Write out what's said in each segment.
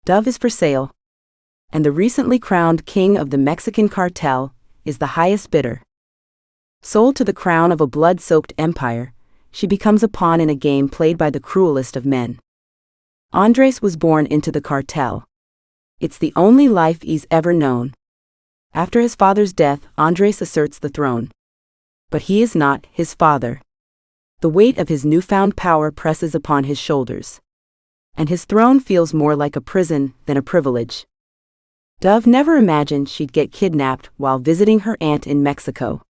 Dove is for sale. And the recently crowned king of the Mexican cartel is the highest bidder. Sold to the crown of a blood-soaked empire, she becomes a pawn in a game played by the cruelest of men. Andres was born into the cartel. It's the only life he's ever known. After his father's death, Andres asserts the throne. But he is not his father. The weight of his newfound power presses upon his shoulders. And his throne feels more like a prison than a privilege. Dove never imagined she'd get kidnapped while visiting her aunt in Mexico.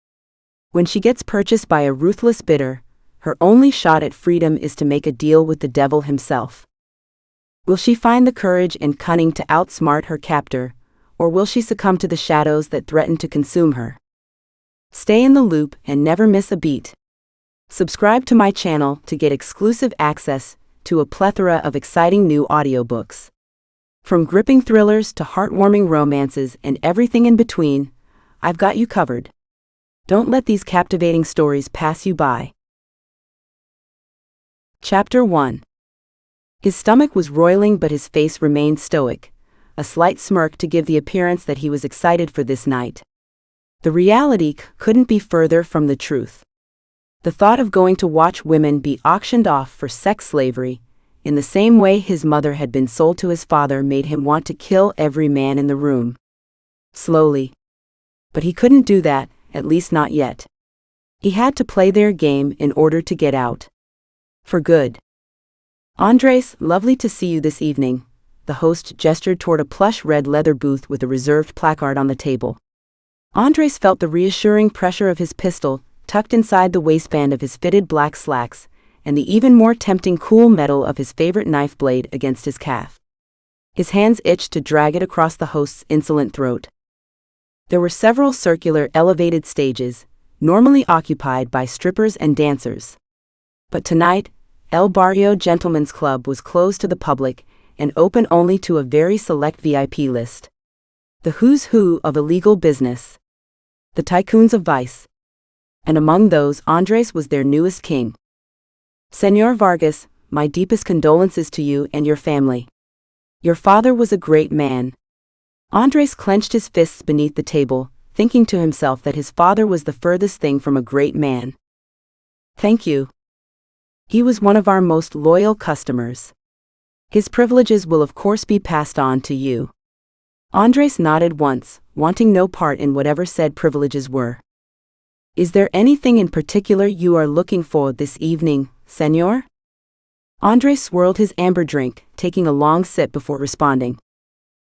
When she gets purchased by a ruthless bidder, her only shot at freedom is to make a deal with the devil himself. Will she find the courage and cunning to outsmart her captor, or will she succumb to the shadows that threaten to consume her? Stay in the loop and never miss a beat. Subscribe to my channel to get exclusive access to a plethora of exciting new audiobooks. From gripping thrillers to heartwarming romances and everything in between, I've got you covered. Don't let these captivating stories pass you by. Chapter 1. His stomach was roiling, but his face remained stoic, a slight smirk to give the appearance that he was excited for this night. The reality couldn't be further from the truth. The thought of going to watch women be auctioned off for sex slavery, in the same way his mother had been sold to his father, made him want to kill every man in the room. Slowly. But he couldn't do that, at least not yet. He had to play their game in order to get out. For good. Andres, lovely to see you this evening. The host gestured toward a plush red leather booth with a reserved placard on the table. Andres felt the reassuring pressure of his pistol, tucked inside the waistband of his fitted black slacks, and the even more tempting cool metal of his favorite knife blade against his calf. His hands itched to drag it across the host's insolent throat. There were several circular, elevated stages, normally occupied by strippers and dancers. But tonight, El Barrio Gentlemen's Club was closed to the public and open only to a very select VIP list. The who's who of illegal business. The tycoons of vice. And among those, Andres was their newest king. Señor Vargas, my deepest condolences to you and your family. Your father was a great man. Andres clenched his fists beneath the table, thinking to himself that his father was the furthest thing from a great man. Thank you. He was one of our most loyal customers. His privileges will of course be passed on to you. Andres nodded once, wanting no part in whatever said privileges were. Is there anything in particular you are looking for this evening, Señor? Andres swirled his amber drink, taking a long sip before responding.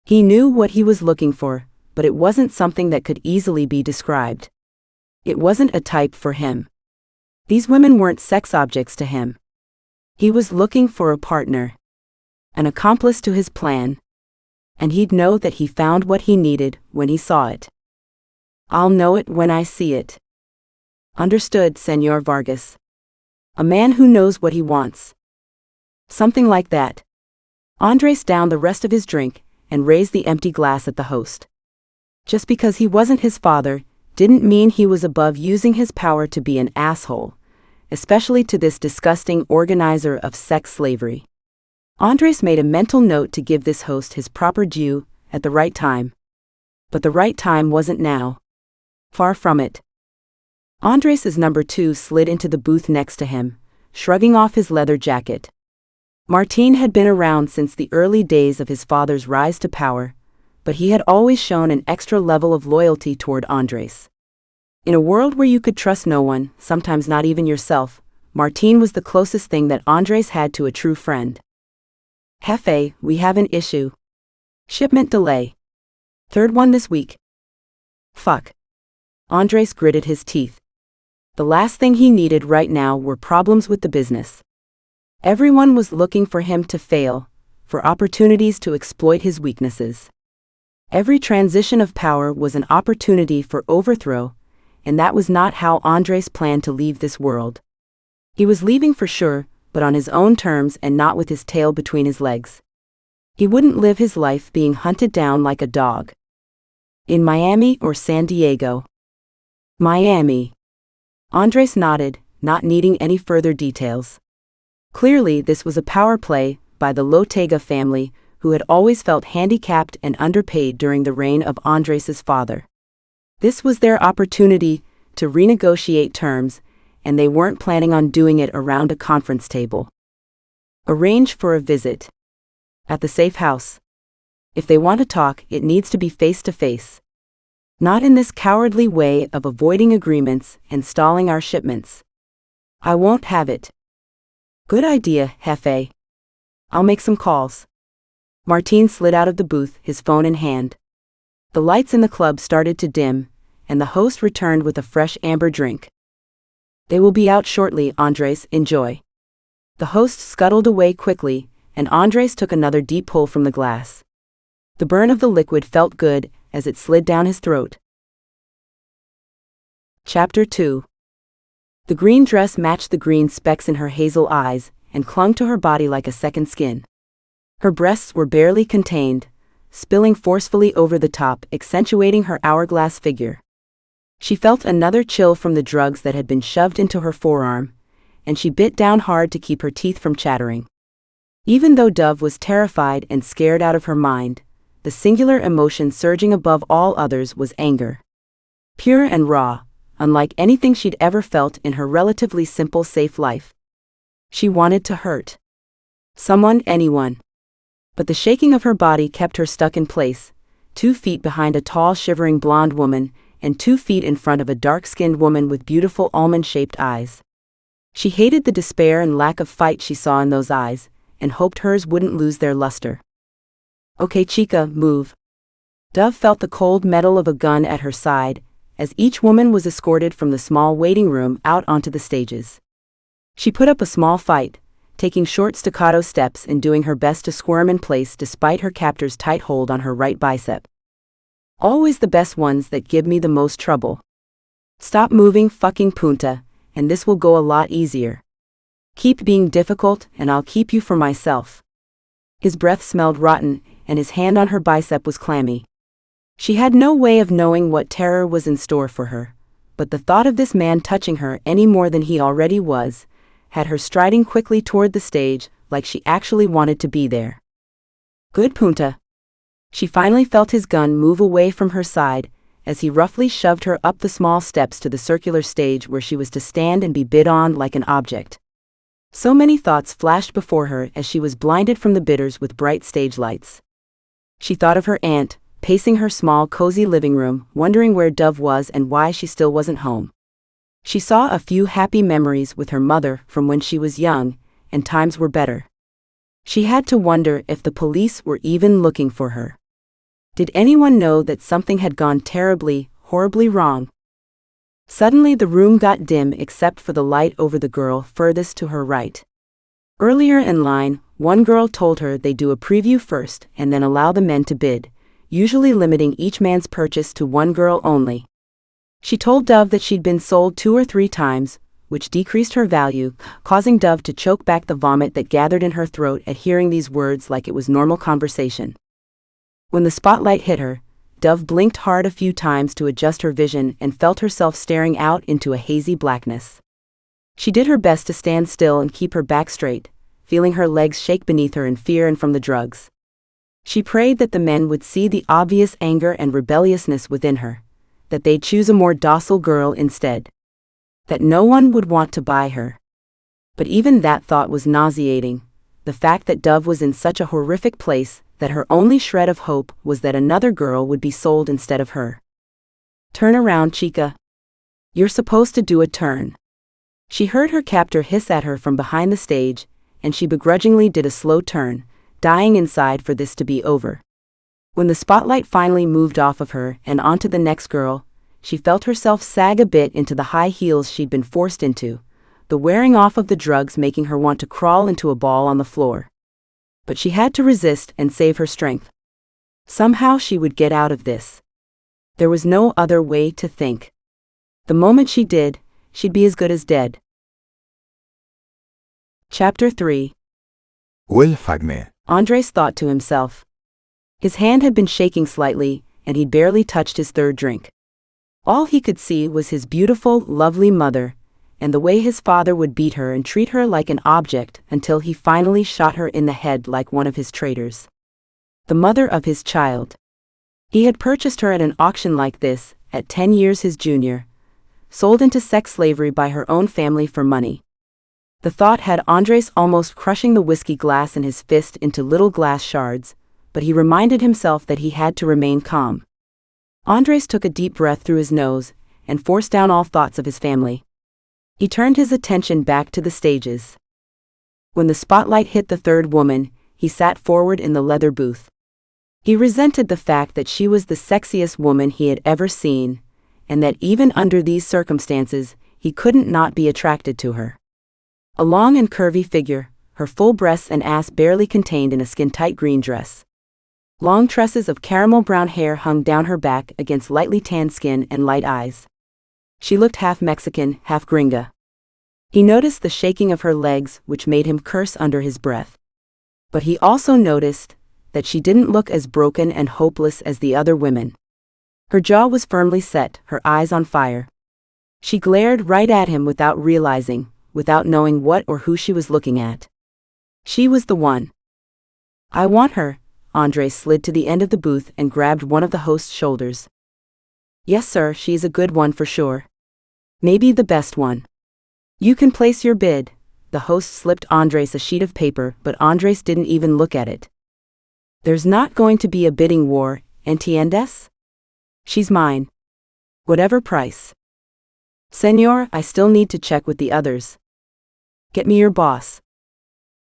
He knew what he was looking for, but it wasn't something that could easily be described. It wasn't a type for him. These women weren't sex objects to him. He was looking for a partner. An accomplice to his plan. And he'd know that he found what he needed when he saw it. I'll know it when I see it. Understood, Señor Vargas. A man who knows what he wants. Something like that. Andres downed the rest of his drink and raised the empty glass at the host. Just because he wasn't his father didn't mean he was above using his power to be an asshole, especially to this disgusting organizer of sex slavery. Andres made a mental note to give this host his proper due at the right time. But the right time wasn't now. Far from it. Andres' number 2 slid into the booth next to him, shrugging off his leather jacket. Martín had been around since the early days of his father's rise to power, but he had always shown an extra level of loyalty toward Andres. In a world where you could trust no one, sometimes not even yourself, Martín was the closest thing that Andres had to a true friend. Jefe, we have an issue. Shipment delay. Third one this week. Fuck. Andres gritted his teeth. The last thing he needed right now were problems with the business. Everyone was looking for him to fail, for opportunities to exploit his weaknesses. Every transition of power was an opportunity for overthrow, and that was not how Andres planned to leave this world. He was leaving for sure, but on his own terms and not with his tail between his legs. He wouldn't live his life being hunted down like a dog. In Miami or San Diego? Miami. Andres nodded, not needing any further details. Clearly this was a power play by the Lotega family, who had always felt handicapped and underpaid during the reign of Andres' father. This was their opportunity to renegotiate terms, and they weren't planning on doing it around a conference table. Arrange for a visit at the safe house. If they want to talk, it needs to be face-to-face. Not in this cowardly way of avoiding agreements and stalling our shipments. I won't have it. Good idea, Jefe. I'll make some calls. Martín slid out of the booth, his phone in hand. The lights in the club started to dim, and the host returned with a fresh amber drink. They will be out shortly, Andres, enjoy. The host scuttled away quickly, and Andres took another deep pull from the glass. The burn of the liquid felt good as it slid down his throat. Chapter 2. The green dress matched the green specks in her hazel eyes and clung to her body like a second skin. Her breasts were barely contained, spilling forcefully over the top, accentuating her hourglass figure. She felt another chill from the drugs that had been shoved into her forearm, and she bit down hard to keep her teeth from chattering. Even though Dove was terrified and scared out of her mind, the singular emotion surging above all others was anger. Pure and raw, unlike anything she'd ever felt in her relatively simple, safe life. She wanted to hurt someone, anyone. But the shaking of her body kept her stuck in place, 2 feet behind a tall, shivering blonde woman, and 2 feet in front of a dark-skinned woman with beautiful almond-shaped eyes. She hated the despair and lack of fight she saw in those eyes, and hoped hers wouldn't lose their luster. Okay, chica, move. Dove felt the cold metal of a gun at her side, as each woman was escorted from the small waiting room out onto the stages. She put up a small fight, taking short staccato steps and doing her best to squirm in place despite her captor's tight hold on her right bicep. Always the best ones that give me the most trouble. Stop moving, fucking punta, and this will go a lot easier. Keep being difficult, and I'll keep you for myself. His breath smelled rotten, and his hand on her bicep was clammy. She had no way of knowing what terror was in store for her, but the thought of this man touching her any more than he already was, had her striding quickly toward the stage like she actually wanted to be there. Good punta. She finally felt his gun move away from her side, as he roughly shoved her up the small steps to the circular stage where she was to stand and be bid on like an object. So many thoughts flashed before her as she was blinded from the bitters with bright stage lights. She thought of her aunt, pacing her small, cozy living room, wondering where Dove was and why she still wasn't home. She saw a few happy memories with her mother from when she was young, and times were better. She had to wonder if the police were even looking for her. Did anyone know that something had gone terribly, horribly wrong? Suddenly the room got dim except for the light over the girl furthest to her right. Earlier in line, one girl told her they'd do a preview first and then allow the men to bid, usually limiting each man's purchase to one girl only. She told Dove that she'd been sold 2 or 3 times, which decreased her value, causing Dove to choke back the vomit that gathered in her throat at hearing these words like it was normal conversation. When the spotlight hit her, Dove blinked hard a few times to adjust her vision and felt herself staring out into a hazy blackness. She did her best to stand still and keep her back straight, feeling her legs shake beneath her in fear and from the drugs. She prayed that the men would see the obvious anger and rebelliousness within her, that they'd choose a more docile girl instead, that no one would want to buy her. But even that thought was nauseating, the fact that Dove was in such a horrific place that her only shred of hope was that another girl would be sold instead of her. Turn around, chica. You're supposed to do a turn. She heard her captor hiss at her from behind the stage, and she begrudgingly did a slow turn, dying inside for this to be over. When the spotlight finally moved off of her and onto the next girl, she felt herself sag a bit into the high heels she'd been forced into, the wearing off of the drugs making her want to crawl into a ball on the floor. But she had to resist and save her strength. Somehow she would get out of this. There was no other way to think. The moment she did, she'd be as good as dead. Chapter 3. والفجمة. Andres thought to himself. His hand had been shaking slightly, and he'd barely touched his 3rd drink. All he could see was his beautiful, lovely mother, and the way his father would beat her and treat her like an object until he finally shot her in the head like one of his traitors. the mother of his child. He had purchased her at an auction like this, at 10 years his junior, sold into sex slavery by her own family for money. The thought had Andres almost crushing the whiskey glass in his fist into little glass shards, but he reminded himself that he had to remain calm. Andres took a deep breath through his nose and forced down all thoughts of his family. He turned his attention back to the stages. When the spotlight hit the third woman, he sat forward in the leather booth. He resented the fact that she was the sexiest woman he had ever seen, and that even under these circumstances, he couldn't not be attracted to her. A long and curvy figure, her full breasts and ass barely contained in a skin-tight green dress. Long tresses of caramel brown hair hung down her back against lightly tanned skin and light eyes. She looked half Mexican, half gringa. He noticed the shaking of her legs, which made him curse under his breath. But he also noticed that she didn't look as broken and hopeless as the other women. Her jaw was firmly set, her eyes on fire. She glared right at him without realizing, without knowing what or who she was looking at. She was the one. I want her. Andres slid to the end of the booth and grabbed one of the host's shoulders. Yes, sir, she's a good one for sure. Maybe the best one. You can place your bid. The host slipped Andres a sheet of paper, but Andres didn't even look at it. There's not going to be a bidding war, entiendes? She's mine. Whatever price. Senor, I still need to check with the others. Get me your boss.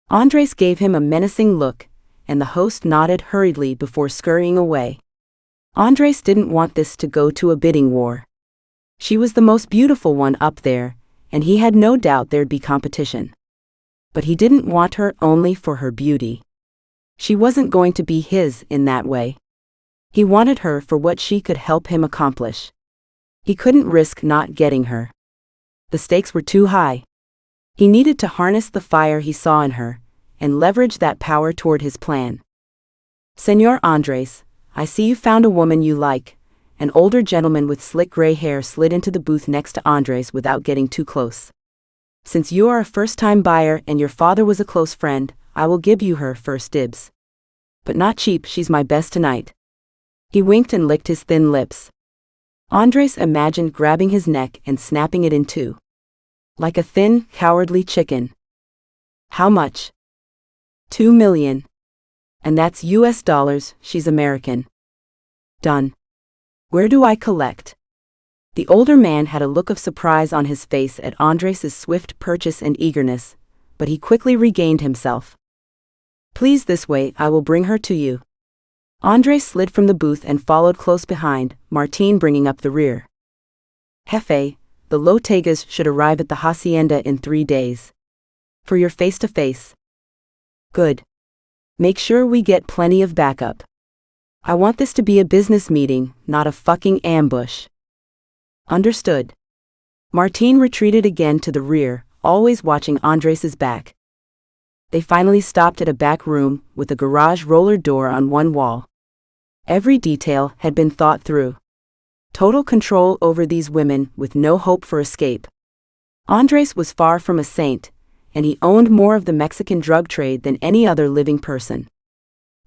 Andres gave him a menacing look, and the host nodded hurriedly before scurrying away. Andres didn't want this to go to a bidding war. She was the most beautiful one up there, and he had no doubt there'd be competition. But he didn't want her only for her beauty. She wasn't going to be his in that way. He wanted her for what she could help him accomplish. He couldn't risk not getting her. The stakes were too high. He needed to harness the fire he saw in her, and leverage that power toward his plan. Senor Andres, I see you found a woman you like. An older gentleman with slick gray hair slid into the booth next to Andres without getting too close. Since you are a first-time buyer and your father was a close friend, I will give you her first dibs. But not cheap, she's my best tonight. He winked and licked his thin lips. Andres imagined grabbing his neck and snapping it in two. Like a thin, cowardly chicken. How much? 2 million. And that's US dollars, she's American. Done. Where do I collect? The older man had a look of surprise on his face at Andres' swift purchase and eagerness, but he quickly regained himself. Please, this way, I will bring her to you. Andres slid from the booth and followed close behind, Martín bringing up the rear. Jefe, the Lotegas should arrive at the hacienda in 3 days. For your face-to-face. Good. Make sure we get plenty of backup. I want this to be a business meeting, not a fucking ambush. Understood. Martín retreated again to the rear, always watching Andres' back. They finally stopped at a back room, with a garage roller door on one wall. Every detail had been thought through. Total control over these women, with no hope for escape. Andres was far from a saint, and he owned more of the Mexican drug trade than any other living person.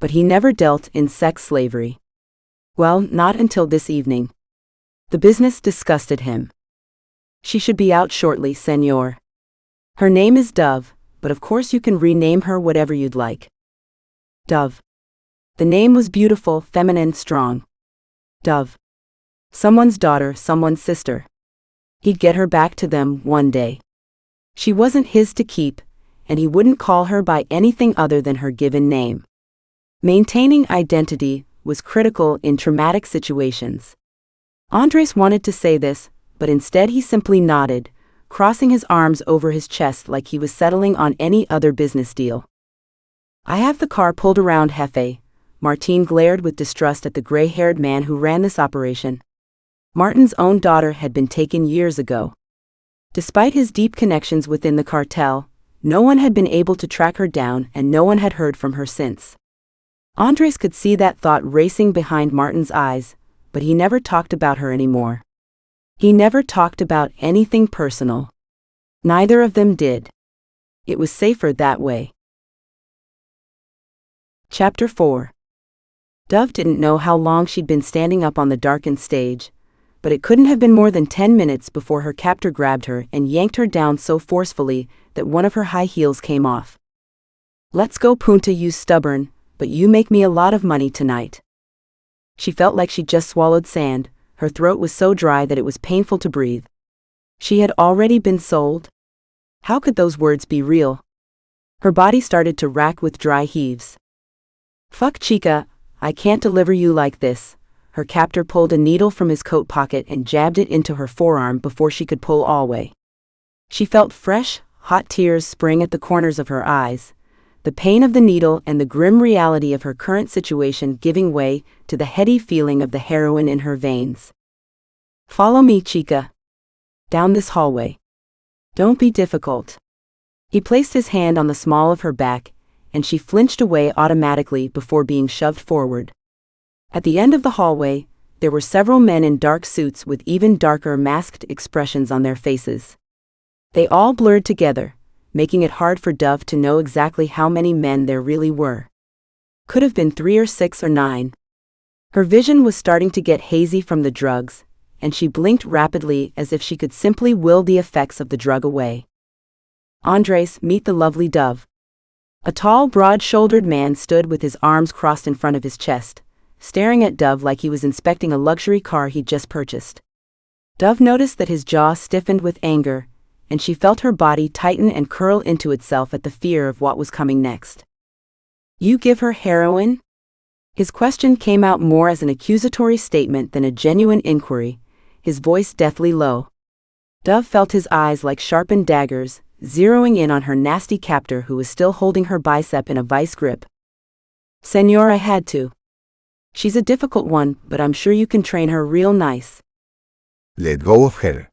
But he never dealt in sex slavery. Well, not until this evening. The business disgusted him. She should be out shortly, senor. Her name is Dove, but of course you can rename her whatever you'd like. Dove. The name was beautiful, feminine, strong. Dove. Someone's daughter, someone's sister. He'd get her back to them one day. She wasn't his to keep, and he wouldn't call her by anything other than her given name. Maintaining identity was critical in traumatic situations. Andres wanted to say this, but instead he simply nodded, crossing his arms over his chest like he was settling on any other business deal. I have the car pulled around, Jefe. Martín glared with distrust at the gray-haired man who ran this operation. Martin's own daughter had been taken years ago. Despite his deep connections within the cartel, no one had been able to track her down and no one had heard from her since. Andres could see that thought racing behind Martin's eyes, but he never talked about her anymore. He never talked about anything personal. Neither of them did. It was safer that way. Chapter 4. Dove didn't know how long she'd been standing up on the darkened stage, but it couldn't have been more than 10 minutes before her captor grabbed her and yanked her down so forcefully that one of her high heels came off. "Let's go, Punta, you stubborn, but you make me a lot of money tonight." She felt like she'd just swallowed sand. Her throat was so dry that it was painful to breathe. She had already been sold? How could those words be real? Her body started to rack with dry heaves. "Fuck, chica, I can't deliver you like this." Her captor pulled a needle from his coat pocket and jabbed it into her forearm before she could pull away. She felt fresh, hot tears spring at the corners of her eyes, the pain of the needle and the grim reality of her current situation giving way to the heady feeling of the heroin in her veins. "Follow me, chica. Down this hallway. Don't be difficult." He placed his hand on the small of her back, and she flinched away automatically before being shoved forward. At the end of the hallway, there were several men in dark suits with even darker masked expressions on their faces. They all blurred together, making it hard for Dove to know exactly how many men there really were. Could have been 3 or 6 or 9. Her vision was starting to get hazy from the drugs, and she blinked rapidly as if she could simply will the effects of the drug away. "Andres, meet the lovely Dove." A tall, broad-shouldered man stood with his arms crossed in front of his chest, staring at Dove like he was inspecting a luxury car he'd just purchased. Dove noticed that his jaw stiffened with anger, and she felt her body tighten and curl into itself at the fear of what was coming next. "You give her heroin?" His question came out more as an accusatory statement than a genuine inquiry, his voice deathly low. Dove felt his eyes like sharpened daggers, zeroing in on her nasty captor who was still holding her bicep in a vice grip. "Senor, I had to. She's a difficult one, but I'm sure you can train her real nice." Let go of her.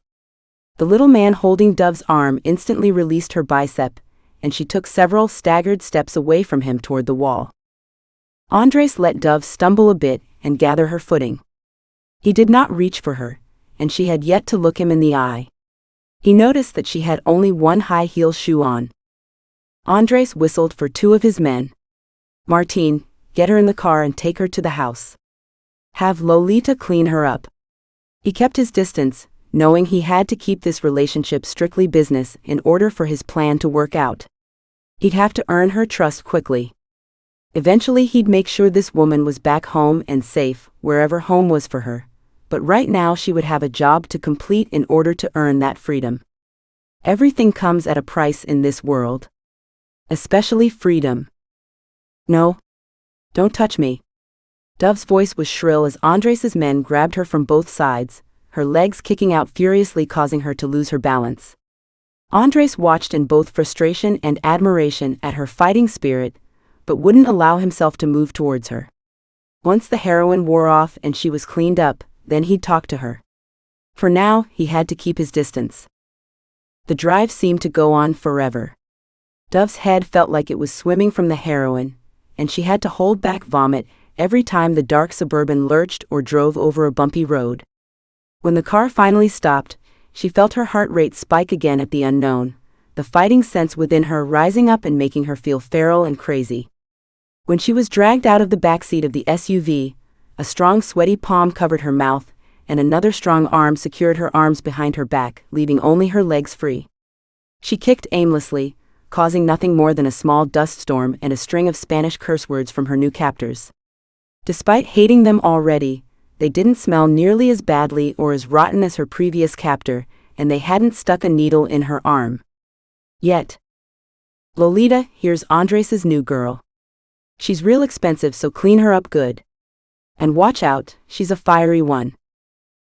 The little man holding Dove's arm instantly released her bicep, and she took several staggered steps away from him toward the wall. Andres let Dove stumble a bit and gather her footing. He did not reach for her, and she had yet to look him in the eye. He noticed that she had only one high-heel shoe on. Andres whistled for 2 of his men. "Martin, get her in the car and take her to the house. Have Lolita clean her up." He kept his distance, knowing he had to keep this relationship strictly business in order for his plan to work out. He'd have to earn her trust quickly. Eventually he'd make sure this woman was back home and safe, wherever home was for her. But right now she would have a job to complete in order to earn that freedom. Everything comes at a price in this world. Especially freedom. "No. Don't touch me." Dove's voice was shrill as Andres's men grabbed her from both sides, her legs kicking out furiously causing her to lose her balance. Andres watched in both frustration and admiration at her fighting spirit, but wouldn't allow himself to move towards her. Once the heroin wore off and she was cleaned up, then he'd talk to her. For now, he had to keep his distance. The drive seemed to go on forever. Dove's head felt like it was swimming from the heroin, and she had to hold back vomit every time the dark Suburban lurched or drove over a bumpy road. When the car finally stopped, she felt her heart rate spike again at the unknown, the fighting sense within her rising up and making her feel feral and crazy. When she was dragged out of the backseat of the SUV, a strong sweaty palm covered her mouth, and another strong arm secured her arms behind her back, leaving only her legs free. She kicked aimlessly, causing nothing more than a small dust storm and a string of Spanish curse words from her new captors. Despite hating them already, they didn't smell nearly as badly or as rotten as her previous captor, and they hadn't stuck a needle in her arm. Yet. "Lolita, here's Andres's new girl. She's real expensive, so clean her up good. And watch out, she's a fiery one."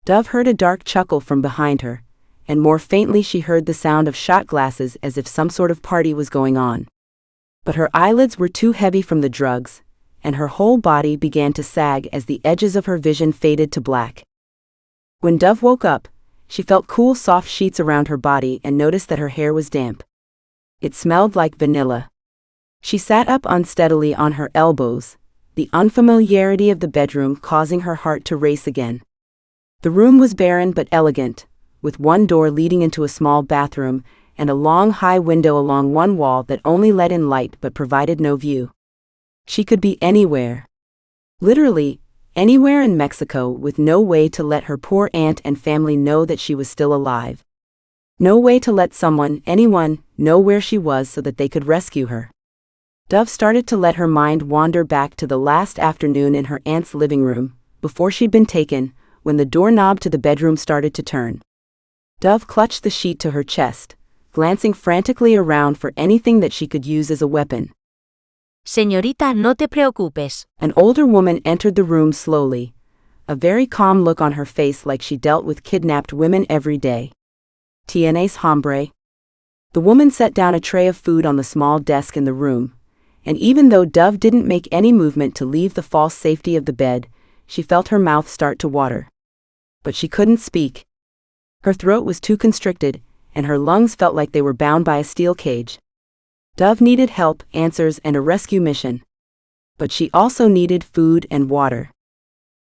Dove heard a dark chuckle from behind her, and more faintly she heard the sound of shot glasses as if some sort of party was going on. But her eyelids were too heavy from the drugs, and her whole body began to sag as the edges of her vision faded to black. When Dove woke up, she felt cool soft sheets around her body and noticed that her hair was damp. It smelled like vanilla. She sat up unsteadily on her elbows, the unfamiliarity of the bedroom causing her heart to race again. The room was barren but elegant, with one door leading into a small bathroom and a long high window along one wall that only let in light but provided no view. She could be anywhere. Literally, anywhere in Mexico with no way to let her poor aunt and family know that she was still alive. No way to let anyone, know where she was so that they could rescue her. Dove started to let her mind wander back to the last afternoon in her aunt's living room, before she'd been taken, when the doorknob to the bedroom started to turn. Dove clutched the sheet to her chest, glancing frantically around for anything that she could use as a weapon. Señorita, no te preocupes. An older woman entered the room slowly, a very calm look on her face like she dealt with kidnapped women every day. ¿Tienes hambre? The woman set down a tray of food on the small desk in the room, and even though Dove didn't make any movement to leave the false safety of the bed, she felt her mouth start to water. But she couldn't speak. Her throat was too constricted, and her lungs felt like they were bound by a steel cage. Dove needed help, answers, and a rescue mission. But she also needed food and water.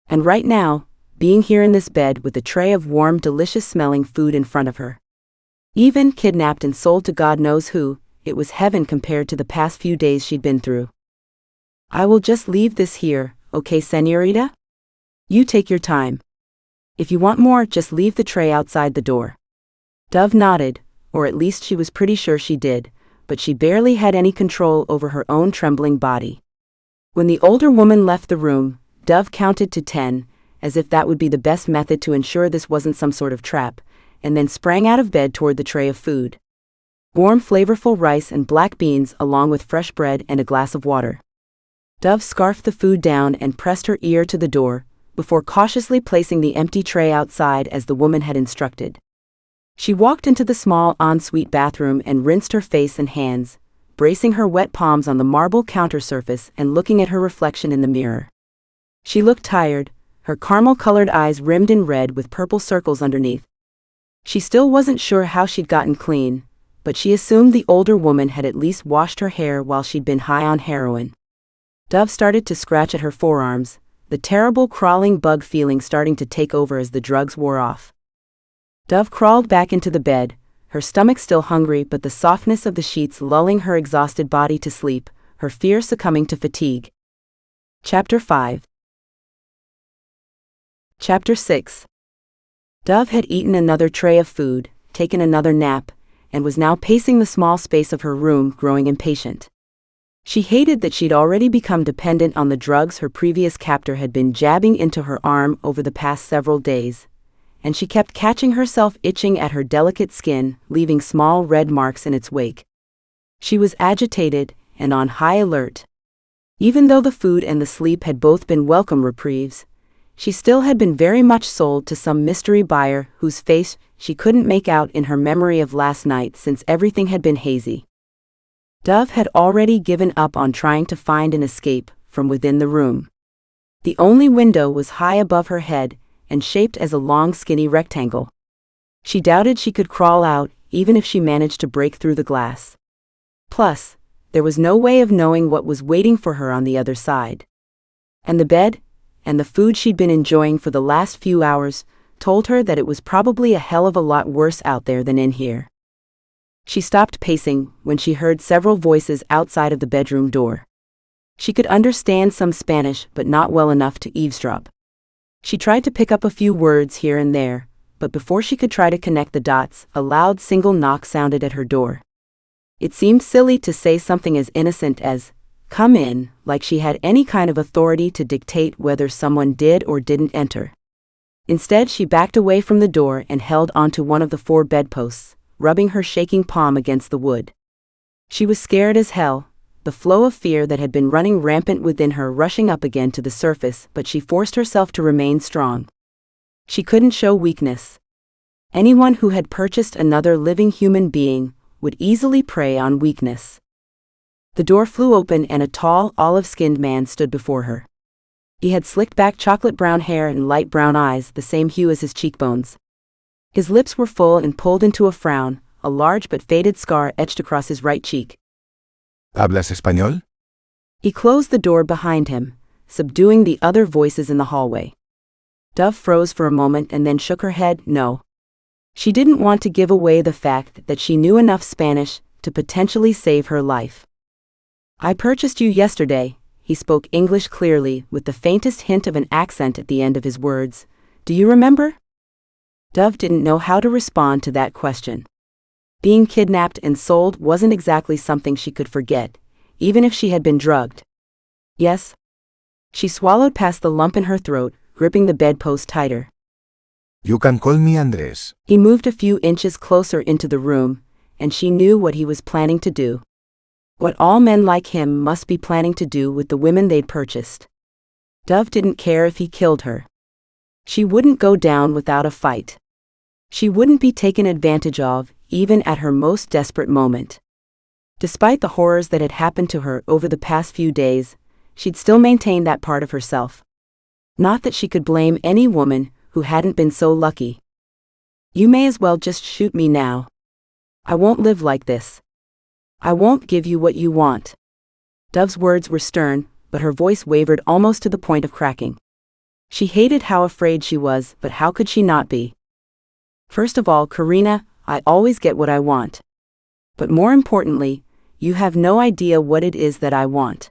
And right now, being here in this bed with a tray of warm, delicious-smelling food in front of her. Even kidnapped and sold to God knows who, it was heaven compared to the past few days she'd been through. I will just leave this here, okay, señorita? You take your time. If you want more, just leave the tray outside the door. Dove nodded, or at least she was pretty sure she did, but she barely had any control over her own trembling body. When the older woman left the room, Dove counted to 10, as if that would be the best method to ensure this wasn't some sort of trap, and then sprang out of bed toward the tray of food. Warm, flavorful rice and black beans along with fresh bread and a glass of water. Dove scarfed the food down and pressed her ear to the door, before cautiously placing the empty tray outside as the woman had instructed. She walked into the small ensuite bathroom and rinsed her face and hands, bracing her wet palms on the marble counter surface and looking at her reflection in the mirror. She looked tired, her caramel-colored eyes rimmed in red with purple circles underneath. She still wasn't sure how she'd gotten clean, but she assumed the older woman had at least washed her hair while she'd been high on heroin. Dove started to scratch at her forearms, the terrible crawling bug feeling starting to take over as the drugs wore off. Dove crawled back into the bed, her stomach still hungry but the softness of the sheets lulling her exhausted body to sleep, her fear succumbing to fatigue. Chapter 5. Chapter 6. Dove had eaten another tray of food, taken another nap, and was now pacing the small space of her room, growing impatient. She hated that she'd already become dependent on the drugs her previous captor had been jabbing into her arm over the past several days, and she kept catching herself itching at her delicate skin, leaving small red marks in its wake. She was agitated and on high alert. Even though the food and the sleep had both been welcome reprieves, she still had been very much sold to some mystery buyer whose face she couldn't make out in her memory of last night since everything had been hazy. Dove had already given up on trying to find an escape from within the room. The only window was high above her head and shaped as a long skinny rectangle. She doubted she could crawl out, even if she managed to break through the glass. Plus, there was no way of knowing what was waiting for her on the other side. And the bed, and the food she'd been enjoying for the last few hours, told her that it was probably a hell of a lot worse out there than in here. She stopped pacing when she heard several voices outside of the bedroom door. She could understand some Spanish but not well enough to eavesdrop. She tried to pick up a few words here and there, but before she could try to connect the dots, a loud single knock sounded at her door. It seemed silly to say something as innocent as, "Come in," like she had any kind of authority to dictate whether someone did or didn't enter. Instead, she backed away from the door and held onto one of the 4 bedposts, rubbing her shaking palm against the wood. She was scared as hell, the flow of fear that had been running rampant within her rushing up again to the surface, but she forced herself to remain strong. She couldn't show weakness. Anyone who had purchased another living human being would easily prey on weakness. The door flew open and a tall, olive-skinned man stood before her. He had slicked back chocolate brown hair and light brown eyes, the same hue as his cheekbones. His lips were full and pulled into a frown, a large but faded scar etched across his right cheek. ¿Hablas español? He closed the door behind him, subduing the other voices in the hallway. Dove froze for a moment and then shook her head, no. She didn't want to give away the fact that she knew enough Spanish to potentially save her life. "I purchased you yesterday," he spoke English clearly, with the faintest hint of an accent at the end of his words. "Do you remember?" Dove didn't know how to respond to that question. Being kidnapped and sold wasn't exactly something she could forget, even if she had been drugged. "Yes." She swallowed past the lump in her throat, gripping the bedpost tighter. You can call me Andres. He moved a few inches closer into the room, and she knew what he was planning to do. What all men like him must be planning to do with the women they'd purchased. Dove didn't care if he killed her. She wouldn't go down without a fight. She wouldn't be taken advantage of, even at her most desperate moment. Despite the horrors that had happened to her over the past few days, she'd still maintain that part of herself. Not that she could blame any woman who hadn't been so lucky. "You may as well just shoot me now. I won't live like this. I won't give you what you want." Dove's words were stern, but her voice wavered almost to the point of cracking. She hated how afraid she was, but how could she not be? "First of all, Karina, I always get what I want. But more importantly, you have no idea what it is that I want.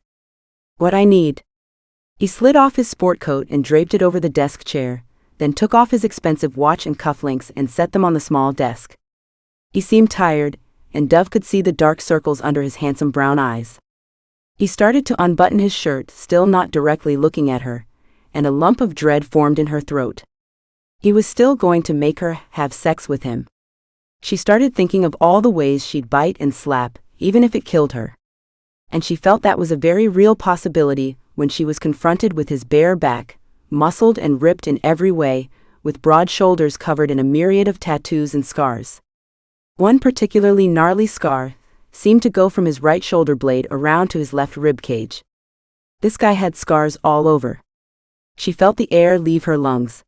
What I need." He slid off his sport coat and draped it over the desk chair, then took off his expensive watch and cufflinks and set them on the small desk. He seemed tired, and Dove could see the dark circles under his handsome brown eyes. He started to unbutton his shirt, still not directly looking at her, and a lump of dread formed in her throat. He was still going to make her have sex with him. She started thinking of all the ways she'd bite and slap, even if it killed her. And she felt that was a very real possibility when she was confronted with his bare back, muscled and ripped in every way, with broad shoulders covered in a myriad of tattoos and scars. One particularly gnarly scar seemed to go from his right shoulder blade around to his left rib cage. This guy had scars all over. She felt the air leave her lungs.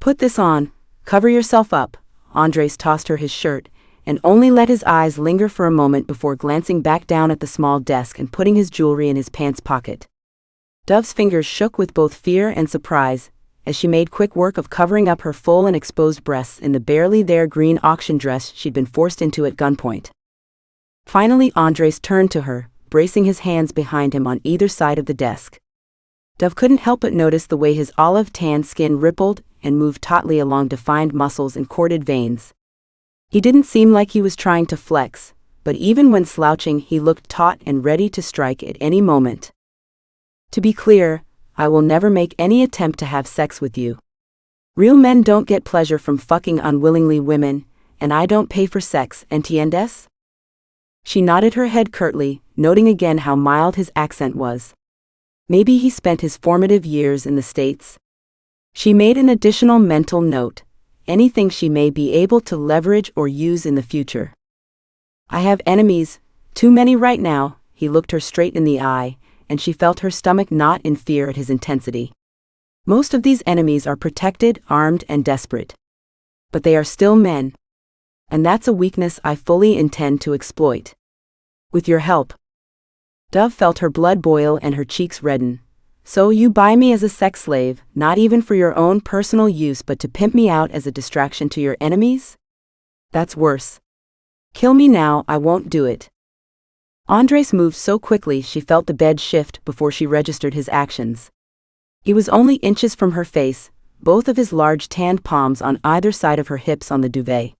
"Put this on, cover yourself up." Andres tossed her his shirt, and only let his eyes linger for a moment before glancing back down at the small desk and putting his jewelry in his pants pocket. Dove's fingers shook with both fear and surprise, as she made quick work of covering up her full and exposed breasts in the barely there green auction dress she'd been forced into at gunpoint. Finally Andres turned to her, bracing his hands behind him on either side of the desk. Dove couldn't help but notice the way his olive-tanned skin rippled and moved tautly along defined muscles and corded veins. He didn't seem like he was trying to flex, but even when slouching he looked taut and ready to strike at any moment. "To be clear, I will never make any attempt to have sex with you. Real men don't get pleasure from fucking unwillingly women, and I don't pay for sex, entiendes?" She nodded her head curtly, noting again how mild his accent was. Maybe he spent his formative years in the States. She made an additional mental note: anything she may be able to leverage or use in the future. "I have enemies, too many right now." He looked her straight in the eye, and she felt her stomach knot in fear at his intensity. "Most of these enemies are protected, armed, and desperate. But they are still men. And that's a weakness I fully intend to exploit. With your help." Dove felt her blood boil and her cheeks redden. "So you buy me as a sex slave, not even for your own personal use but to pimp me out as a distraction to your enemies? That's worse. Kill me now, I won't do it." Andres moved so quickly she felt the bed shift before she registered his actions. He was only inches from her face, both of his large tanned palms on either side of her hips on the duvet.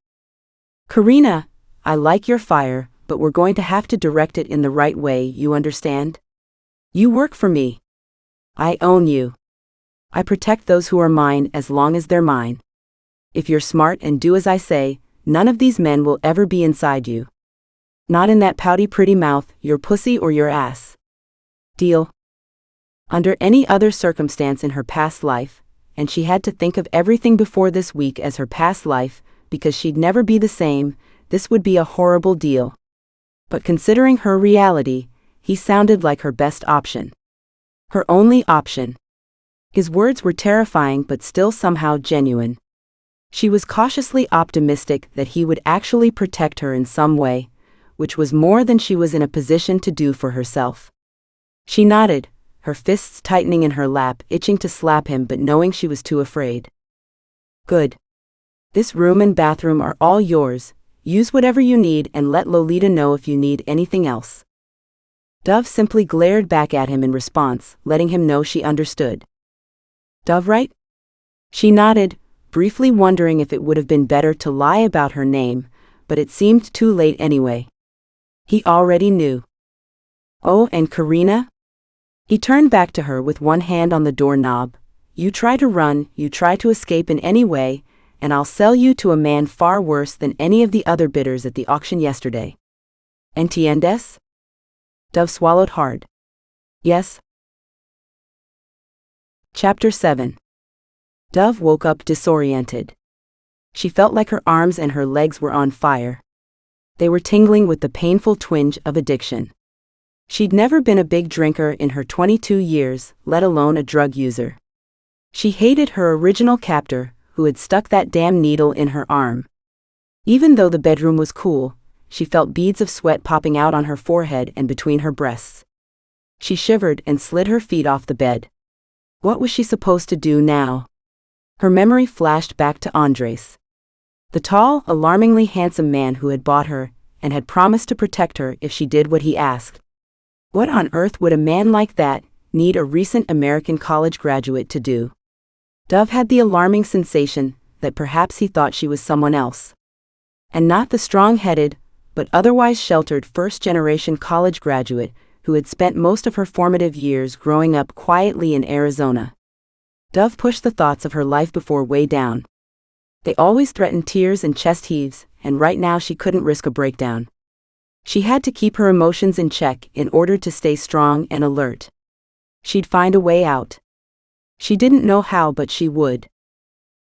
"Karina, I like your fire, but we're going to have to direct it in the right way, you understand? You work for me. I own you. I protect those who are mine as long as they're mine. If you're smart and do as I say, none of these men will ever be inside you. Not in that pouty pretty mouth, your pussy or your ass. Deal?" Under any other circumstance in her past life, and she had to think of everything before this week as her past life, because she'd never be the same, this would be a horrible deal. But considering her reality, he sounded like her best option. Her only option. His words were terrifying but still somehow genuine. She was cautiously optimistic that he would actually protect her in some way, which was more than she was in a position to do for herself. She nodded, her fists tightening in her lap, itching to slap him but knowing she was too afraid. "Good. This room and bathroom are all yours. Use whatever you need and let Lolita know if you need anything else." Dove simply glared back at him in response, letting him know she understood. Dove, right? She nodded, briefly wondering if it would have been better to lie about her name, but it seemed too late anyway. He already knew. Oh, and Karina? He turned back to her with one hand on the doorknob. You try to run, you try to escape in any way, and I'll sell you to a man far worse than any of the other bidders at the auction yesterday. ¿Entiendes? Dove swallowed hard. Yes. Chapter 7. Dove woke up disoriented. She felt like her arms and her legs were on fire. They were tingling with the painful twinge of addiction. She'd never been a big drinker in her 22 years, let alone a drug user. She hated her original captor, who had stuck that damn needle in her arm. Even though the bedroom was cool, she felt beads of sweat popping out on her forehead and between her breasts. She shivered and slid her feet off the bed. What was she supposed to do now? Her memory flashed back to Andres. The tall, alarmingly handsome man who had bought her, and had promised to protect her if she did what he asked. What on earth would a man like that need a recent American college graduate to do? Dove had the alarming sensation that perhaps he thought she was someone else. And not the strong-headed, but otherwise sheltered first-generation college graduate who had spent most of her formative years growing up quietly in Arizona. Dove pushed the thoughts of her life before way down. They always threatened tears and chest heaves, and right now she couldn't risk a breakdown. She had to keep her emotions in check in order to stay strong and alert. She'd find a way out. She didn't know how, but she would.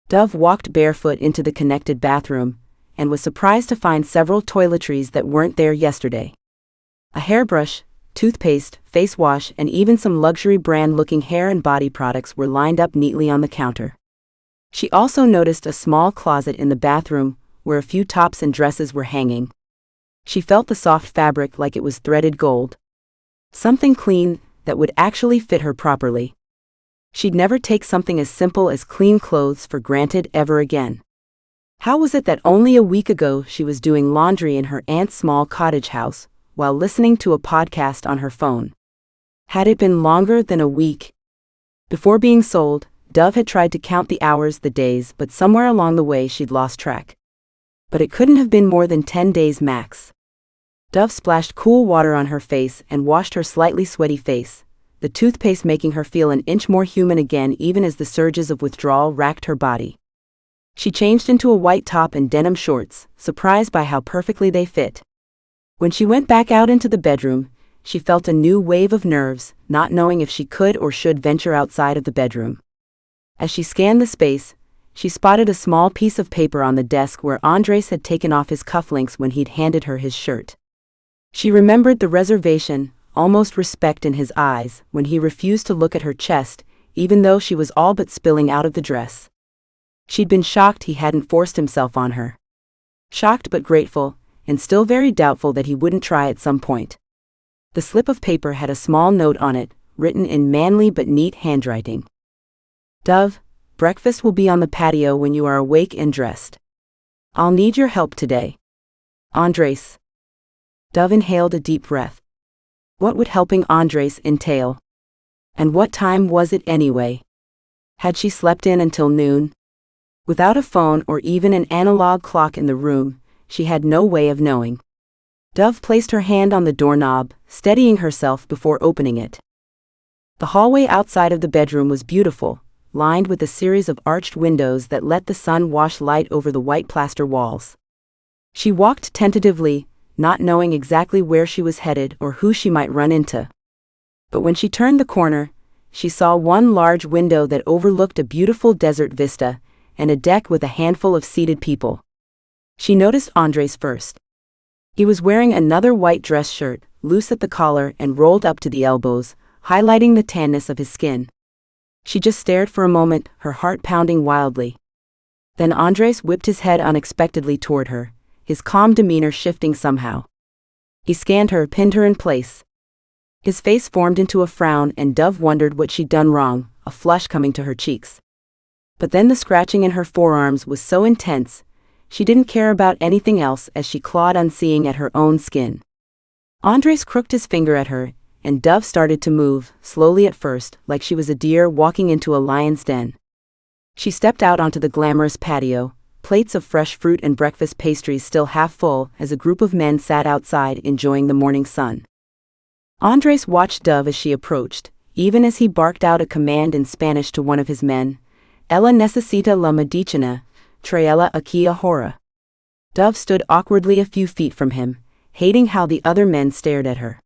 Dove walked barefoot into the connected bathroom, and was surprised to find several toiletries that weren't there yesterday. A hairbrush, toothpaste, face wash, and even some luxury brand-looking hair and body products were lined up neatly on the counter. She also noticed a small closet in the bathroom, where a few tops and dresses were hanging. She felt the soft fabric like it was threaded gold. Something clean that would actually fit her properly. She'd never take something as simple as clean clothes for granted ever again. How was it that only a week ago she was doing laundry in her aunt's small cottage house, while listening to a podcast on her phone? Had it been longer than a week? Before being sold, Dove had tried to count the hours, the days, but somewhere along the way she'd lost track. But it couldn't have been more than 10 days max. Dove splashed cool water on her face and washed her slightly sweaty face, the toothpaste making her feel an inch more human again even as the surges of withdrawal racked her body. She changed into a white top and denim shorts, surprised by how perfectly they fit. When she went back out into the bedroom, she felt a new wave of nerves, not knowing if she could or should venture outside of the bedroom. As she scanned the space, she spotted a small piece of paper on the desk where Andres had taken off his cufflinks when he'd handed her his shirt. She remembered the reservation, almost respect in his eyes, when he refused to look at her chest, even though she was all but spilling out of the dress. She'd been shocked he hadn't forced himself on her. Shocked but grateful, and still very doubtful that he wouldn't try at some point. The slip of paper had a small note on it, written in manly but neat handwriting. Dove, breakfast will be on the patio when you are awake and dressed. I'll need your help today. Andres. Dove inhaled a deep breath. What would helping Andres entail? And what time was it anyway? Had she slept in until noon? Without a phone or even an analog clock in the room, she had no way of knowing. Dove placed her hand on the doorknob, steadying herself before opening it. The hallway outside of the bedroom was beautiful, lined with a series of arched windows that let the sun wash light over the white plaster walls. She walked tentatively, not knowing exactly where she was headed or who she might run into. But when she turned the corner, she saw one large window that overlooked a beautiful desert vista, and a deck with a handful of seated people. She noticed Andres first. He was wearing another white dress shirt, loose at the collar and rolled up to the elbows, highlighting the tanness of his skin. She just stared for a moment, her heart pounding wildly. Then Andres whipped his head unexpectedly toward her, his calm demeanor shifting somehow. He scanned her, pinned her in place. His face formed into a frown, and Dove wondered what she'd done wrong, a flush coming to her cheeks. But then the scratching in her forearms was so intense, she didn't care about anything else as she clawed unseeing at her own skin. Andres crooked his finger at her, and Dove started to move, slowly at first, like she was a deer walking into a lion's den. She stepped out onto the glamorous patio, plates of fresh fruit and breakfast pastries still half full as a group of men sat outside enjoying the morning sun. Andres watched Dove as she approached, even as he barked out a command in Spanish to one of his men. Ella necesita la medicina, traela aquí ahora. Dove stood awkwardly a few feet from him, hating how the other men stared at her.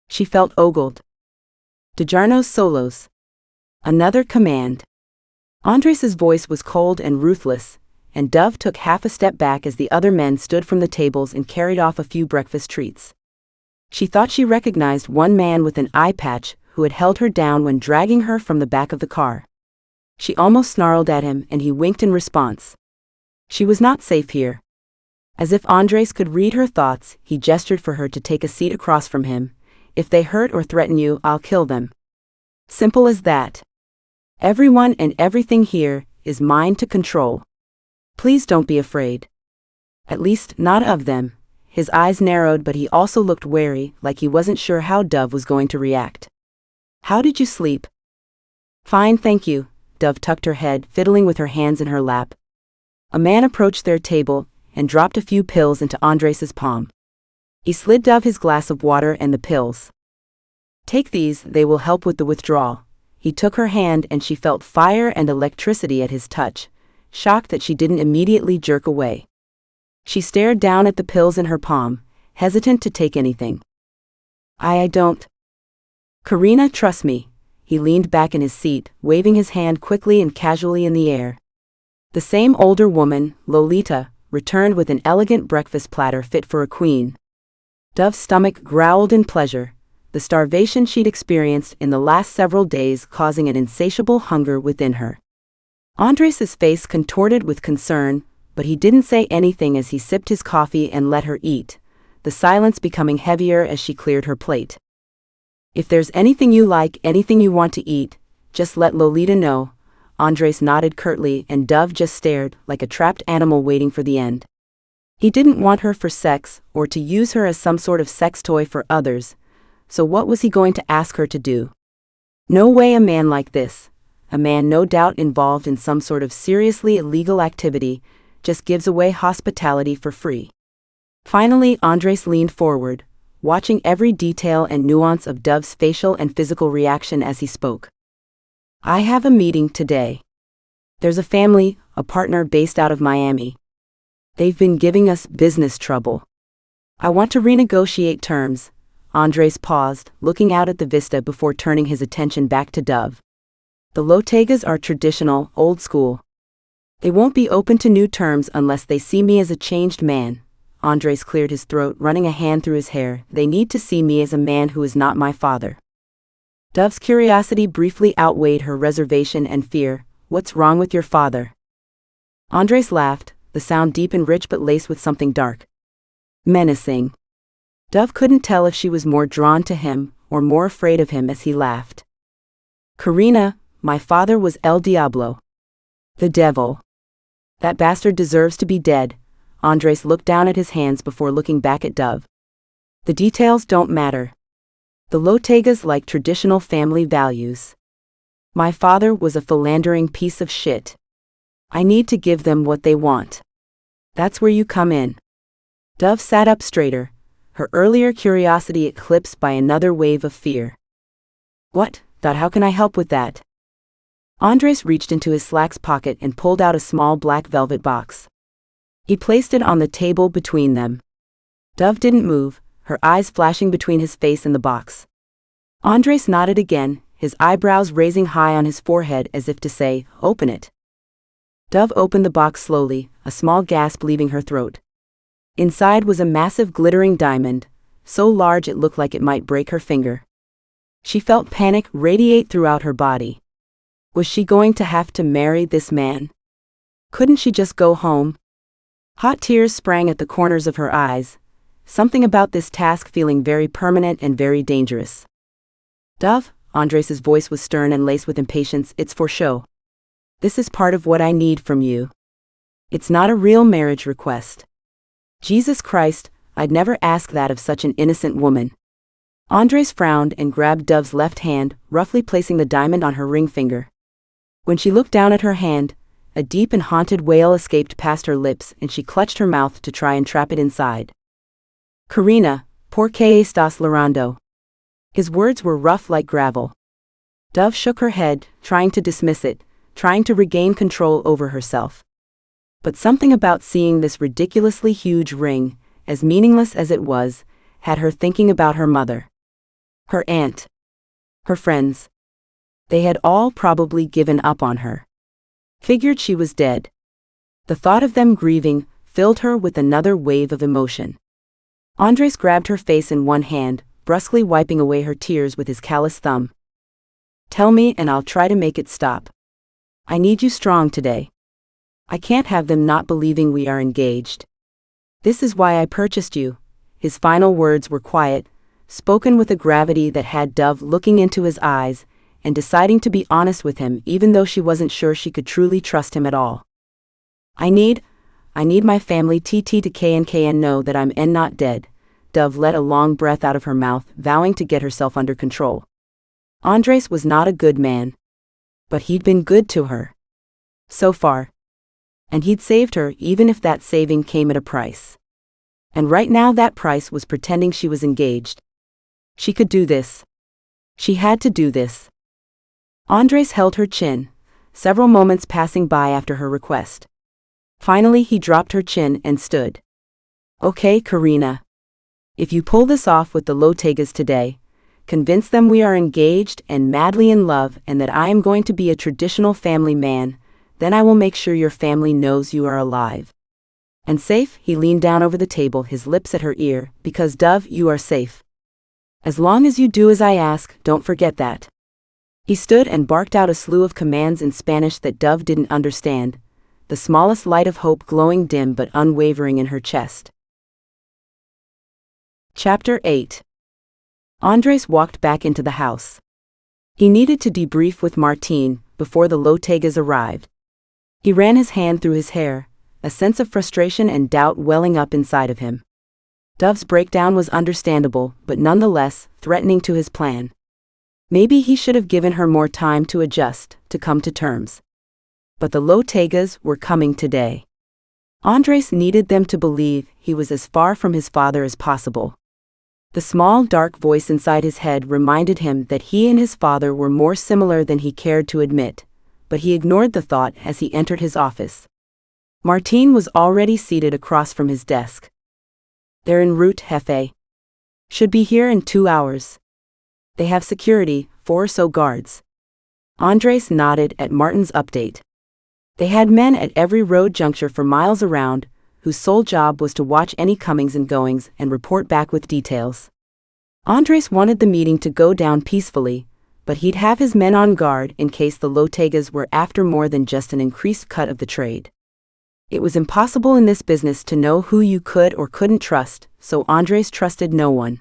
She felt ogled. Dejarnos solos. Another command. Andres's voice was cold and ruthless, and Dove took half a step back as the other men stood from the tables and carried off a few breakfast treats. She thought she recognized one man with an eye patch who had held her down when dragging her from the back of the car. She almost snarled at him and he winked in response. She was not safe here. As if Andres could read her thoughts, he gestured for her to take a seat across from him. If they hurt or threaten you, I'll kill them. Simple as that. Everyone and everything here is mine to control. Please don't be afraid. At least, not of them. His eyes narrowed, but he also looked wary, like he wasn't sure how Dove was going to react. How did you sleep? Fine, thank you. Dove tucked her head, fiddling with her hands in her lap. A man approached their table and dropped a few pills into Andres's palm. He slid Dove his glass of water and the pills. Take these, they will help with the withdrawal. He took her hand and she felt fire and electricity at his touch, shocked that she didn't immediately jerk away. She stared down at the pills in her palm, hesitant to take anything. I don't. Karina, trust me. He leaned back in his seat, waving his hand quickly and casually in the air. The same older woman, Lolita, returned with an elegant breakfast platter fit for a queen. Dove's stomach growled in pleasure, the starvation she'd experienced in the last several days causing an insatiable hunger within her. Andres's face contorted with concern, but he didn't say anything as he sipped his coffee and let her eat, the silence becoming heavier as she cleared her plate. If there's anything you like, anything you want to eat, just let Lolita know. Andres nodded curtly and Dove just stared like a trapped animal waiting for the end. He didn't want her for sex or to use her as some sort of sex toy for others, so what was he going to ask her to do? No way a man like this, a man no doubt involved in some sort of seriously illegal activity, just gives away hospitality for free. Finally, Andres leaned forward, watching every detail and nuance of Dove's facial and physical reaction as he spoke. I have a meeting today. There's a family, a partner based out of Miami. They've been giving us business trouble. I want to renegotiate terms. Andres paused, looking out at the vista before turning his attention back to Dove. The Lotegas are traditional, old school. They won't be open to new terms unless they see me as a changed man. Andres cleared his throat, running a hand through his hair. They need to see me as a man who is not my father. Dove's curiosity briefly outweighed her reservation and fear. What's wrong with your father? Andres laughed, the sound deep and rich but laced with something dark. Menacing. Dove couldn't tell if she was more drawn to him or more afraid of him as he laughed. Karina, my father was El Diablo. The devil. That bastard deserves to be dead. Andres looked down at his hands before looking back at Dove. The details don't matter. The Lotegas like traditional family values. My father was a philandering piece of shit. I need to give them what they want. That's where you come in. Dove sat up straighter, her earlier curiosity eclipsed by another wave of fear. What? How can I help with that? Andres reached into his slacks pocket and pulled out a small black velvet box. He placed it on the table between them. Dove didn't move, her eyes flashing between his face and the box. Andres nodded again, his eyebrows raising high on his forehead as if to say, open it. Dove opened the box slowly, a small gasp leaving her throat. Inside was a massive glittering diamond, so large it looked like it might break her finger. She felt panic radiate throughout her body. Was she going to have to marry this man? Couldn't she just go home? Hot tears sprang at the corners of her eyes, something about this task feeling very permanent and very dangerous. Dove, Andres's voice was stern and laced with impatience, it's for show. This is part of what I need from you. It's not a real marriage request. Jesus Christ, I'd never ask that of such an innocent woman. Andres frowned and grabbed Dove's left hand, roughly placing the diamond on her ring finger. When she looked down at her hand, a deep and haunted wail escaped past her lips and she clutched her mouth to try and trap it inside. Karina, ¿por qué estás llorando? His words were rough like gravel. Dove shook her head, trying to dismiss it, trying to regain control over herself. But something about seeing this ridiculously huge ring, as meaningless as it was, had her thinking about her mother. Her aunt. Her friends. They had all probably given up on her. Figured she was dead. The thought of them grieving filled her with another wave of emotion. Andres grabbed her face in one hand, brusquely wiping away her tears with his callous thumb. Tell me and I'll try to make it stop. I need you strong today. I can't have them not believing we are engaged. This is why I purchased you. His final words were quiet, spoken with a gravity that had Dove looking into his eyes and deciding to be honest with him even though she wasn't sure she could truly trust him at all. I need my family to know that I'm not dead. Dove let a long breath out of her mouth, vowing to get herself under control. Andres was not a good man. But he'd been good to her. So far. And he'd saved her even if that saving came at a price. And right now that price was pretending she was engaged. She could do this. She had to do this. Andres held her chin, several moments passing by after her request. Finally he dropped her chin and stood. Okay, Karina. If you pull this off with the Lotegas today, convince them we are engaged and madly in love and that I am going to be a traditional family man, then I will make sure your family knows you are alive. And safe, he leaned down over the table, his lips at her ear, because Dove, you are safe. As long as you do as I ask, don't forget that. He stood and barked out a slew of commands in Spanish that Dove didn't understand, the smallest light of hope glowing dim but unwavering in her chest. Chapter 8. Andres walked back into the house. He needed to debrief with Martín before the Lotegas arrived. He ran his hand through his hair, a sense of frustration and doubt welling up inside of him. Dove's breakdown was understandable, but nonetheless threatening to his plan. Maybe he should have given her more time to adjust, to come to terms. But the Lotegas were coming today. Andres needed them to believe he was as far from his father as possible. The small, dark voice inside his head reminded him that he and his father were more similar than he cared to admit, but he ignored the thought as he entered his office. Martín was already seated across from his desk. They're en route, Jefe. Should be here in 2 hours. They have security, 4 or so guards. Andres nodded at Martin's update. They had men at every road juncture for miles around, whose sole job was to watch any comings and goings and report back with details. Andres wanted the meeting to go down peacefully, but he'd have his men on guard in case the Lotegas were after more than just an increased cut of the trade. It was impossible in this business to know who you could or couldn't trust, so Andres trusted no one.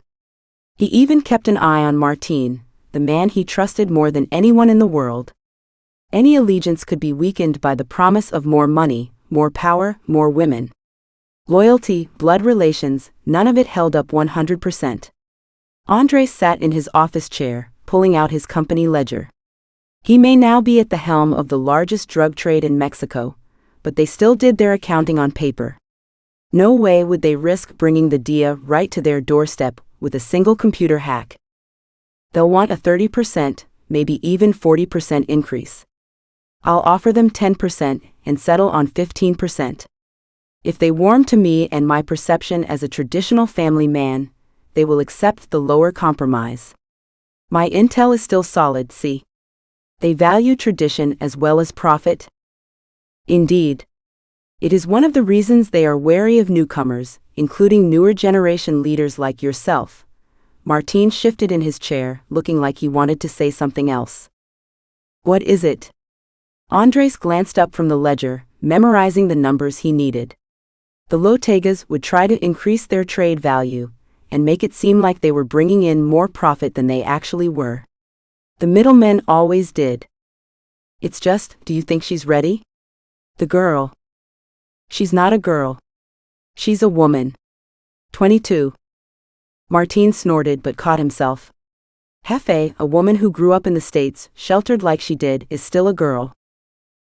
He even kept an eye on Martín, the man he trusted more than anyone in the world. Any allegiance could be weakened by the promise of more money, more power, more women. Loyalty, blood relations, none of it held up 100%. Andres sat in his office chair, pulling out his company ledger. He may now be at the helm of the largest drug trade in Mexico, but they still did their accounting on paper. No way would they risk bringing the DIA right to their doorstep with a single computer hack. They'll want a 30%, maybe even 40% increase. I'll offer them 10% and settle on 15%. If they warm to me and my perception as a traditional family man, they will accept the lower compromise. My intel is still solid, see? They value tradition as well as profit. Indeed. It is one of the reasons they are wary of newcomers, including newer generation leaders like yourself. Martín shifted in his chair, looking like he wanted to say something else. What is it? Andres glanced up from the ledger, memorizing the numbers he needed. The Lotegas would try to increase their trade value and make it seem like they were bringing in more profit than they actually were. The middlemen always did. It's just, do you think she's ready? The girl. She's not a girl. She's a woman. 22. Martin snorted but caught himself. Jefe, a woman who grew up in the States, sheltered like she did, is still a girl.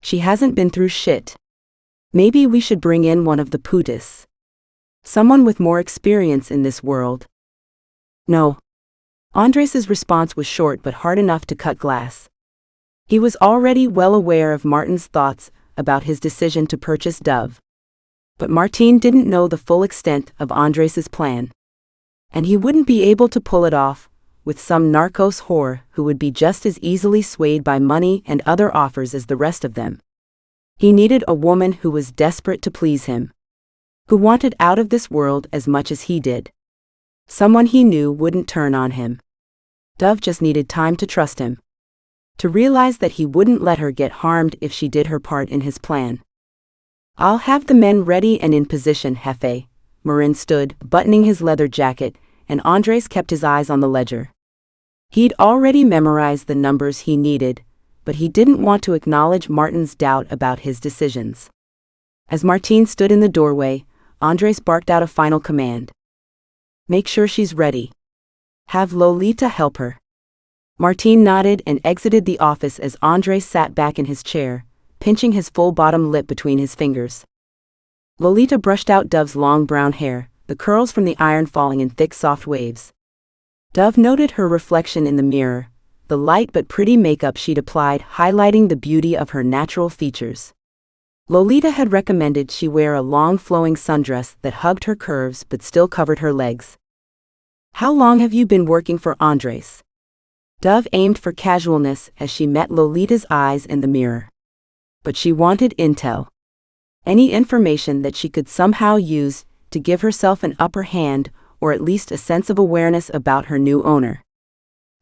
She hasn't been through shit. Maybe we should bring in one of the putas. Someone with more experience in this world. No. Andres's response was short but hard enough to cut glass. He was already well aware of Martin's thoughts about his decision to purchase Dove. But Martin didn't know the full extent of Andres's plan. And he wouldn't be able to pull it off with some narcos whore who would be just as easily swayed by money and other offers as the rest of them. He needed a woman who was desperate to please him, who wanted out of this world as much as he did. Someone he knew wouldn't turn on him. Dove just needed time to trust him, to realize that he wouldn't let her get harmed if she did her part in his plan. I'll have the men ready and in position, Jefe. Marin stood, buttoning his leather jacket, and Andres kept his eyes on the ledger. He'd already memorized the numbers he needed, but he didn't want to acknowledge Martin's doubt about his decisions. As Martin stood in the doorway, Andres barked out a final command. Make sure she's ready. Have Lolita help her. Martin nodded and exited the office as Andres sat back in his chair, pinching his full bottom lip between his fingers. Lolita brushed out Dove's long brown hair, the curls from the iron falling in thick soft waves. Dove noted her reflection in the mirror, the light but pretty makeup she'd applied highlighting the beauty of her natural features. Lolita had recommended she wear a long flowing sundress that hugged her curves but still covered her legs. How long have you been working for Andres? Dove aimed for casualness as she met Lolita's eyes in the mirror. But she wanted intel. Any information that she could somehow use to give herself an upper hand or at least a sense of awareness about her new owner.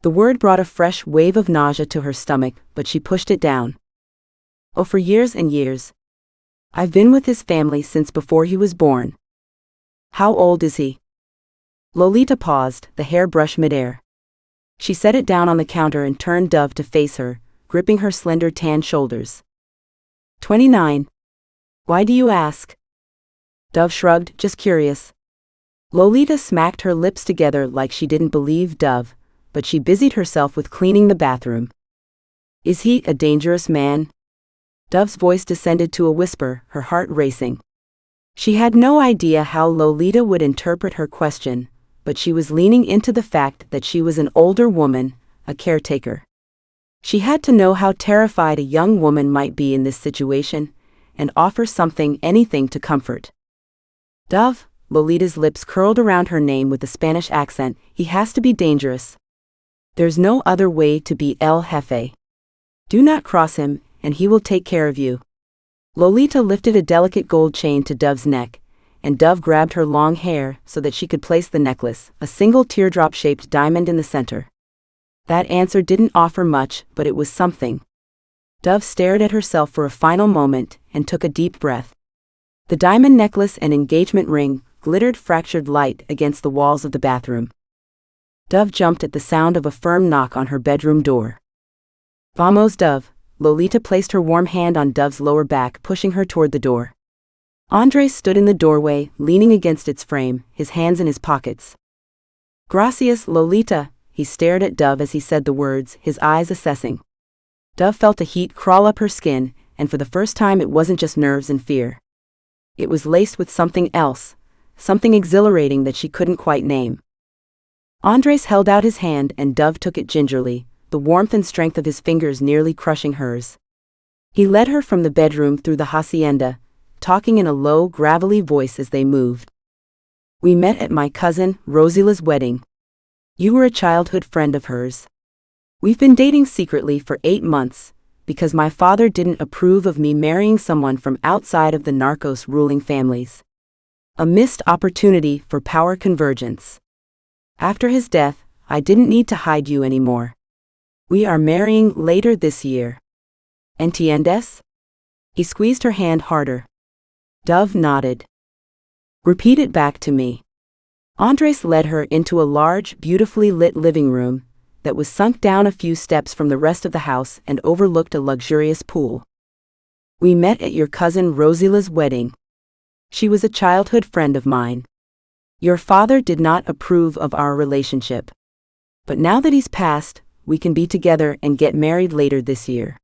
The word brought a fresh wave of nausea to her stomach, but she pushed it down. Oh, for years and years. I've been with his family since before he was born. How old is he? Lolita paused, the hairbrush midair. She set it down on the counter and turned Dove to face her, gripping her slender tan shoulders. 29. Why do you ask? Dove shrugged, just curious. Lolita smacked her lips together like she didn't believe Dove, but she busied herself with cleaning the bathroom. Is he a dangerous man? Dove's voice descended to a whisper, her heart racing. She had no idea how Lolita would interpret her question, but she was leaning into the fact that she was an older woman, a caretaker. She had to know how terrified a young woman might be in this situation, and offer something, anything to comfort. Dove, Lolita's lips curled around her name with a Spanish accent, he has to be dangerous. There's no other way to be El Jefe. Do not cross him, and he will take care of you. Lolita lifted a delicate gold chain to Dove's neck, and Dove grabbed her long hair so that she could place the necklace, a single teardrop-shaped diamond in the center. That answer didn't offer much, but it was something. Dove stared at herself for a final moment and took a deep breath. The diamond necklace and engagement ring glittered fractured light against the walls of the bathroom. Dove jumped at the sound of a firm knock on her bedroom door. Vamos, Dove. Lolita placed her warm hand on Dove's lower back, pushing her toward the door. Andres stood in the doorway, leaning against its frame, his hands in his pockets. Gracias, Lolita. He stared at Dove as he said the words, his eyes assessing. Dove felt a heat crawl up her skin, and for the first time it wasn't just nerves and fear. It was laced with something else, something exhilarating that she couldn't quite name. Andres held out his hand and Dove took it gingerly, the warmth and strength of his fingers nearly crushing hers. He led her from the bedroom through the hacienda, talking in a low, gravelly voice as they moved. We met at my cousin, Rosila's wedding. You were a childhood friend of hers. We've been dating secretly for 8 months, because my father didn't approve of me marrying someone from outside of the narcos ruling families. A missed opportunity for power convergence. After his death, I didn't need to hide you anymore. We are marrying later this year. ¿Entiendes? He squeezed her hand harder. Dove nodded. Repeat it back to me. Andres led her into a large, beautifully lit living room that was sunk down a few steps from the rest of the house and overlooked a luxurious pool. We met at your cousin Rosila's wedding. She was a childhood friend of mine. Your father did not approve of our relationship. But now that he's passed, we can be together and get married later this year.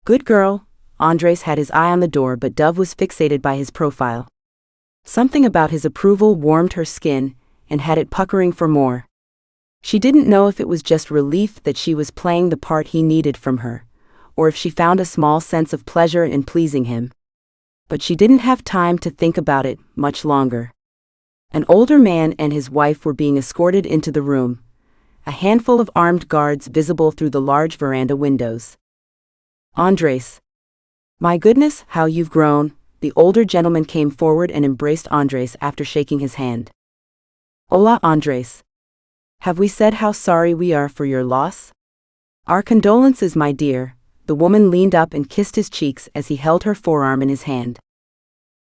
Good girl. Andres had his eye on the door, but Dove was fixated by his profile. Something about his approval warmed her skin and had it puckering for more. She didn't know if it was just relief that she was playing the part he needed from her, or if she found a small sense of pleasure in pleasing him. But she didn't have time to think about it much longer. An older man and his wife were being escorted into the room, a handful of armed guards visible through the large veranda windows. Andres. My goodness, how you've grown. The older gentleman came forward and embraced Andres after shaking his hand. Hola, Andres. Have we said how sorry we are for your loss? Our condolences, my dear. The woman leaned up and kissed his cheeks as he held her forearm in his hand.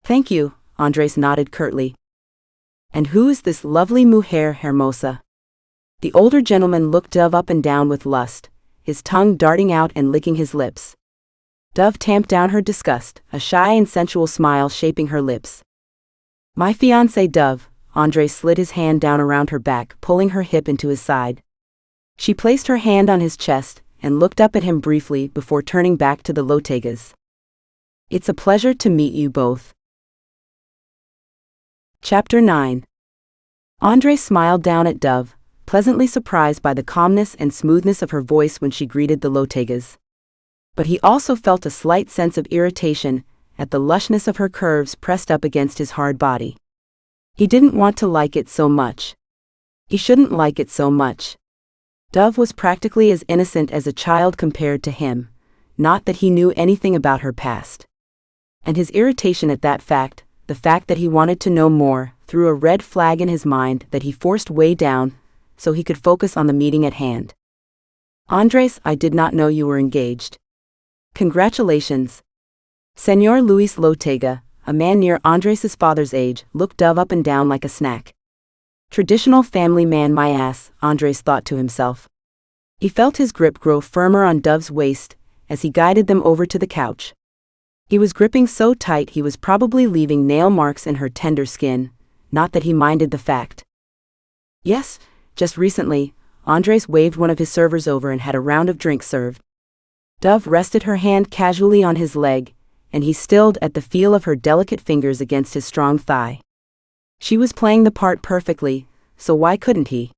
Thank you, Andres nodded curtly. And who is this lovely mujer hermosa? The older gentleman looked Dove up and down with lust, his tongue darting out and licking his lips. Dove tamped down her disgust, a shy and sensual smile shaping her lips. My fiancée Dove. Andres slid his hand down around her back, pulling her hip into his side. She placed her hand on his chest and looked up at him briefly before turning back to the Lotegas. It's a pleasure to meet you both. Chapter 9. Andres smiled down at Dove, pleasantly surprised by the calmness and smoothness of her voice when she greeted the Lotegas. But he also felt a slight sense of irritation at the lushness of her curves pressed up against his hard body. He didn't want to like it so much. He shouldn't like it so much. Dove was practically as innocent as a child compared to him, not that he knew anything about her past. And his irritation at that fact, the fact that he wanted to know more, threw a red flag in his mind that he forced way down so he could focus on the meeting at hand. Andres, I did not know you were engaged. Congratulations. Señor Luis Lotega, a man near Andres' father's age, looked Dove up and down like a snack. Traditional family man, my ass, Andres thought to himself. He felt his grip grow firmer on Dove's waist as he guided them over to the couch. He was gripping so tight he was probably leaving nail marks in her tender skin, not that he minded the fact. Yes, just recently, Andres waved one of his servers over and had a round of drinks served. Dove rested her hand casually on his leg, and he stilled at the feel of her delicate fingers against his strong thigh. She was playing the part perfectly, so why couldn't he?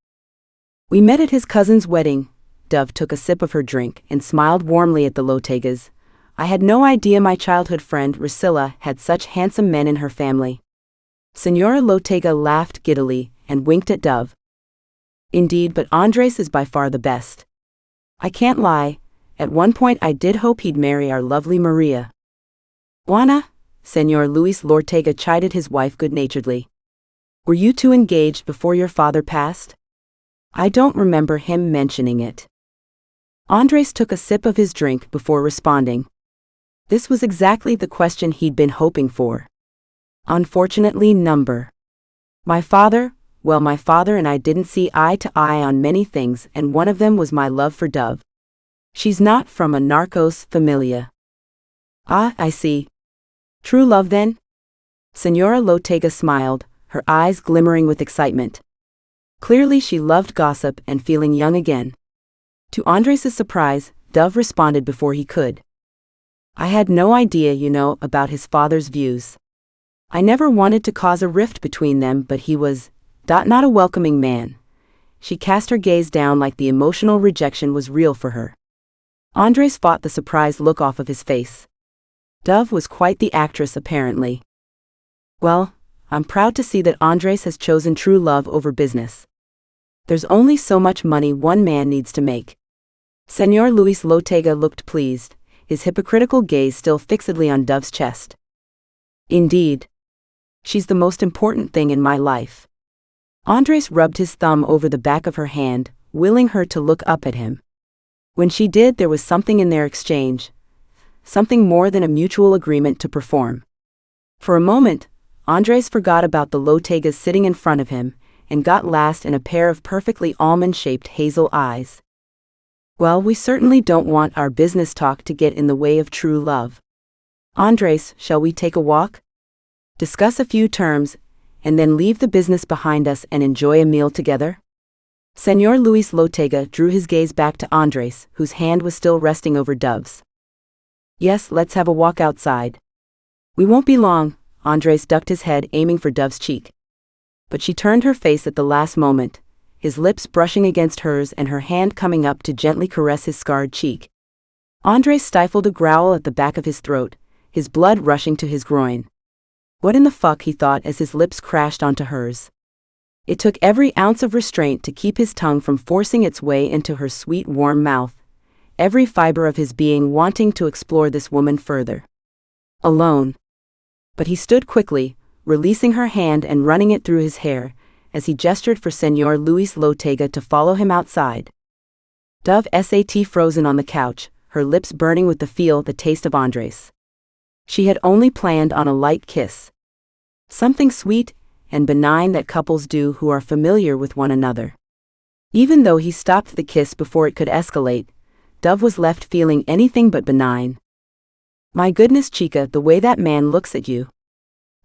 We met at his cousin's wedding. Dove took a sip of her drink and smiled warmly at the Lotegas. I had no idea my childhood friend Rusilla had such handsome men in her family. Señora Lotega laughed giddily and winked at Dove. Indeed, but Andres is by far the best. I can't lie, at one point I did hope he'd marry our lovely Maria. Juana, Señor Luis Lortega chided his wife good-naturedly. Were you two engaged before your father passed? I don't remember him mentioning it. Andres took a sip of his drink before responding. This was exactly the question he'd been hoping for. Unfortunately, my father and I didn't see eye to eye on many things, and one of them was my love for Dove. She's not from a narcos familia. Ah, I see. True love then? Señora Lotega smiled, her eyes glimmering with excitement. Clearly she loved gossip and feeling young again. To Andres' surprise, Dove responded before he could. I had no idea, about his father's views. I never wanted to cause a rift between them, but he was, not a welcoming man. She cast her gaze down like the emotional rejection was real for her. Andres fought the surprised look off of his face. Dove was quite the actress apparently. Well, I'm proud to see that Andres has chosen true love over business. There's only so much money one man needs to make. Señor Luis Lotega looked pleased, his hypocritical gaze still fixedly on Dove's chest. Indeed. She's the most important thing in my life. Andres rubbed his thumb over the back of her hand, willing her to look up at him. When she did, there was something in their exchange, something more than a mutual agreement to perform. For a moment, Andres forgot about the Lotegas sitting in front of him, and got lost in a pair of perfectly almond-shaped hazel eyes. Well, we certainly don't want our business talk to get in the way of true love. Andres, shall we take a walk? Discuss a few terms, and then leave the business behind us and enjoy a meal together? Señor Luis Lotega drew his gaze back to Andres, whose hand was still resting over Dove's. Yes, let's have a walk outside. We won't be long. Andres ducked his head, aiming for Dove's cheek. But she turned her face at the last moment, his lips brushing against hers and her hand coming up to gently caress his scarred cheek. Andres stifled a growl at the back of his throat, his blood rushing to his groin. What in the fuck, he thought as his lips crashed onto hers. It took every ounce of restraint to keep his tongue from forcing its way into her sweet warm mouth, every fiber of his being wanting to explore this woman further. Alone. But he stood quickly, releasing her hand and running it through his hair, as he gestured for Señor Luis Lotega to follow him outside. Dove sat frozen on the couch, her lips burning with the taste of Andres. She had only planned on a light kiss. Something sweet and benign that couples do who are familiar with one another. Even though he stopped the kiss before it could escalate, Dove was left feeling anything but benign. My goodness, chica, the way that man looks at you.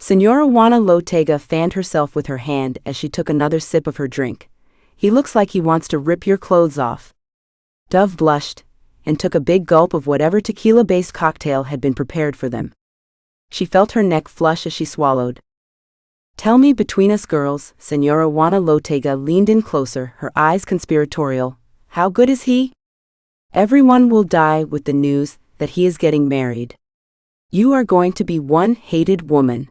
Señora Juana Lotega fanned herself with her hand as she took another sip of her drink. He looks like he wants to rip your clothes off. Dove blushed, and took a big gulp of whatever tequila-based cocktail had been prepared for them. She felt her neck flush as she swallowed. Tell me, between us girls, Señora Juana Lotega leaned in closer, her eyes conspiratorial. How good is he? Everyone will die with the news that he is getting married. You are going to be one hated woman.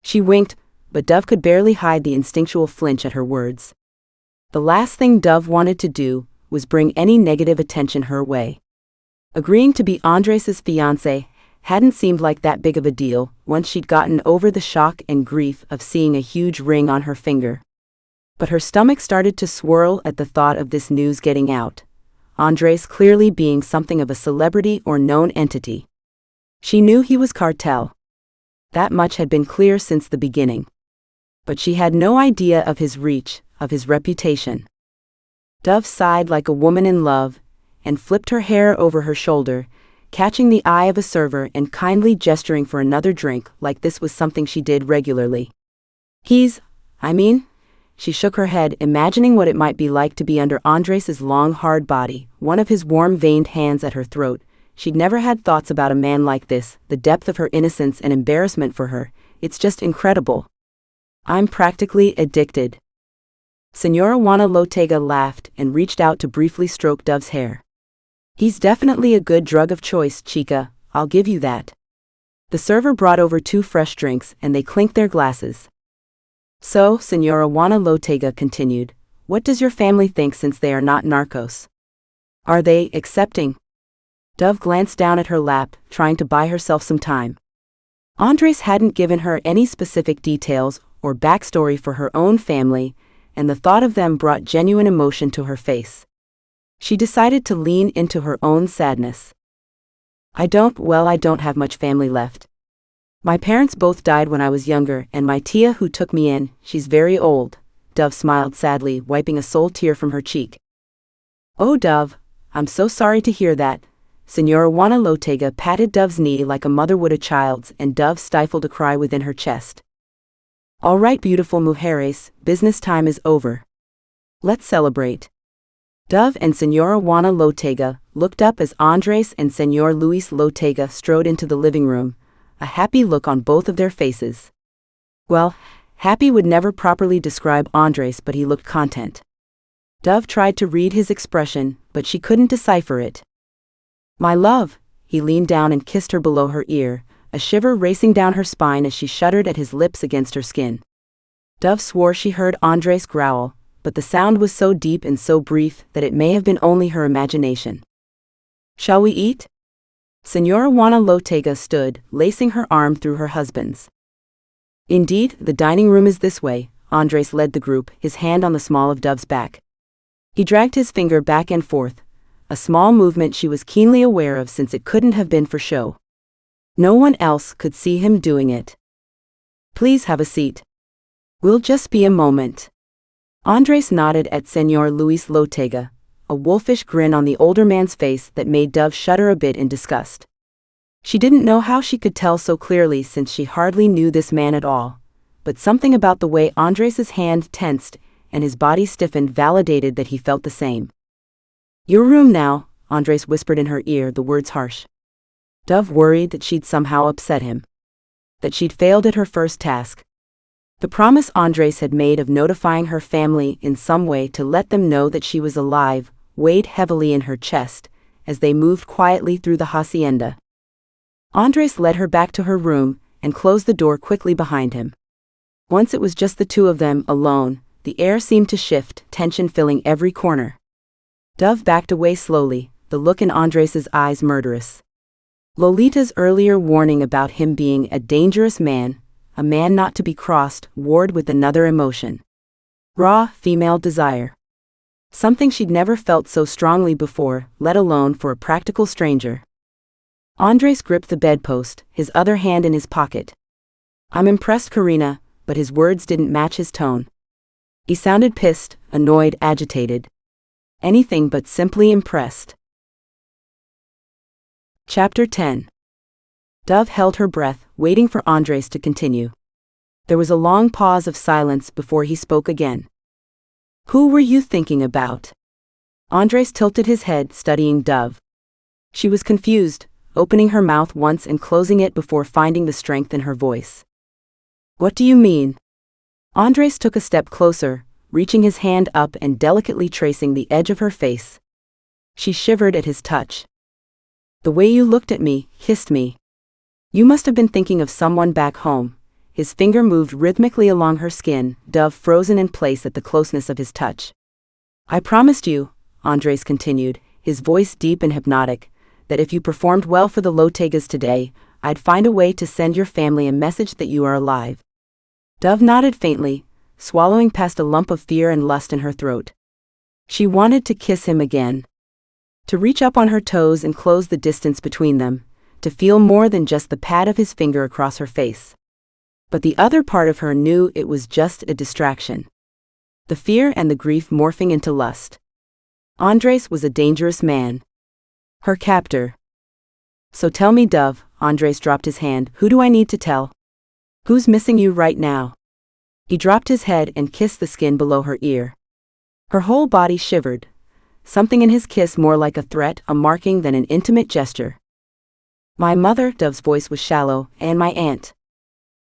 She winked, but Dove could barely hide the instinctual flinch at her words. The last thing Dove wanted to do was bring any negative attention her way. Agreeing to be Andres's fiancé hadn't seemed like that big of a deal once she'd gotten over the shock and grief of seeing a huge ring on her finger. But her stomach started to swirl at the thought of this news getting out, Andres clearly being something of a celebrity or known entity. She knew he was cartel. That much had been clear since the beginning. But she had no idea of his reach, of his reputation. Dove sighed like a woman in love, and flipped her hair over her shoulder, catching the eye of a server and kindly gesturing for another drink like this was something she did regularly. She shook her head, imagining what it might be like to be under Andres's long, hard body, one of his warm, veined hands at her throat. She'd never had thoughts about a man like this, the depth of her innocence and embarrassment for her. It's just incredible. I'm practically addicted. Señora Juana Lotega laughed and reached out to briefly stroke Dove's hair. He's definitely a good drug of choice, chica, I'll give you that. The server brought over 2 fresh drinks and they clinked their glasses. So, Señora Juana Lotega continued, what does your family think since they are not narcos? Are they accepting? Dove glanced down at her lap, trying to buy herself some time. Andres hadn't given her any specific details or backstory for her own family, and the thought of them brought genuine emotion to her face. She decided to lean into her own sadness. I don't have much family left. My parents both died when I was younger, and my tia who took me in, she's very old. Dove smiled sadly, wiping a sole tear from her cheek. Oh, Dove, I'm so sorry to hear that. Señora Juana Lotega patted Dove's knee like a mother would a child's, and Dove stifled a cry within her chest. All right, beautiful mujeres, business time is over. Let's celebrate. Dove and Señora Juana Lotega looked up as Andres and Señor Luis Lotega strode into the living room, a happy look on both of their faces. Well, happy would never properly describe Andres, but he looked content. Dove tried to read his expression, but she couldn't decipher it. My love, he leaned down and kissed her below her ear, a shiver racing down her spine as she shuddered at his lips against her skin. Dove swore she heard Andres growl, but the sound was so deep and so brief that it may have been only her imagination. Shall we eat? Señora Juana Lotega stood, lacing her arm through her husband's. Indeed, the dining room is this way. Andres led the group, his hand on the small of Dove's back. He dragged his finger back and forth, a small movement she was keenly aware of since it couldn't have been for show. No one else could see him doing it. Please have a seat. We'll just be a moment. Andres nodded at Señor Luis Lotega, a wolfish grin on the older man's face that made Dove shudder a bit in disgust. She didn't know how she could tell so clearly since she hardly knew this man at all, but something about the way Andres' hand tensed and his body stiffened validated that he felt the same. "Your room now," Andres whispered in her ear, the words harsh. Dove worried that she'd somehow upset him. That she'd failed at her first task. The promise Andres had made of notifying her family in some way to let them know that she was alive weighed heavily in her chest as they moved quietly through the hacienda. Andres led her back to her room and closed the door quickly behind him. Once it was just the two of them, alone, the air seemed to shift, tension filling every corner. Dove backed away slowly, the look in Andres' eyes murderous. Lolita's earlier warning about him being a dangerous man, a man not to be crossed, warred with another emotion. Raw, female desire. Something she'd never felt so strongly before, let alone for a practical stranger. Andres gripped the bedpost, his other hand in his pocket. "I'm impressed, Karina," but his words didn't match his tone. He sounded pissed, annoyed, agitated. Anything but simply impressed. Chapter 10. Dove held her breath, waiting for Andres to continue. There was a long pause of silence before he spoke again. "Who were you thinking about?" Andres tilted his head, studying Dove. She was confused, opening her mouth once and closing it before finding the strength in her voice. "What do you mean?" Andres took a step closer, reaching his hand up and delicately tracing the edge of her face. She shivered at his touch. "The way you looked at me, kissed me. You must have been thinking of someone back home." His finger moved rhythmically along her skin, Dove frozen in place at the closeness of his touch. "I promised you," Andres continued, his voice deep and hypnotic, "that if you performed well for the Lotegas today, I'd find a way to send your family a message that you are alive." Dove nodded faintly, swallowing past a lump of fear and lust in her throat. She wanted to kiss him again. To reach up on her toes and close the distance between them, to feel more than just the pad of his finger across her face. But the other part of her knew it was just a distraction. The fear and the grief morphing into lust. Andres was a dangerous man. Her captor. "So tell me, Dove," Andres dropped his hand, "who do I need to tell? Who's missing you right now?" He dropped his head and kissed the skin below her ear. Her whole body shivered. Something in his kiss more like a threat, a marking than an intimate gesture. "My mother," Dove's voice was shallow, "and my aunt."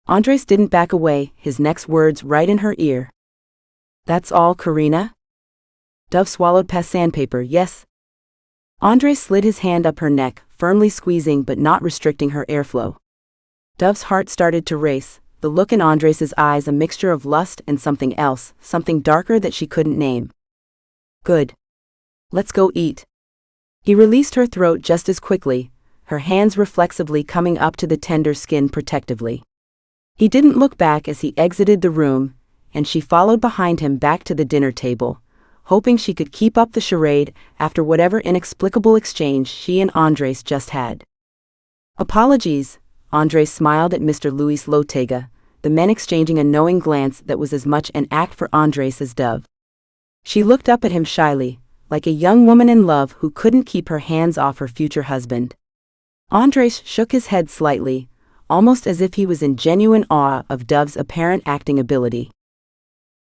Andres didn't back away, his next words right in her ear. "That's all, Karina?" Dove swallowed past sandpaper. "Yes." Andres slid his hand up her neck, firmly squeezing but not restricting her airflow. Dove's heart started to race, the look in Andres' eyes a mixture of lust and something else, something darker that she couldn't name. "Good. Let's go eat." He released her throat just as quickly, her hands reflexively coming up to the tender skin protectively. He didn't look back as he exited the room, and she followed behind him back to the dinner table, hoping she could keep up the charade after whatever inexplicable exchange she and Andres just had. "Apologies," Andres smiled at Mr. Luis Lotega, the men exchanging a knowing glance that was as much an act for Andres as Dove. She looked up at him shyly, like a young woman in love who couldn't keep her hands off her future husband. Andres shook his head slightly, almost as if he was in genuine awe of Dove's apparent acting ability.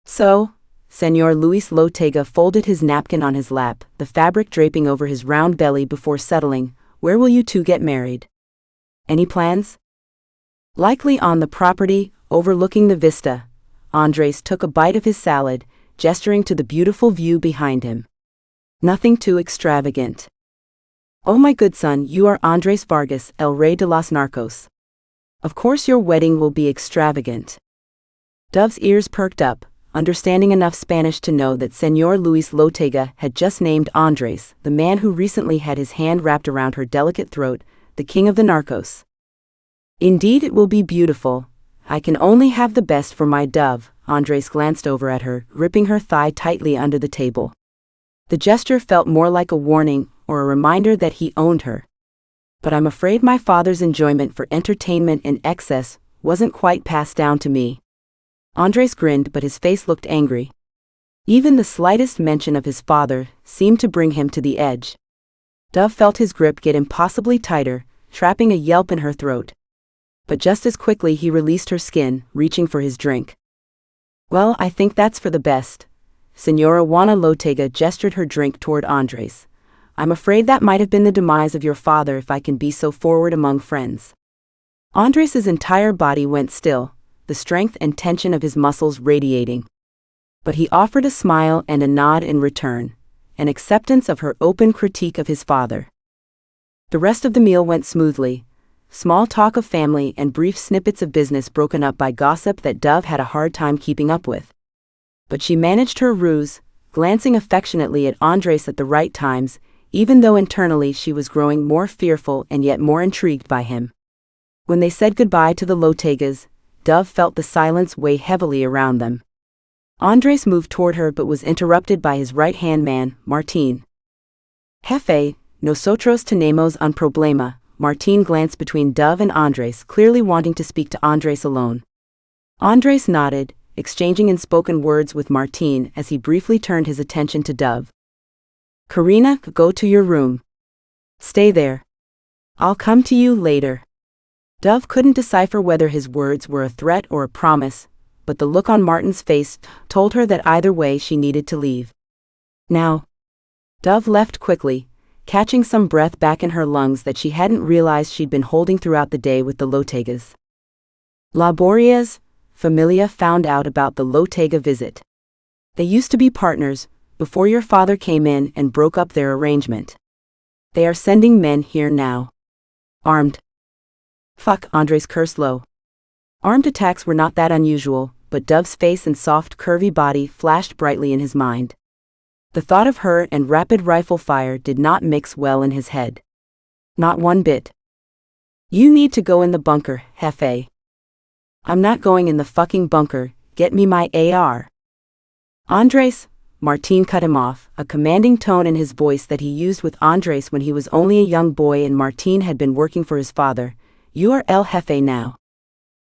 "So," Señor Luis Lotega folded his napkin on his lap, the fabric draping over his round belly before settling, "where will you two get married? Any plans?" "Likely on the property, overlooking the vista." Andres took a bite of his salad, gesturing to the beautiful view behind him. "Nothing too extravagant." "Oh my good son, you are Andres Vargas, el rey de los narcos. Of course your wedding will be extravagant." Dove's ears perked up, understanding enough Spanish to know that Señor Luis Lotega had just named Andres, the man who recently had his hand wrapped around her delicate throat, the king of the narcos. "Indeed it will be beautiful. I can only have the best for my Dove." Andres glanced over at her, gripping her thigh tightly under the table. The gesture felt more like a warning or a reminder that he owned her. "But I'm afraid my father's enjoyment for entertainment in excess wasn't quite passed down to me." Andres grinned, but his face looked angry. Even the slightest mention of his father seemed to bring him to the edge. Dove felt his grip get impossibly tighter, trapping a yelp in her throat. But just as quickly he released her skin, reaching for his drink. Well, I think that's for the best. Senora Juana Lotega gestured her drink toward Andres. I'm afraid that might have been the demise of your father, if I can be so forward among friends. Andres's entire body went still, the strength and tension of his muscles radiating. But he offered a smile and a nod in return, an acceptance of her open critique of his father. The rest of the meal went smoothly, small talk of family and brief snippets of business broken up by gossip that Dove had a hard time keeping up with. But she managed her ruse, glancing affectionately at Andres at the right times, even though internally she was growing more fearful and yet more intrigued by him. When they said goodbye to the Lotegas, Dove felt the silence weigh heavily around them. Andres moved toward her but was interrupted by his right-hand man, Martín. Jefe, nosotros tenemos un problema. Martín glanced between Dove and Andres, clearly wanting to speak to Andres alone. Andres nodded, exchanging unspoken words with Martín as he briefly turned his attention to Dove. Karina, go to your room. Stay there. I'll come to you later. Dove couldn't decipher whether his words were a threat or a promise, but the look on Martin's face told her that either way she needed to leave. Now. Dove left quickly, catching some breath back in her lungs that she hadn't realized she'd been holding throughout the day with the Lotegas. Laboria's familia found out about the Lotega visit. They used to be partners, before your father came in and broke up their arrangement. They are sending men here now. Armed. Fuck, Andres cursed low. Armed attacks were not that unusual, but Dove's face and soft, curvy body flashed brightly in his mind. The thought of her and rapid rifle fire did not mix well in his head. Not one bit. You need to go in the bunker, Jefe. I'm not going in the fucking bunker, get me my AR. Andres, Martín cut him off, a commanding tone in his voice that he used with Andres when he was only a young boy and Martín had been working for his father. You are El Jefe now.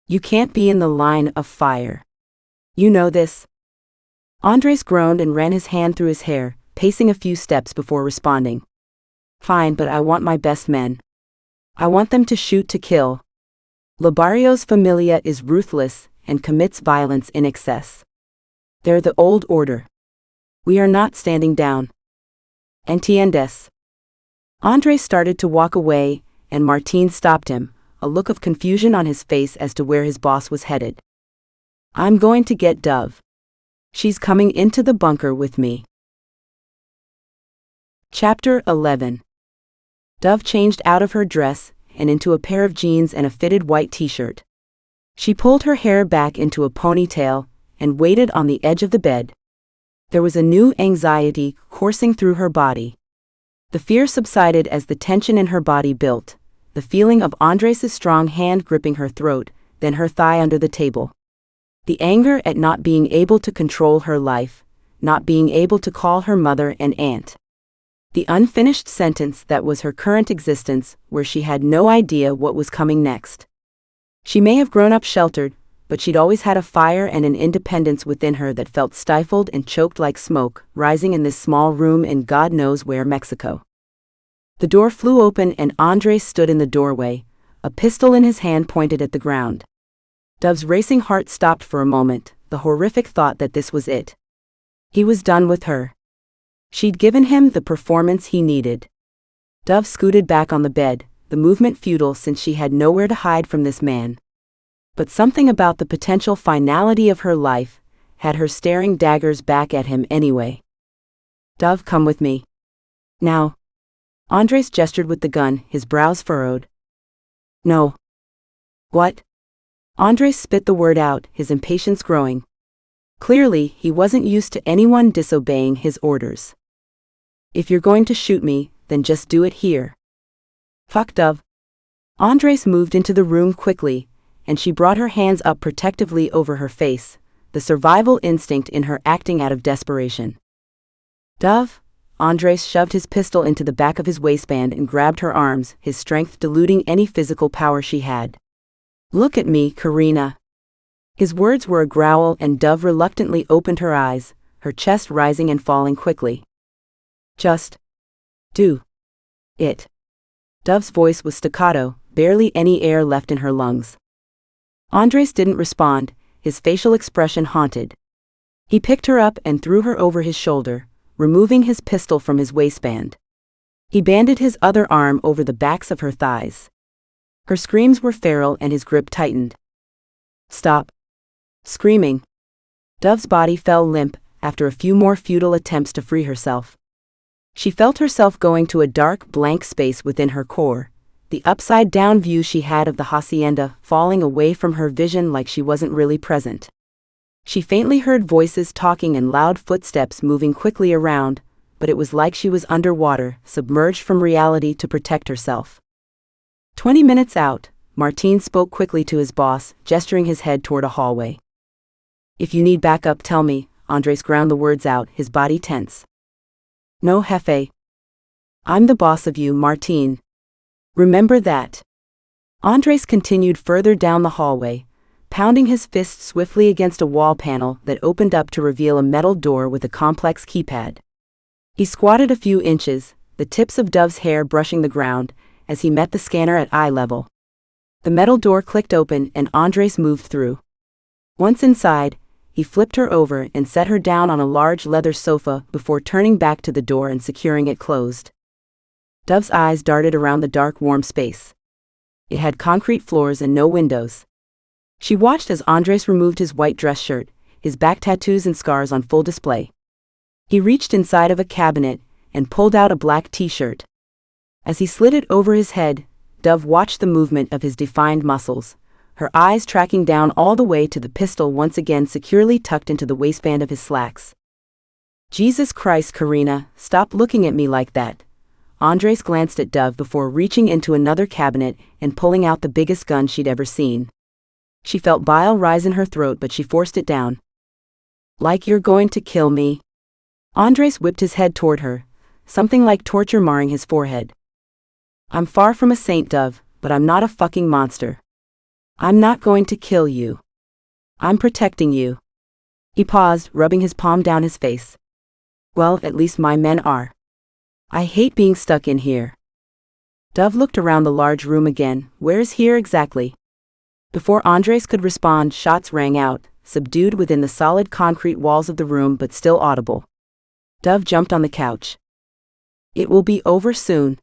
You can't be in the line of fire. You know this? Andres groaned and ran his hand through his hair, pacing a few steps before responding. Fine, but I want my best men. I want them to shoot to kill. Lobario's familia is ruthless and commits violence in excess. They're the old order. We are not standing down. Entiendes? Andres started to walk away, and Martín stopped him, a look of confusion on his face as to where his boss was headed. I'm going to get Dove. She's coming into the bunker with me. Chapter 11. Dove changed out of her dress and into a pair of jeans and a fitted white t-shirt. She pulled her hair back into a ponytail and waited on the edge of the bed. There was a new anxiety coursing through her body. The fear subsided as the tension in her body built, the feeling of Andres' strong hand gripping her throat, then her thigh under the table. The anger at not being able to control her life, not being able to call her mother and aunt. The unfinished sentence that was her current existence, where she had no idea what was coming next. She may have grown up sheltered, but she'd always had a fire and an independence within her that felt stifled and choked like smoke, rising in this small room in God knows where, Mexico. The door flew open and Andres stood in the doorway, a pistol in his hand pointed at the ground. Dove's racing heart stopped for a moment, the horrific thought that this was it. He was done with her. She'd given him the performance he needed. Dove scooted back on the bed, the movement futile since she had nowhere to hide from this man. But something about the potential finality of her life had her staring daggers back at him anyway. Dove, come with me. Now. Andres gestured with the gun, his brows furrowed. No. What? Andres spit the word out, his impatience growing. Clearly, he wasn't used to anyone disobeying his orders. If you're going to shoot me, then just do it here. Fuck, Dove. Andres moved into the room quickly, and she brought her hands up protectively over her face, the survival instinct in her acting out of desperation. Dove? Andres shoved his pistol into the back of his waistband and grabbed her arms, his strength diluting any physical power she had. Look at me, Karina. His words were a growl and Dove reluctantly opened her eyes, her chest rising and falling quickly. Just do it. Dove's voice was staccato, barely any air left in her lungs. Andres didn't respond, his facial expression haunted. He picked her up and threw her over his shoulder, removing his pistol from his waistband. He banded his other arm over the backs of her thighs. Her screams were feral and his grip tightened. "Stop screaming." Dove's body fell limp after a few more futile attempts to free herself. She felt herself going to a dark, blank space within her core, the upside-down view she had of the hacienda falling away from her vision like she wasn't really present. She faintly heard voices talking and loud footsteps moving quickly around, but it was like she was underwater, submerged from reality to protect herself. 20 minutes out, Martin spoke quickly to his boss, gesturing his head toward a hallway. "If you need backup, tell me," Andres ground the words out, his body tense. "No, jefe. I'm the boss of you, Martin. Remember that." Andres continued further down the hallway, pounding his fist swiftly against a wall panel that opened up to reveal a metal door with a complex keypad. He squatted a few inches, the tips of Dove's hair brushing the ground, as he met the scanner at eye level. The metal door clicked open and Andres moved through. Once inside, he flipped her over and set her down on a large leather sofa before turning back to the door and securing it closed. Dove's eyes darted around the dark, warm space. It had concrete floors and no windows. She watched as Andres removed his white dress shirt, his back tattoos and scars on full display. He reached inside of a cabinet and pulled out a black t-shirt. As he slid it over his head, Dove watched the movement of his defined muscles, her eyes tracking down all the way to the pistol once again securely tucked into the waistband of his slacks. "Jesus Christ, Karina, stop looking at me like that." Andres glanced at Dove before reaching into another cabinet and pulling out the biggest gun she'd ever seen. She felt bile rise in her throat, but she forced it down. "Like you're going to kill me?" Andres whipped his head toward her, something like torture marring his forehead. "I'm far from a saint, Dove, but I'm not a fucking monster. I'm not going to kill you. I'm protecting you." He paused, rubbing his palm down his face. "Well, at least my men are. I hate being stuck in here." Dove looked around the large room again. "Where's here exactly?" Before Andres could respond, shots rang out, subdued within the solid concrete walls of the room but still audible. Dove jumped on the couch. "It will be over soon."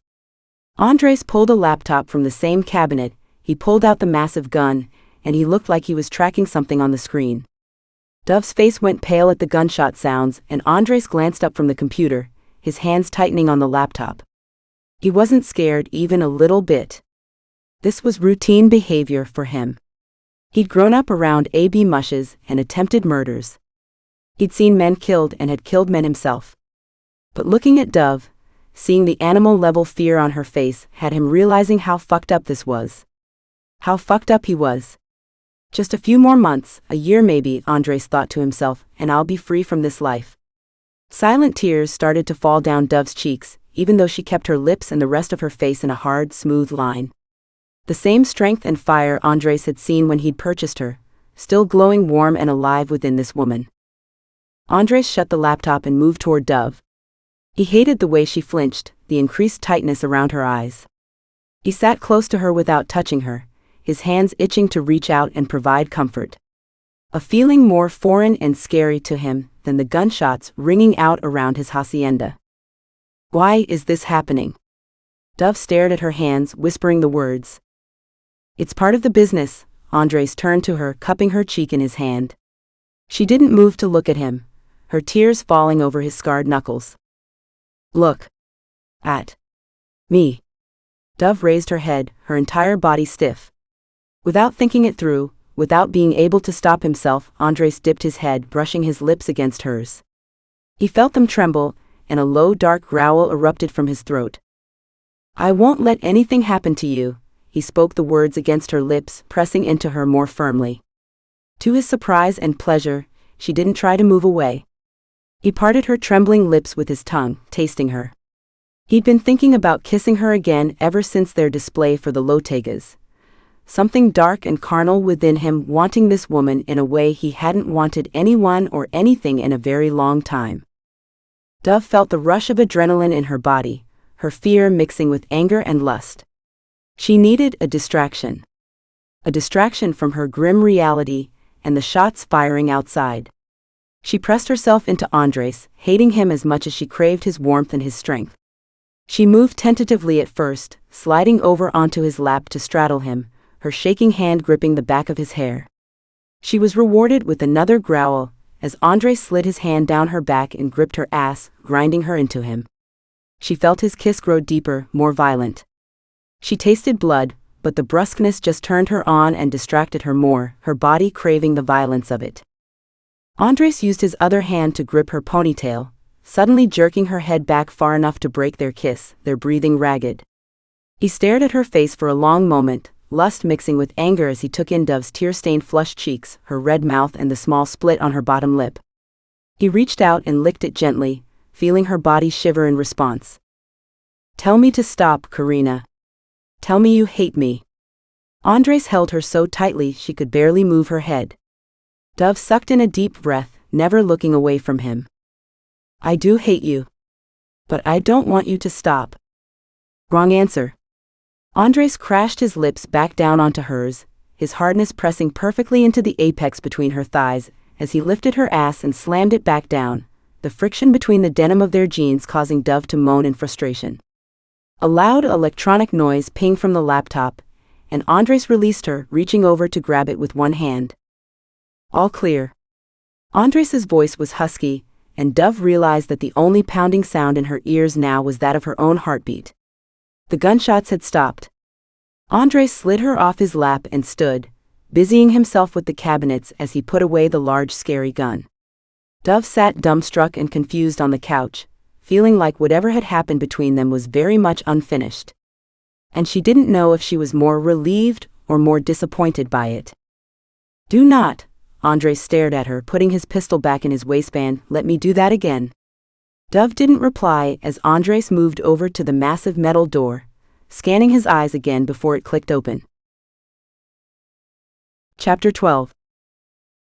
Andres pulled a laptop from the same cabinet. He pulled out the massive gun, and he looked like he was tracking something on the screen. Dove's face went pale at the gunshot sounds, and Andres glanced up from the computer, his hands tightening on the laptop. He wasn't scared even a little bit. This was routine behavior for him. He'd grown up around A.B. mushes and attempted murders. He'd seen men killed and had killed men himself. But looking at Dove, seeing the animal-level fear on her face, had him realizing how fucked up this was. How fucked up he was. Just a few more months, a year maybe, Andres thought to himself, and I'll be free from this life. Silent tears started to fall down Dove's cheeks, even though she kept her lips and the rest of her face in a hard, smooth line. The same strength and fire Andres had seen when he'd purchased her, still glowing warm and alive within this woman. Andres shut the laptop and moved toward Dove. He hated the way she flinched, the increased tightness around her eyes. He sat close to her without touching her, his hands itching to reach out and provide comfort. A feeling more foreign and scary to him than the gunshots ringing out around his hacienda. "Why is this happening?" Dove stared at her hands, whispering the words. "It's part of the business." Andres turned to her, cupping her cheek in his hand. She didn't move to look at him, her tears falling over his scarred knuckles. "Look at me." Dove raised her head, her entire body stiff. Without thinking it through, without being able to stop himself, Andres dipped his head, brushing his lips against hers. He felt them tremble, and a low, dark growl erupted from his throat. "I won't let anything happen to you." He spoke the words against her lips, pressing into her more firmly. To his surprise and pleasure, she didn't try to move away. He parted her trembling lips with his tongue, tasting her. He'd been thinking about kissing her again ever since their display for the Lotegas. Something dark and carnal within him wanting this woman in a way he hadn't wanted anyone or anything in a very long time. Dove felt the rush of adrenaline in her body, her fear mixing with anger and lust. She needed a distraction. a distraction from her grim reality and the shots firing outside. She pressed herself into Andres, hating him as much as she craved his warmth and his strength. She moved tentatively at first, sliding over onto his lap to straddle him, her shaking hand gripping the back of his hair. She was rewarded with another growl, as Andres slid his hand down her back and gripped her ass, grinding her into him. She felt his kiss grow deeper, more violent. She tasted blood, but the brusqueness just turned her on and distracted her more, her body craving the violence of it. Andres used his other hand to grip her ponytail, suddenly jerking her head back far enough to break their kiss, their breathing ragged. He stared at her face for a long moment, lust mixing with anger as he took in Dove's tear-stained flushed cheeks, her red mouth and the small split on her bottom lip. He reached out and licked it gently, feeling her body shiver in response. "Tell me to stop, Karina. Tell me you hate me." Andres held her so tightly she could barely move her head. Dove sucked in a deep breath, never looking away from him. "I do hate you. But I don't want you to stop." "Wrong answer." Andres crashed his lips back down onto hers, his hardness pressing perfectly into the apex between her thighs, as he lifted her ass and slammed it back down, the friction between the denim of their jeans causing Dove to moan in frustration. A loud electronic noise pinged from the laptop, and Andres released her, reaching over to grab it with one hand. "All clear." Andres's voice was husky, and Dove realized that the only pounding sound in her ears now was that of her own heartbeat. The gunshots had stopped. Andres slid her off his lap and stood, busying himself with the cabinets as he put away the large scary gun. Dove sat dumbstruck and confused on the couch, feeling like whatever had happened between them was very much unfinished. And she didn't know if she was more relieved or more disappointed by it. "Do not," Andres stared at her, putting his pistol back in his waistband. "Let me do that again." Dove didn't reply as Andres moved over to the massive metal door, scanning his eyes again before it clicked open. Chapter 12.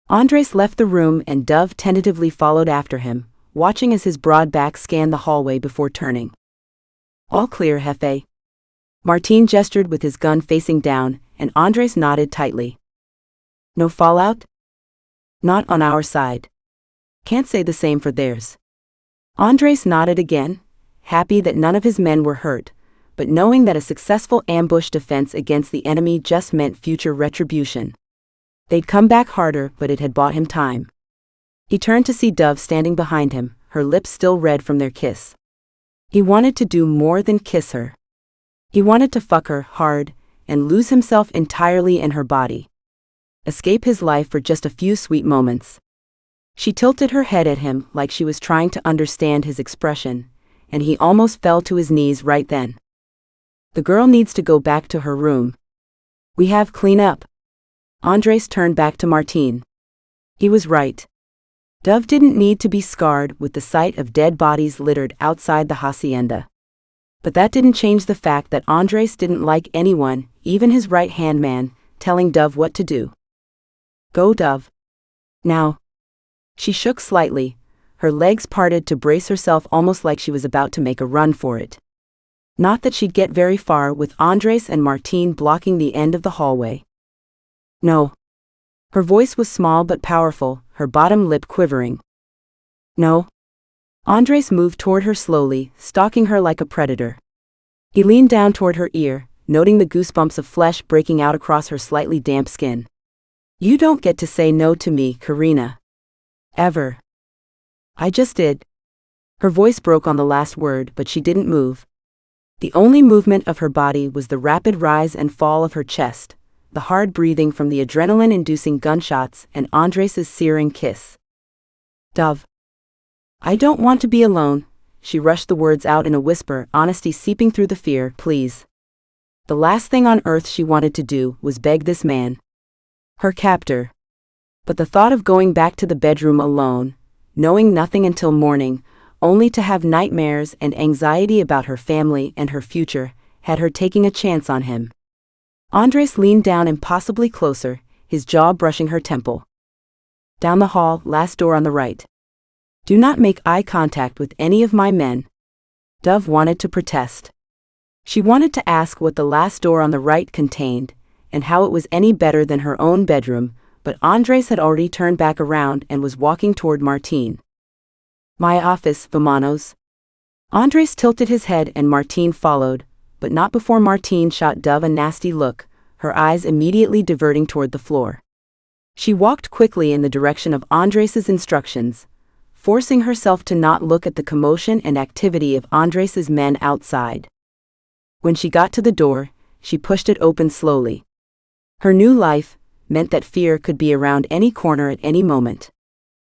Andres left the room and Dove tentatively followed after him, watching as his broad back scanned the hallway before turning. "All clear, Jefe." Martin gestured with his gun facing down, and Andres nodded tightly. "No fallout?" "Not on our side. Can't say the same for theirs." Andres nodded again, happy that none of his men were hurt, but knowing that a successful ambush defense against the enemy just meant future retribution. They'd come back harder, but it had bought him time. He turned to see Dove standing behind him, her lips still red from their kiss. He wanted to do more than kiss her. He wanted to fuck her hard, and lose himself entirely in her body. Escape his life for just a few sweet moments. She tilted her head at him like she was trying to understand his expression, and he almost fell to his knees right then. "The girl needs to go back to her room. We have clean up." Andres turned back to Martin. He was right. Dove didn't need to be scarred with the sight of dead bodies littered outside the hacienda. But that didn't change the fact that Andres didn't like anyone, even his right-hand man, telling Dove what to do. "Go, Dove. Now." She shook slightly, her legs parted to brace herself almost like she was about to make a run for it. Not that she'd get very far with Andres and Martin blocking the end of the hallway. "No." Her voice was small but powerful, her bottom lip quivering. "No." Andres moved toward her slowly, stalking her like a predator. He leaned down toward her ear, noting the goosebumps of flesh breaking out across her slightly damp skin. "You don't get to say no to me, Karina. Ever." "I just did." Her voice broke on the last word, but she didn't move. The only movement of her body was the rapid rise and fall of her chest, the hard breathing from the adrenaline-inducing gunshots and Andres' searing kiss. "Dove. I don't want to be alone." She rushed the words out in a whisper, honesty seeping through the fear. "Please." The last thing on earth she wanted to do was beg this man, her captor. But the thought of going back to the bedroom alone, knowing nothing until morning, only to have nightmares and anxiety about her family and her future, had her taking a chance on him. Andres leaned down impossibly closer, his jaw brushing her temple. "Down the hall, last door on the right. Do not make eye contact with any of my men." Dove wanted to protest. She wanted to ask what the last door on the right contained, and how it was any better than her own bedroom, but Andres had already turned back around and was walking toward Martine. My office, Vamanos. Andres tilted his head and Martine followed, but not before Martine shot Dove a nasty look, her eyes immediately diverting toward the floor. She walked quickly in the direction of Andres's instructions, forcing herself to not look at the commotion and activity of Andres's men outside. When she got to the door, she pushed it open slowly. Her new life meant that fear could be around any corner at any moment.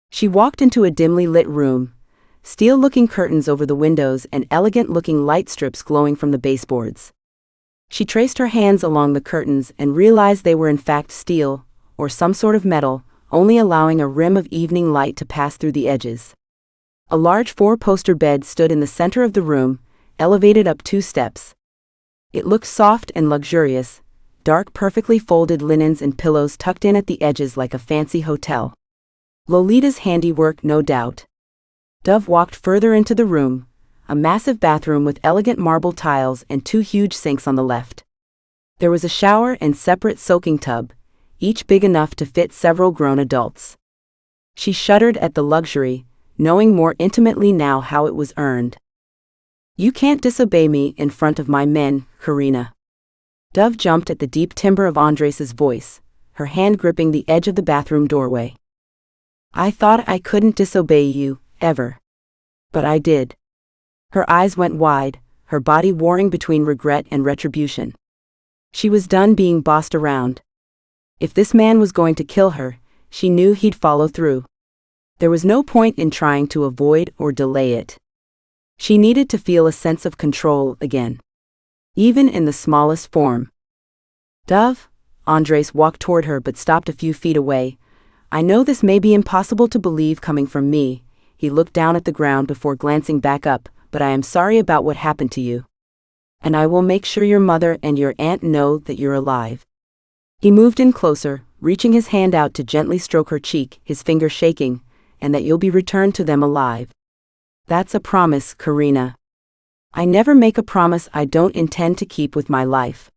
She walked into a dimly lit room, steel-looking curtains over the windows and elegant-looking light strips glowing from the baseboards. She traced her hands along the curtains and realized they were in fact steel, or some sort of metal, only allowing a rim of evening light to pass through the edges. A large four-poster bed stood in the center of the room, elevated up 2 steps. It looked soft and luxurious, dark perfectly folded linens and pillows tucked in at the edges like a fancy hotel. Lolita's handiwork, no doubt. Dove walked further into the room, a massive bathroom with elegant marble tiles and 2 huge sinks on the left. There was a shower and separate soaking tub, each big enough to fit several grown adults. She shuddered at the luxury, knowing more intimately now how it was earned. You can't disobey me in front of my men, Karina. Dove jumped at the deep timbre of Andres's voice, her hand gripping the edge of the bathroom doorway. I thought I couldn't disobey you, ever. But I did. Her eyes went wide, her body warring between regret and retribution. She was done being bossed around. If this man was going to kill her, she knew he'd follow through. There was no point in trying to avoid or delay it. She needed to feel a sense of control again, even in the smallest form. Dove? Andres walked toward her but stopped a few feet away. I know this may be impossible to believe coming from me. He looked down at the ground before glancing back up, but I am sorry about what happened to you. And I will make sure your mother and your aunt know that you're alive. He moved in closer, reaching his hand out to gently stroke her cheek, his finger shaking, and that you'll be returned to them alive. That's a promise, Karina. I never make a promise I don't intend to keep with my life.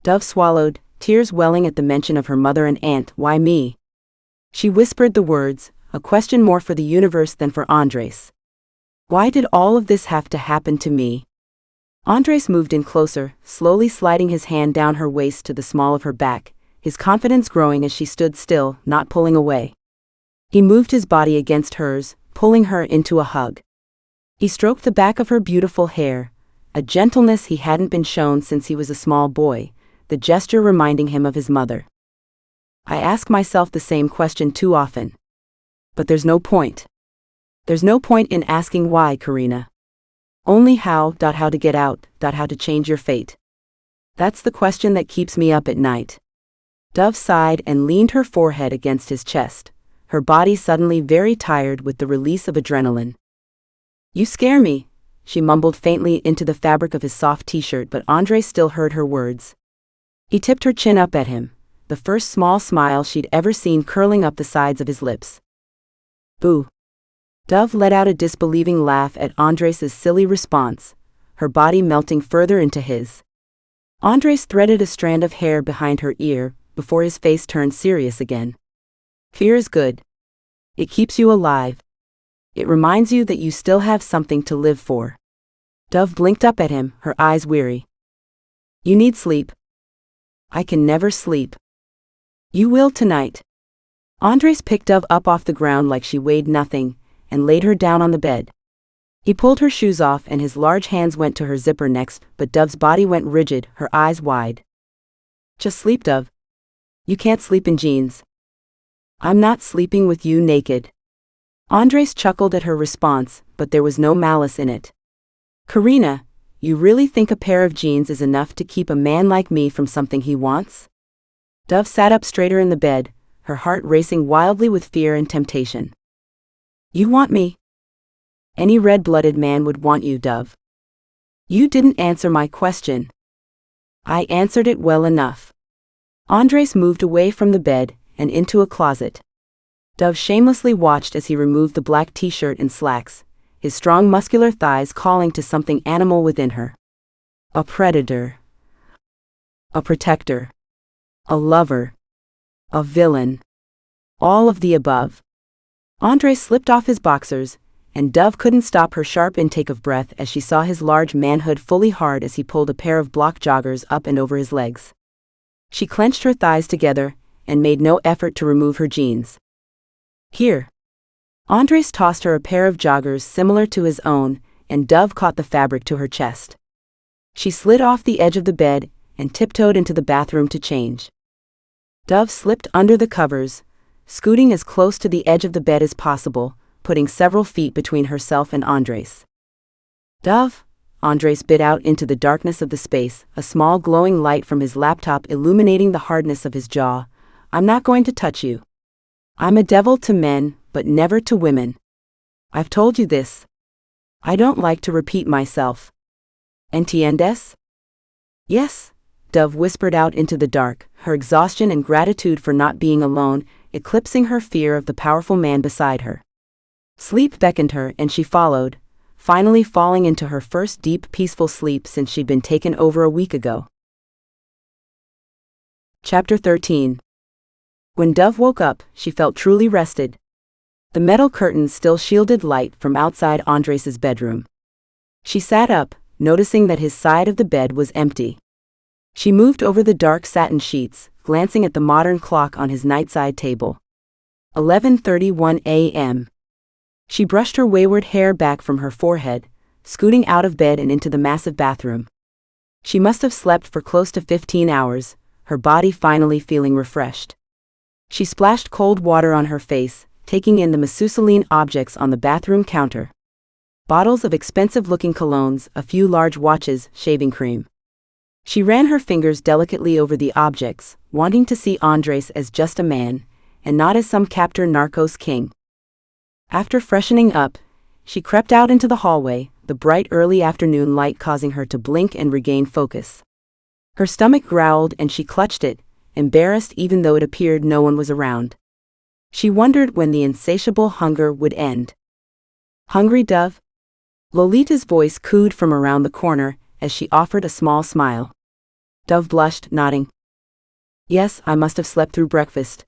Dove swallowed, tears welling at the mention of her mother and aunt. Why me? She whispered the words, a question more for the universe than for Andres. Why did all of this have to happen to me? Andres moved in closer, slowly sliding his hand down her waist to the small of her back, his confidence growing as she stood still, not pulling away. He moved his body against hers, pulling her into a hug. He stroked the back of her beautiful hair, a gentleness he hadn't been shown since he was a small boy, the gesture reminding him of his mother. I ask myself the same question too often. But there's no point. There's no point in asking why, Karina. Only how to get out, how to change your fate. That's the question that keeps me up at night. Dove sighed and leaned her forehead against his chest, her body suddenly very tired with the release of adrenaline. You scare me, she mumbled faintly into the fabric of his soft t-shirt, but Andres still heard her words. He tipped her chin up at him, the first small smile she'd ever seen curling up the sides of his lips. Boo. Dove let out a disbelieving laugh at Andres's silly response, her body melting further into his. Andres threaded a strand of hair behind her ear before his face turned serious again. Fear is good. It keeps you alive. It reminds you that you still have something to live for. Dove blinked up at him, her eyes weary. You need sleep. I can never sleep. You will tonight. Andres picked Dove up off the ground like she weighed nothing, and laid her down on the bed. He pulled her shoes off and his large hands went to her zipper next, but Dove's body went rigid, her eyes wide. Just sleep, Dove. You can't sleep in jeans. I'm not sleeping with you naked. Andres chuckled at her response, but there was no malice in it. Karina, you really think a pair of jeans is enough to keep a man like me from something he wants? Dove sat up straighter in the bed, her heart racing wildly with fear and temptation. You want me? Any red-blooded man would want you, Dove. You didn't answer my question. I answered it well enough. Andres moved away from the bed and into a closet. Dove shamelessly watched as he removed the black t-shirt and slacks, his strong muscular thighs calling to something animal within her. A predator. A protector. A lover. A villain. All of the above. Andres slipped off his boxers, and Dove couldn't stop her sharp intake of breath as she saw his large manhood fully hard as he pulled a pair of block joggers up and over his legs. She clenched her thighs together and made no effort to remove her jeans. Here. Andres tossed her a pair of joggers similar to his own, and Dove caught the fabric to her chest. She slid off the edge of the bed and tiptoed into the bathroom to change. Dove slipped under the covers, scooting as close to the edge of the bed as possible, putting several feet between herself and Andres. Dove, Andres bit out into the darkness of the space, a small glowing light from his laptop illuminating the hardness of his jaw. I'm not going to touch you. I'm a devil to men, but never to women. I've told you this. I don't like to repeat myself. ¿Entiendes? Yes, Dove whispered out into the dark, her exhaustion and gratitude for not being alone eclipsing her fear of the powerful man beside her. Sleep beckoned her and she followed, finally falling into her first deep, peaceful sleep since she'd been taken over a week ago. Chapter 13. When Dove woke up, she felt truly rested. The metal curtains still shielded light from outside Andres's bedroom. She sat up, noticing that his side of the bed was empty. She moved over the dark satin sheets, glancing at the modern clock on his nightside table. 11:31 a.m. She brushed her wayward hair back from her forehead, scooting out of bed and into the massive bathroom. She must have slept for close to 15 hours, her body finally feeling refreshed. She splashed cold water on her face, taking in the Methuseline objects on the bathroom counter. Bottles of expensive-looking colognes, a few large watches, shaving cream. She ran her fingers delicately over the objects, wanting to see Andres as just a man, and not as some captor narcos king. After freshening up, she crept out into the hallway, the bright early afternoon light causing her to blink and regain focus. Her stomach growled and she clutched it, embarrassed even though it appeared no one was around. She wondered when the insatiable hunger would end. Hungry, Dove? Lolita's voice cooed from around the corner as she offered a small smile. Dove blushed, nodding. Yes, I must have slept through breakfast.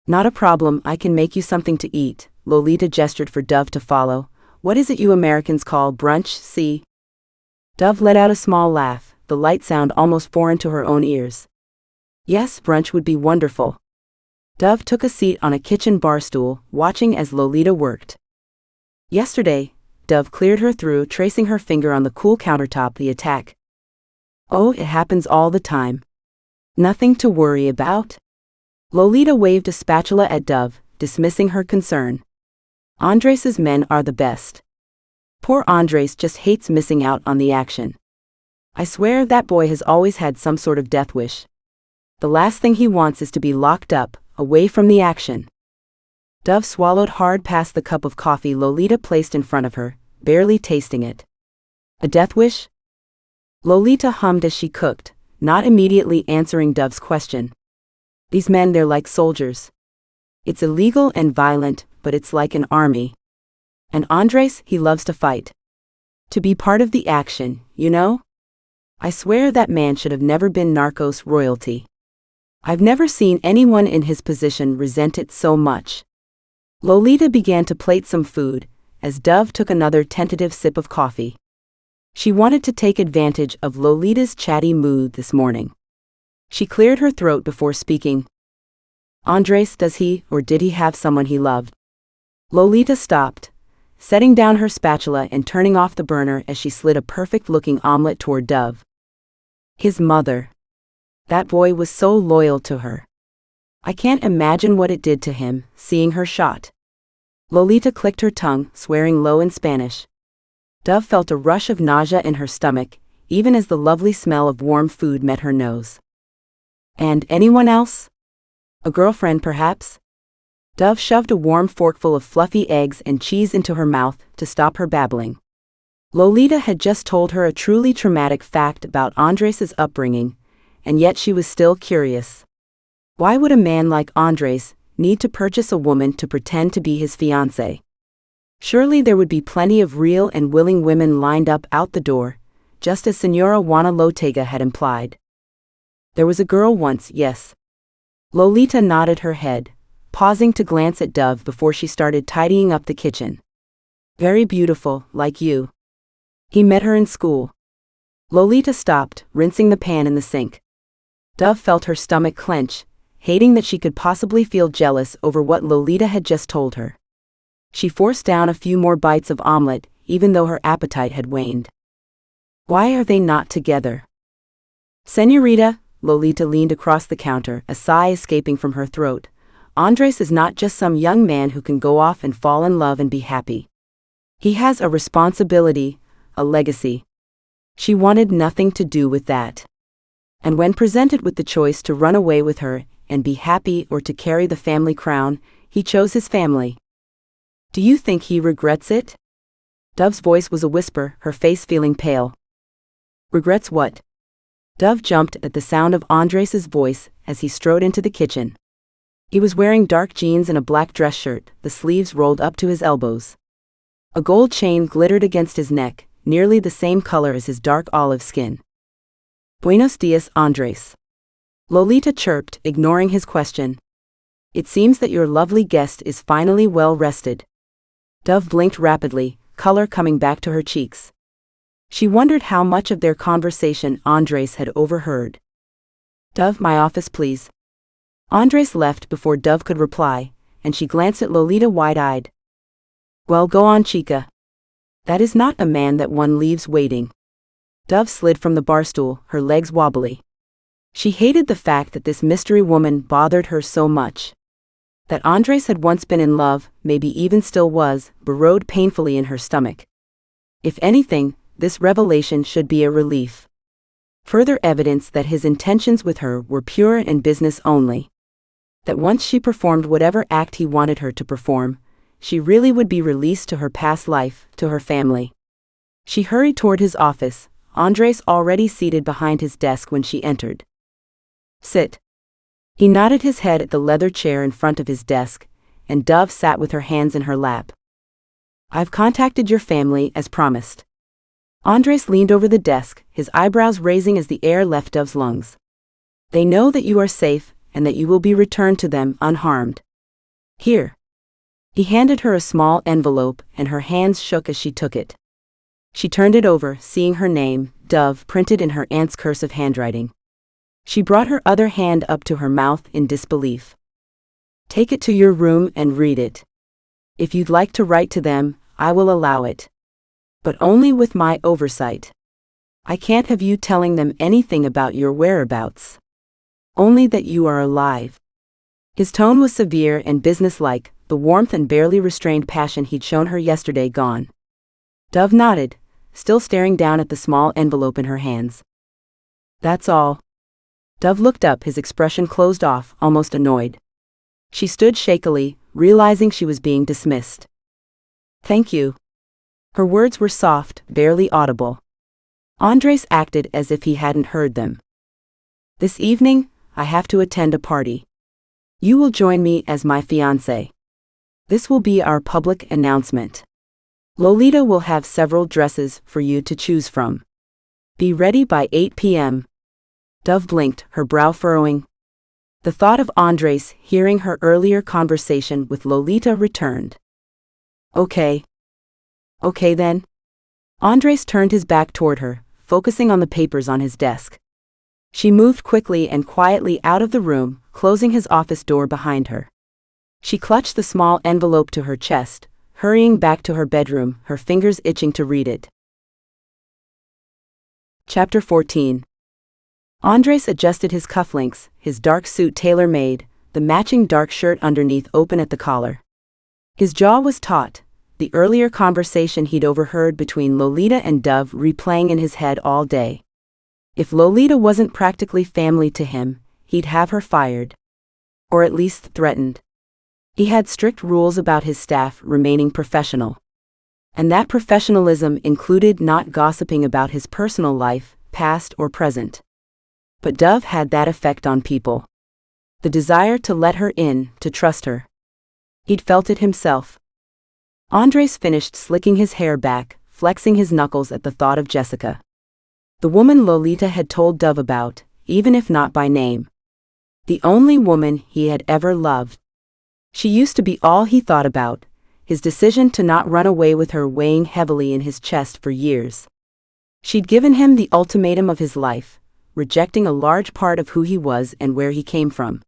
Not a problem, I can make you something to eat. Lolita gestured for Dove to follow. What is it you Americans call brunch, see? Dove let out a small laugh, the light sound almost foreign to her own ears. Yes, brunch would be wonderful. Dove took a seat on a kitchen bar stool, watching as Lolita worked. Yesterday, Dove cleared her through, tracing her finger on the cool countertop. The attack. Oh, it happens all the time. Nothing to worry about. Lolita waved a spatula at Dove, dismissing her concern. Andres's men are the best. Poor Andres just hates missing out on the action. I swear that boy has always had some sort of death wish. The last thing he wants is to be locked up, away from the action. Dove swallowed hard past the cup of coffee Lolita placed in front of her, barely tasting it. A death wish? Lolita hummed as she cooked, not immediately answering Dove's question. These men, they're like soldiers. It's illegal and violent, but it's like an army. And Andres, he loves to fight. To be part of the action, you know? I swear that man should have never been narcos royalty. I've never seen anyone in his position resent it so much. Lolita began to plate some food, as Dove took another tentative sip of coffee. She wanted to take advantage of Lolita's chatty mood this morning. She cleared her throat before speaking. Andres, does he or did he have someone he loved? Lolita stopped, setting down her spatula and turning off the burner as she slid a perfect-looking omelet toward Dove. His mother. That boy was so loyal to her. I can't imagine what it did to him, seeing her shot. Lolita clicked her tongue, swearing low in Spanish. Dove felt a rush of nausea in her stomach, even as the lovely smell of warm food met her nose. And anyone else? A girlfriend, perhaps? Dove shoved a warm forkful of fluffy eggs and cheese into her mouth to stop her babbling. Lolita had just told her a truly traumatic fact about Andres's upbringing, and yet she was still curious. Why would a man like Andres need to purchase a woman to pretend to be his fiancée? Surely there would be plenty of real and willing women lined up out the door, just as Señora Juana Lotega had implied. There was a girl once, yes. Lolita nodded her head, pausing to glance at Dove before she started tidying up the kitchen. Very beautiful, like you. He met her in school. Lolita stopped, rinsing the pan in the sink. Dove felt her stomach clench, hating that she could possibly feel jealous over what Lolita had just told her. She forced down a few more bites of omelet, even though her appetite had waned. Why are they not together? Señorita, Lolita leaned across the counter, a sigh escaping from her throat. Andres is not just some young man who can go off and fall in love and be happy. He has a responsibility, a legacy. She wanted nothing to do with that. And when presented with the choice to run away with her and be happy or to carry the family crown, he chose his family. Do you think he regrets it? Dove's voice was a whisper, her face feeling pale. Regrets what? Dove jumped at the sound of Andres's voice as he strode into the kitchen. He was wearing dark jeans and a black dress shirt, the sleeves rolled up to his elbows. A gold chain glittered against his neck, nearly the same color as his dark olive skin. Buenos dias, Andres. Lolita chirped, ignoring his question. It seems that your lovely guest is finally well rested. Dove blinked rapidly, color coming back to her cheeks. She wondered how much of their conversation Andres had overheard. Dove, my office please. Andres left before Dove could reply, and she glanced at Lolita wide-eyed. Well, go on, chica. That is not a man that one leaves waiting. Dove slid from the barstool, her legs wobbly. She hated the fact that this mystery woman bothered her so much. That Andres had once been in love, maybe even still was, burrowed painfully in her stomach. If anything, this revelation should be a relief. Further evidence that his intentions with her were pure and business only. That once she performed whatever act he wanted her to perform, she really would be released to her past life, to her family. She hurried toward his office, Andres already seated behind his desk when she entered. Sit. He nodded his head at the leather chair in front of his desk, and Dove sat with her hands in her lap. I've contacted your family, as promised. Andres leaned over the desk, his eyebrows raising as the air left Dove's lungs. They know that you are safe, and that you will be returned to them unharmed. Here. He handed her a small envelope, and her hands shook as she took it. She turned it over, seeing her name, Dove, printed in her aunt's cursive handwriting. She brought her other hand up to her mouth in disbelief. Take it to your room and read it. If you'd like to write to them, I will allow it. But only with my oversight. I can't have you telling them anything about your whereabouts. Only that you are alive. His tone was severe and businesslike, the warmth and barely restrained passion he'd shown her yesterday gone. Dove nodded, still staring down at the small envelope in her hands. That's all. Dove looked up, his expression closed off, almost annoyed. She stood shakily, realizing she was being dismissed. Thank you. Her words were soft, barely audible. Andres acted as if he hadn't heard them. This evening, I have to attend a party. You will join me as my fiancé. This will be our public announcement. Lolita will have several dresses for you to choose from. Be ready by 8 p.m. Dove blinked, her brow furrowing. The thought of Andres hearing her earlier conversation with Lolita returned. Okay. Okay then. Andres turned his back toward her, focusing on the papers on his desk. She moved quickly and quietly out of the room, closing his office door behind her. She clutched the small envelope to her chest, hurrying back to her bedroom, her fingers itching to read it. Chapter 14. Andres adjusted his cufflinks, his dark suit tailor-made, the matching dark shirt underneath open at the collar. His jaw was taut, the earlier conversation he'd overheard between Lolita and Dove replaying in his head all day. If Lolita wasn't practically family to him, he'd have her fired. Or at least threatened. He had strict rules about his staff remaining professional. And that professionalism included not gossiping about his personal life, past or present. But Dove had that effect on people. The desire to let her in, to trust her. He'd felt it himself. Andres finished slicking his hair back, flexing his knuckles at the thought of Jessica. The woman Lolita had told Dove about, even if not by name. The only woman he had ever loved. She used to be all he thought about, his decision to not run away with her weighing heavily in his chest for years. She'd given him the ultimatum of his life, rejecting a large part of who he was and where he came from.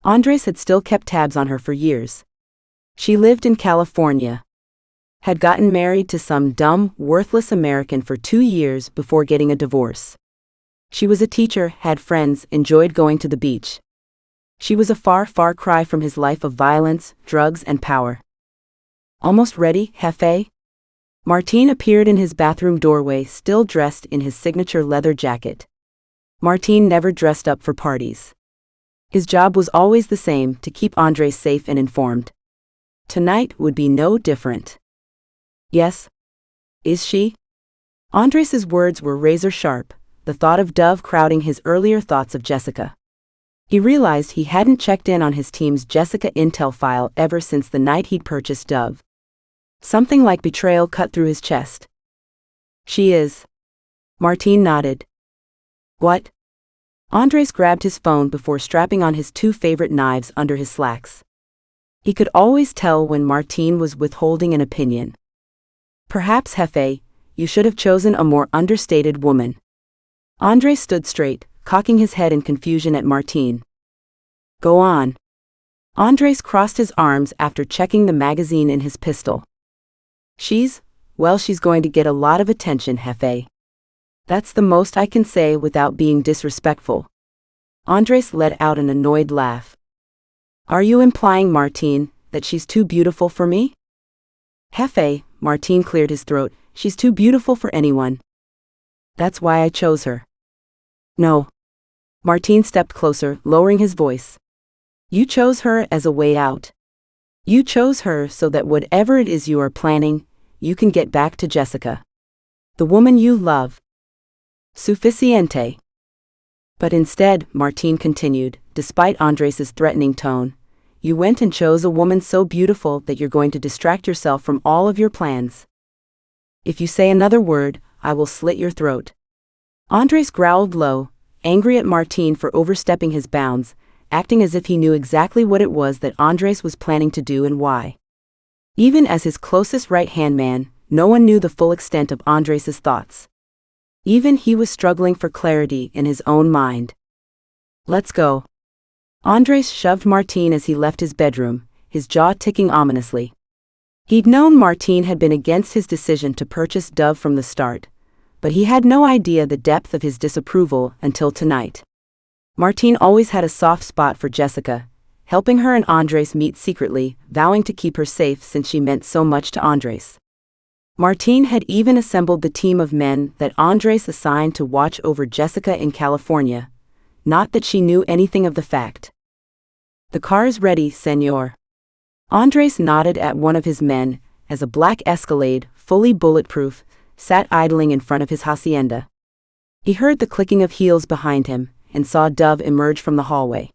Andres had still kept tabs on her for years. She lived in California. Had gotten married to some dumb, worthless American for 2 years before getting a divorce. She was a teacher, had friends, enjoyed going to the beach. She was a far, far cry from his life of violence, drugs, and power. Almost ready, Jefe? Martín appeared in his bathroom doorway, still dressed in his signature leather jacket. Martín never dressed up for parties. His job was always the same, to keep Andres safe and informed. Tonight would be no different. Yes? Is she? Andres's words were razor sharp, the thought of Dove crowding his earlier thoughts of Jessica. He realized he hadn't checked in on his team's Jessica intel file ever since the night he'd purchased Dove. Something like betrayal cut through his chest. She is. Martín nodded. What? Andres grabbed his phone before strapping on his 2 favorite knives under his slacks. He could always tell when Martín was withholding an opinion. Perhaps, Jefe, you should have chosen a more understated woman. Andres stood straight, cocking his head in confusion at Martín. Go on. Andres crossed his arms after checking the magazine in his pistol. She's going to get a lot of attention, Jefe. That's the most I can say without being disrespectful. Andres let out an annoyed laugh. Are you implying, Martín, that she's too beautiful for me? Jefe, Martín cleared his throat, she's too beautiful for anyone. That's why I chose her. No. Martín stepped closer, lowering his voice. You chose her as a way out. You chose her so that whatever it is you are planning, you can get back to Jessica. The woman you love. Suficiente. But instead, Martín continued, despite Andres's threatening tone, you went and chose a woman so beautiful that you're going to distract yourself from all of your plans. If you say another word, I will slit your throat. Andres growled low, angry at Martín for overstepping his bounds, acting as if he knew exactly what it was that Andres was planning to do and why. Even as his closest right-hand man, no one knew the full extent of Andres's thoughts. Even he was struggling for clarity in his own mind. Let's go. Andres shoved Martín as he left his bedroom, his jaw ticking ominously. He'd known Martín had been against his decision to purchase Dove from the start, but he had no idea the depth of his disapproval until tonight. Martín always had a soft spot for Jessica, helping her and Andres meet secretly, vowing to keep her safe since she meant so much to Andres. Martín had even assembled the team of men that Andres assigned to watch over Jessica in California, not that she knew anything of the fact. The car is ready, senor. Andres nodded at one of his men, as a black Escalade, fully bulletproof, sat idling in front of his hacienda. He heard the clicking of heels behind him, and saw Dove emerge from the hallway.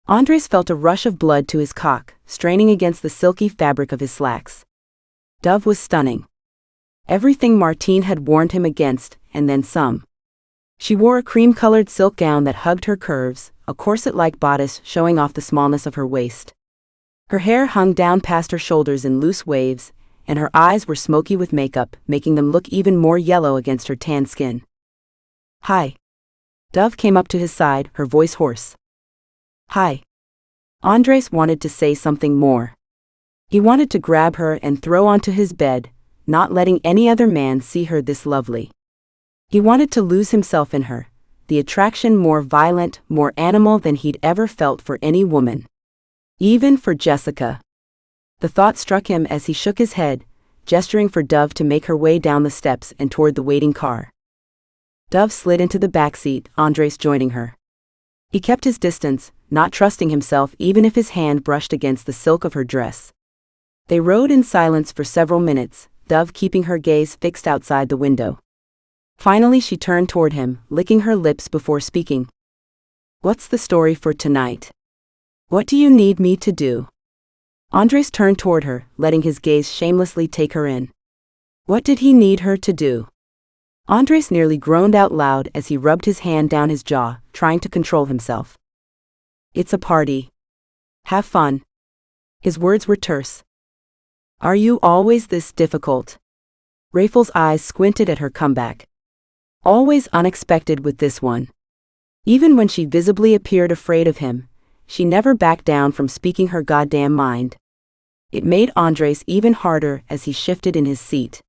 Andres felt a rush of blood to his cock, straining against the silky fabric of his slacks. Dove was stunning. Everything Martín had warned him against, and then some. She wore a cream-colored silk gown that hugged her curves, a corset-like bodice showing off the smallness of her waist. Her hair hung down past her shoulders in loose waves, and her eyes were smoky with makeup, making them look even more yellow against her tan skin. Hi. Dove came up to his side, her voice hoarse. Hi. Andres wanted to say something more. He wanted to grab her and throw onto his bed, not letting any other man see her this lovely. He wanted to lose himself in her, the attraction more violent, more animal than he'd ever felt for any woman. Even for Jessica. The thought struck him as he shook his head, gesturing for Dove to make her way down the steps and toward the waiting car. Dove slid into the backseat, Andres joining her. He kept his distance, not trusting himself even if his hand brushed against the silk of her dress. They rode in silence for several minutes, Dove keeping her gaze fixed outside the window. Finally she turned toward him, licking her lips before speaking. What's the story for tonight? What do you need me to do? Andres turned toward her, letting his gaze shamelessly take her in. What did he need her to do? Andres nearly groaned out loud as he rubbed his hand down his jaw, trying to control himself. It's a party. Have fun. His words were terse. Are you always this difficult? Rafel's eyes squinted at her comeback. Always unexpected with this one. Even when she visibly appeared afraid of him, she never backed down from speaking her goddamn mind. It made Andres even harder as he shifted in his seat.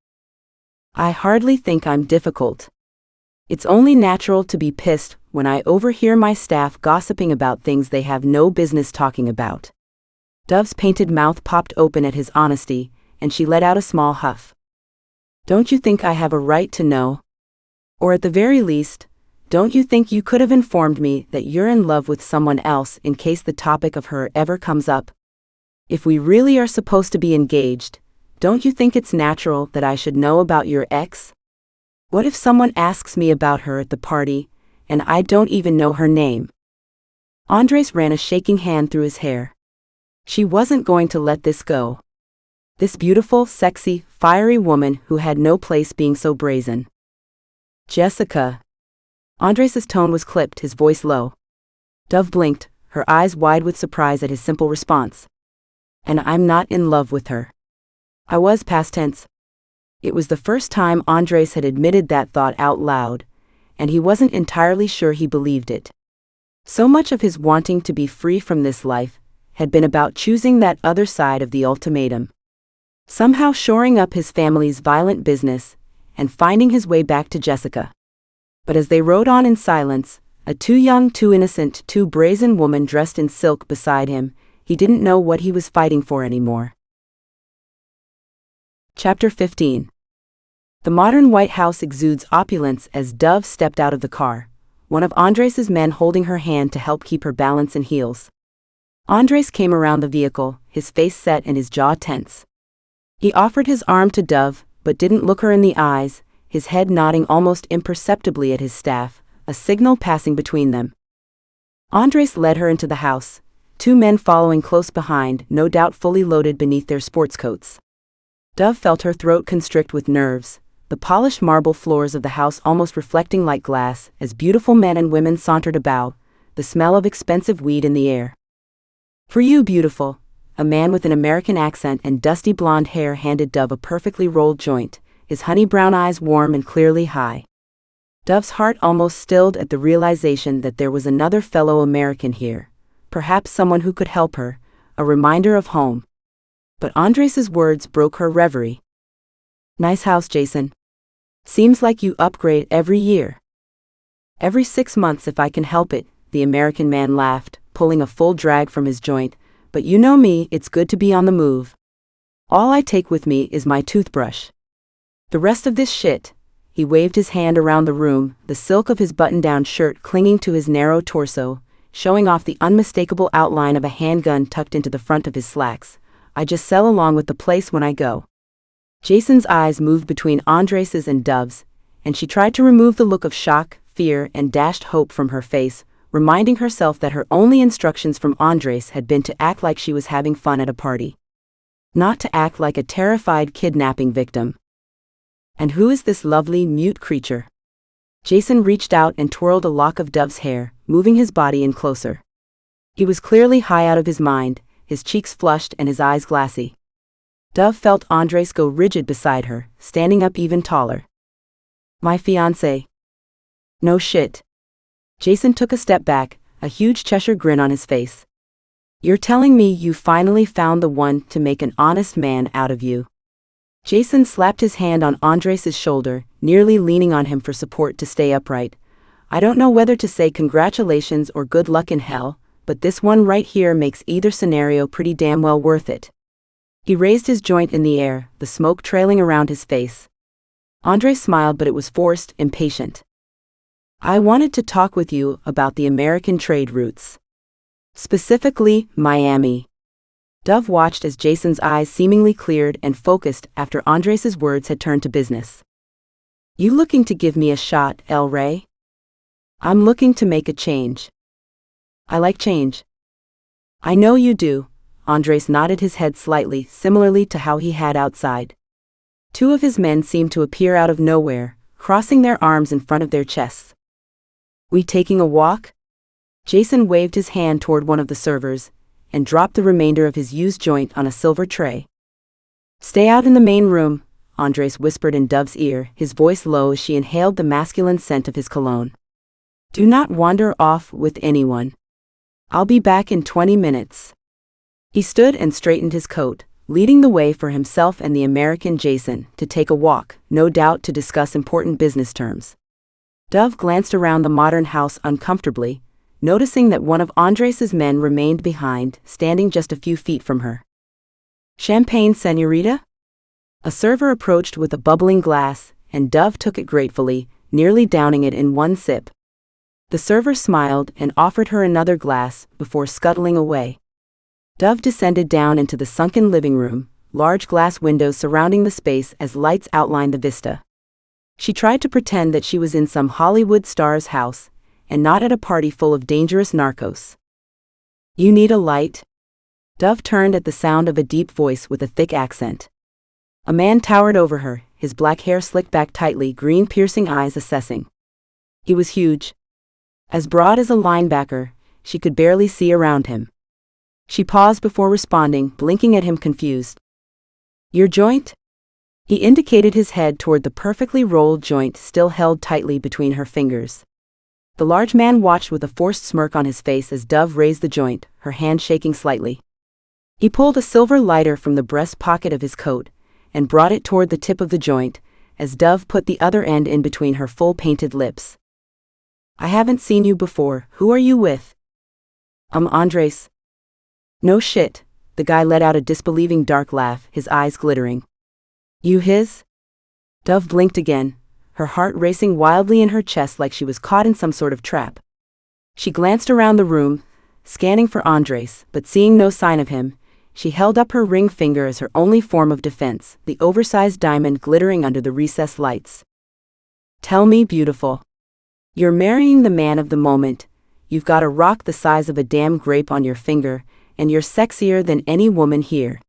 I hardly think I'm difficult. It's only natural to be pissed when I overhear my staff gossiping about things they have no business talking about. Dove's painted mouth popped open at his honesty, and she let out a small huff. Don't you think I have a right to know? Or at the very least, don't you think you could have informed me that you're in love with someone else in case the topic of her ever comes up? If we really are supposed to be engaged, don't you think it's natural that I should know about your ex? What if someone asks me about her at the party, and I don't even know her name? Andres ran a shaking hand through his hair. She wasn't going to let this go. This beautiful, sexy, fiery woman who had no place being so brazen. Jessica. Andres's tone was clipped, his voice low. Dove blinked, her eyes wide with surprise at his simple response. And I'm not in love with her. I was past tense. It was the first time Andres had admitted that thought out loud, and he wasn't entirely sure he believed it. So much of his wanting to be free from this life had been about choosing that other side of the ultimatum. Somehow shoring up his family's violent business and finding his way back to Jessica. But as they rode on in silence, a too young, too innocent, too brazen woman dressed in silk beside him, he didn't know what he was fighting for anymore. Chapter 15. The modern White House exudes opulence as Dove stepped out of the car, one of Andres's men holding her hand to help keep her balance and heels. Andres came around the vehicle, his face set and his jaw tense. He offered his arm to Dove, but didn't look her in the eyes, his head nodding almost imperceptibly at his staff, a signal passing between them. Andres led her into the house, two men following close behind, no doubt fully loaded beneath their sports coats. Dove felt her throat constrict with nerves, the polished marble floors of the house almost reflecting like glass as beautiful men and women sauntered about, the smell of expensive weed in the air. For you, beautiful, a man with an American accent and dusty blonde hair handed Dove a perfectly rolled joint, his honey brown eyes warm and clearly high. Dove's heart almost stilled at the realization that there was another fellow American here, perhaps someone who could help her, a reminder of home. But Andres's words broke her reverie. Nice house, Jason. Seems like you upgrade every year. Every 6 months if I can help it, the American man laughed, pulling a full drag from his joint, but you know me, it's good to be on the move. All I take with me is my toothbrush. The rest of this shit, he waved his hand around the room, the silk of his button-down shirt clinging to his narrow torso, showing off the unmistakable outline of a handgun tucked into the front of his slacks. I just sell along with the place when I go. Jason's eyes moved between Andres's and Dove's, and she tried to remove the look of shock, fear, and dashed hope from her face, reminding herself that her only instructions from Andres had been to act like she was having fun at a party. Not to act like a terrified kidnapping victim. And who is this lovely, mute creature? Jason reached out and twirled a lock of Dove's hair, moving his body in closer. He was clearly high out of his mind, his cheeks flushed and his eyes glassy. Dove felt Andres go rigid beside her, standing up even taller. My fiancé. No shit. Jason took a step back, a huge Cheshire grin on his face. You're telling me you finally found the one to make an honest man out of you? Jason slapped his hand on Andres's shoulder, nearly leaning on him for support to stay upright. I don't know whether to say congratulations or good luck in hell, but this one right here makes either scenario pretty damn well worth it. He raised his joint in the air, the smoke trailing around his face. Andres smiled, but it was forced, impatient. I wanted to talk with you about the American trade routes. Specifically, Miami. Dove watched as Jason's eyes seemingly cleared and focused after Andres's words had turned to business. You looking to give me a shot, El Rey? I'm looking to make a change. I like change. I know you do. Andres nodded his head slightly, similarly to how he had outside. Two of his men seemed to appear out of nowhere, crossing their arms in front of their chests. "We taking a walk?" Jason waved his hand toward one of the servers, and dropped the remainder of his used joint on a silver tray. "Stay out in the main room," Andres whispered in Dove's ear, his voice low as she inhaled the masculine scent of his cologne. "Do not wander off with anyone. I'll be back in 20 minutes. He stood and straightened his coat, leading the way for himself and the American Jason to take a walk, no doubt to discuss important business terms. Dove glanced around the modern house uncomfortably, noticing that one of Andres's men remained behind, standing just a few feet from her. "Champagne, señorita?" A server approached with a bubbling glass, and Dove took it gratefully, nearly downing it in one sip. The server smiled and offered her another glass before scuttling away. Dove descended down into the sunken living room, large glass windows surrounding the space as lights outlined the vista. She tried to pretend that she was in some Hollywood star's house, and not at a party full of dangerous narcos. "You need a light?" Dove turned at the sound of a deep voice with a thick accent. A man towered over her, his black hair slicked back tightly, green piercing eyes assessing. He was huge. As broad as a linebacker, she could barely see around him. She paused before responding, blinking at him confused. "Your joint?" He indicated his head toward the perfectly rolled joint still held tightly between her fingers. The large man watched with a forced smirk on his face as Dove raised the joint, her hand shaking slightly. He pulled a silver lighter from the breast pocket of his coat and brought it toward the tip of the joint, as Dove put the other end in between her full painted lips. "I haven't seen you before. Who are you with?" Andres." "No shit," the guy let out a disbelieving dark laugh, his eyes glittering. "You his?" Dove blinked again, her heart racing wildly in her chest like she was caught in some sort of trap. She glanced around the room, scanning for Andres, but seeing no sign of him, she held up her ring finger as her only form of defense, the oversized diamond glittering under the recessed lights. "Tell me, beautiful. You're marrying the man of the moment, you've got a rock the size of a damn grape on your finger, and you're sexier than any woman here.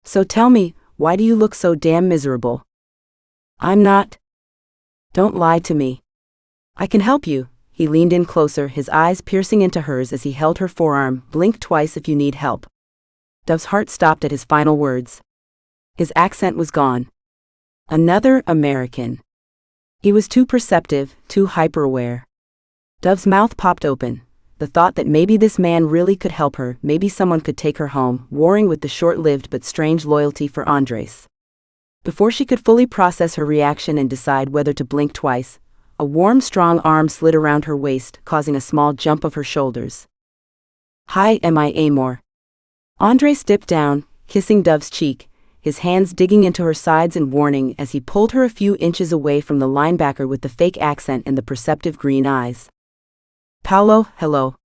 So tell me, why do you look so damn miserable?" "I'm not." "Don't lie to me. I can help you." He leaned in closer, his eyes piercing into hers as he held her forearm. "Blink twice if you need help." Dove's heart stopped at his final words. His accent was gone. Another American. He was too perceptive, too hyper-aware. Dove's mouth popped open. The thought that maybe this man really could help her, maybe someone could take her home, warring with the short-lived but strange loyalty for Andres. Before she could fully process her reaction and decide whether to blink twice, a warm, strong arm slid around her waist, causing a small jump of her shoulders. "Hi, am I Amor?" Andres dipped down, kissing Dove's cheek, his hands digging into her sides in warning as he pulled her a few inches away from the linebacker with the fake accent and the perceptive green eyes. "Paolo, hello."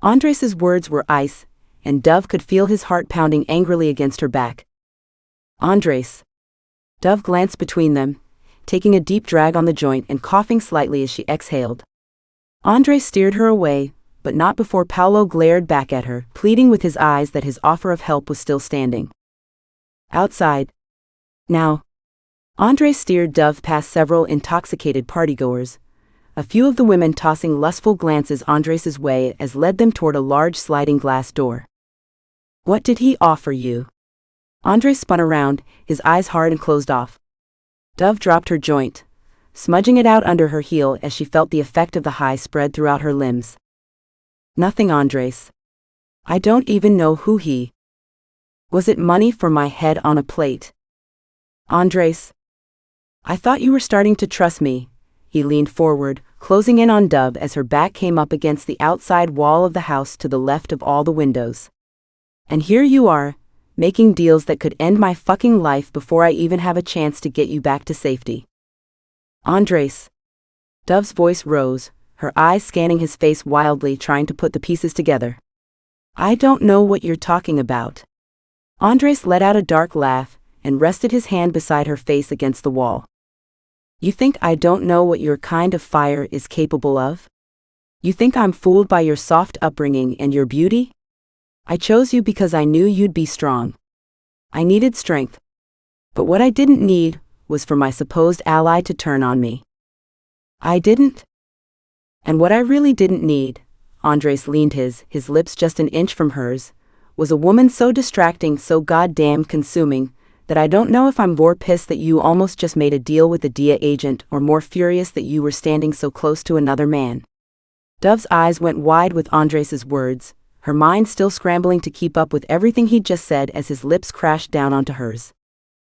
Andres's words were ice, and Dove could feel his heart pounding angrily against her back. "Andres." Dove glanced between them, taking a deep drag on the joint and coughing slightly as she exhaled. Andres steered her away, but not before Paolo glared back at her, pleading with his eyes that his offer of help was still standing. "Outside. Now." Andres steered Dove past several intoxicated partygoers, a few of the women tossing lustful glances Andres's way as led them toward a large sliding glass door. "What did he offer you?" Andres spun around, his eyes hard and closed off. Dove dropped her joint, smudging it out under her heel as she felt the effect of the high spread throughout her limbs. "Nothing, Andres. I don't even know who he." "Was it money for my head on a plate?" "Andres. I thought you were starting to trust me." He leaned forward, closing in on Dove as her back came up against the outside wall of the house to the left of all the windows. "And here you are, making deals that could end my fucking life before I even have a chance to get you back to safety." "Andres." Dove's voice rose, her eyes scanning his face wildly, trying to put the pieces together. "I don't know what you're talking about." Andres let out a dark laugh and rested his hand beside her face against the wall. "You think I don't know what your kind of fire is capable of? You think I'm fooled by your soft upbringing and your beauty? I chose you because I knew you'd be strong. I needed strength. But what I didn't need was for my supposed ally to turn on me." I didn't? And what I really didn't need, Andres leaned his lips just an inch from hers, was a woman so distracting, so goddamn consuming, that I don't know if I'm more pissed that you almost just made a deal with the DIA agent or more furious that you were standing so close to another man. Dove's eyes went wide with Andres's words, her mind still scrambling to keep up with everything he'd just said as his lips crashed down onto hers.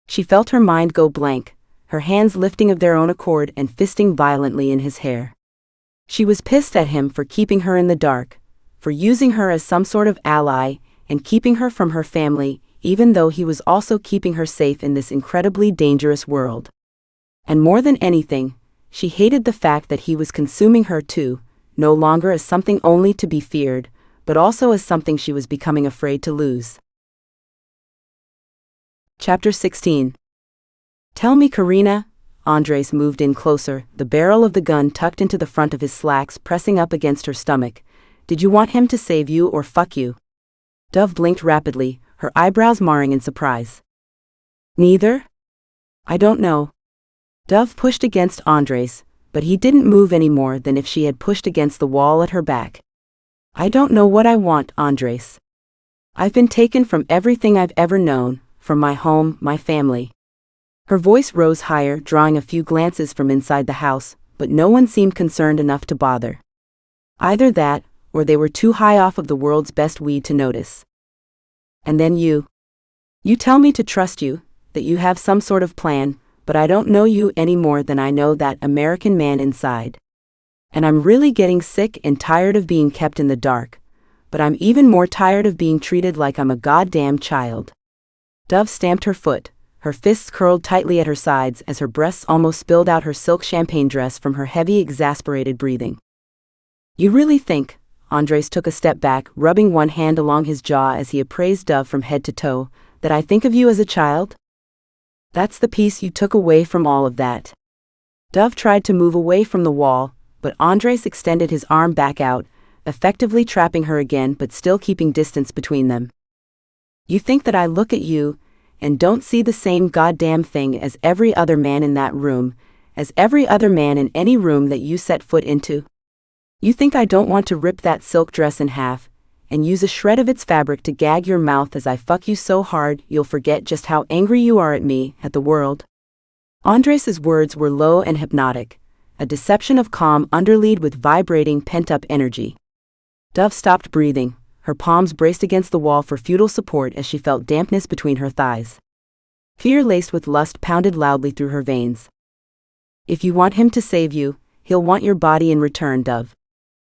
She felt her mind go blank, her hands lifting of their own accord and fisting violently in his hair. She was pissed at him for keeping her in the dark, for using her as some sort of ally, and keeping her from her family, even though he was also keeping her safe in this incredibly dangerous world. And more than anything, she hated the fact that he was consuming her too, no longer as something only to be feared, but also as something she was becoming afraid to lose. Chapter 16. Tell me, Karina. Andres moved in closer, the barrel of the gun tucked into the front of his slacks pressing up against her stomach. Did you want him to save you or fuck you? Dove blinked rapidly, her eyebrows marring in surprise. Neither? I don't know. Dove pushed against Andres, but he didn't move any more than if she had pushed against the wall at her back. I don't know what I want, Andres. I've been taken from everything I've ever known, from my home, my family. Her voice rose higher, drawing a few glances from inside the house, but no one seemed concerned enough to bother. Either that, or they were too high off of the world's best weed to notice. And then you. You tell me to trust you, that you have some sort of plan, but I don't know you any more than I know that American man inside. And I'm really getting sick and tired of being kept in the dark, but I'm even more tired of being treated like I'm a goddamn child. Dove stamped her foot, her fists curled tightly at her sides as her breasts almost spilled out her silk champagne dress from her heavy, exasperated breathing. You really think? Andres took a step back, rubbing one hand along his jaw as he appraised Dove from head to toe, that I think of you as a child? That's the piece you took away from all of that. Dove tried to move away from the wall, but Andres extended his arm back out, effectively trapping her again but still keeping distance between them. You think that I look at you, and don't see the same goddamn thing as every other man in that room, as every other man in any room that you set foot into? You think I don't want to rip that silk dress in half, and use a shred of its fabric to gag your mouth as I fuck you so hard you'll forget just how angry you are at me, at the world? Andres's words were low and hypnotic, a deception of calm underlaid with vibrating pent-up energy. Dove stopped breathing, her palms braced against the wall for futile support as she felt dampness between her thighs. Fear laced with lust pounded loudly through her veins. If you want him to save you, he'll want your body in return, Dove.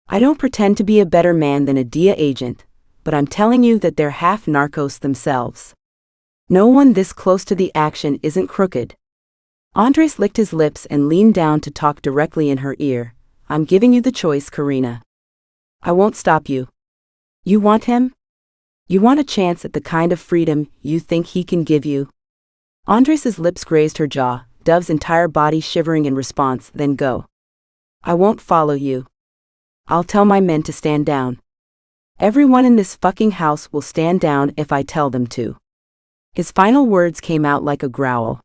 I don't pretend to be a better man than a DIA agent, but I'm telling you that they're half narcos themselves. No one this close to the action isn't crooked. Andres licked his lips and leaned down to talk directly in her ear. I'm giving you the choice, Karina. I won't stop you. You want him? You want a chance at the kind of freedom you think he can give you? Andres's lips grazed her jaw, Dove's entire body shivering in response. Then go. I won't follow you. I'll tell my men to stand down. Everyone in this fucking house will stand down if I tell them to. His final words came out like a growl.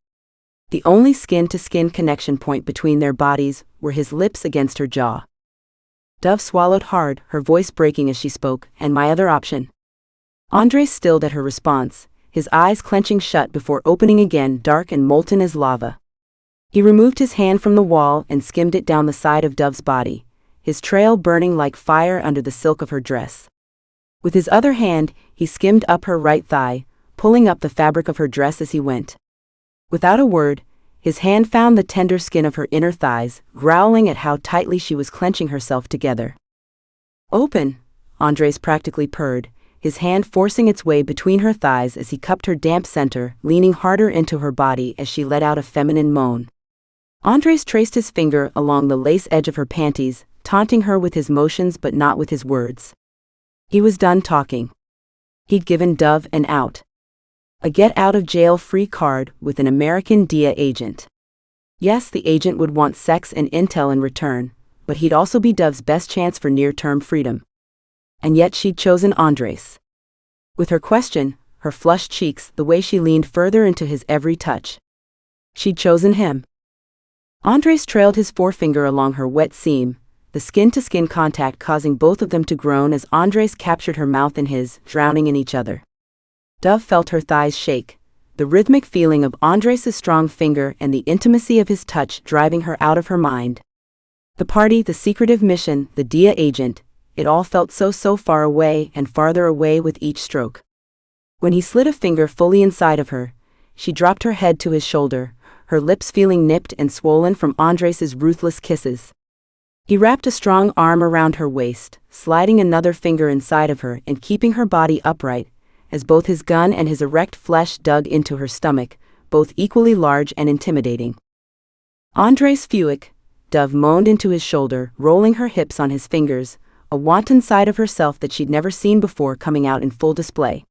The only skin-to-skin connection point between their bodies were his lips against her jaw. Dove swallowed hard, her voice breaking as she spoke. And my other option? Andres stilled at her response, his eyes clenching shut before opening again, dark and molten as lava. He removed his hand from the wall and skimmed it down the side of Dove's body, his trail burning like fire under the silk of her dress. With his other hand, he skimmed up her right thigh, pulling up the fabric of her dress as he went. Without a word, his hand found the tender skin of her inner thighs, growling at how tightly she was clenching herself together. Open, Andres practically purred, his hand forcing its way between her thighs as he cupped her damp center, leaning harder into her body as she let out a feminine moan. Andres traced his finger along the lace edge of her panties, taunting her with his motions but not with his words. He was done talking. He'd given Dove an out. A get-out-of-jail-free card with an American DIA agent. Yes, the agent would want sex and intel in return, but he'd also be Dove's best chance for near-term freedom. And yet she'd chosen Andres. With her question, her flushed cheeks, the way she leaned further into his every touch. She'd chosen him. Andres trailed his forefinger along her wet seam, the skin-to-skin contact causing both of them to groan as Andres captured her mouth in his, drowning in each other. Dove felt her thighs shake, the rhythmic feeling of Andres' strong finger and the intimacy of his touch driving her out of her mind. The party, the secretive mission, the DIA agent, it all felt so far away and farther away with each stroke. When he slid a finger fully inside of her, she dropped her head to his shoulder, her lips feeling nipped and swollen from Andres' ruthless kisses. He wrapped a strong arm around her waist, sliding another finger inside of her and keeping her body upright, as both his gun and his erect flesh dug into her stomach, both equally large and intimidating. Andres Fuick, Dove moaned into his shoulder, rolling her hips on his fingers, a wanton side of herself that she'd never seen before coming out in full display.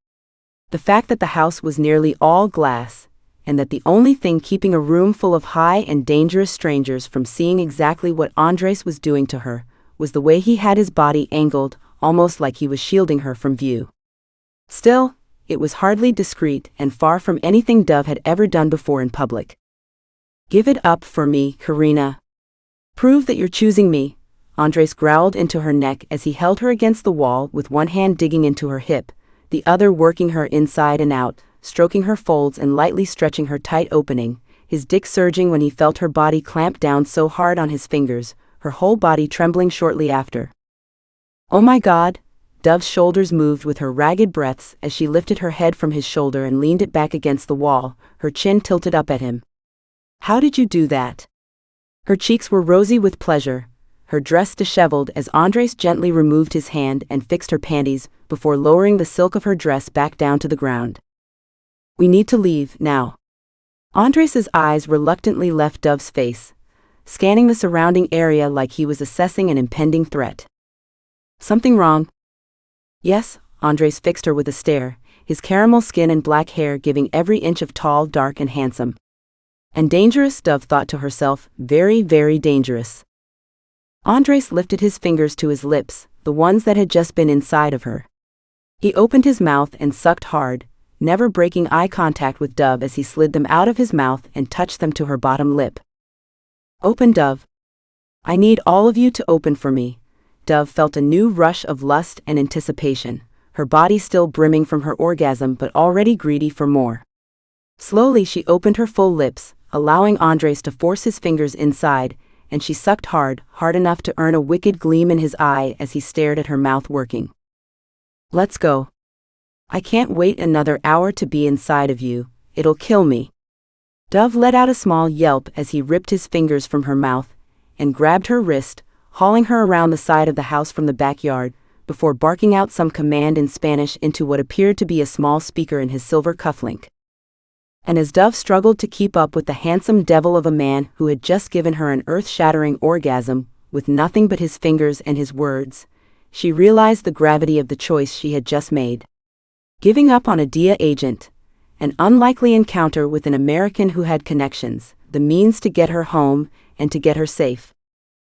The fact that the house was nearly all glass, and that the only thing keeping a room full of high and dangerous strangers from seeing exactly what Andres was doing to her, was the way he had his body angled, almost like he was shielding her from view. Still, it was hardly discreet and far from anything Dove had ever done before in public. "Give it up for me, Karina. Prove that you're choosing me," Andres growled into her neck as he held her against the wall with one hand digging into her hip, the other working her inside and out, stroking her folds and lightly stretching her tight opening, his dick surging when he felt her body clamp down so hard on his fingers, her whole body trembling shortly after. "Oh my God!" Dove's shoulders moved with her ragged breaths as she lifted her head from his shoulder and leaned it back against the wall, her chin tilted up at him. "How did you do that?" Her cheeks were rosy with pleasure, her dress disheveled as Andres gently removed his hand and fixed her panties before lowering the silk of her dress back down to the ground. "We need to leave, now." Andres' eyes reluctantly left Dove's face, scanning the surrounding area like he was assessing an impending threat. "Something wrong?" "Yes," Andres fixed her with a stare, his caramel skin and black hair giving every inch of tall, dark and handsome. "And dangerous," Dove thought to herself, "very, very dangerous." Andres lifted his fingers to his lips, the ones that had just been inside of her. He opened his mouth and sucked hard, never breaking eye contact with Dove as he slid them out of his mouth and touched them to her bottom lip. "Open, Dove. I need all of you to open for me." Dove felt a new rush of lust and anticipation, her body still brimming from her orgasm but already greedy for more. Slowly she opened her full lips, allowing Andres to force his fingers inside, and she sucked hard, hard enough to earn a wicked gleam in his eye as he stared at her mouth working. "Let's go. I can't wait another hour to be inside of you, it'll kill me." Dove let out a small yelp as he ripped his fingers from her mouth and grabbed her wrist, hauling her around the side of the house from the backyard, before barking out some command in Spanish into what appeared to be a small speaker in his silver cufflink. And as Dove struggled to keep up with the handsome devil of a man who had just given her an earth-shattering orgasm, with nothing but his fingers and his words, she realized the gravity of the choice she had just made. Giving up on a DIA agent, an unlikely encounter with an American who had connections, the means to get her home and to get her safe.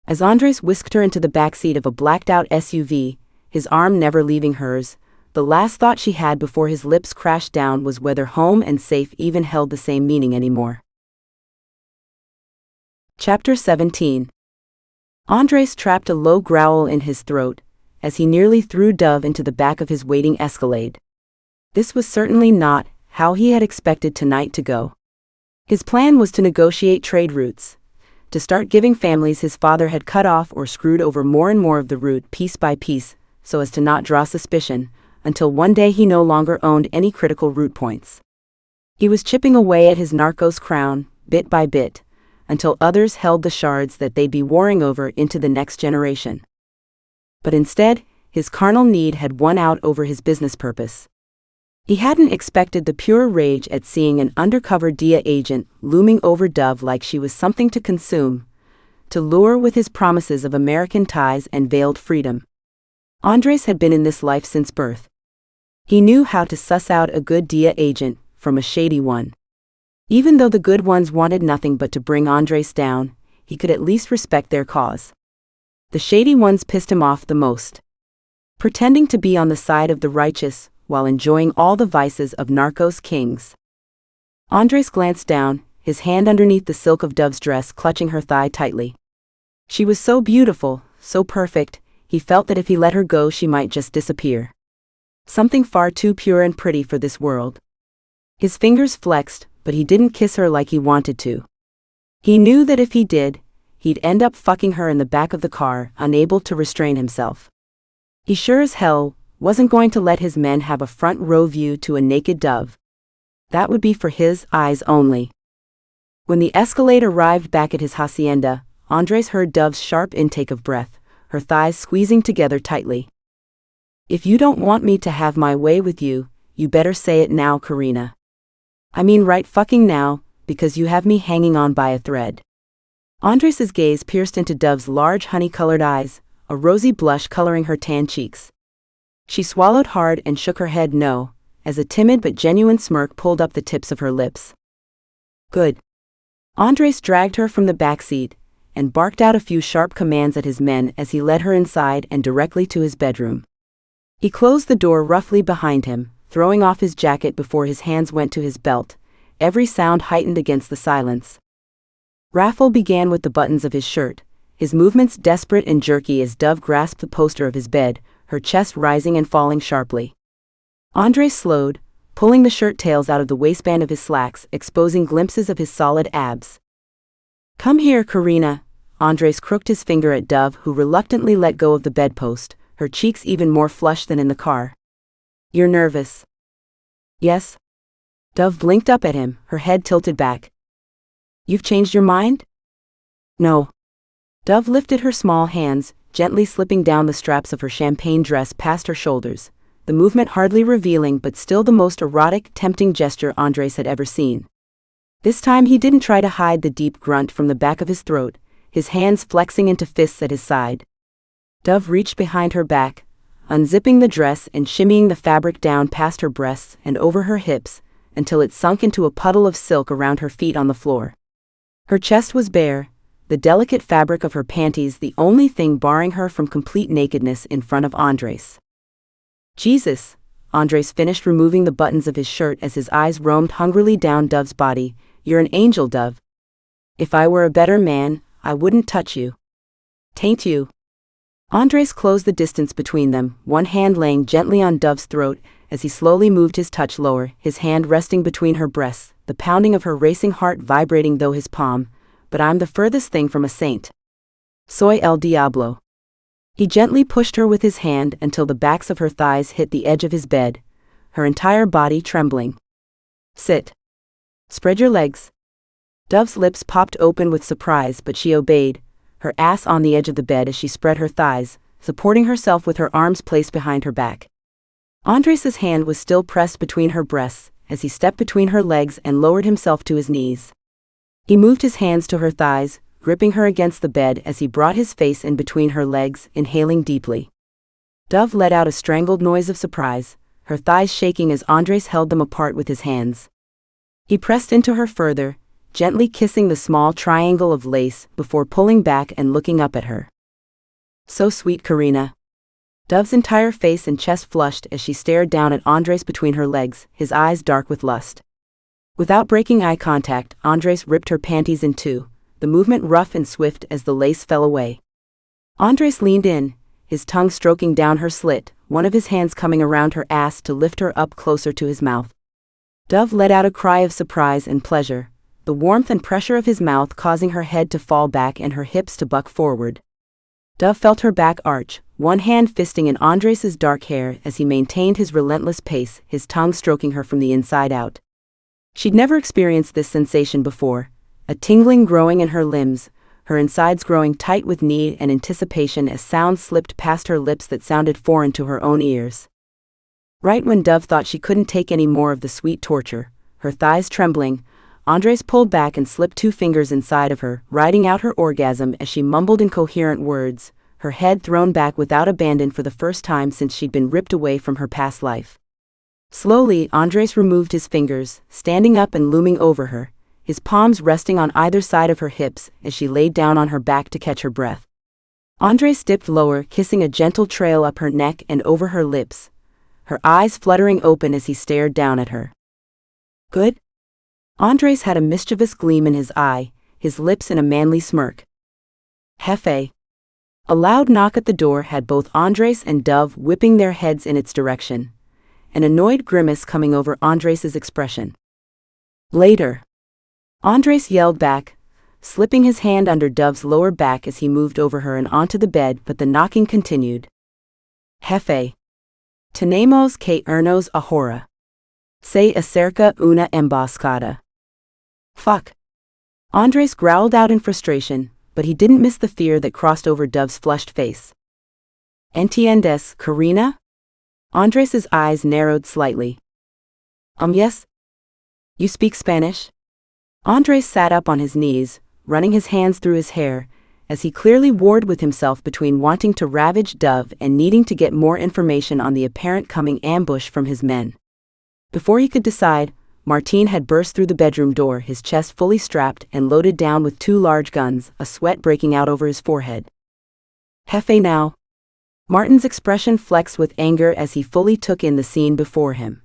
As Andres whisked her into the backseat of a blacked-out SUV, his arm never leaving hers, the last thought she had before his lips crashed down was whether home and safe even held the same meaning anymore. Chapter 17. Andres trapped a low growl in his throat, as he nearly threw Dove into the back of his waiting Escalade. This was certainly not how he had expected tonight to go. His plan was to negotiate trade routes, to start giving families his father had cut off or screwed over more and more of the route piece by piece, so as to not draw suspicion, until one day he no longer owned any critical route points. He was chipping away at his narcos crown, bit by bit, until others held the shards that they'd be warring over into the next generation. But instead, his carnal need had won out over his business purpose. He hadn't expected the pure rage at seeing an undercover DIA agent looming over Dove like she was something to consume, to lure with his promises of American ties and veiled freedom. Andres had been in this life since birth. He knew how to suss out a good DIA agent from a shady one. Even though the good ones wanted nothing but to bring Andres down, he could at least respect their cause. The shady ones pissed him off the most. Pretending to be on the side of the righteous, while enjoying all the vices of narcos kings. Andres glanced down, his hand underneath the silk of Dove's dress clutching her thigh tightly. She was so beautiful, so perfect, he felt that if he let her go she might just disappear. Something far too pure and pretty for this world. His fingers flexed, but he didn't kiss her like he wanted to. He knew that if he did, he'd end up fucking her in the back of the car, unable to restrain himself. He sure as hell wasn't going to let his men have a front row view to a naked Dove. That would be for his eyes only. When the Escalade arrived back at his hacienda, Andres heard Dove's sharp intake of breath, her thighs squeezing together tightly. "If you don't want me to have my way with you, you better say it now, Karina. I mean right fucking now, because you have me hanging on by a thread." Andres's gaze pierced into Dove's large honey-colored eyes, a rosy blush coloring her tan cheeks. She swallowed hard and shook her head no, as a timid but genuine smirk pulled up the tips of her lips. "Good." Andres dragged her from the back seat and barked out a few sharp commands at his men as he led her inside and directly to his bedroom. He closed the door roughly behind him, throwing off his jacket before his hands went to his belt, every sound heightened against the silence. Raffle began with the buttons of his shirt, his movements desperate and jerky as Dove grasped the poster of his bed, her chest rising and falling sharply. Andres slowed, pulling the shirt tails out of the waistband of his slacks, exposing glimpses of his solid abs. "Come here, Karina." Andres crooked his finger at Dove, who reluctantly let go of the bedpost, her cheeks even more flushed than in the car. "You're nervous." "Yes." Dove blinked up at him, her head tilted back. "You've changed your mind?" "No." Dove lifted her small hands, gently slipping down the straps of her champagne dress past her shoulders, the movement hardly revealing but still the most erotic, tempting gesture Andres had ever seen. This time he didn't try to hide the deep grunt from the back of his throat, his hands flexing into fists at his side. Dove reached behind her back, unzipping the dress and shimmying the fabric down past her breasts and over her hips, until it sunk into a puddle of silk around her feet on the floor. Her chest was bare, the delicate fabric of her panties the only thing barring her from complete nakedness in front of Andres. "Jesus," Andres finished removing the buttons of his shirt as his eyes roamed hungrily down Dove's body. "You're an angel, Dove. If I were a better man, I wouldn't touch you. Tain't you?" Andres closed the distance between them, one hand laying gently on Dove's throat as he slowly moved his touch lower, his hand resting between her breasts, the pounding of her racing heart vibrating though his palm. "But I'm the furthest thing from a saint. Soy el diablo." He gently pushed her with his hand until the backs of her thighs hit the edge of his bed, her entire body trembling. "Sit. Spread your legs." Dove's lips popped open with surprise, but she obeyed, her ass on the edge of the bed as she spread her thighs, supporting herself with her arms placed behind her back. Andres's hand was still pressed between her breasts as he stepped between her legs and lowered himself to his knees. He moved his hands to her thighs, gripping her against the bed as he brought his face in between her legs, inhaling deeply. Dove let out a strangled noise of surprise, her thighs shaking as Andres held them apart with his hands. He pressed into her further, gently kissing the small triangle of lace before pulling back and looking up at her. "So sweet, Karina." Dove's entire face and chest flushed as she stared down at Andres between her legs, his eyes dark with lust. Without breaking eye contact, Andres ripped her panties in two, the movement rough and swift as the lace fell away. Andres leaned in, his tongue stroking down her slit, one of his hands coming around her ass to lift her up closer to his mouth. Dove let out a cry of surprise and pleasure, the warmth and pressure of his mouth causing her head to fall back and her hips to buck forward. Dove felt her back arch, one hand fisting in Andres's dark hair as he maintained his relentless pace, his tongue stroking her from the inside out. She'd never experienced this sensation before, a tingling growing in her limbs, her insides growing tight with need and anticipation as sounds slipped past her lips that sounded foreign to her own ears. Right when Dove thought she couldn't take any more of the sweet torture, her thighs trembling, Andres pulled back and slipped two fingers inside of her, riding out her orgasm as she mumbled incoherent words, her head thrown back without abandon for the first time since she'd been ripped away from her past life. Slowly, Andres removed his fingers, standing up and looming over her, his palms resting on either side of her hips as she laid down on her back to catch her breath. Andres dipped lower, kissing a gentle trail up her neck and over her lips, her eyes fluttering open as he stared down at her. "Good?" Andres had a mischievous gleam in his eye, his lips in a manly smirk. Jefe. A loud knock at the door had both Andres and Dove whipping their heads in its direction, an annoyed grimace coming over Andres's expression. Later. Andres yelled back, slipping his hand under Dove's lower back as he moved over her and onto the bed, but the knocking continued. Jefe. Tenemos que irnos ahora. Se acerca una emboscada. Fuck. Andres growled out in frustration, but he didn't miss the fear that crossed over Dove's flushed face. Entiendes, Karina? Andres's eyes narrowed slightly. Yes? You speak Spanish? Andres sat up on his knees, running his hands through his hair, as he clearly warred with himself between wanting to ravage Dove and needing to get more information on the apparent coming ambush from his men. Before he could decide, Martín had burst through the bedroom door, his chest fully strapped and loaded down with 2 large guns, a sweat breaking out over his forehead. Jefe now. Martin's expression flexed with anger as he fully took in the scene before him.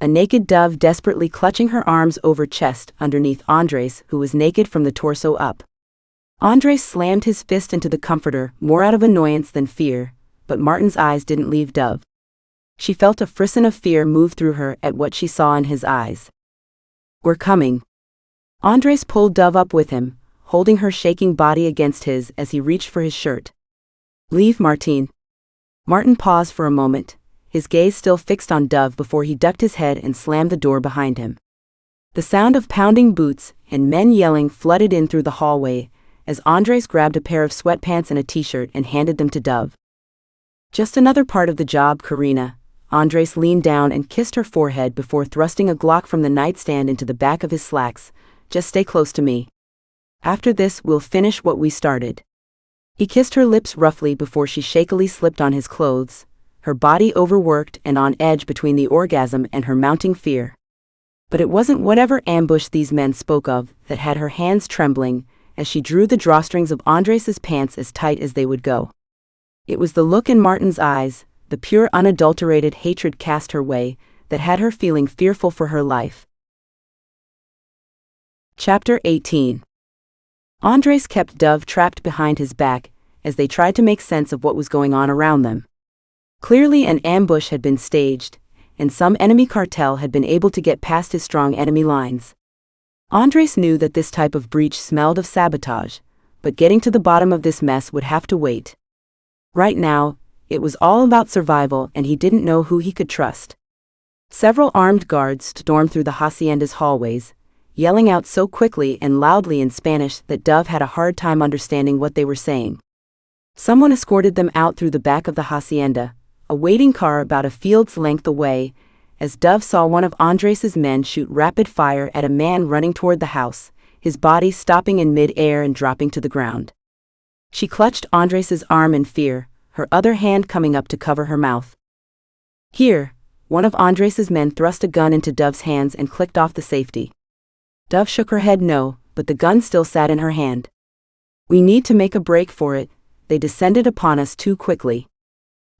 A naked Dove desperately clutching her arms over chest underneath Andres, who was naked from the torso up. Andres slammed his fist into the comforter, more out of annoyance than fear, but Martin's eyes didn't leave Dove. She felt a frisson of fear move through her at what she saw in his eyes. We're coming. Andres pulled Dove up with him, holding her shaking body against his as he reached for his shirt. Leave, Martín. Martin paused for a moment, his gaze still fixed on Dove before he ducked his head and slammed the door behind him. The sound of pounding boots and men yelling flooded in through the hallway as Andres grabbed a pair of sweatpants and a t-shirt and handed them to Dove. Just another part of the job, Karina. Andres leaned down and kissed her forehead before thrusting a Glock from the nightstand into the back of his slacks. Just stay close to me. After this, we'll finish what we started. He kissed her lips roughly before she shakily slipped on his clothes, her body overworked and on edge between the orgasm and her mounting fear. But it wasn't whatever ambush these men spoke of that had her hands trembling as she drew the drawstrings of Andres's pants as tight as they would go. It was the look in Martin's eyes, the pure unadulterated hatred cast her way, that had her feeling fearful for her life. Chapter 18. Andres kept Dove trapped behind his back as they tried to make sense of what was going on around them. Clearly an ambush had been staged, and some enemy cartel had been able to get past his strong enemy lines. Andres knew that this type of breach smelled of sabotage, but getting to the bottom of this mess would have to wait. Right now, it was all about survival and he didn't know who he could trust. Several armed guards stormed through the hacienda's hallways, yelling out so quickly and loudly in Spanish that Dove had a hard time understanding what they were saying. Someone escorted them out through the back of the hacienda, a waiting car about a field's length away, as Dove saw one of Andres's men shoot rapid fire at a man running toward the house, his body stopping in mid-air and dropping to the ground. She clutched Andres's arm in fear, her other hand coming up to cover her mouth. Here, one of Andres's men thrust a gun into Dove's hands and clicked off the safety. Dove shook her head no, but the gun still sat in her hand. We need to make a break for it, they descended upon us too quickly.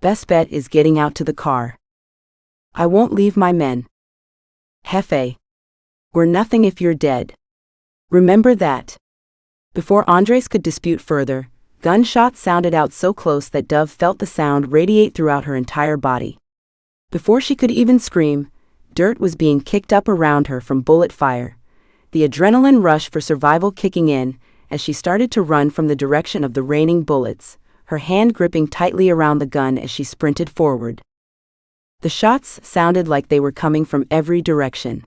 Best bet is getting out to the car. I won't leave my men. Jefe. We're nothing if you're dead. Remember that. Before Andres could dispute further, gunshots sounded out so close that Dove felt the sound radiate throughout her entire body. Before she could even scream, dirt was being kicked up around her from bullet fire, the adrenaline rush for survival kicking in as she started to run from the direction of the raining bullets, her hand gripping tightly around the gun as she sprinted forward. The shots sounded like they were coming from every direction.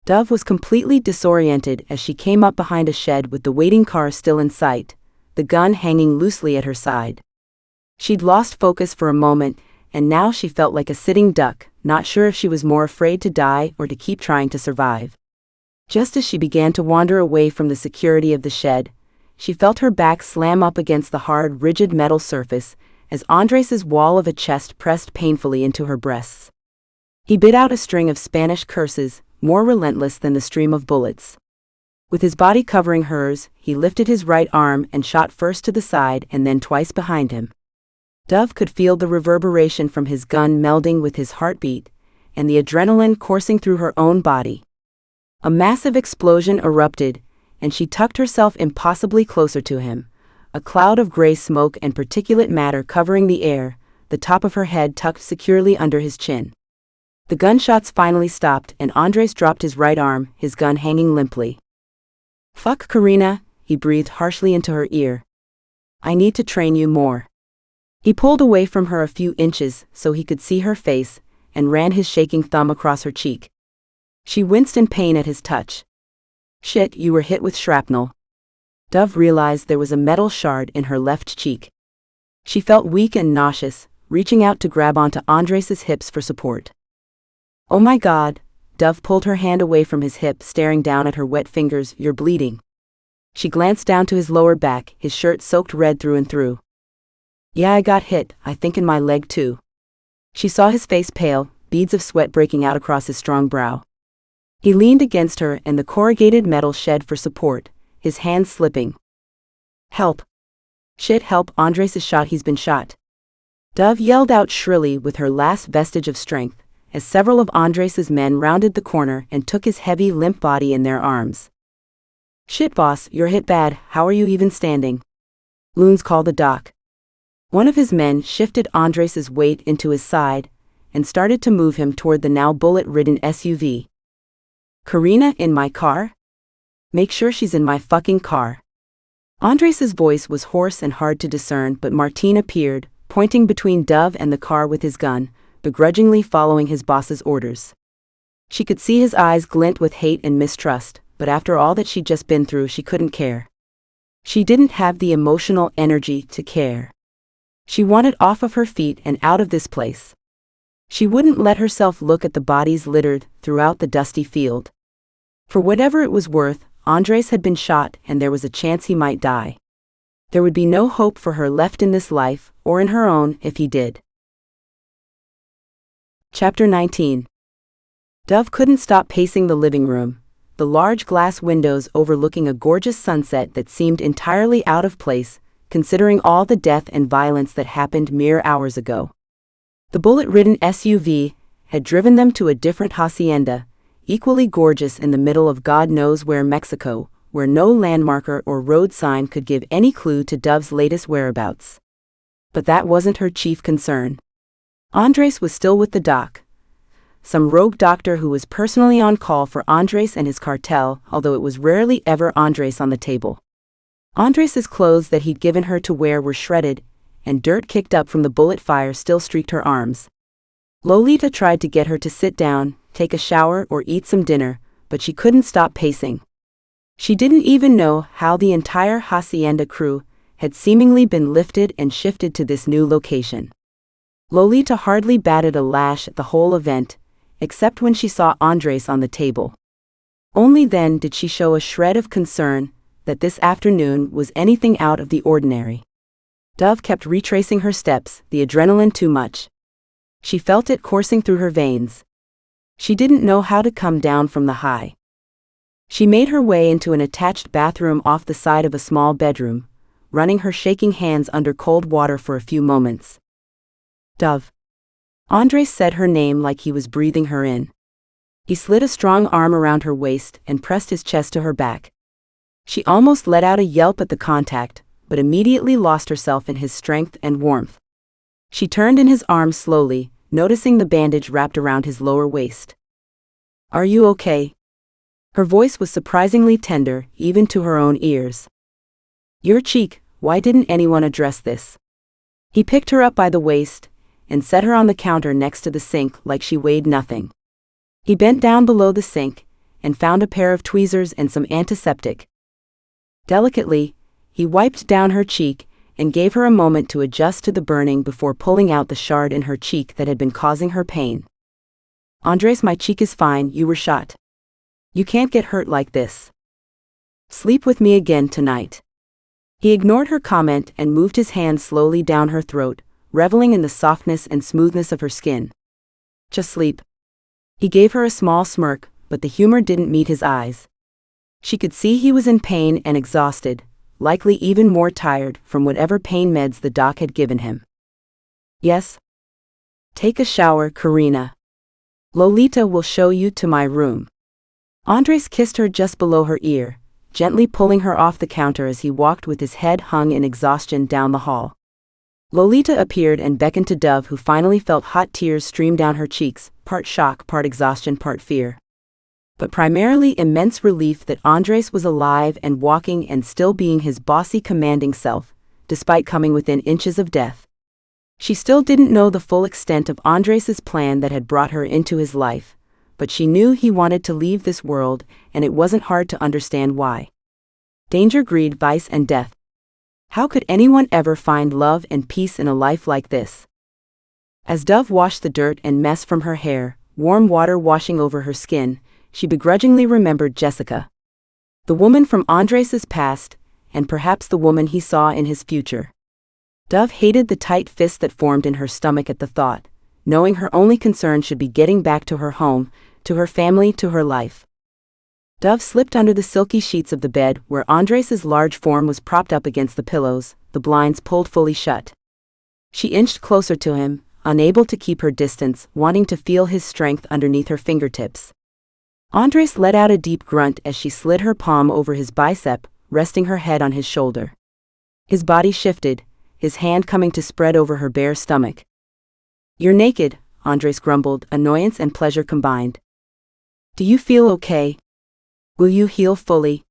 Dove was completely disoriented as she came up behind a shed with the waiting car still in sight, the gun hanging loosely at her side. She'd lost focus for a moment, and now she felt like a sitting duck, not sure if she was more afraid to die or to keep trying to survive. Just as she began to wander away from the security of the shed, she felt her back slam up against the hard, rigid metal surface as Andres's wall of a chest pressed painfully into her breasts. He bit out a string of Spanish curses, more relentless than the stream of bullets. With his body covering hers, he lifted his right arm and shot first to the side and then twice behind him. Dove could feel the reverberation from his gun melding with his heartbeat, and the adrenaline coursing through her own body. A massive explosion erupted, and she tucked herself impossibly closer to him, a cloud of gray smoke and particulate matter covering the air, the top of her head tucked securely under his chin. The gunshots finally stopped, and Andres dropped his right arm, his gun hanging limply. "Fuck, Karina," he breathed harshly into her ear. "I need to train you more." He pulled away from her a few inches so he could see her face, and ran his shaking thumb across her cheek. She winced in pain at his touch. "Shit, you were hit with shrapnel." Dove realized there was a metal shard in her left cheek. She felt weak and nauseous, reaching out to grab onto Andres's hips for support. "Oh my God," Dove pulled her hand away from his hip, staring down at her wet fingers. "You're bleeding." She glanced down to his lower back, his shirt soaked red through and through. "Yeah, I got hit, I think in my leg too." She saw his face pale, beads of sweat breaking out across his strong brow. He leaned against her and the corrugated metal shed for support, his hands slipping. "Help. Shit, help, Andres is shot, he's been shot." Dove yelled out shrilly with her last vestige of strength, as several of Andres's men rounded the corner and took his heavy, limp body in their arms. "Shit, boss, you're hit bad, how are you even standing?" "Loons, call the doc." One of his men shifted Andres's weight into his side and started to move him toward the now bullet-ridden SUV. "Karina, in my car? Make sure she's in my fucking car." Andres's voice was hoarse and hard to discern, but Martin appeared, pointing between Dove and the car with his gun, begrudgingly following his boss's orders. She could see his eyes glint with hate and mistrust, but after all that she'd just been through, she couldn't care. She didn't have the emotional energy to care. She wanted off of her feet and out of this place. She wouldn't let herself look at the bodies littered throughout the dusty field. For whatever it was worth, Andres had been shot and there was a chance he might die. There would be no hope for her left in this life, or in her own, if he did. Chapter 19. Dove couldn't stop pacing the living room, the large glass windows overlooking a gorgeous sunset that seemed entirely out of place, considering all the death and violence that happened mere hours ago. The bullet-ridden SUV had driven them to a different hacienda, equally gorgeous in the middle of God knows where Mexico, where no landmarker or road sign could give any clue to Dove's latest whereabouts. But that wasn't her chief concern. Andres was still with the doc. Some rogue doctor who was personally on call for Andres and his cartel, although it was rarely ever Andres on the table. Andres's clothes that he'd given her to wear were shredded, and dirt kicked up from the bullet fire still streaked her arms. Lolita tried to get her to sit down, take a shower, or eat some dinner, but she couldn't stop pacing. She didn't even know how the entire hacienda crew had seemingly been lifted and shifted to this new location. Lolita hardly batted a lash at the whole event, except when she saw Andres on the table. Only then did she show a shred of concern that this afternoon was anything out of the ordinary. Dove kept retracing her steps, the adrenaline too much. She felt it coursing through her veins. She didn't know how to come down from the high. She made her way into an attached bathroom off the side of a small bedroom, running her shaking hands under cold water for a few moments. "Dove." Andres said her name like he was breathing her in. He slid a strong arm around her waist and pressed his chest to her back. She almost let out a yelp at the contact, but immediately lost herself in his strength and warmth. She turned in his arms slowly, noticing the bandage wrapped around his lower waist. "Are you okay?" Her voice was surprisingly tender, even to her own ears. "Your cheek, why didn't anyone address this?" He picked her up by the waist and set her on the counter next to the sink like she weighed nothing. He bent down below the sink and found a pair of tweezers and some antiseptic. Delicately, he wiped down her cheek and gave her a moment to adjust to the burning before pulling out the shard in her cheek that had been causing her pain. "Andres, my cheek is fine, you were shot. You can't get hurt like this. Sleep with me again tonight." He ignored her comment and moved his hand slowly down her throat, reveling in the softness and smoothness of her skin. "Just sleep." He gave her a small smirk, but the humor didn't meet his eyes. She could see he was in pain and exhausted, likely even more tired from whatever pain meds the doc had given him. "Yes? Take a shower, Karina. Lolita will show you to my room." Andres kissed her just below her ear, gently pulling her off the counter as he walked with his head hung in exhaustion down the hall. Lolita appeared and beckoned to Dove, who finally felt hot tears stream down her cheeks, part shock, part exhaustion, part fear. But primarily immense relief that Andres was alive and walking and still being his bossy, commanding self, despite coming within inches of death. She still didn't know the full extent of Andres's plan that had brought her into his life, but she knew he wanted to leave this world, and it wasn't hard to understand why. Danger, greed, vice, and death. How could anyone ever find love and peace in a life like this? As Dove washed the dirt and mess from her hair, warm water washing over her skin, she begrudgingly remembered Jessica. The woman from Andres's past, and perhaps the woman he saw in his future. Dove hated the tight fist that formed in her stomach at the thought, knowing her only concern should be getting back to her home, to her family, to her life. Dove slipped under the silky sheets of the bed where Andres's large form was propped up against the pillows, the blinds pulled fully shut. She inched closer to him, unable to keep her distance, wanting to feel his strength underneath her fingertips. Andres let out a deep grunt as she slid her palm over his bicep, resting her head on his shoulder. His body shifted, his hand coming to spread over her bare stomach. "You're naked," Andres grumbled, annoyance and pleasure combined. "Do you feel okay? Will you heal fully?"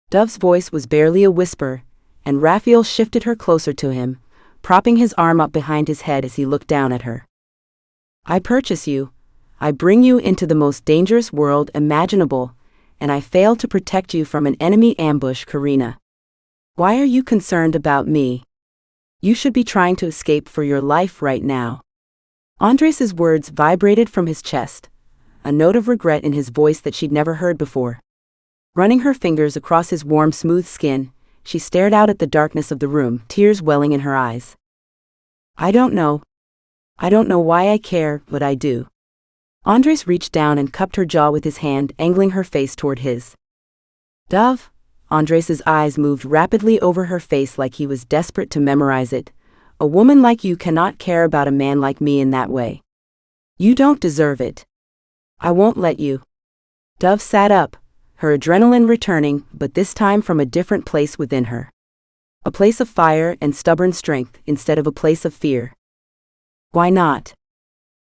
Dove's voice was barely a whisper, and Raphael shifted her closer to him, propping his arm up behind his head as he looked down at her. "I purchase you. I bring you into the most dangerous world imaginable, and I fail to protect you from an enemy ambush, Karina. Why are you concerned about me? You should be trying to escape for your life right now." Andres's words vibrated from his chest, a note of regret in his voice that she'd never heard before. Running her fingers across his warm, smooth skin, she stared out at the darkness of the room, tears welling in her eyes. I don't know why I care, but I do." Andres reached down and cupped her jaw with his hand, angling her face toward his. "Dove?" Andres's eyes moved rapidly over her face like he was desperate to memorize it. "A woman like you cannot care about a man like me in that way. You don't deserve it. I won't let you." Dove sat up, her adrenaline returning, but this time from a different place within her. A place of fire and stubborn strength instead of a place of fear. "Why not?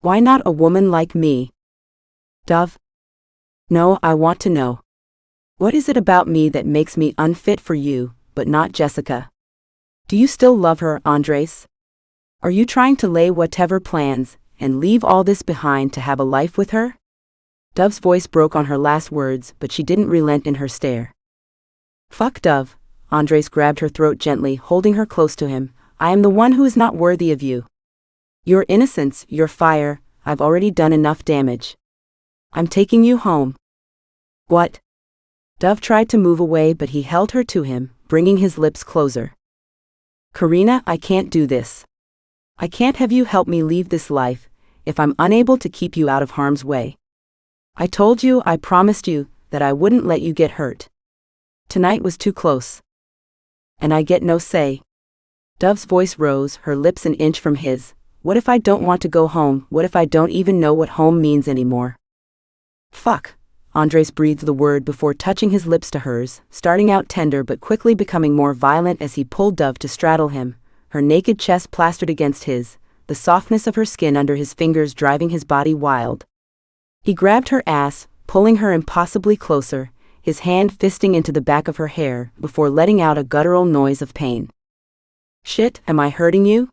Why not a woman like me?" "Dove? No, I want to know. What is it about me that makes me unfit for you, but not Jessica? Do you still love her, Andres? Are you trying to lay whatever plans, and leave all this behind to have a life with her?" Dove's voice broke on her last words, but she didn't relent in her stare. "Fuck Dove." Andres grabbed her throat gently, holding her close to him. "I am the one who is not worthy of you. Your innocence, your fire, I've already done enough damage. I'm taking you home." "What?" Dove tried to move away, but he held her to him, bringing his lips closer. "Karina, I can't do this. I can't have you help me leave this life, if I'm unable to keep you out of harm's way. I told you, I promised you, that I wouldn't let you get hurt. Tonight was too close. And I get no say." Dove's voice rose, her lips an inch from his. "What if I don't want to go home? What if I don't even know what home means anymore?" "Fuck." Andres breathed the word before touching his lips to hers, starting out tender but quickly becoming more violent as he pulled Dove to straddle him, her naked chest plastered against his, the softness of her skin under his fingers driving his body wild. He grabbed her ass, pulling her impossibly closer, his hand fisting into the back of her hair, before letting out a guttural noise of pain. "Shit, am I hurting you?"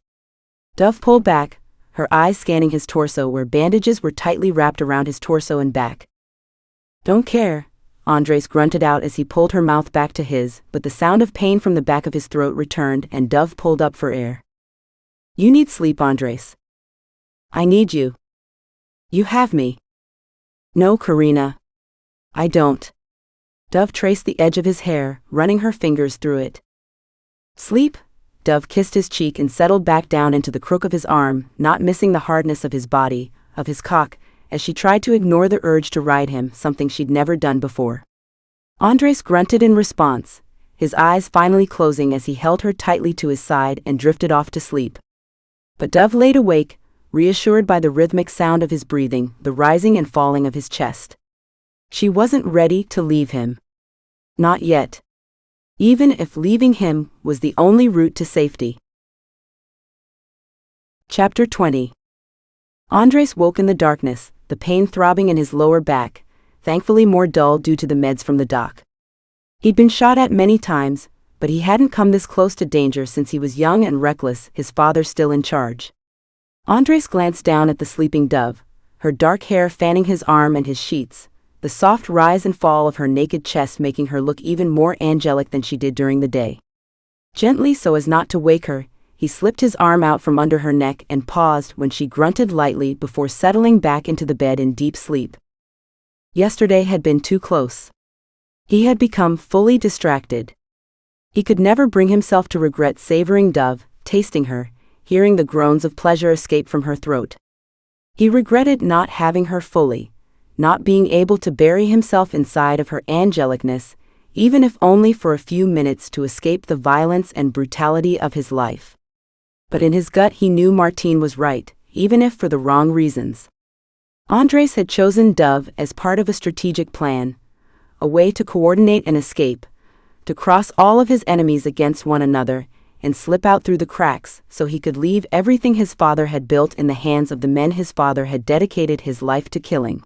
Dove pulled back, her eyes scanning his torso where bandages were tightly wrapped around his torso and back. "Don't care," Andres grunted out as he pulled her mouth back to his, but the sound of pain from the back of his throat returned and Dove pulled up for air. "You need sleep, Andres. I need you. You have me." "No, Karina. I don't." Dove traced the edge of his hair, running her fingers through it. "Sleep?" Dove kissed his cheek and settled back down into the crook of his arm, not missing the hardness of his body, of his cock, as she tried to ignore the urge to ride him, something she'd never done before. Andres grunted in response, his eyes finally closing as he held her tightly to his side and drifted off to sleep. But Dove laid awake, reassured by the rhythmic sound of his breathing, the rising and falling of his chest. She wasn't ready to leave him. Not yet. Even if leaving him was the only route to safety. Chapter 20. Andres woke in the darkness, the pain throbbing in his lower back, thankfully more dull due to the meds from the doc. He'd been shot at many times, but he hadn't come this close to danger since he was young and reckless, his father still in charge. Andres glanced down at the sleeping Dove, her dark hair fanning his arm and his sheets, the soft rise and fall of her naked chest making her look even more angelic than she did during the day. Gently so as not to wake her, he slipped his arm out from under her neck and paused when she grunted lightly before settling back into the bed in deep sleep. Yesterday had been too close. He had become fully distracted. He could never bring himself to regret savoring Dove, tasting her, hearing the groans of pleasure escape from her throat. He regretted not having her fully, not being able to bury himself inside of her angelicness, even if only for a few minutes to escape the violence and brutality of his life. But in his gut he knew Martine was right, even if for the wrong reasons. Andres had chosen Dove as part of a strategic plan, a way to coordinate an escape, to cross all of his enemies against one another, and slip out through the cracks so he could leave everything his father had built in the hands of the men his father had dedicated his life to killing.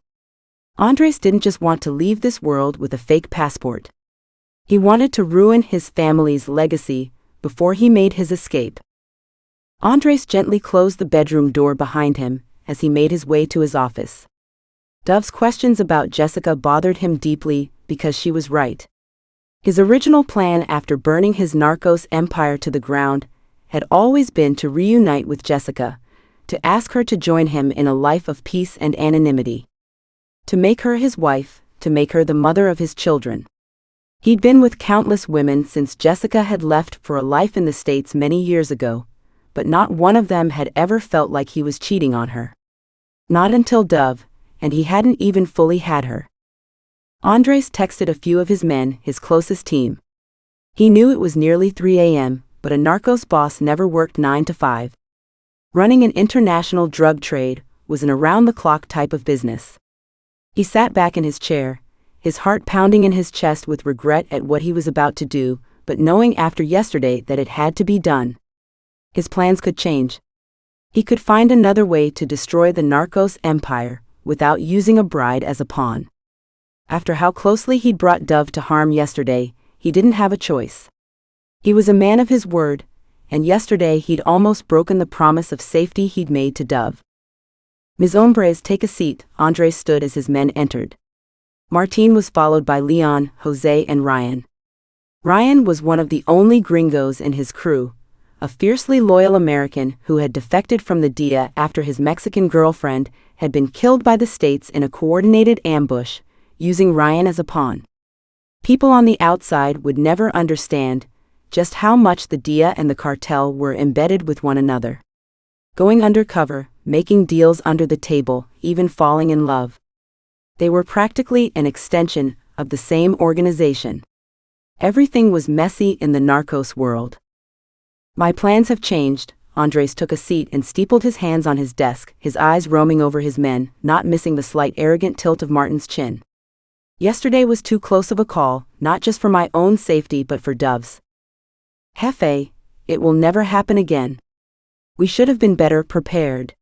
Andres didn't just want to leave this world with a fake passport. He wanted to ruin his family's legacy before he made his escape. Andres gently closed the bedroom door behind him as he made his way to his office. Dove's questions about Jessica bothered him deeply because she was right. His original plan after burning his narcos empire to the ground had always been to reunite with Jessica, to ask her to join him in a life of peace and anonymity. To make her his wife, to make her the mother of his children. He'd been with countless women since Jessica had left for a life in the States many years ago, but not one of them had ever felt like he was cheating on her. Not until Dove, and he hadn't even fully had her. Andres texted a few of his men, his closest team. He knew it was nearly 3 a.m., but a narcos boss never worked 9 to 5. Running an international drug trade was an around-the-clock type of business. He sat back in his chair, his heart pounding in his chest with regret at what he was about to do, but knowing after yesterday that it had to be done. His plans could change. He could find another way to destroy the narcos empire without using a bride as a pawn. After how closely he'd brought Dove to harm yesterday, he didn't have a choice. He was a man of his word, and yesterday he'd almost broken the promise of safety he'd made to Dove. "Mis hombres, take a seat," Andres stood as his men entered. Martine was followed by Leon, Jose and Ryan. Ryan was one of the only gringos in his crew, a fiercely loyal American who had defected from the DIA after his Mexican girlfriend had been killed by the States in a coordinated ambush, using Ryan as a pawn. People on the outside would never understand just how much the DIA and the cartel were embedded with one another. Going undercover, making deals under the table, even falling in love. They were practically an extension of the same organization. Everything was messy in the narcos world. "My plans have changed." Andres took a seat and steepled his hands on his desk, his eyes roaming over his men, not missing the slight arrogant tilt of Martin's chin. "Yesterday was too close of a call, not just for my own safety but for Dove's. Jefe, it will never happen again. We should have been better prepared."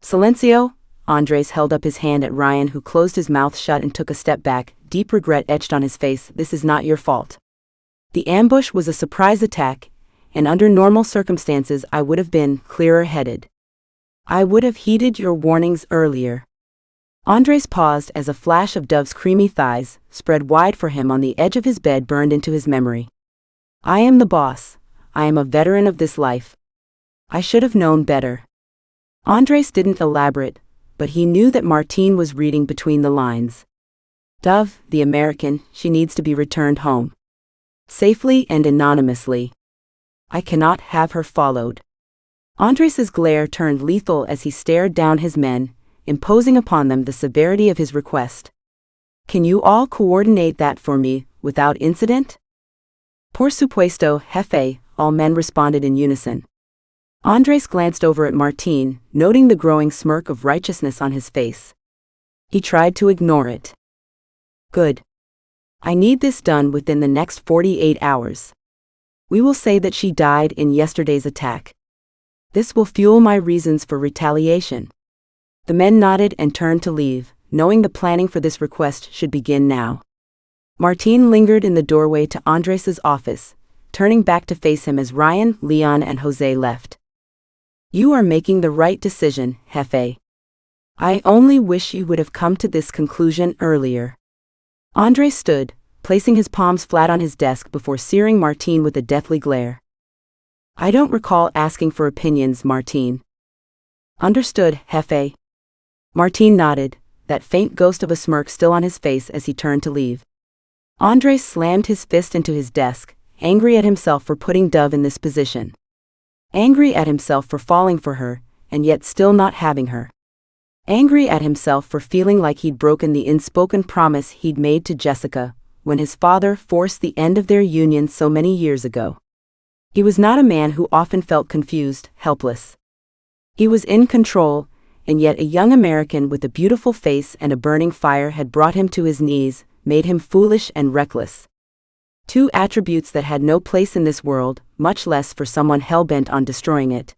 "Silencio." Andres held up his hand at Ryan, who closed his mouth shut and took a step back, deep regret etched on his face. "This is not your fault. The ambush was a surprise attack, and under normal circumstances I would have been clearer-headed. I would have heeded your warnings earlier." Andres paused as a flash of Dove's creamy thighs, spread wide for him on the edge of his bed, burned into his memory. "I am the boss. I am a veteran of this life. I should have known better." Andres didn't elaborate, but he knew that Martine was reading between the lines. Dove, the American, she needs to be returned home. Safely and anonymously. I cannot have her followed. Andres's glare turned lethal as he stared down his men, imposing upon them the severity of his request. "Can you all coordinate that for me, without incident?" "Por supuesto, jefe," all men responded in unison. Andres glanced over at Martine, noting the growing smirk of righteousness on his face. He tried to ignore it. Good. I need this done within the next 48 hours. We will say that she died in yesterday's attack. This will fuel my reasons for retaliation. The men nodded and turned to leave, knowing the planning for this request should begin now. Martine lingered in the doorway to Andres' office, turning back to face him as Ryan, Leon, and Jose left. You are making the right decision, Jefe. I only wish you would have come to this conclusion earlier. Andres stood, placing his palms flat on his desk before searing Martine with a deathly glare. I don't recall asking for opinions, Martine. Understood, Jefe. Martine nodded, that faint ghost of a smirk still on his face as he turned to leave. Andres slammed his fist into his desk, angry at himself for putting Dove in this position. Angry at himself for falling for her, and yet still not having her. Angry at himself for feeling like he'd broken the unspoken promise he'd made to Jessica, when his father forced the end of their union so many years ago. He was not a man who often felt confused, helpless. He was in control, and yet a young American with a beautiful face and a burning fire had brought him to his knees, made him foolish and reckless. Two attributes that had no place in this world, much less for someone hell-bent on destroying it.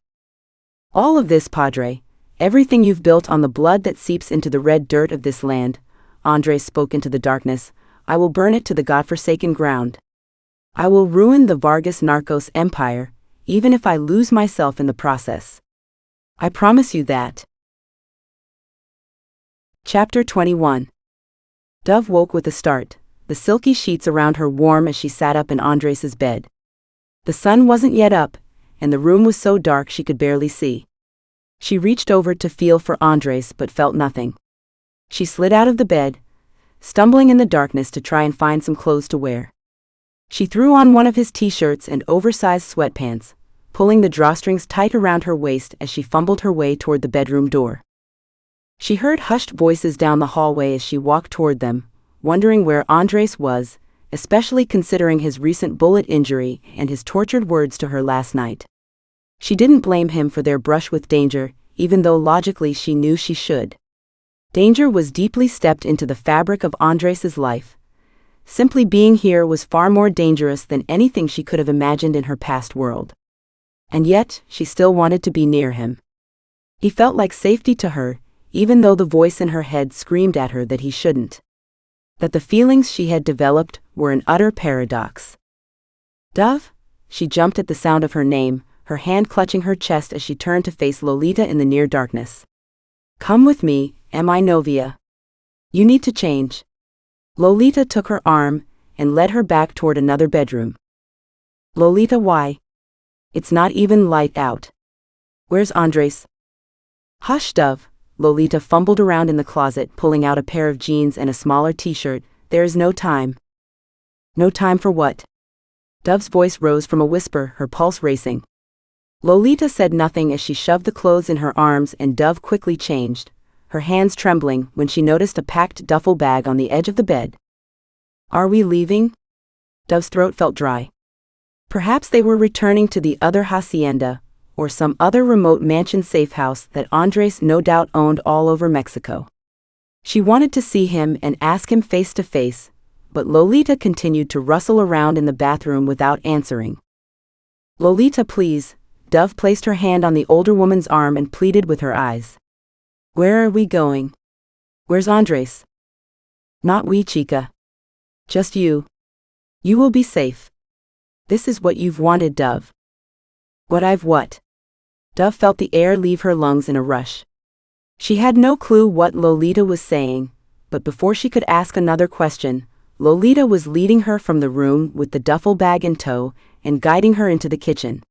All of this, Padre, everything you've built on the blood that seeps into the red dirt of this land, Andres spoke into the darkness, I will burn it to the godforsaken ground. I will ruin the Vargas Narcos empire, even if I lose myself in the process. I promise you that. Chapter 21. Dove woke with a start, the silky sheets around her warm as she sat up in Andres' bed. The sun wasn't yet up, and the room was so dark she could barely see. She reached over to feel for Andres but felt nothing. She slid out of the bed, stumbling in the darkness to try and find some clothes to wear. She threw on one of his t-shirts and oversized sweatpants, pulling the drawstrings tight around her waist as she fumbled her way toward the bedroom door. She heard hushed voices down the hallway as she walked toward them, wondering where Andres was, especially considering his recent bullet injury and his tortured words to her last night. She didn't blame him for their brush with danger, even though logically she knew she should. Danger was deeply stepped into the fabric of Andres' life. Simply being here was far more dangerous than anything she could have imagined in her past world. And yet, she still wanted to be near him. He felt like safety to her, even though the voice in her head screamed at her that he shouldn't. That the feelings she had developed were an utter paradox. Dove? She jumped at the sound of her name, her hand clutching her chest as she turned to face Lolita in the near darkness. Come with me, mi novia. You need to change. Lolita took her arm and led her back toward another bedroom. Lolita, why? It's not even light out. Where's Andres? Hush, Dove. Lolita fumbled around in the closet, pulling out a pair of jeans and a smaller t-shirt. There is no time. No time for what? Dove's voice rose from a whisper, her pulse racing. Lolita said nothing as she shoved the clothes in her arms, and Dove quickly changed, her hands trembling when she noticed a packed duffel bag on the edge of the bed. Are we leaving? Dove's throat felt dry. Perhaps they were returning to the other hacienda, or some other remote mansion safe house that Andres no doubt owned all over Mexico. She wanted to see him and ask him face to face, but Lolita continued to rustle around in the bathroom without answering. Lolita, please. Dove placed her hand on the older woman's arm and pleaded with her eyes. Where are we going? Where's Andres? Not we, chica. Just you. You will be safe. This is what you've wanted, Dove. What I've what? Dove felt the air leave her lungs in a rush. She had no clue what Lolita was saying, but before she could ask another question, Lolita was leading her from the room with the duffel bag in tow and guiding her into the kitchen.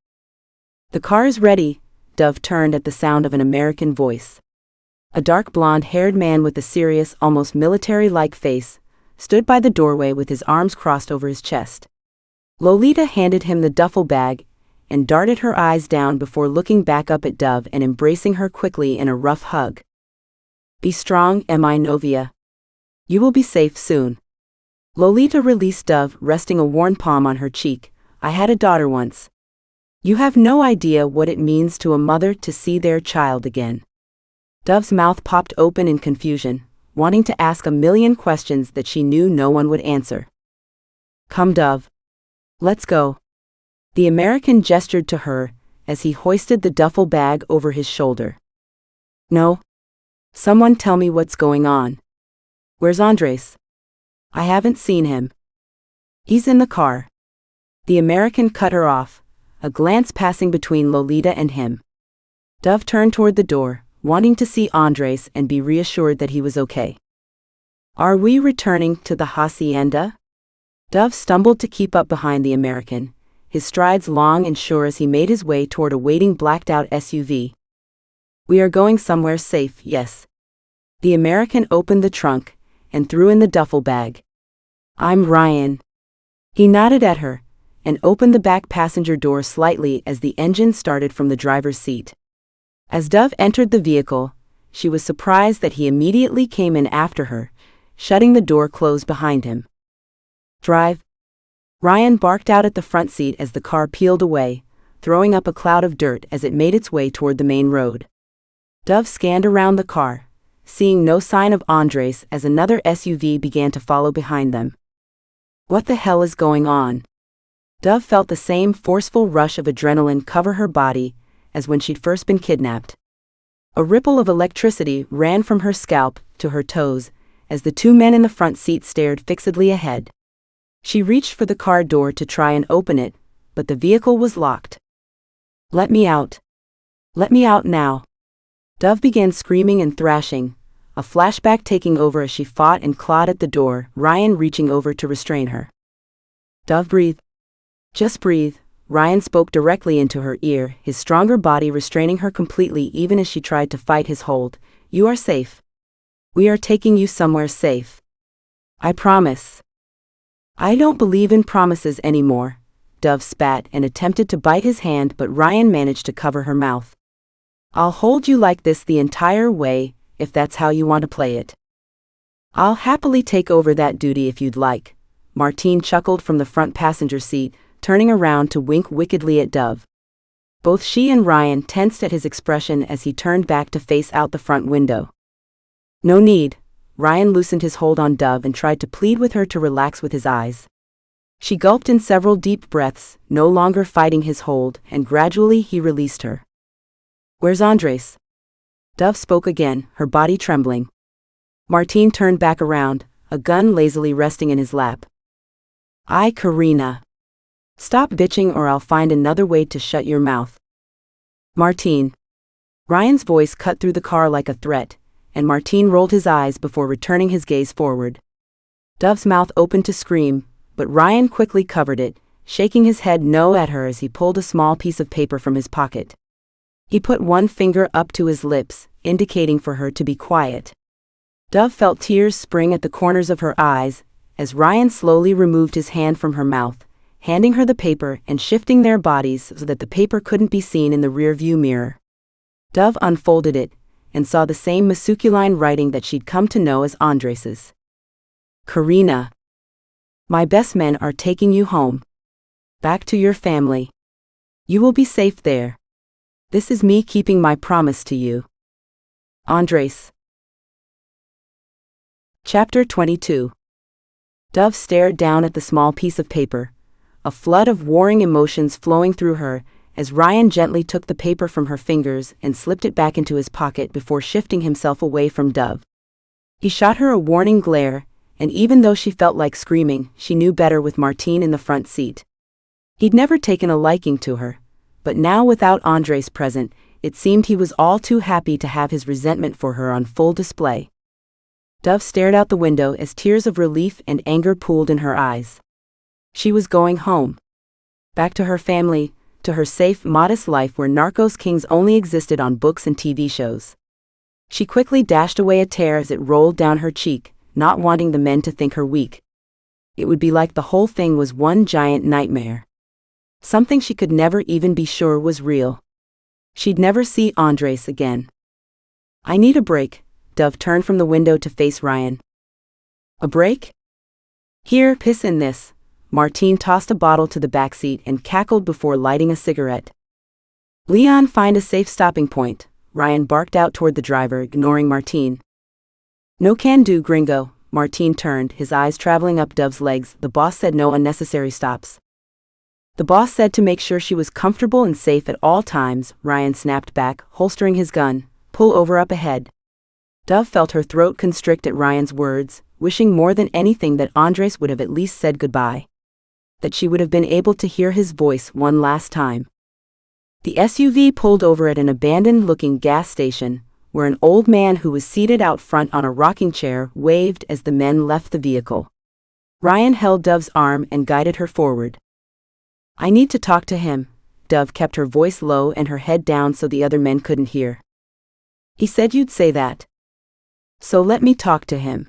The car is ready. Dove turned at the sound of an American voice. A dark blonde-haired man with a serious, almost military-like face, stood by the doorway with his arms crossed over his chest. Lolita handed him the duffel bag and darted her eyes down before looking back up at Dove and embracing her quickly in a rough hug. Be strong, mi novia. You will be safe soon. Lolita released Dove, resting a worn palm on her cheek. I had a daughter once. You have no idea what it means to a mother to see their child again. Dove's mouth popped open in confusion, wanting to ask a million questions that she knew no one would answer. Come, Dove. Let's go. The American gestured to her as he hoisted the duffel bag over his shoulder. No. Someone tell me what's going on. Where's Andres? I haven't seen him. He's in the car. The American cut her off, a glance passing between Lolita and him. Dove turned toward the door, wanting to see Andres and be reassured that he was okay. Are we returning to the hacienda? Dove stumbled to keep up behind the American, his strides long and sure as he made his way toward a waiting blacked-out SUV. We are going somewhere safe, yes. The American opened the trunk and threw in the duffel bag. I'm Ryan. He nodded at her and opened the back passenger door slightly as the engine started from the driver's seat. As Dove entered the vehicle, she was surprised that he immediately came in after her, shutting the door closed behind him. Drive. Ryan barked out at the front seat as the car peeled away, throwing up a cloud of dirt as it made its way toward the main road. Dove scanned around the car, seeing no sign of Andres as another SUV began to follow behind them. What the hell is going on? Dove felt the same forceful rush of adrenaline cover her body as when she'd first been kidnapped. A ripple of electricity ran from her scalp to her toes as the two men in the front seat stared fixedly ahead. She reached for the car door to try and open it, but the vehicle was locked. Let me out. Let me out now. Dove began screaming and thrashing, a flashback taking over as she fought and clawed at the door, Ryan reaching over to restrain her. Dove, breathe. Just breathe. Ryan spoke directly into her ear, his stronger body restraining her completely even as she tried to fight his hold. You are safe. We are taking you somewhere safe. I promise. I don't believe in promises anymore. Dove spat and attempted to bite his hand, but Ryan managed to cover her mouth. I'll hold you like this the entire way, if that's how you want to play it. I'll happily take over that duty if you'd like. Martine chuckled from the front passenger seat, turning around to wink wickedly at Dove. Both she and Ryan tensed at his expression as he turned back to face out the front window. No need. Ryan loosened his hold on Dove and tried to plead with her to relax with his eyes. She gulped in several deep breaths, no longer fighting his hold, and gradually he released her. Where's Andres? Dove spoke again, her body trembling. Martine turned back around, a gun lazily resting in his lap. Karina. Stop bitching or I'll find another way to shut your mouth. Martine. Ryan's voice cut through the car like a threat, and Martine rolled his eyes before returning his gaze forward. Dove's mouth opened to scream, but Ryan quickly covered it, shaking his head no at her as he pulled a small piece of paper from his pocket. He put one finger up to his lips, indicating for her to be quiet. Dove felt tears spring at the corners of her eyes as Ryan slowly removed his hand from her mouth, handing her the paper and shifting their bodies so that the paper couldn't be seen in the rear-view mirror. Dove unfolded it and saw the same masculine writing that she'd come to know as Andres's. Karina. My best men are taking you home. Back to your family. You will be safe there. This is me keeping my promise to you. Andres. Chapter 22. Dove stared down at the small piece of paper, a flood of warring emotions flowing through her as Ryan gently took the paper from her fingers and slipped it back into his pocket before shifting himself away from Dove. He shot her a warning glare, and even though she felt like screaming, she knew better with Martine in the front seat. He'd never taken a liking to her, but now without Andres present, it seemed he was all too happy to have his resentment for her on full display. Dove stared out the window as tears of relief and anger pooled in her eyes. She was going home. Back to her family, to her safe, modest life where narcos kings only existed on books and TV shows. She quickly dashed away a tear as it rolled down her cheek, not wanting the men to think her weak. It would be like the whole thing was one giant nightmare. Something she could never even be sure was real. She'd never see Andres again. I need a break. Dove turned from the window to face Ryan. A break? Here, piss in this. Martine tossed a bottle to the back seat and cackled before lighting a cigarette. Leon, find a safe stopping point. Ryan barked out toward the driver, ignoring Martine. No can do, gringo. Martin turned, his eyes traveling up Dove's legs. The boss said no unnecessary stops. The boss said to make sure she was comfortable and safe at all times, Ryan snapped back, holstering his gun. Pull over up ahead. Dove felt her throat constrict at Ryan's words, wishing more than anything that Andres would have at least said goodbye. That she would have been able to hear his voice one last time. The SUV pulled over at an abandoned-looking gas station, where an old man who was seated out front on a rocking chair waved as the men left the vehicle. Ryan held Dove's arm and guided her forward. I need to talk to him. Dove kept her voice low and her head down so the other men couldn't hear. He said you'd say that. So let me talk to him.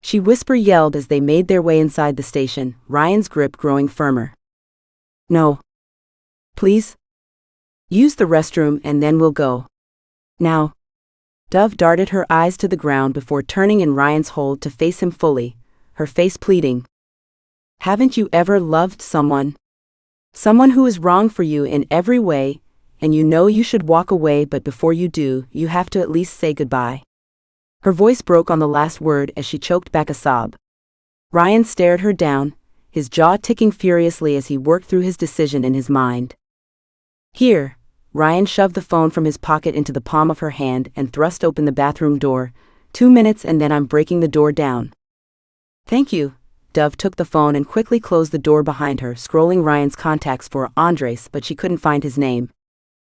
She yelled as they made their way inside the station, Ryan's grip growing firmer. No. Please? Use the restroom and then we'll go. Now. Dove darted her eyes to the ground before turning in Ryan's hold to face him fully, her face pleading. Haven't you ever loved someone? Someone who is wrong for you in every way, and you know you should walk away, but before you do, you have to at least say goodbye. Her voice broke on the last word as she choked back a sob. Ryan stared her down, his jaw ticking furiously as he worked through his decision in his mind. Here, Ryan shoved the phone from his pocket into the palm of her hand and thrust open the bathroom door. 2 minutes and then I'm breaking the door down. Thank you. Dove took the phone and quickly closed the door behind her, scrolling Ryan's contacts for Andres, but she couldn't find his name.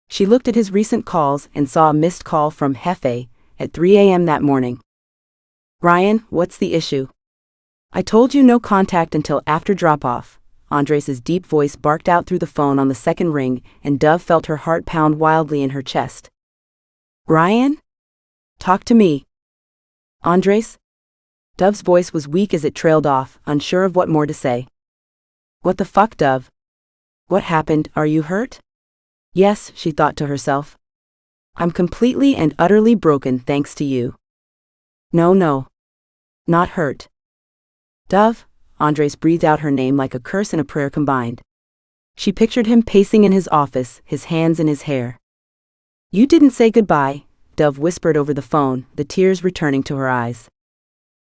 She looked at his recent calls and saw a missed call from Jefe at 3 a.m. that morning. Ryan, what's the issue? I told you no contact until after drop-off. Andres' deep voice barked out through the phone on the second ring, and Dove felt her heart pound wildly in her chest. Ryan? Talk to me. Andres? Dove's voice was weak as it trailed off, unsure of what more to say. What the fuck, Dove? What happened? Are you hurt? Yes, she thought to herself. I'm completely and utterly broken thanks to you. No. Not hurt. Dove? Andres breathed out her name like a curse and a prayer combined. She pictured him pacing in his office, his hands in his hair. You didn't say goodbye, Dove whispered over the phone, the tears returning to her eyes.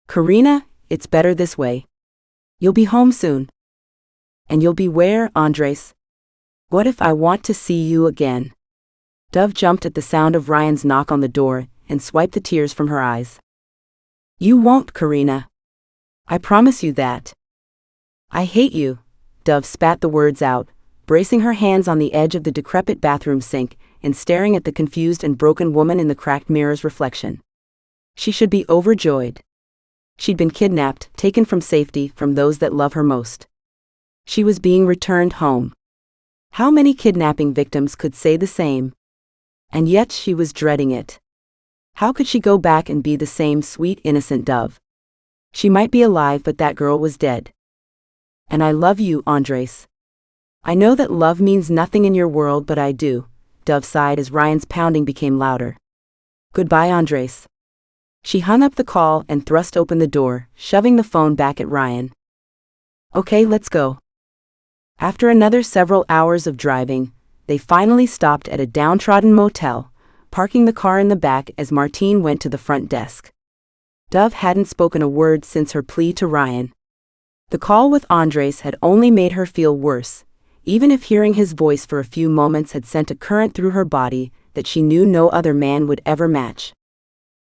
Karina, it's better this way. You'll be home soon. And you'll be where, Andres? What if I want to see you again? Dove jumped at the sound of Ryan's knock on the door and swiped the tears from her eyes. You won't, Karina. I promise you that. I hate you. Dove spat the words out, bracing her hands on the edge of the decrepit bathroom sink and staring at the confused and broken woman in the cracked mirror's reflection. She should be overjoyed. She'd been kidnapped, taken from safety, from those that love her most. She was being returned home. How many kidnapping victims could say the same? And yet she was dreading it. How could she go back and be the same sweet, innocent Dove? She might be alive, but that girl was dead. And I love you, Andres. I know that love means nothing in your world, but I do. Dove sighed as Ryan's pounding became louder. Goodbye, Andres. She hung up the call and thrust open the door, shoving the phone back at Ryan. Okay, let's go. After another several hours of driving, they finally stopped at a downtrodden motel, parking the car in the back as Martine went to the front desk. Dove hadn't spoken a word since her plea to Ryan. The call with Andres had only made her feel worse, even if hearing his voice for a few moments had sent a current through her body that she knew no other man would ever match.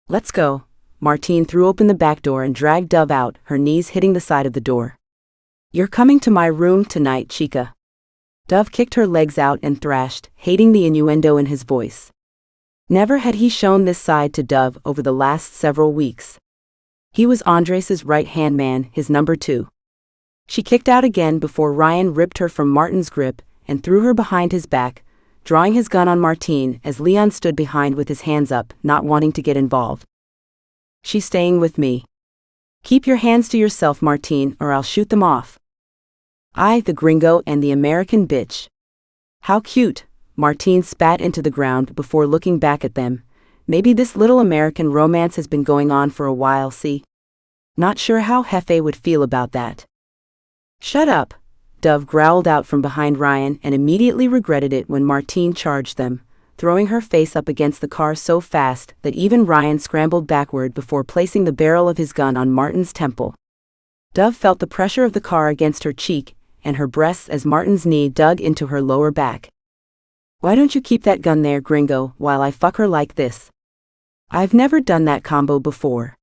Let's go. Martine threw open the back door and dragged Dove out, her knees hitting the side of the door. You're coming to my room tonight, chica. Dove kicked her legs out and thrashed, hating the innuendo in his voice. Never had he shown this side to Dove over the last several weeks. He was Andres's right-hand man, his number 2. She kicked out again before Ryan ripped her from Martin's grip and threw her behind his back, drawing his gun on Martine as Leon stood behind with his hands up, not wanting to get involved. She's staying with me. Keep your hands to yourself, Martine, or I'll shoot them off. I, the gringo and the American bitch. How cute, Martine spat into the ground before looking back at them. Maybe this little American romance has been going on for a while, see? Not sure how Jefe would feel about that. Shut up, Dove growled out from behind Ryan and immediately regretted it when Martine charged them, throwing her face up against the car so fast that even Ryan scrambled backward before placing the barrel of his gun on Martin's temple. Dove felt the pressure of the car against her cheek and her breasts as Martin's knee dug into her lower back. "Why don't you keep that gun there, gringo, while I fuck her like this? I've never done that combo before."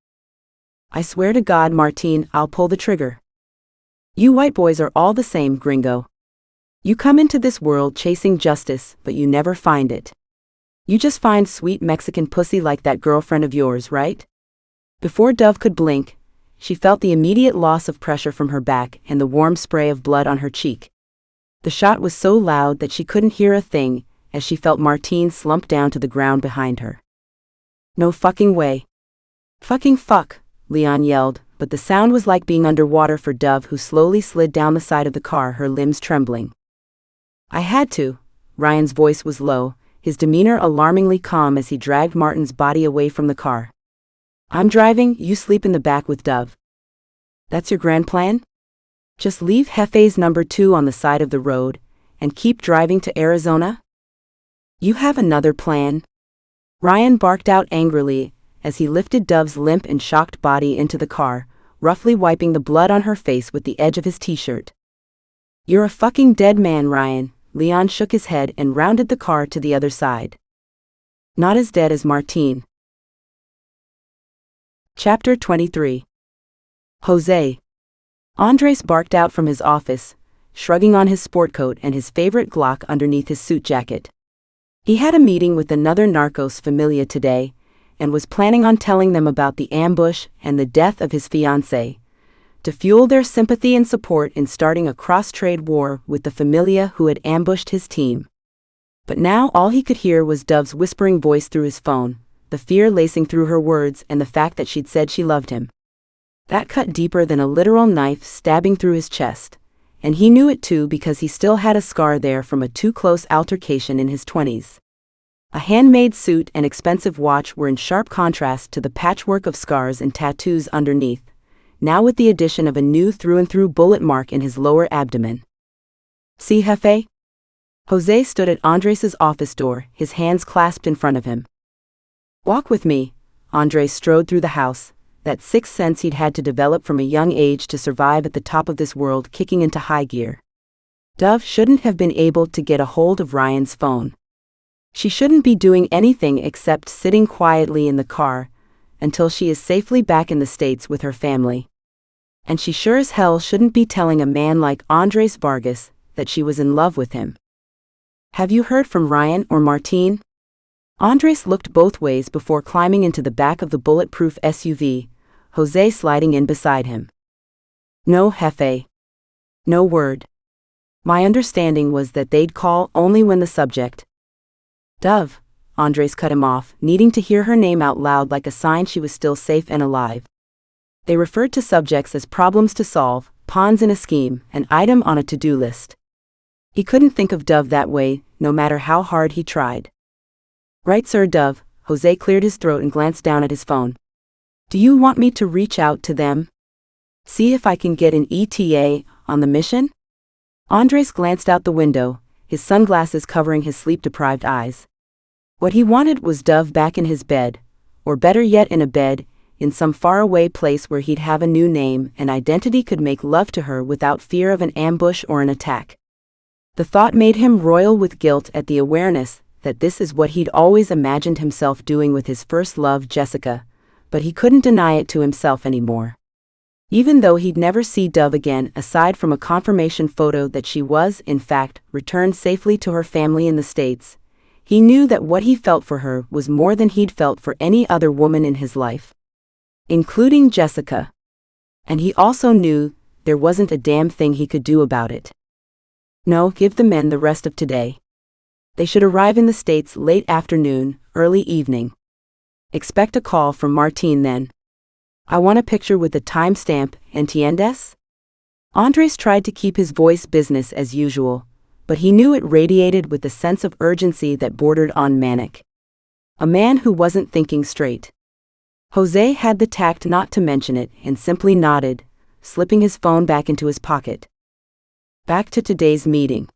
"I swear to God, Martine, I'll pull the trigger." "You white boys are all the same, gringo. You come into this world chasing justice, but you never find it. You just find sweet Mexican pussy like that girlfriend of yours, right?" Before Dove could blink, she felt the immediate loss of pressure from her back and the warm spray of blood on her cheek. The shot was so loud that she couldn't hear a thing as she felt Martine slump down to the ground behind her. "No fucking way." "Fucking fuck," Leon yelled, but the sound was like being underwater for Dove, who slowly slid down the side of the car, her limbs trembling. "I had to." Ryan's voice was low, his demeanor alarmingly calm as he dragged Martin's body away from the car. "I'm driving, you sleep in the back with Dove." "That's your grand plan? Just leave Jefe's number 2 on the side of the road and keep driving to Arizona?" "You have another plan?" Ryan barked out angrily as he lifted Dove's limp and shocked body into the car, roughly wiping the blood on her face with the edge of his t-shirt. "You're a fucking dead man, Ryan." Leon shook his head and rounded the car to the other side. "Not as dead as Martine." Chapter 23. Jose. Andres barked out from his office, shrugging on his sport coat and his favorite Glock underneath his suit jacket. He had a meeting with another narcos familia today, and was planning on telling them about the ambush and the death of his fiancée, to fuel their sympathy and support in starting a cross-trade war with the familia who had ambushed his team. But now all he could hear was Dove's whispering voice through his phone, the fear lacing through her words and the fact that she'd said she loved him. That cut deeper than a literal knife stabbing through his chest, and he knew it too because he still had a scar there from a too-close altercation in his 20s. A handmade suit and expensive watch were in sharp contrast to the patchwork of scars and tattoos underneath, now with the addition of a new through-and-through bullet mark in his lower abdomen. "See, Jefe?" Jose stood at Andres' office door, his hands clasped in front of him. "Walk with me." Andres strode through the house, that sixth sense he'd had to develop from a young age to survive at the top of this world kicking into high gear. Dove shouldn't have been able to get a hold of Ryan's phone. She shouldn't be doing anything except sitting quietly in the car until she is safely back in the States with her family. And she sure as hell shouldn't be telling a man like Andres Vargas that she was in love with him. "Have you heard from Ryan or Martine?" Andres looked both ways before climbing into the back of the bulletproof SUV, Jose sliding in beside him. "No, Jefe. No word. My understanding was that they'd call only when the subject." "Dove," Andres cut him off, needing to hear her name out loud like a sign she was still safe and alive. They referred to subjects as problems to solve, pawns in a scheme, an item on a to-do list. He couldn't think of Dove that way, no matter how hard he tried. "Right, sir, Dove." Jose cleared his throat and glanced down at his phone. "Do you want me to reach out to them? See if I can get an ETA on the mission?" Andres glanced out the window, his sunglasses covering his sleep-deprived eyes. What he wanted was Dove back in his bed, or better yet in a bed, in some faraway place where he'd have a new name and identity, could make love to her without fear of an ambush or an attack. The thought made him roil with guilt at the awareness that this is what he'd always imagined himself doing with his first love, Jessica, but he couldn't deny it to himself anymore. Even though he'd never see Dove again aside from a confirmation photo that she was, in fact, returned safely to her family in the States, he knew that what he felt for her was more than he'd felt for any other woman in his life, including Jessica. And he also knew there wasn't a damn thing he could do about it. No, give the men the rest of today. They should arrive in the States late afternoon, early evening. Expect a call from Martine then. I want a picture with the timestamp, ¿entiendes? Andres tried to keep his voice business as usual, but he knew it radiated with a sense of urgency that bordered on manic. A man who wasn't thinking straight. Jose had the tact not to mention it and simply nodded, slipping his phone back into his pocket. Back to today's meeting.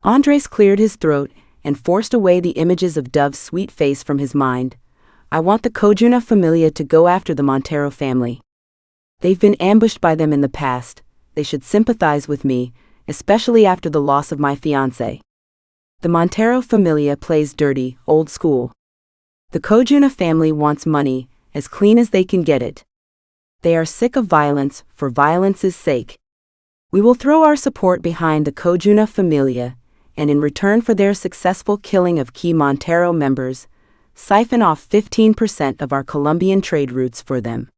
Andres cleared his throat and forced away the images of Dove's sweet face from his mind. I want the Cojuna Familia to go after the Montero family. They've been ambushed by them in the past. They should sympathize with me, especially after the loss of my fiancé. The Montero Familia plays dirty, old school. The Cojuna family wants money, as clean as they can get it. They are sick of violence, for violence's sake. We will throw our support behind the Cojuna Familia, and in return for their successful killing of key Montero members, siphon off 15% of our Colombian trade routes for them.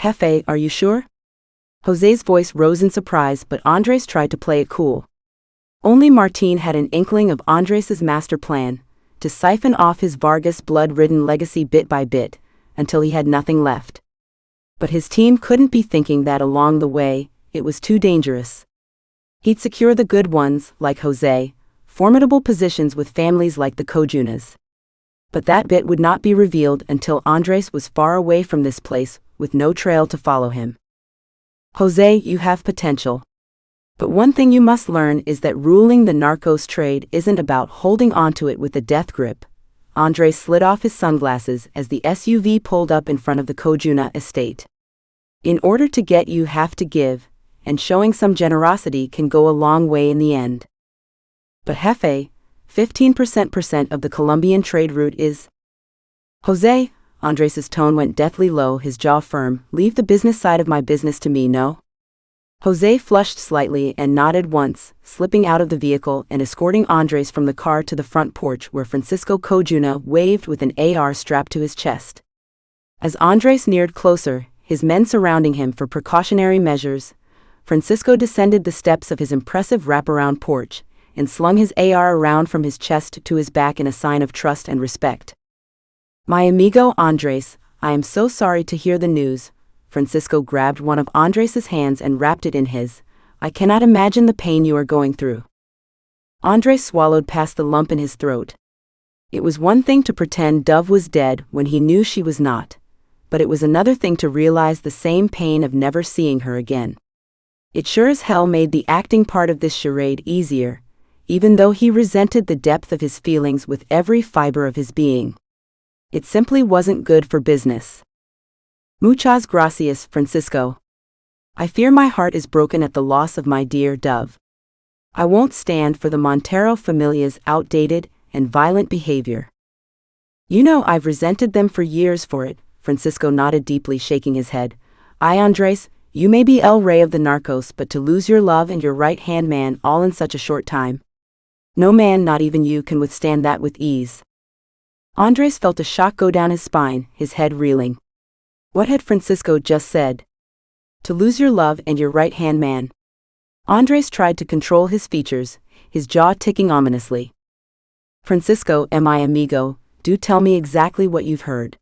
Jefe, are you sure? José's voice rose in surprise, but Andrés tried to play it cool. Only Martín had an inkling of Andrés's master plan, to siphon off his Vargas blood-ridden legacy bit by bit, until he had nothing left. But his team couldn't be thinking that along the way, it was too dangerous. He'd secure the good ones, like José, formidable positions with families like the Cojunas. But that bit would not be revealed until Andrés was far away from this place, with no trail to follow him. José, you have potential. But one thing you must learn is that ruling the narcos trade isn't about holding onto it with a death grip. Andrés slid off his sunglasses as the SUV pulled up in front of the Cojuna estate. In order to get, you have to give, and showing some generosity can go a long way in the end. But Jefe, 15% of the Colombian trade route is... José, Andrés's tone went deathly low, his jaw firm. Leave the business side of my business to me, no? José flushed slightly and nodded once, slipping out of the vehicle and escorting Andrés from the car to the front porch where Francisco Cojuna waved with an AR strapped to his chest. As Andrés neared closer, his men surrounding him for precautionary measures, Francisco descended the steps of his impressive wraparound porch and slung his AR around from his chest to his back in a sign of trust and respect. My amigo Andrés, I am so sorry to hear the news. Francisco grabbed one of Andrés's hands and wrapped it in his. I cannot imagine the pain you are going through. Andrés swallowed past the lump in his throat. It was one thing to pretend Dove was dead when he knew she was not, but it was another thing to realize the same pain of never seeing her again. It sure as hell made the acting part of this charade easier, even though he resented the depth of his feelings with every fiber of his being. It simply wasn't good for business. Muchas gracias, Francisco. I fear my heart is broken at the loss of my dear Dove. I won't stand for the Montero Familia's outdated and violent behavior. You know I've resented them for years for it, Francisco nodded deeply, shaking his head. Ay, Andrés, you may be El Rey of the narcos, but to lose your love and your right-hand man all in such a short time. No man, not even you, can withstand that with ease. Andrés felt a shock go down his spine, his head reeling. What had Francisco just said? To lose your love and your right-hand man. Andrés tried to control his features, his jaw ticking ominously. Francisco, mi amigo, do tell me exactly what you've heard.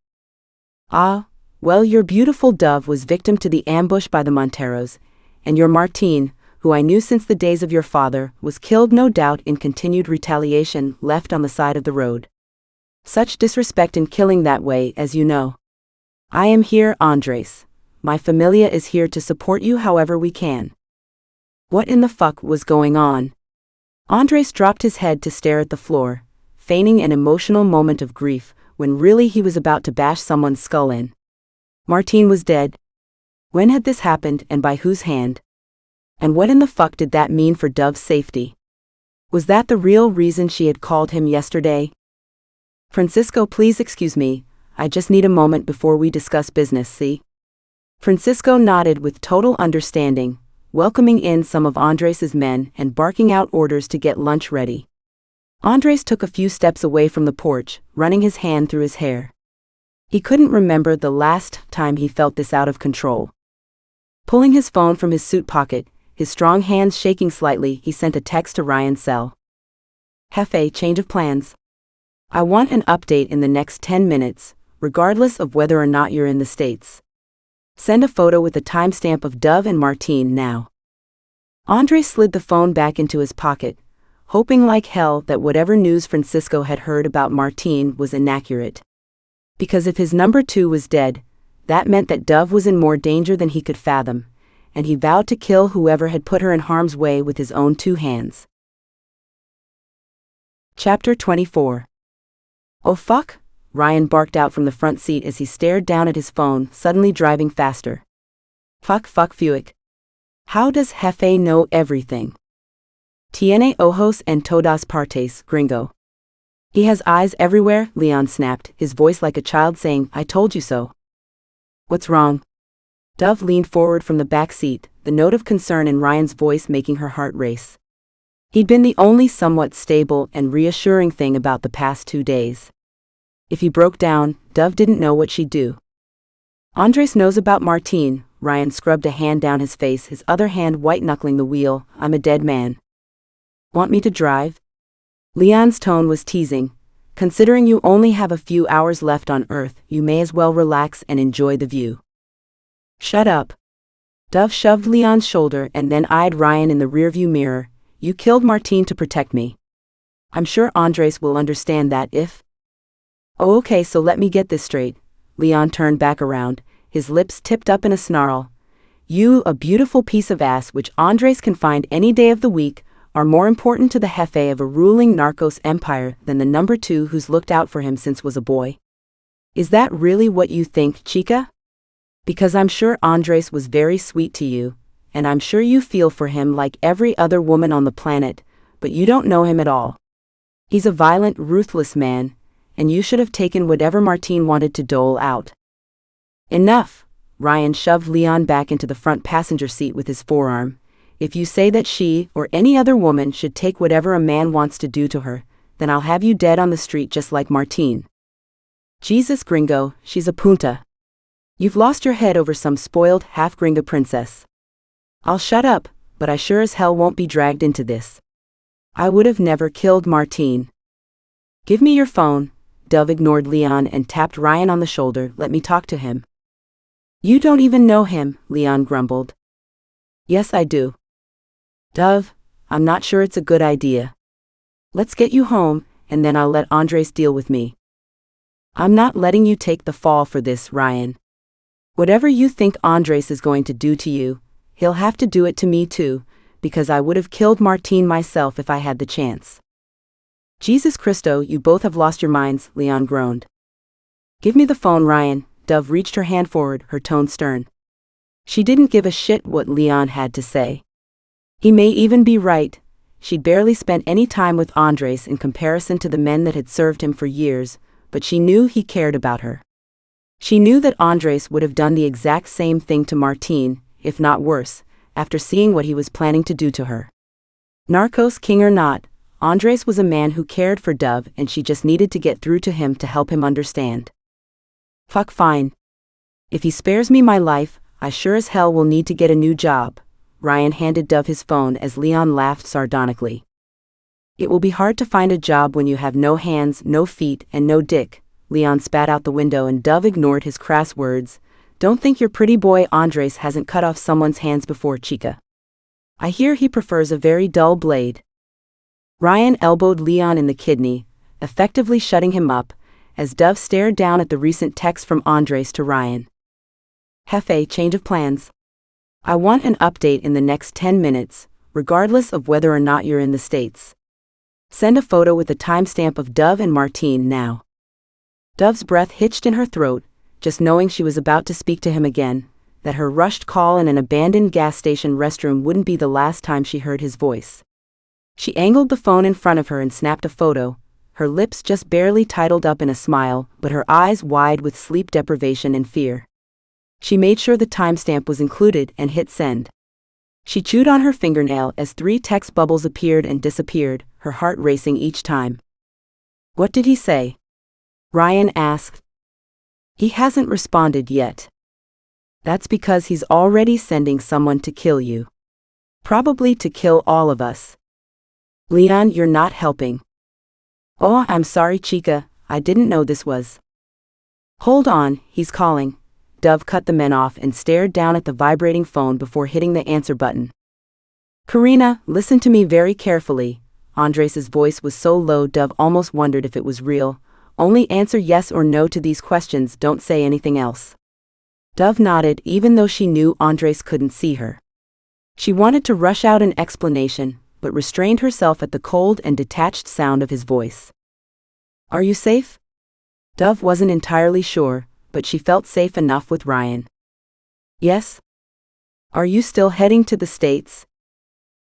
Ah, well, your beautiful Dove was victim to the ambush by the Monteros, and your Martín, who I knew since the days of your father, was killed no doubt in continued retaliation, left on the side of the road. Such disrespect in killing that way, as you know. I am here, Andrés. My familia is here to support you however we can. What in the fuck was going on? Andrés dropped his head to stare at the floor, feigning an emotional moment of grief, when really he was about to bash someone's skull in. Martín was dead. When had this happened and by whose hand? And what in the fuck did that mean for Dove's safety? Was that the real reason she had called him yesterday? Francisco, please excuse me. I just need a moment before we discuss business, see? Francisco nodded with total understanding, welcoming in some of Andrés's men and barking out orders to get lunch ready. Andrés took a few steps away from the porch, running his hand through his hair. He couldn't remember the last time he felt this out of control. Pulling his phone from his suit pocket, his strong hands shaking slightly, he sent a text to Ryan's cell. Jefe, change of plans. I want an update in the next 10 minutes, regardless of whether or not you're in the States. Send a photo with the timestamp of Dove and Martín now. Andrés slid the phone back into his pocket, hoping like hell that whatever news Francisco had heard about Martín was inaccurate. Because if his number 2 was dead, that meant that Dove was in more danger than he could fathom, and he vowed to kill whoever had put her in harm's way with his own 2 hands. Chapter 24. Oh fuck, Ryan barked out from the front seat as he stared down at his phone, suddenly driving faster. Fuck Fuick. How does Jefe know everything? Tiene ojos en todas partes, gringo. He has eyes everywhere, Leon snapped, his voice like a child saying, I told you so. What's wrong? Dove leaned forward from the back seat, the note of concern in Ryan's voice making her heart race. He'd been the only somewhat stable and reassuring thing about the past 2 days. If he broke down, Dove didn't know what she'd do. Andres knows about Martine, Ryan scrubbed a hand down his face, his other hand white-knuckling the wheel. I'm a dead man. Want me to drive? Leon's tone was teasing. Considering you only have a few hours left on Earth, you may as well relax and enjoy the view. Shut up. Dove shoved Leon's shoulder and then eyed Ryan in the rearview mirror. You killed Martine to protect me. I'm sure Andres will understand that if... Oh okay, so let me get this straight. Leon turned back around, his lips tipped up in a snarl. You, a beautiful piece of ass which Andres can find any day of the week, are more important to the jefe of a ruling narcos empire than the number 2 who's looked out for him since was a boy. Is that really what you think, chica? Because I'm sure Andres was very sweet to you, and I'm sure you feel for him like every other woman on the planet, but you don't know him at all. He's a violent, ruthless man, and you should have taken whatever Martine wanted to dole out. Enough! Ryan shoved Leon back into the front passenger seat with his forearm. If you say that she, or any other woman, should take whatever a man wants to do to her, then I'll have you dead on the street just like Martine. Jesus gringo, she's a punta. You've lost your head over some spoiled, half-gringa princess. I'll shut up, but I sure as hell won't be dragged into this. I would have never killed Martine. Give me your phone. Dove ignored Leon and tapped Ryan on the shoulder. Let me talk to him. You don't even know him, Leon grumbled. Yes, I do. Dove, I'm not sure it's a good idea. Let's get you home, and then I'll let Andres deal with me. I'm not letting you take the fall for this, Ryan. Whatever you think Andres is going to do to you, he'll have to do it to me too, because I would have killed Martine myself if I had the chance. Jesus Christo, you both have lost your minds, Leon groaned. Give me the phone, Ryan. Dove reached her hand forward, her tone stern. She didn't give a shit what Leon had to say. He may even be right. She'd barely spent any time with Andres in comparison to the men that had served him for years, but she knew he cared about her. She knew that Andres would have done the exact same thing to Martine, if not worse, after seeing what he was planning to do to her. Narcos king or not, Andres was a man who cared for Dove, and she just needed to get through to him to help him understand. Fuck fine. If he spares me my life, I sure as hell will need to get a new job. Ryan handed Dove his phone as Leon laughed sardonically. It will be hard to find a job when you have no hands, no feet, and no dick. Leon spat out the window and Dove ignored his crass words. Don't think your pretty boy Andres hasn't cut off someone's hands before, chica. I hear he prefers a very dull blade. Ryan elbowed Leon in the kidney, effectively shutting him up, as Dove stared down at the recent text from Andres to Ryan. Jefe, change of plans. I want an update in the next 10 minutes, regardless of whether or not you're in the States. Send a photo with the timestamp of Dove and Martine now. Dove's breath hitched in her throat, just knowing she was about to speak to him again, that her rushed call in an abandoned gas station restroom wouldn't be the last time she heard his voice. She angled the phone in front of her and snapped a photo, her lips just barely titled up in a smile, but her eyes wide with sleep deprivation and fear. She made sure the timestamp was included and hit send. She chewed on her fingernail as 3 text bubbles appeared and disappeared, her heart racing each time. What did he say? Ryan asked. He hasn't responded yet. That's because he's already sending someone to kill you. Probably to kill all of us. Leon, you're not helping. Oh, I'm sorry, chica, I didn't know this was. Hold on, he's calling. Dove cut the men off and stared down at the vibrating phone before hitting the answer button. Karina, listen to me very carefully. Andres's voice was so low Dove almost wondered if it was real. Only answer yes or no to these questions, don't say anything else. Dove nodded even though she knew Andres couldn't see her. She wanted to rush out an explanation, but restrained herself at the cold and detached sound of his voice. "Are you safe?" Dove wasn't entirely sure, but she felt safe enough with Ryan. "Yes." "Are you still heading to the States?"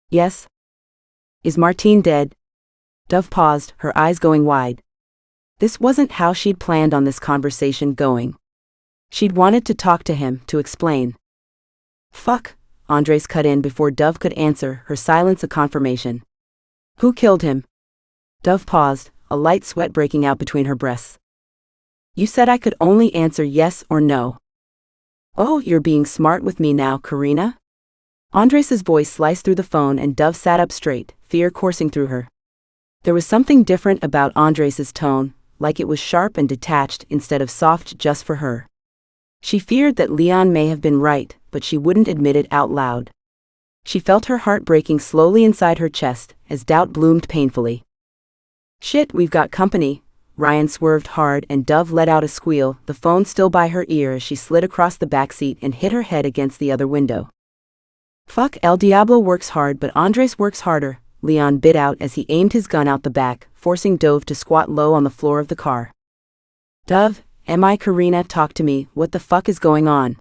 "Yes." "Is Martine dead?" Dove paused, her eyes going wide. This wasn't how she'd planned on this conversation going. She'd wanted to talk to him, to explain. "Fuck," Andres cut in before Dove could answer, her silence a confirmation. "Who killed him?" Dove paused, a light sweat breaking out between her breasts. "You said I could only answer yes or no." "Oh, you're being smart with me now, Karina?" Andres's voice sliced through the phone and Dove sat up straight, fear coursing through her. There was something different about Andres's tone, like it was sharp and detached instead of soft just for her. She feared that Leon may have been right, but she wouldn't admit it out loud. She felt her heart breaking slowly inside her chest, as doubt bloomed painfully. "Shit, we've got company." Ryan swerved hard and Dove let out a squeal, the phone still by her ear as she slid across the backseat and hit her head against the other window. "Fuck, El Diablo works hard but Andres works harder," Leon bit out as he aimed his gun out the back, forcing Dove to squat low on the floor of the car. "Dove, am I Karina? Talk to me, what the fuck is going on?"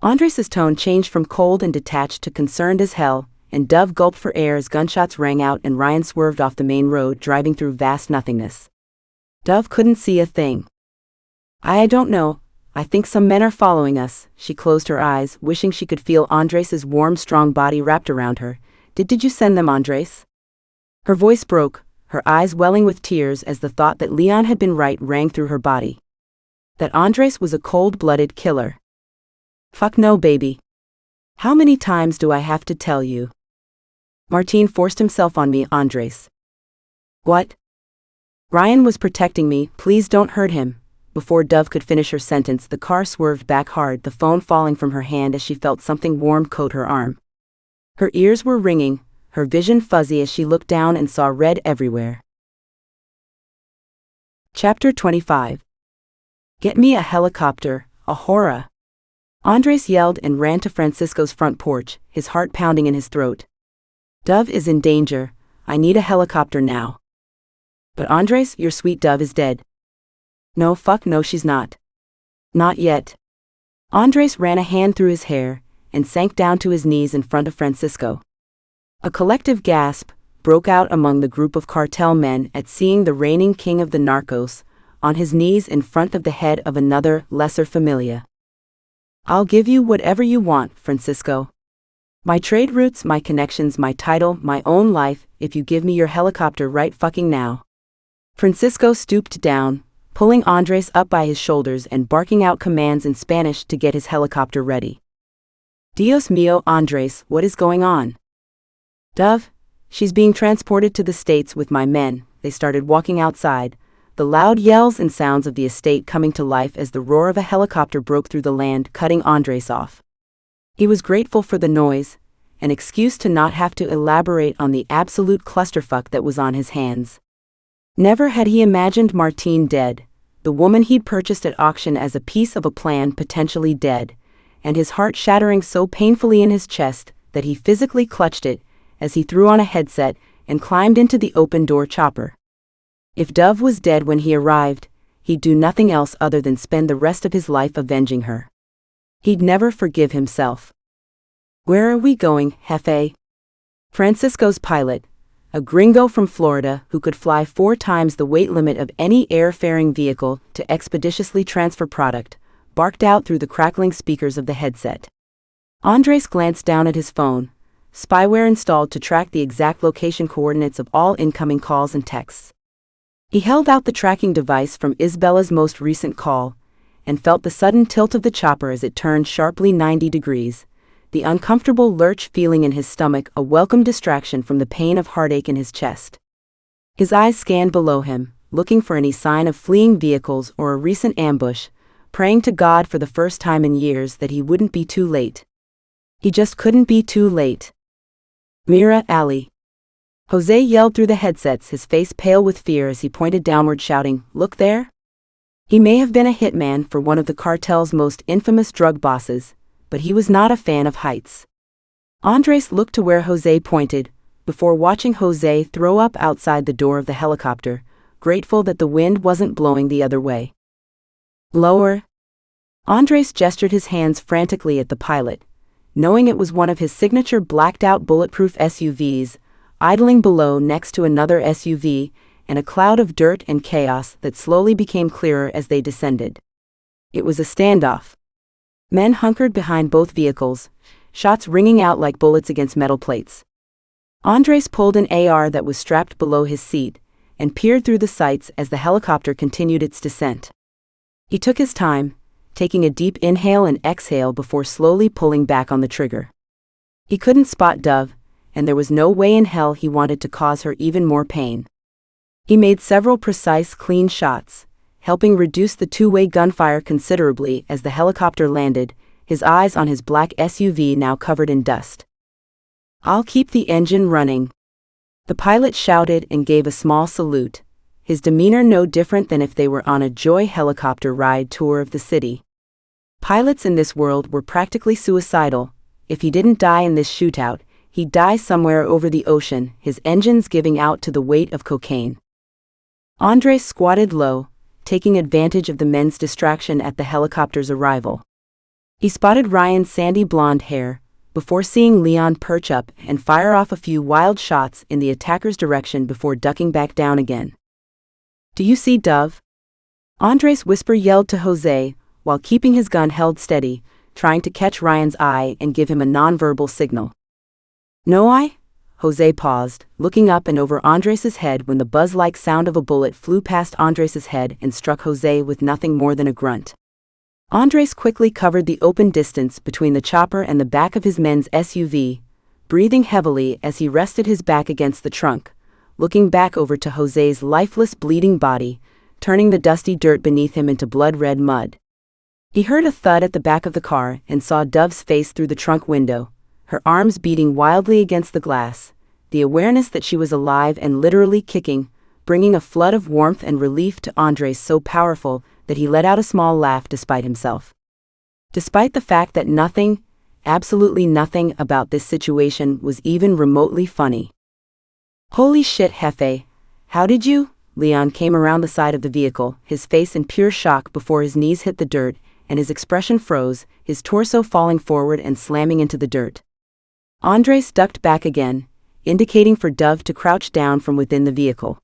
Andres's tone changed from cold and detached to concerned as hell, and Dove gulped for air as gunshots rang out and Ryan swerved off the main road driving through vast nothingness. Dove couldn't see a thing. I don't know, I think some men are following us." She closed her eyes, wishing she could feel Andres's warm, strong body wrapped around her. Did you send them, Andres?" Her voice broke, her eyes welling with tears as the thought that Leon had been right rang through her body. That Andres was a cold-blooded killer. "Fuck no, baby. How many times do I have to tell you?" Martine forced himself on me, Andres. "What?" "Ryan was protecting me, please don't hurt him." Before Dove could finish her sentence, the car swerved back hard, the phone falling from her hand as she felt something warm coat her arm. Her ears were ringing, her vision fuzzy as she looked down and saw red everywhere. Chapter 25. "Get me a helicopter, Ahora." Andres yelled and ran to Francisco's front porch, his heart pounding in his throat. "Dove is in danger, I need a helicopter now." "But Andres, your sweet Dove is dead." "No, fuck no, she's not." "Not yet." Andres ran a hand through his hair and sank down to his knees in front of Francisco. A collective gasp broke out among the group of cartel men at seeing the reigning king of the narcos on his knees in front of the head of another, lesser familia. "I'll give you whatever you want, Francisco. My trade routes, my connections, my title, my own life, if you give me your helicopter right fucking now." Francisco stooped down, pulling Andres up by his shoulders and barking out commands in Spanish to get his helicopter ready. "Dios mío, Andres, what is going on?" "Dove, she's being transported to the States with my men." They started walking outside, the loud yells and sounds of the estate coming to life as the roar of a helicopter broke through the land, cutting Andres off. He was grateful for the noise, an excuse to not have to elaborate on the absolute clusterfuck that was on his hands. Never had he imagined Martine dead, the woman he'd purchased at auction as a piece of a plan potentially dead, and his heart shattering so painfully in his chest that he physically clutched it as he threw on a headset and climbed into the open-door chopper. If Dove was dead when he arrived, he'd do nothing else other than spend the rest of his life avenging her. He'd never forgive himself. "Where are we going, Jefe?" Francisco's pilot, a gringo from Florida who could fly 4 times the weight limit of any air-faring vehicle to expeditiously transfer product, barked out through the crackling speakers of the headset. Andres glanced down at his phone, spyware installed to track the exact location coordinates of all incoming calls and texts. He held out the tracking device from Isabella's most recent call, and felt the sudden tilt of the chopper as it turned sharply 90 degrees. The uncomfortable lurch feeling in his stomach a welcome distraction from the pain of heartache in his chest. His eyes scanned below him, looking for any sign of fleeing vehicles or a recent ambush, praying to God for the first time in years that he wouldn't be too late. He just couldn't be too late. "Mira, Ali." Jose yelled through the headsets, his face pale with fear as he pointed downward, shouting, "Look there?" He may have been a hitman for one of the cartel's most infamous drug bosses, but he was not a fan of heights. Andres looked to where Jose pointed, before watching Jose throw up outside the door of the helicopter, grateful that the wind wasn't blowing the other way. Lower. Andres gestured his hands frantically at the pilot, knowing it was one of his signature blacked-out bulletproof SUVs, idling below next to another SUV, and a cloud of dirt and chaos that slowly became clearer as they descended. It was a standoff. Men hunkered behind both vehicles, shots ringing out like bullets against metal plates. Andres pulled an AR that was strapped below his seat and peered through the sights as the helicopter continued its descent. He took his time, taking a deep inhale and exhale before slowly pulling back on the trigger. He couldn't spot Dove, and there was no way in hell he wanted to cause her even more pain. He made several precise, clean shots, helping reduce the two-way gunfire considerably as the helicopter landed, his eyes on his black SUV now covered in dust. "I'll keep the engine running," the pilot shouted and gave a small salute, his demeanor no different than if they were on a joy helicopter ride tour of the city. Pilots in this world were practically suicidal. If he didn't die in this shootout, he'd die somewhere over the ocean, his engines giving out to the weight of cocaine. Andres squatted low, taking advantage of the men's distraction at the helicopter's arrival. He spotted Ryan's sandy blonde hair, before seeing Leon perch up and fire off a few wild shots in the attacker's direction before ducking back down again. "Do you see Dove?" Andres' whisper yelled to Jose, while keeping his gun held steady, trying to catch Ryan's eye and give him a nonverbal signal. "No, Jose paused, looking up and over Andres' head when the buzz-like sound of a bullet flew past Andres' head and struck Jose with nothing more than a grunt. Andres quickly covered the open distance between the chopper and the back of his men's SUV, breathing heavily as he rested his back against the trunk, looking back over to Jose's lifeless, bleeding body, turning the dusty dirt beneath him into blood-red mud. He heard a thud at the back of the car and saw Dove's face through the trunk window, her arms beating wildly against the glass, the awareness that she was alive and literally kicking, bringing a flood of warmth and relief to Andres so powerful that he let out a small laugh despite himself. Despite the fact that nothing, absolutely nothing about this situation was even remotely funny. "Holy shit, Jefe, how did you?" Leon came around the side of the vehicle, his face in pure shock before his knees hit the dirt, and his expression froze, his torso falling forward and slamming into the dirt. Andres ducked back again, indicating for Dove to crouch down from within the vehicle.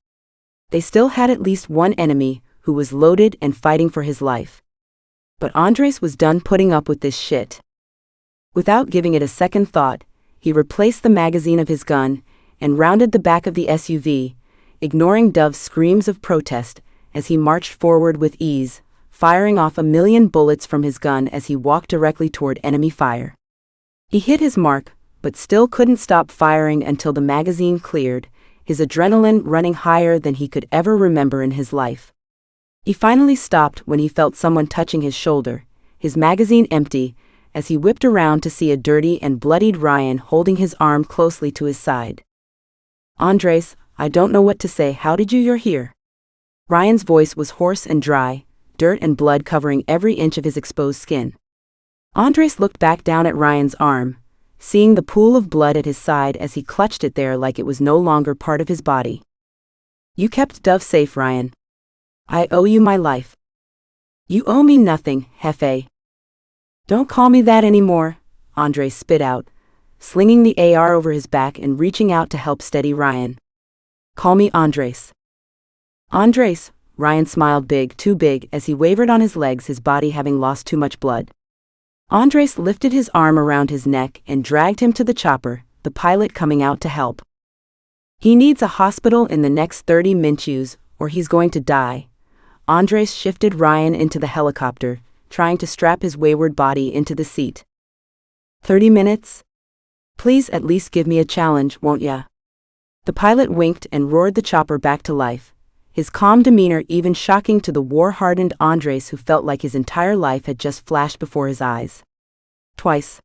They still had at least one enemy, who was loaded and fighting for his life. But Andres was done putting up with this shit. Without giving it a second thought, he replaced the magazine of his gun and rounded the back of the SUV, ignoring Dove's screams of protest as he marched forward with ease, firing off 1,000,000 bullets from his gun as he walked directly toward enemy fire. He hit his mark, but still couldn't stop firing until the magazine cleared, his adrenaline running higher than he could ever remember in his life. He finally stopped when he felt someone touching his shoulder, his magazine empty, as he whipped around to see a dirty and bloodied Ryan holding his arm closely to his side. "Andres, I don't know what to say. How did you're here?" Ryan's voice was hoarse and dry, dirt and blood covering every inch of his exposed skin. Andres looked back down at Ryan's arm, seeing the pool of blood at his side as he clutched it there like it was no longer part of his body. "You kept Dove safe, Ryan. I owe you my life." "You owe me nothing, Jefe." "Don't call me that anymore," Andres spit out, slinging the AR over his back and reaching out to help steady Ryan. "Call me Andres." "Andres," Ryan smiled big, too big, as he wavered on his legs, his body having lost too much blood. Andres lifted his arm around his neck and dragged him to the chopper, the pilot coming out to help. "He needs a hospital in the next 30 minutes, or he's going to die." Andres shifted Ryan into the helicopter, trying to strap his wayward body into the seat. 30 minutes? Please at least give me a challenge, won't ya? The pilot winked and roared the chopper back to life, his calm demeanor even shocking to the war-hardened Andres, who felt like his entire life had just flashed before his eyes. "Twice."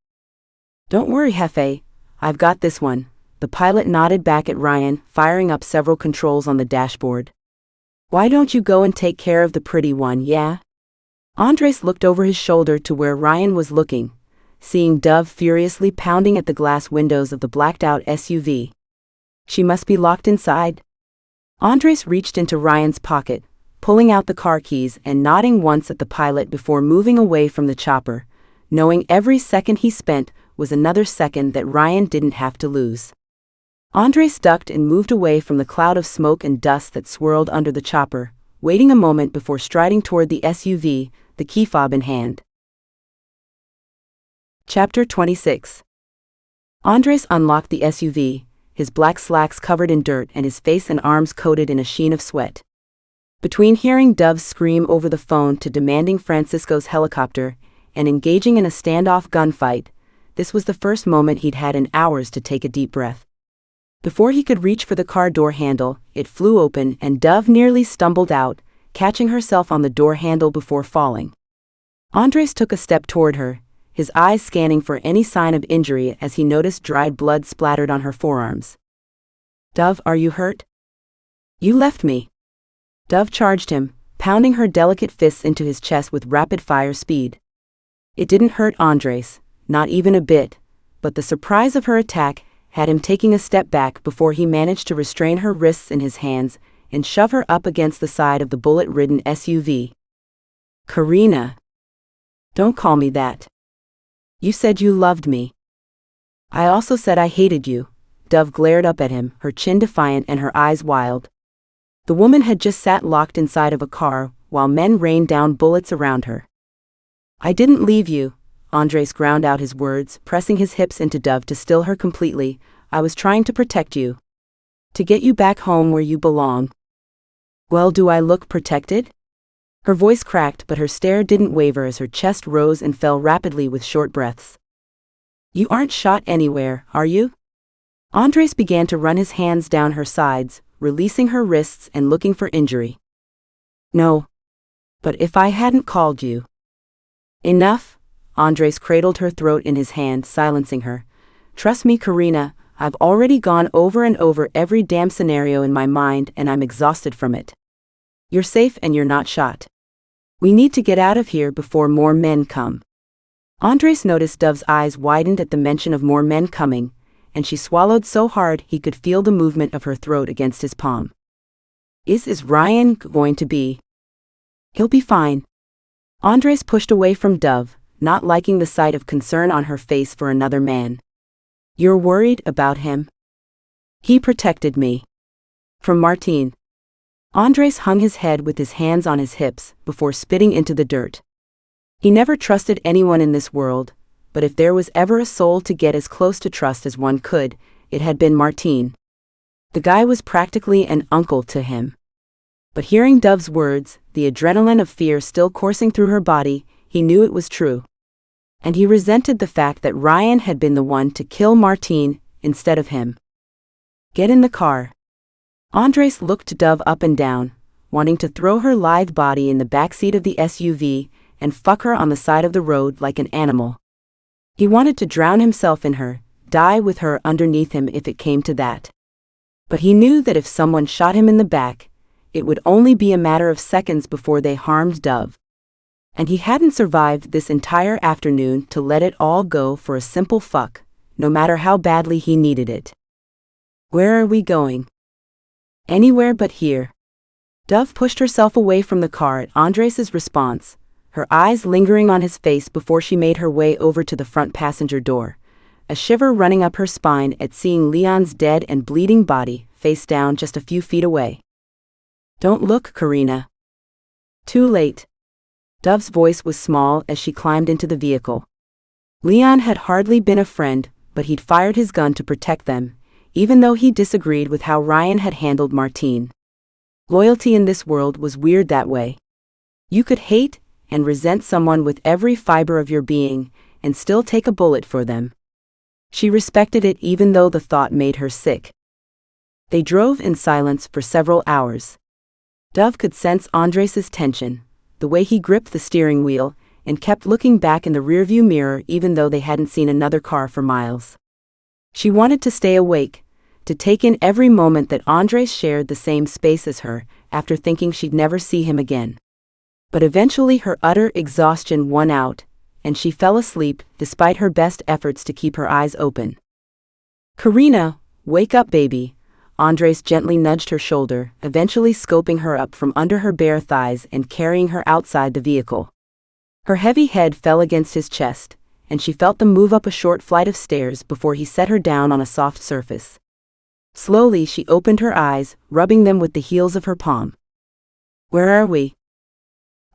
"Don't worry, Jefe, I've got this one." The pilot nodded back at Ryan, firing up several controls on the dashboard. "Why don't you go and take care of the pretty one, yeah?" Andres looked over his shoulder to where Ryan was looking, seeing Dove furiously pounding at the glass windows of the blacked-out SUV. She must be locked inside. Andres reached into Ryan's pocket, pulling out the car keys and nodding once at the pilot before moving away from the chopper, knowing every second he spent was another second that Ryan didn't have to lose. Andres ducked and moved away from the cloud of smoke and dust that swirled under the chopper, waiting a moment before striding toward the SUV, the key fob in hand. Chapter 26. Andres unlocked the SUV, his black slacks covered in dirt and his face and arms coated in a sheen of sweat. Between hearing Dove scream over the phone to demanding Francisco's helicopter and engaging in a standoff gunfight, this was the first moment he'd had in hours to take a deep breath. Before he could reach for the car door handle, it flew open and Dove nearly stumbled out, catching herself on the door handle before falling. Andres took a step toward her, his eyes scanning for any sign of injury as he noticed dried blood splattered on her forearms. "Dove, are you hurt?" "You left me." Dove charged him, pounding her delicate fists into his chest with rapid-fire speed. It didn't hurt Andres, not even a bit, but the surprise of her attack had him taking a step back before he managed to restrain her wrists in his hands and shove her up against the side of the bullet-ridden SUV. "Karina. Don't call me that. You said you loved me." "I also said I hated you." Dove glared up at him, her chin defiant and her eyes wild. The woman had just sat locked inside of a car while men rained down bullets around her. "I didn't leave you," Andres ground out his words, pressing his hips into Dove to still her completely. "I was trying to protect you. To get you back home where you belong." "Well, do I look protected?" Her voice cracked, but her stare didn't waver as her chest rose and fell rapidly with short breaths. "You aren't shot anywhere, are you?" Andres began to run his hands down her sides, releasing her wrists and looking for injury. "No. But if I hadn't called you." "Enough." Andres cradled her throat in his hand, silencing her. "Trust me, Karina, I've already gone over and over every damn scenario in my mind and I'm exhausted from it. You're safe and you're not shot. We need to get out of here before more men come." Andres noticed Dove's eyes widened at the mention of more men coming, and she swallowed so hard he could feel the movement of her throat against his palm. Is Ryan going to be? He'll be fine. Andres pushed away from Dove, not liking the sight of concern on her face for another man. "You're worried about him?" "He protected me. From Martin." Andres hung his head with his hands on his hips before spitting into the dirt. He never trusted anyone in this world, but if there was ever a soul to get as close to trust as one could, it had been Martin. The guy was practically an uncle to him. But hearing Dove's words, the adrenaline of fear still coursing through her body, he knew it was true. And he resented the fact that Ryan had been the one to kill Martin instead of him. "Get in the car." Andres looked Dove up and down, wanting to throw her lithe body in the backseat of the SUV and fuck her on the side of the road like an animal. He wanted to drown himself in her, die with her underneath him if it came to that. But he knew that if someone shot him in the back, it would only be a matter of seconds before they harmed Dove. And he hadn't survived this entire afternoon to let it all go for a simple fuck, no matter how badly he needed it. "Where are we going?" "Anywhere but here." Dove pushed herself away from the car at Andres's response, her eyes lingering on his face before she made her way over to the front passenger door, a shiver running up her spine at seeing Leon's dead and bleeding body face down just a few feet away. "Don't look, Karina." "Too late." Dove's voice was small as she climbed into the vehicle. Leon had hardly been a friend, but he'd fired his gun to protect them, even though he disagreed with how Ryan had handled Martin. Loyalty in this world was weird that way. You could hate and resent someone with every fiber of your being, and still take a bullet for them. She respected it even though the thought made her sick. They drove in silence for several hours. Dove could sense Andres's tension, the way he gripped the steering wheel, and kept looking back in the rearview mirror even though they hadn't seen another car for miles. She wanted to stay awake, to take in every moment that Andres shared the same space as her, after thinking she'd never see him again. But eventually her utter exhaustion won out, and she fell asleep despite her best efforts to keep her eyes open. "Karina, wake up baby," Andres gently nudged her shoulder, eventually scoping her up from under her bare thighs and carrying her outside the vehicle. Her heavy head fell against his chest, and she felt them move up a short flight of stairs before he set her down on a soft surface. Slowly she opened her eyes, rubbing them with the heels of her palm. "Where are we?"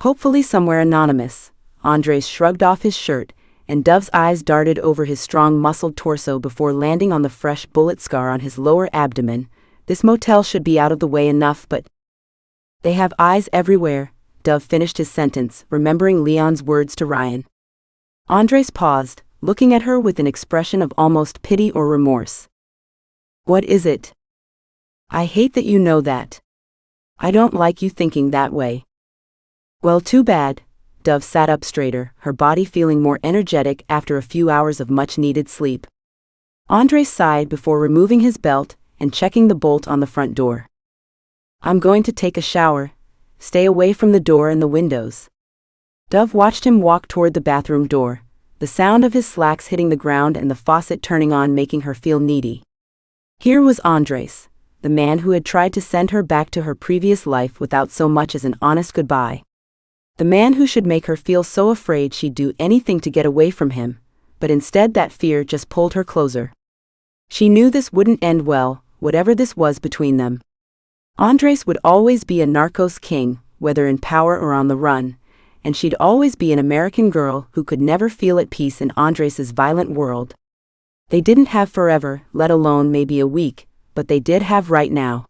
"Hopefully somewhere anonymous." Andres shrugged off his shirt, and Dove's eyes darted over his strong muscled torso before landing on the fresh bullet scar on his lower abdomen. "This motel should be out of the way enough, but they have eyes everywhere." Dove finished his sentence, remembering Leon's words to Ryan. Andres paused, looking at her with an expression of almost pity or remorse. "What is it?" "I hate that you know that. I don't like you thinking that way." "Well, too bad." Dove sat up straighter, her body feeling more energetic after a few hours of much-needed sleep. Andres sighed before removing his belt and checking the bolt on the front door. "I'm going to take a shower. Stay away from the door and the windows." Dove watched him walk toward the bathroom door, the sound of his slacks hitting the ground and the faucet turning on making her feel needy. Here was Andres, the man who had tried to send her back to her previous life without so much as an honest goodbye. The man who should make her feel so afraid she'd do anything to get away from him, but instead that fear just pulled her closer. She knew this wouldn't end well, whatever this was between them. Andres would always be a narcos king, whether in power or on the run, and she'd always be an American girl who could never feel at peace in Andres's violent world. They didn't have forever, let alone maybe a week, but they did have right now.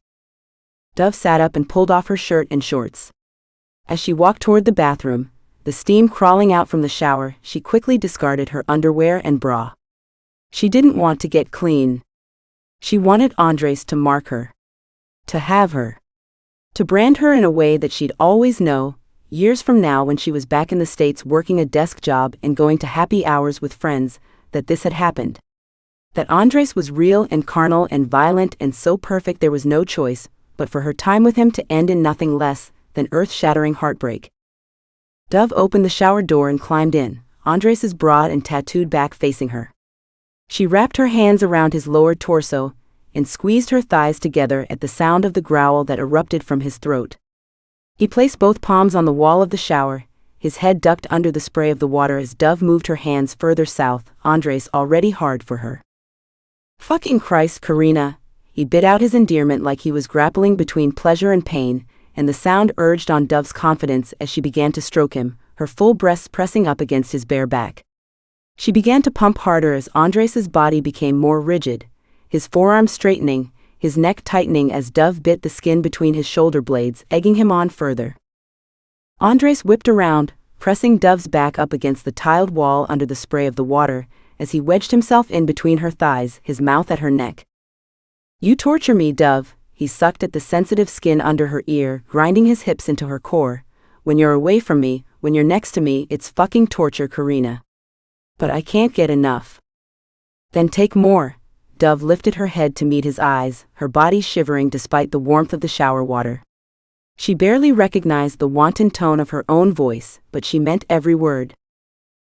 Dove sat up and pulled off her shirt and shorts. As she walked toward the bathroom, the steam crawling out from the shower, she quickly discarded her underwear and bra. She didn't want to get clean. She wanted Andres to mark her. To have her. To brand her in a way that she'd always know, years from now when she was back in the States working a desk job and going to happy hours with friends, that this had happened. That Andres was real and carnal and violent and so perfect there was no choice but for her time with him to end in nothing less than earth-shattering heartbreak. Dove opened the shower door and climbed in, Andres's broad and tattooed back facing her. She wrapped her hands around his lowered torso and squeezed her thighs together at the sound of the growl that erupted from his throat. He placed both palms on the wall of the shower, his head ducked under the spray of the water as Dove moved her hands further south, Andres already hard for her. "Fucking Christ, Karina." He bit out his endearment like he was grappling between pleasure and pain, and the sound urged on Dove's confidence as she began to stroke him, her full breasts pressing up against his bare back. She began to pump harder as Andres's body became more rigid, his forearms straightening, his neck tightening as Dove bit the skin between his shoulder blades, egging him on further. Andres whipped around, pressing Dove's back up against the tiled wall under the spray of the water, as he wedged himself in between her thighs, his mouth at her neck. "You torture me, Dove." He sucked at the sensitive skin under her ear, grinding his hips into her core. "When you're away from me, when you're next to me, it's fucking torture, Karina. But I can't get enough." "Then take more." Dove lifted her head to meet his eyes, her body shivering despite the warmth of the shower water. She barely recognized the wanton tone of her own voice, but she meant every word.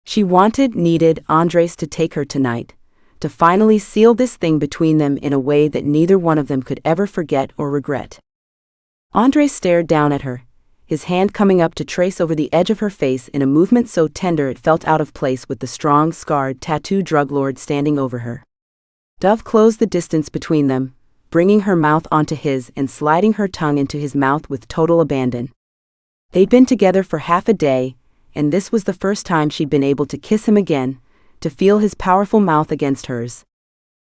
She needed Andres to take her tonight, to finally seal this thing between them in a way that neither one of them could ever forget or regret. Andres stared down at her, his hand coming up to trace over the edge of her face in a movement so tender it felt out of place with the strong, scarred, tattooed drug lord standing over her. Dove closed the distance between them, bringing her mouth onto his and sliding her tongue into his mouth with total abandon. They'd been together for half a day, and this was the first time she'd been able to kiss him again, to feel his powerful mouth against hers.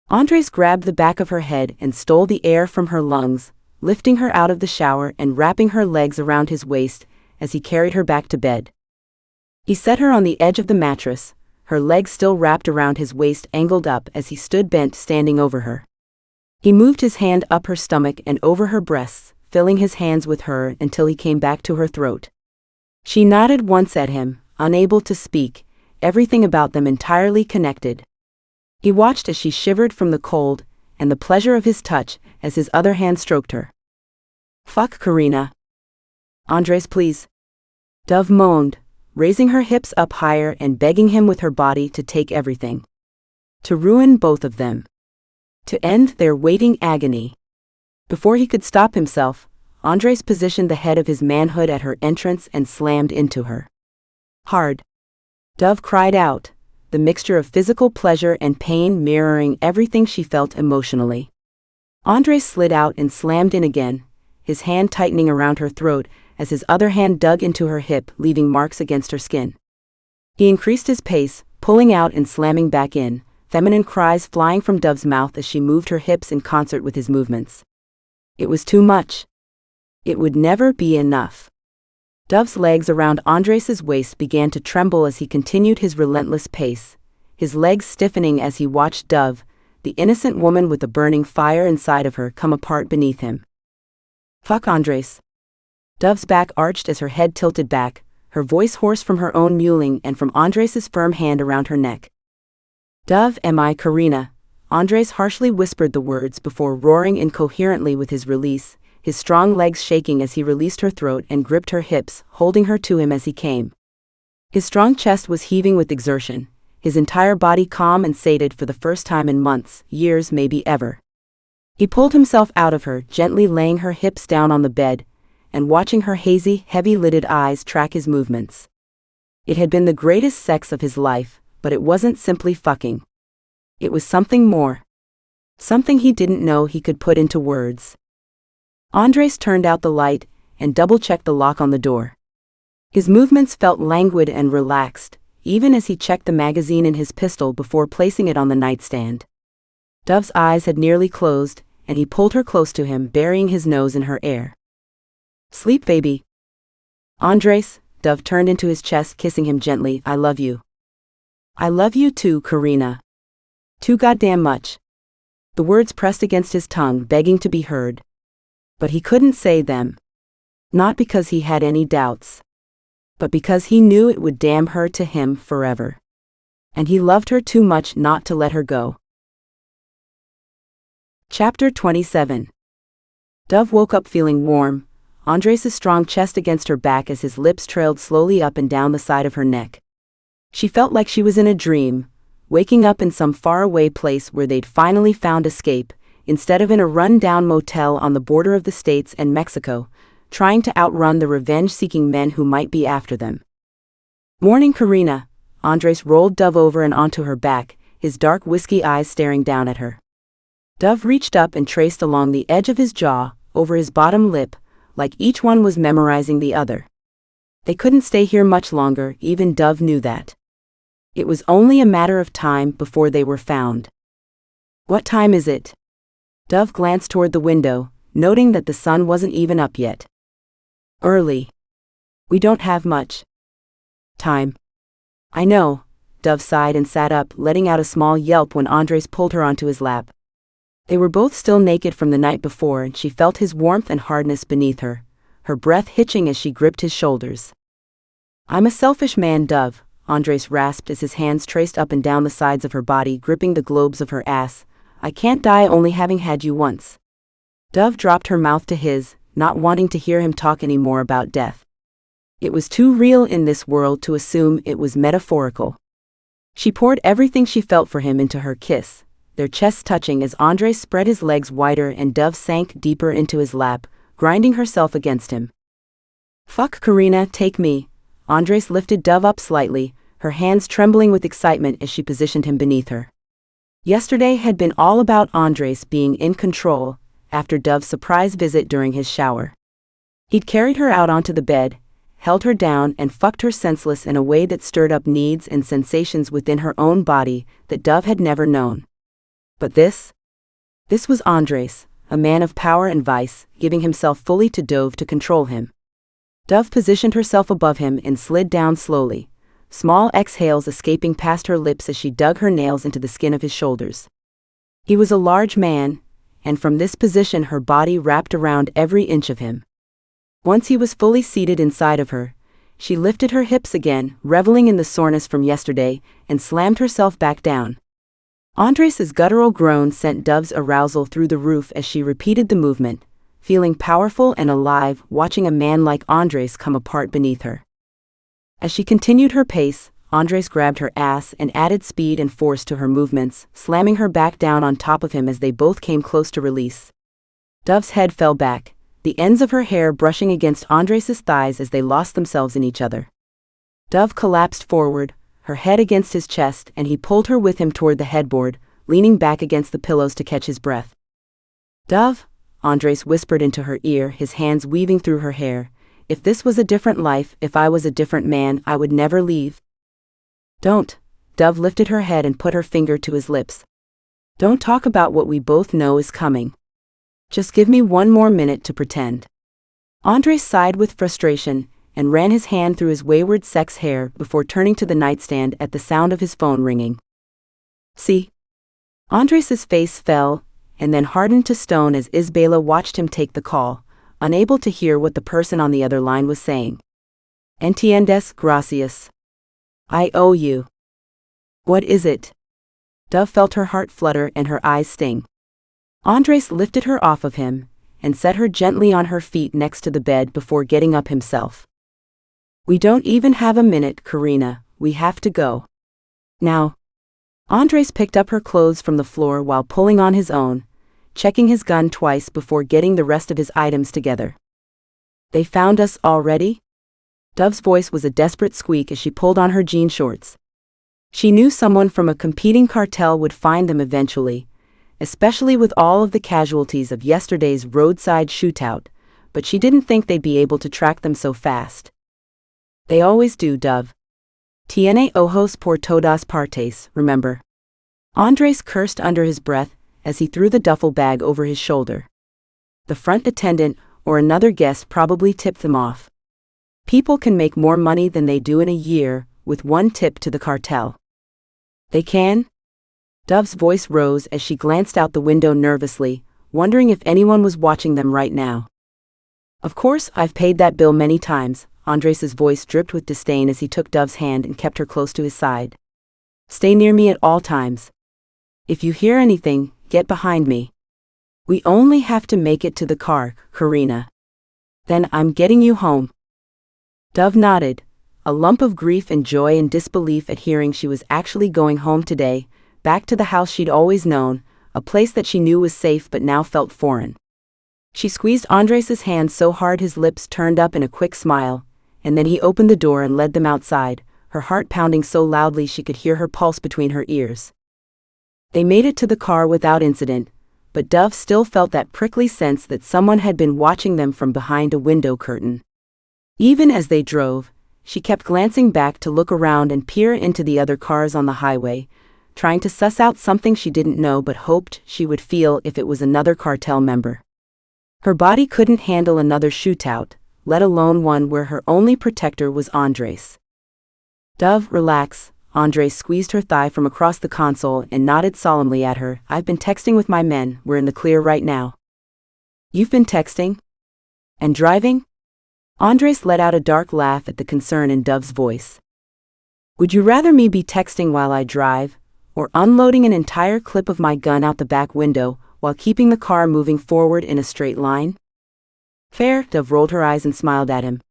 Andres grabbed the back of her head and stole the air from her lungs, lifting her out of the shower and wrapping her legs around his waist as he carried her back to bed. He set her on the edge of the mattress, her legs still wrapped around his waist angled up as he stood bent standing over her. He moved his hand up her stomach and over her breasts, filling his hands with her until he came back to her throat. She nodded once at him, unable to speak, everything about them entirely connected. He watched as she shivered from the cold and the pleasure of his touch as his other hand stroked her. "Fuck, Karina." "Andres, please." Dove moaned, raising her hips up higher and begging him with her body to take everything. To ruin both of them. To end their waiting agony. Before he could stop himself, Andres positioned the head of his manhood at her entrance and slammed into her. Hard. Dove cried out, the mixture of physical pleasure and pain mirroring everything she felt emotionally. Andres slid out and slammed in again, his hand tightening around her throat as his other hand dug into her hip, leaving marks against her skin. He increased his pace, pulling out and slamming back in, feminine cries flying from Dove's mouth as she moved her hips in concert with his movements. It was too much. It would never be enough. Dove's legs around Andres's waist began to tremble as he continued his relentless pace, his legs stiffening as he watched Dove, the innocent woman with the burning fire inside of her, come apart beneath him. Fuck Andres. Dove's back arched as her head tilted back, her voice hoarse from her own mewling and from Andres's firm hand around her neck. Dove, am I Karina? Andres harshly whispered the words before roaring incoherently with his release, his strong legs shaking as he released her throat and gripped her hips, holding her to him as he came. His strong chest was heaving with exertion, his entire body calm and sated for the first time in months, years, maybe ever. He pulled himself out of her, gently laying her hips down on the bed, and watching her hazy, heavy-lidded eyes track his movements. It had been the greatest sex of his life, but it wasn't simply fucking. It was something more. Something he didn't know he could put into words. Andres turned out the light and double-checked the lock on the door. His movements felt languid and relaxed, even as he checked the magazine in his pistol before placing it on the nightstand. Dove's eyes had nearly closed, and he pulled her close to him, burying his nose in her hair. Sleep, baby. Andres, Dove turned into his chest, kissing him gently. I love you. I love you too, Karina. Too goddamn much. The words pressed against his tongue, begging to be heard. But he couldn't say them. Not because he had any doubts, but because he knew it would damn her to him forever. And he loved her too much not to let her go. Chapter 27. Dove woke up feeling warm, Andres' strong chest against her back as his lips trailed slowly up and down the side of her neck. She felt like she was in a dream, waking up in some faraway place where they'd finally found escape, instead of in a run-down motel on the border of the States and Mexico, trying to outrun the revenge-seeking men who might be after them. Morning, Karina. Andres rolled Dove over and onto her back, his dark whiskey eyes staring down at her. Dove reached up and traced along the edge of his jaw, over his bottom lip, like each one was memorizing the other. They couldn't stay here much longer, even Dove knew that. It was only a matter of time before they were found. What time is it? Dove glanced toward the window, noting that the sun wasn't even up yet. Early. We don't have much time. I know, Dove sighed and sat up, letting out a small yelp when Andres pulled her onto his lap. They were both still naked from the night before, and she felt his warmth and hardness beneath her, her breath hitching as she gripped his shoulders. I'm a selfish man, Dove, Andres rasped as his hands traced up and down the sides of her body, gripping the globes of her ass. I can't die only having had you once. Dove dropped her mouth to his, not wanting to hear him talk anymore about death. It was too real in this world to assume it was metaphorical. She poured everything she felt for him into her kiss, their chests touching as Andres spread his legs wider and Dove sank deeper into his lap, grinding herself against him. Fuck, Karina, take me. Andres lifted Dove up slightly, her hands trembling with excitement as she positioned him beneath her. Yesterday had been all about Andres being in control, after Dove's surprise visit during his shower. He'd carried her out onto the bed, held her down and fucked her senseless in a way that stirred up needs and sensations within her own body that Dove had never known. But this was Andres, a man of power and vice, giving himself fully to Dove to control him. Dove positioned herself above him and slid down slowly, small exhales escaping past her lips as she dug her nails into the skin of his shoulders. He was a large man, and from this position her body wrapped around every inch of him. Once he was fully seated inside of her, she lifted her hips again, reveling in the soreness from yesterday, and slammed herself back down. Andres' guttural groan sent Dove's arousal through the roof as she repeated the movement, feeling powerful and alive, watching a man like Andres come apart beneath her. As she continued her pace, Andres grabbed her ass and added speed and force to her movements, slamming her back down on top of him as they both came close to release. Dove's head fell back, the ends of her hair brushing against Andres' thighs as they lost themselves in each other. Dove collapsed forward, her head against his chest, and he pulled her with him toward the headboard, leaning back against the pillows to catch his breath. Dove, Andres whispered into her ear, his hands weaving through her hair. If this was a different life, if I was a different man, I would never leave. Don't. Dove lifted her head and put her finger to his lips. Don't talk about what we both know is coming. Just give me one more minute to pretend. Andres sighed with frustration and ran his hand through his wayward sex hair before turning to the nightstand at the sound of his phone ringing. See? Andres' face fell and then hardened to stone as Isabella watched him take the call, unable to hear what the person on the other line was saying. Entiendes, gracias. I owe you. What is it? Dove felt her heart flutter and her eyes sting. Andres lifted her off of him and set her gently on her feet next to the bed before getting up himself. We don't even have a minute, Karina, we have to go. Now. Andres picked up her clothes from the floor while pulling on his own, checking his gun twice before getting the rest of his items together. They found us already? Dove's voice was a desperate squeak as she pulled on her jean shorts. She knew someone from a competing cartel would find them eventually, especially with all of the casualties of yesterday's roadside shootout, but she didn't think they'd be able to track them so fast. They always do, Dove. Tiene ojos por todas partes, remember? Andres cursed under his breath as he threw the duffel bag over his shoulder. The front attendant or another guest probably tipped them off. People can make more money than they do in a year with one tip to the cartel. They can? Dove's voice rose as she glanced out the window nervously, wondering if anyone was watching them right now. Of course, I've paid that bill many times. Andres' voice dripped with disdain as he took Dove's hand and kept her close to his side. Stay near me at all times. If you hear anything, get behind me. We only have to make it to the car, Karina. Then I'm getting you home. Dove nodded, a lump of grief and joy and disbelief at hearing she was actually going home today, back to the house she'd always known, a place that she knew was safe but now felt foreign. She squeezed Andres' hand so hard his lips turned up in a quick smile, and then he opened the door and led them outside, her heart pounding so loudly she could hear her pulse between her ears. They made it to the car without incident, but Dove still felt that prickly sense that someone had been watching them from behind a window curtain. Even as they drove, she kept glancing back to look around and peer into the other cars on the highway, trying to suss out something she didn't know but hoped she would feel if it was another cartel member. Her body couldn't handle another shootout, let alone one where her only protector was Andres. Dove, relax. Andres squeezed her thigh from across the console and nodded solemnly at her. I've been texting with my men, we're in the clear right now. You've been texting? And driving? Andres let out a dark laugh at the concern in Dove's voice. Would you rather me be texting while I drive, or unloading an entire clip of my gun out the back window while keeping the car moving forward in a straight line? Fair, Dove rolled her eyes and smiled at him.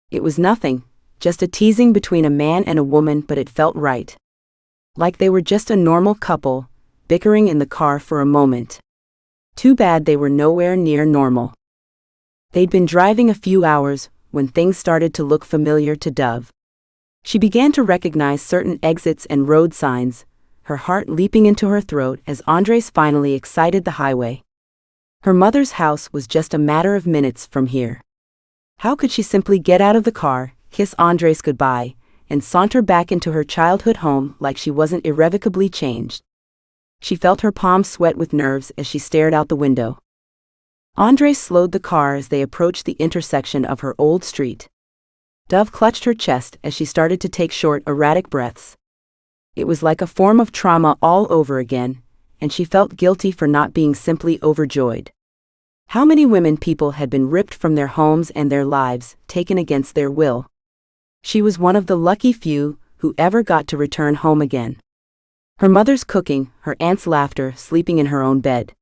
It was nothing, just a teasing between a man and a woman, but it felt right. Like they were just a normal couple, bickering in the car for a moment. Too bad they were nowhere near normal. They'd been driving a few hours when things started to look familiar to Dove. She began to recognize certain exits and road signs, her heart leaping into her throat as Andres finally exited the highway. Her mother's house was just a matter of minutes from here. How could she simply get out of the car, kiss Andres goodbye, and saunter back into her childhood home like she wasn't irrevocably changed? She felt her palms sweat with nerves as she stared out the window. Andres slowed the car as they approached the intersection of her old street. Dove clutched her chest as she started to take short, erratic breaths. It was like a form of trauma all over again, and she felt guilty for not being simply overjoyed. How many women people had been ripped from their homes and their lives, taken against their will? She was one of the lucky few who ever got to return home again. Her mother's cooking, her aunt's laughter, sleeping in her own bed.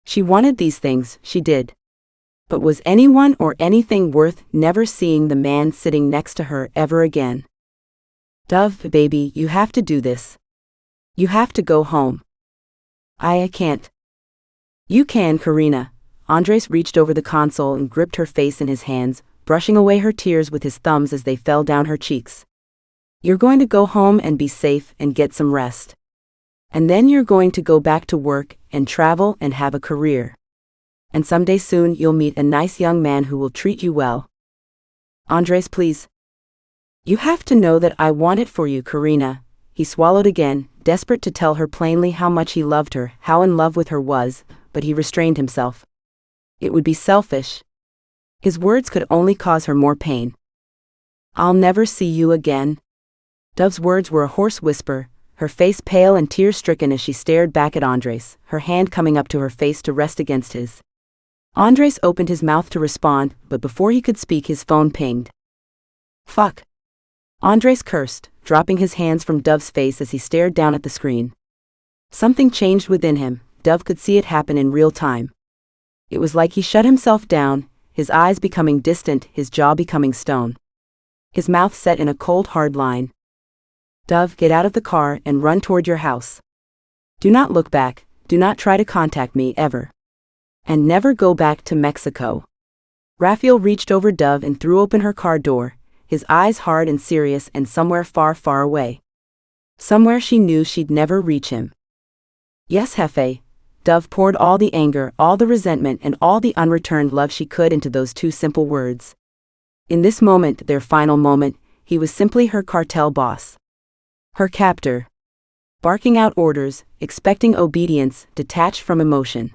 She wanted these things, she did. But was anyone or anything worth never seeing the man sitting next to her ever again? Dove, baby, you have to do this. You have to go home. I can't. You can, Karina. Andres reached over the console and gripped her face in his hands, brushing away her tears with his thumbs as they fell down her cheeks. "You're going to go home and be safe and get some rest. And then you're going to go back to work and travel and have a career. And someday soon you'll meet a nice young man who will treat you well. Andres, please. You have to know that I want it for you, Karina." He swallowed again, desperate to tell her plainly how much he loved her, how in love with her was, but he restrained himself. It would be selfish. His words could only cause her more pain. "I'll never see you again." Dove's words were a hoarse whisper, her face pale and tear-stricken as she stared back at Andres, her hand coming up to her face to rest against his. Andres opened his mouth to respond, but before he could speak his phone pinged. "Fuck." Andres cursed, dropping his hands from Dove's face as he stared down at the screen. Something changed within him. Dove could see it happen in real time. It was like he shut himself down, his eyes becoming distant, his jaw becoming stone. His mouth set in a cold, hard line. "Dove, get out of the car and run toward your house. Do not look back, do not try to contact me ever. And never go back to Mexico." Raphael reached over Dove and threw open her car door, his eyes hard and serious, and somewhere far, far away. Somewhere she knew she'd never reach him. "Yes, Jefe." Dove poured all the anger, all the resentment, and all the unreturned love she could into those two simple words. In this moment, their final moment, he was simply her cartel boss. Her captor. Barking out orders, expecting obedience, detached from emotion.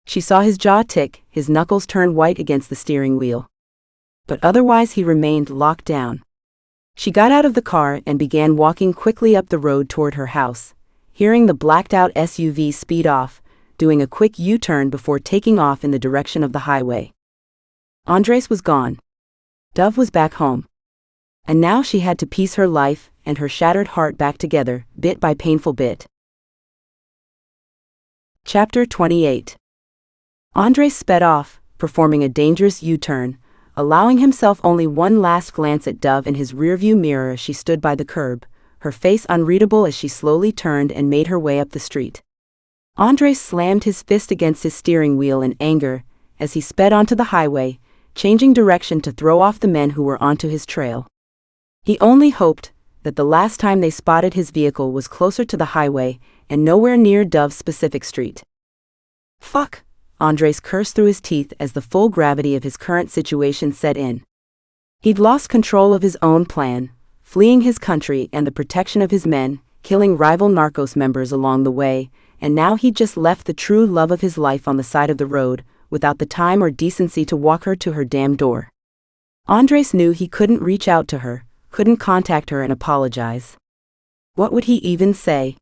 She saw his jaw tick, his knuckles turn white against the steering wheel. But otherwise he remained locked down. She got out of the car and began walking quickly up the road toward her house, hearing the blacked-out SUV speed off, doing a quick U-turn before taking off in the direction of the highway. Andres was gone. Dove was back home. And now she had to piece her life and her shattered heart back together, bit by painful bit. Chapter 28. Andres sped off, performing a dangerous U-turn, allowing himself only one last glance at Dove in his rearview mirror as she stood by the curb, her face unreadable as she slowly turned and made her way up the street. Andres slammed his fist against his steering wheel in anger as he sped onto the highway, changing direction to throw off the men who were onto his trail. He only hoped that the last time they spotted his vehicle was closer to the highway and nowhere near Dove's specific street. "Fuck," Andres cursed through his teeth as the full gravity of his current situation set in. He'd lost control of his own plan, fleeing his country and the protection of his men, killing rival narcos members along the way, and now he'd just left the true love of his life on the side of the road, without the time or decency to walk her to her damn door. Andres knew he couldn't reach out to her, couldn't contact her and apologize. What would he even say?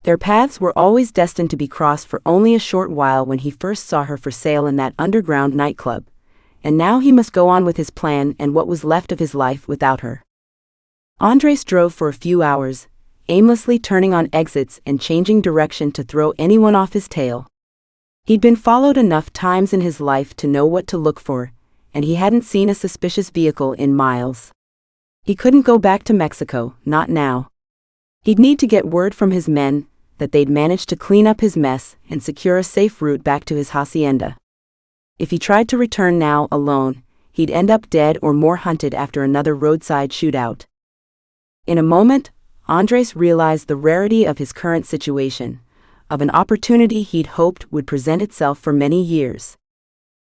Their paths were always destined to be crossed for only a short while when he first saw her for sale in that underground nightclub, and now he must go on with his plan and what was left of his life without her. Andres drove for a few hours, aimlessly turning on exits and changing direction to throw anyone off his tail. He'd been followed enough times in his life to know what to look for, and he hadn't seen a suspicious vehicle in miles. He couldn't go back to Mexico, not now. He'd need to get word from his men that they'd managed to clean up his mess and secure a safe route back to his hacienda. If he tried to return now alone, he'd end up dead or more hunted after another roadside shootout. In a moment, Andres realized the rarity of his current situation, of an opportunity he'd hoped would present itself for many years.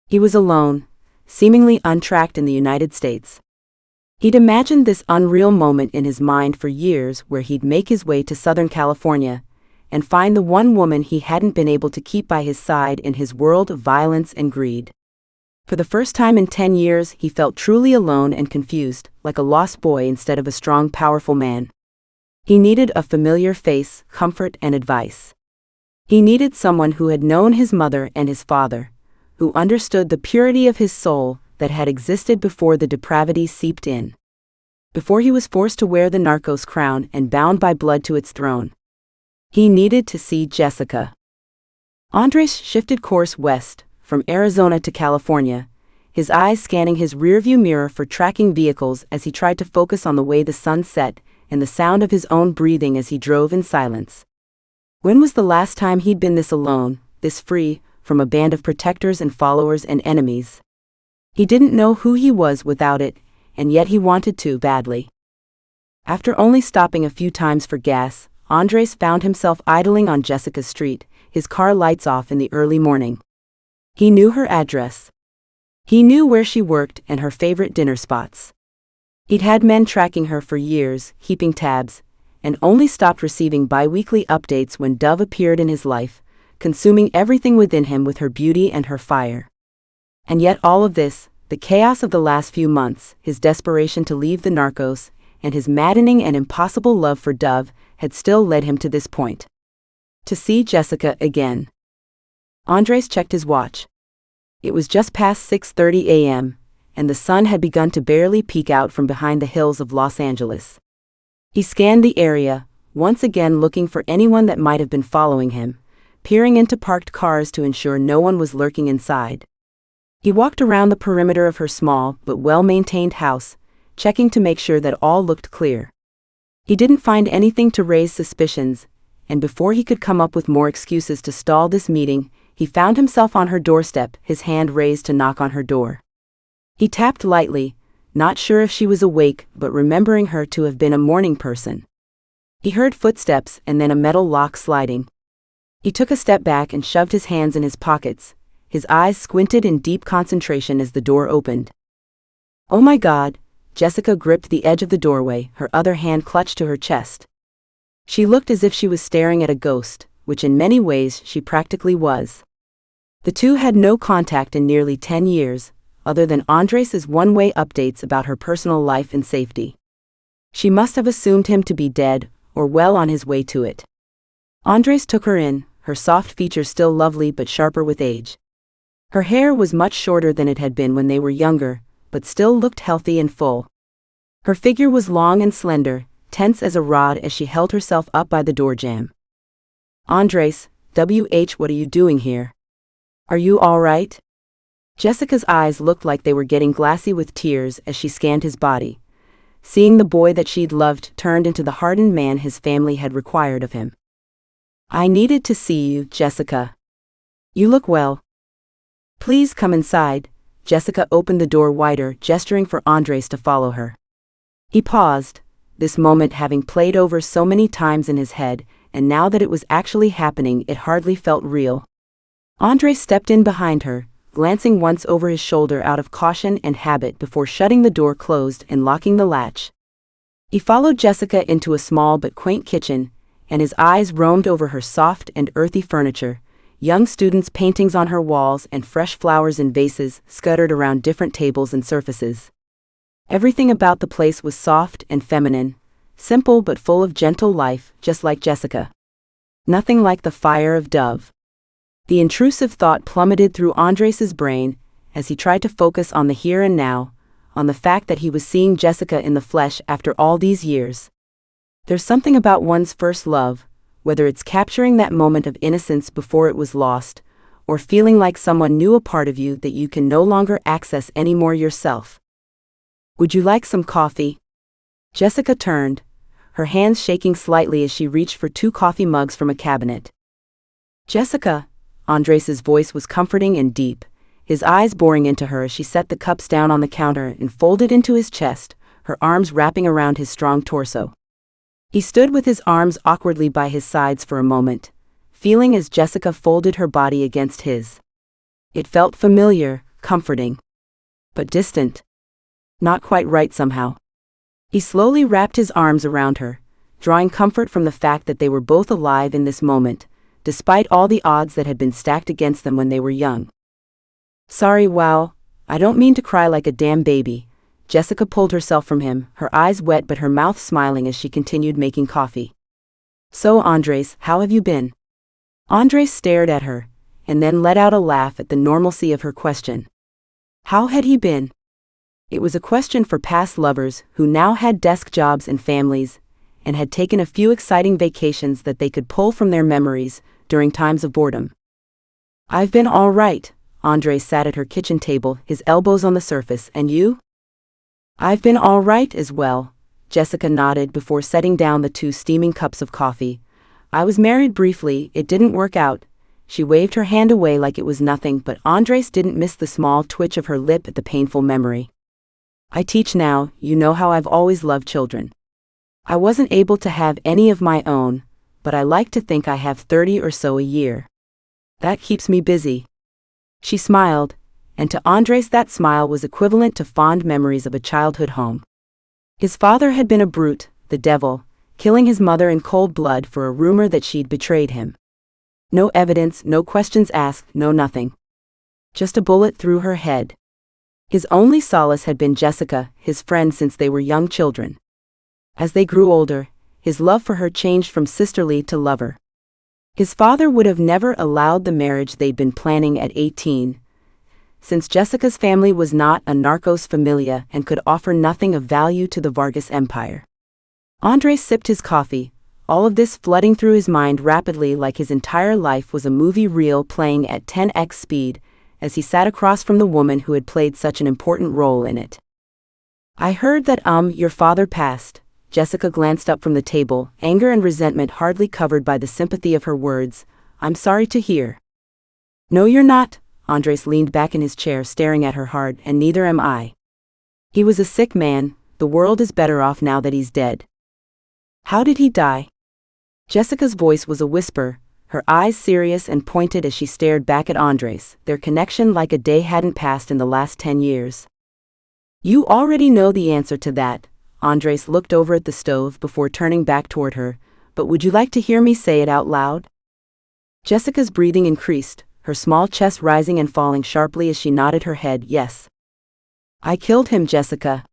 He was alone, seemingly untracked in the United States. He'd imagined this unreal moment in his mind for years where he'd make his way to Southern California and find the one woman he hadn't been able to keep by his side in his world of violence and greed. For the first time in 10 years, he felt truly alone and confused, like a lost boy instead of a strong, powerful man. He needed a familiar face, comfort, and advice. He needed someone who had known his mother and his father, who understood the purity of his soul that had existed before the depravity seeped in. Before he was forced to wear the narcos crown and bound by blood to its throne. He needed to see Jessica. Andres shifted course west, from Arizona to California, his eyes scanning his rearview mirror for tracking vehicles as he tried to focus on the way the sun set and the sound of his own breathing as he drove in silence. When was the last time he'd been this alone, this free, from a band of protectors and followers and enemies. He didn't know who he was without it, and yet he wanted to badly. After only stopping a few times for gas, Andres found himself idling on Jessica's street, his car lights off in the early morning. He knew her address. He knew where she worked and her favorite dinner spots. He'd had men tracking her for years, keeping tabs, and only stopped receiving bi-weekly updates when Dove appeared in his life, consuming everything within him with her beauty and her fire. And yet all of this, the chaos of the last few months, his desperation to leave the narcos, and his maddening and impossible love for Dove, had still led him to this point. To see Jessica again. Andres checked his watch. It was just past 6:30 a.m., and the sun had begun to barely peek out from behind the hills of Los Angeles. He scanned the area, once again looking for anyone that might have been following him, peering into parked cars to ensure no one was lurking inside. He walked around the perimeter of her small but well-maintained house, checking to make sure that all looked clear. He didn't find anything to raise suspicions, and before he could come up with more excuses to stall this meeting, he found himself on her doorstep, his hand raised to knock on her door. He tapped lightly, not sure if she was awake but remembering her to have been a morning person. He heard footsteps and then a metal lock sliding. He took a step back and shoved his hands in his pockets, his eyes squinted in deep concentration as the door opened. "Oh my God," Jessica gripped the edge of the doorway, her other hand clutched to her chest. She looked as if she was staring at a ghost, which in many ways she practically was. The two had no contact in nearly 10 years, other than Andres's one-way updates about her personal life and safety. She must have assumed him to be dead, or well on his way to it. Andres took her in, her soft features still lovely but sharper with age. Her hair was much shorter than it had been when they were younger, but still looked healthy and full. Her figure was long and slender, tense as a rod as she held herself up by the door jamb. "Andres, what are you doing here? Are you all right?" Jessica's eyes looked like they were getting glassy with tears as she scanned his body, seeing the boy that she'd loved turned into the hardened man his family had required of him. "I needed to see you, Jessica. You look well. Please come inside." Jessica opened the door wider, gesturing for Andres to follow her. He paused, this moment having played over so many times in his head, and now that it was actually happening it hardly felt real. Andres stepped in behind her, glancing once over his shoulder out of caution and habit before shutting the door closed and locking the latch. He followed Jessica into a small but quaint kitchen, and his eyes roamed over her soft and earthy furniture, young students' paintings on her walls and fresh flowers in vases scattered around different tables and surfaces. Everything about the place was soft and feminine, simple but full of gentle life, just like Jessica. Nothing like the fire of Dove. The intrusive thought plummeted through Andres's brain as he tried to focus on the here and now, on the fact that he was seeing Jessica in the flesh after all these years. There's something about one's first love, whether it's capturing that moment of innocence before it was lost, or feeling like someone knew a part of you that you can no longer access anymore yourself. "Would you like some coffee?" Jessica turned, her hands shaking slightly as she reached for 2 coffee mugs from a cabinet. "Jessica," Andres's voice was comforting and deep, his eyes boring into her as she set the cups down on the counter and folded into his chest, her arms wrapping around his strong torso. He stood with his arms awkwardly by his sides for a moment, feeling as Jessica folded her body against his. It felt familiar, comforting, but distant. Not quite right somehow. He slowly wrapped his arms around her, drawing comfort from the fact that they were both alive in this moment, despite all the odds that had been stacked against them when they were young. "Sorry, wow, I don't mean to cry like a damn baby." Jessica pulled herself from him, her eyes wet but her mouth smiling as she continued making coffee. "So Andres, how have you been?" Andres stared at her, and then let out a laugh at the normalcy of her question. How had he been? It was a question for past lovers who now had desk jobs and families, and had taken a few exciting vacations that they could pull from their memories during times of boredom. "I've been all right." Andres sat at her kitchen table, his elbows on the surface. "And you?" "I've been all right as well," Jessica nodded before setting down the 2 steaming cups of coffee. "I was married briefly, it didn't work out, She waved her hand away like it was nothing, but Andres didn't miss the small twitch of her lip at the painful memory. I teach now, you know how I've always loved children. I wasn't able to have any of my own, but I like to think I have 30 or so a year. That keeps me busy. She smiled, and to Andres that smile was equivalent to fond memories of a childhood home. His father had been a brute, the devil, killing his mother in cold blood for a rumor that she'd betrayed him. No evidence, no questions asked, no nothing. Just a bullet through her head. His only solace had been Jessica, his friend since they were young children. As they grew older, his love for her changed from sisterly to lover. His father would have never allowed the marriage they'd been planning at 18, since Jessica's family was not a narcos familia and could offer nothing of value to the Vargas empire. Andres sipped his coffee, all of this flooding through his mind rapidly like his entire life was a movie reel playing at 10x speed, as he sat across from the woman who had played such an important role in it. I heard that your father passed. Jessica glanced up from the table, anger and resentment hardly covered by the sympathy of her words. I'm sorry to hear. No, you're not. Andres leaned back in his chair staring at her hard, and neither am I. He was a sick man, the world is better off now that he's dead. How did he die? Jessica's voice was a whisper, her eyes serious and pointed as she stared back at Andres, their connection like a day hadn't passed in the last 10 years. You already know the answer to that. Andres looked over at the stove before turning back toward her, but would you like to hear me say it out loud? Jessica's breathing increased, her small chest rising and falling sharply as she nodded her head, yes. I killed him, Jessica.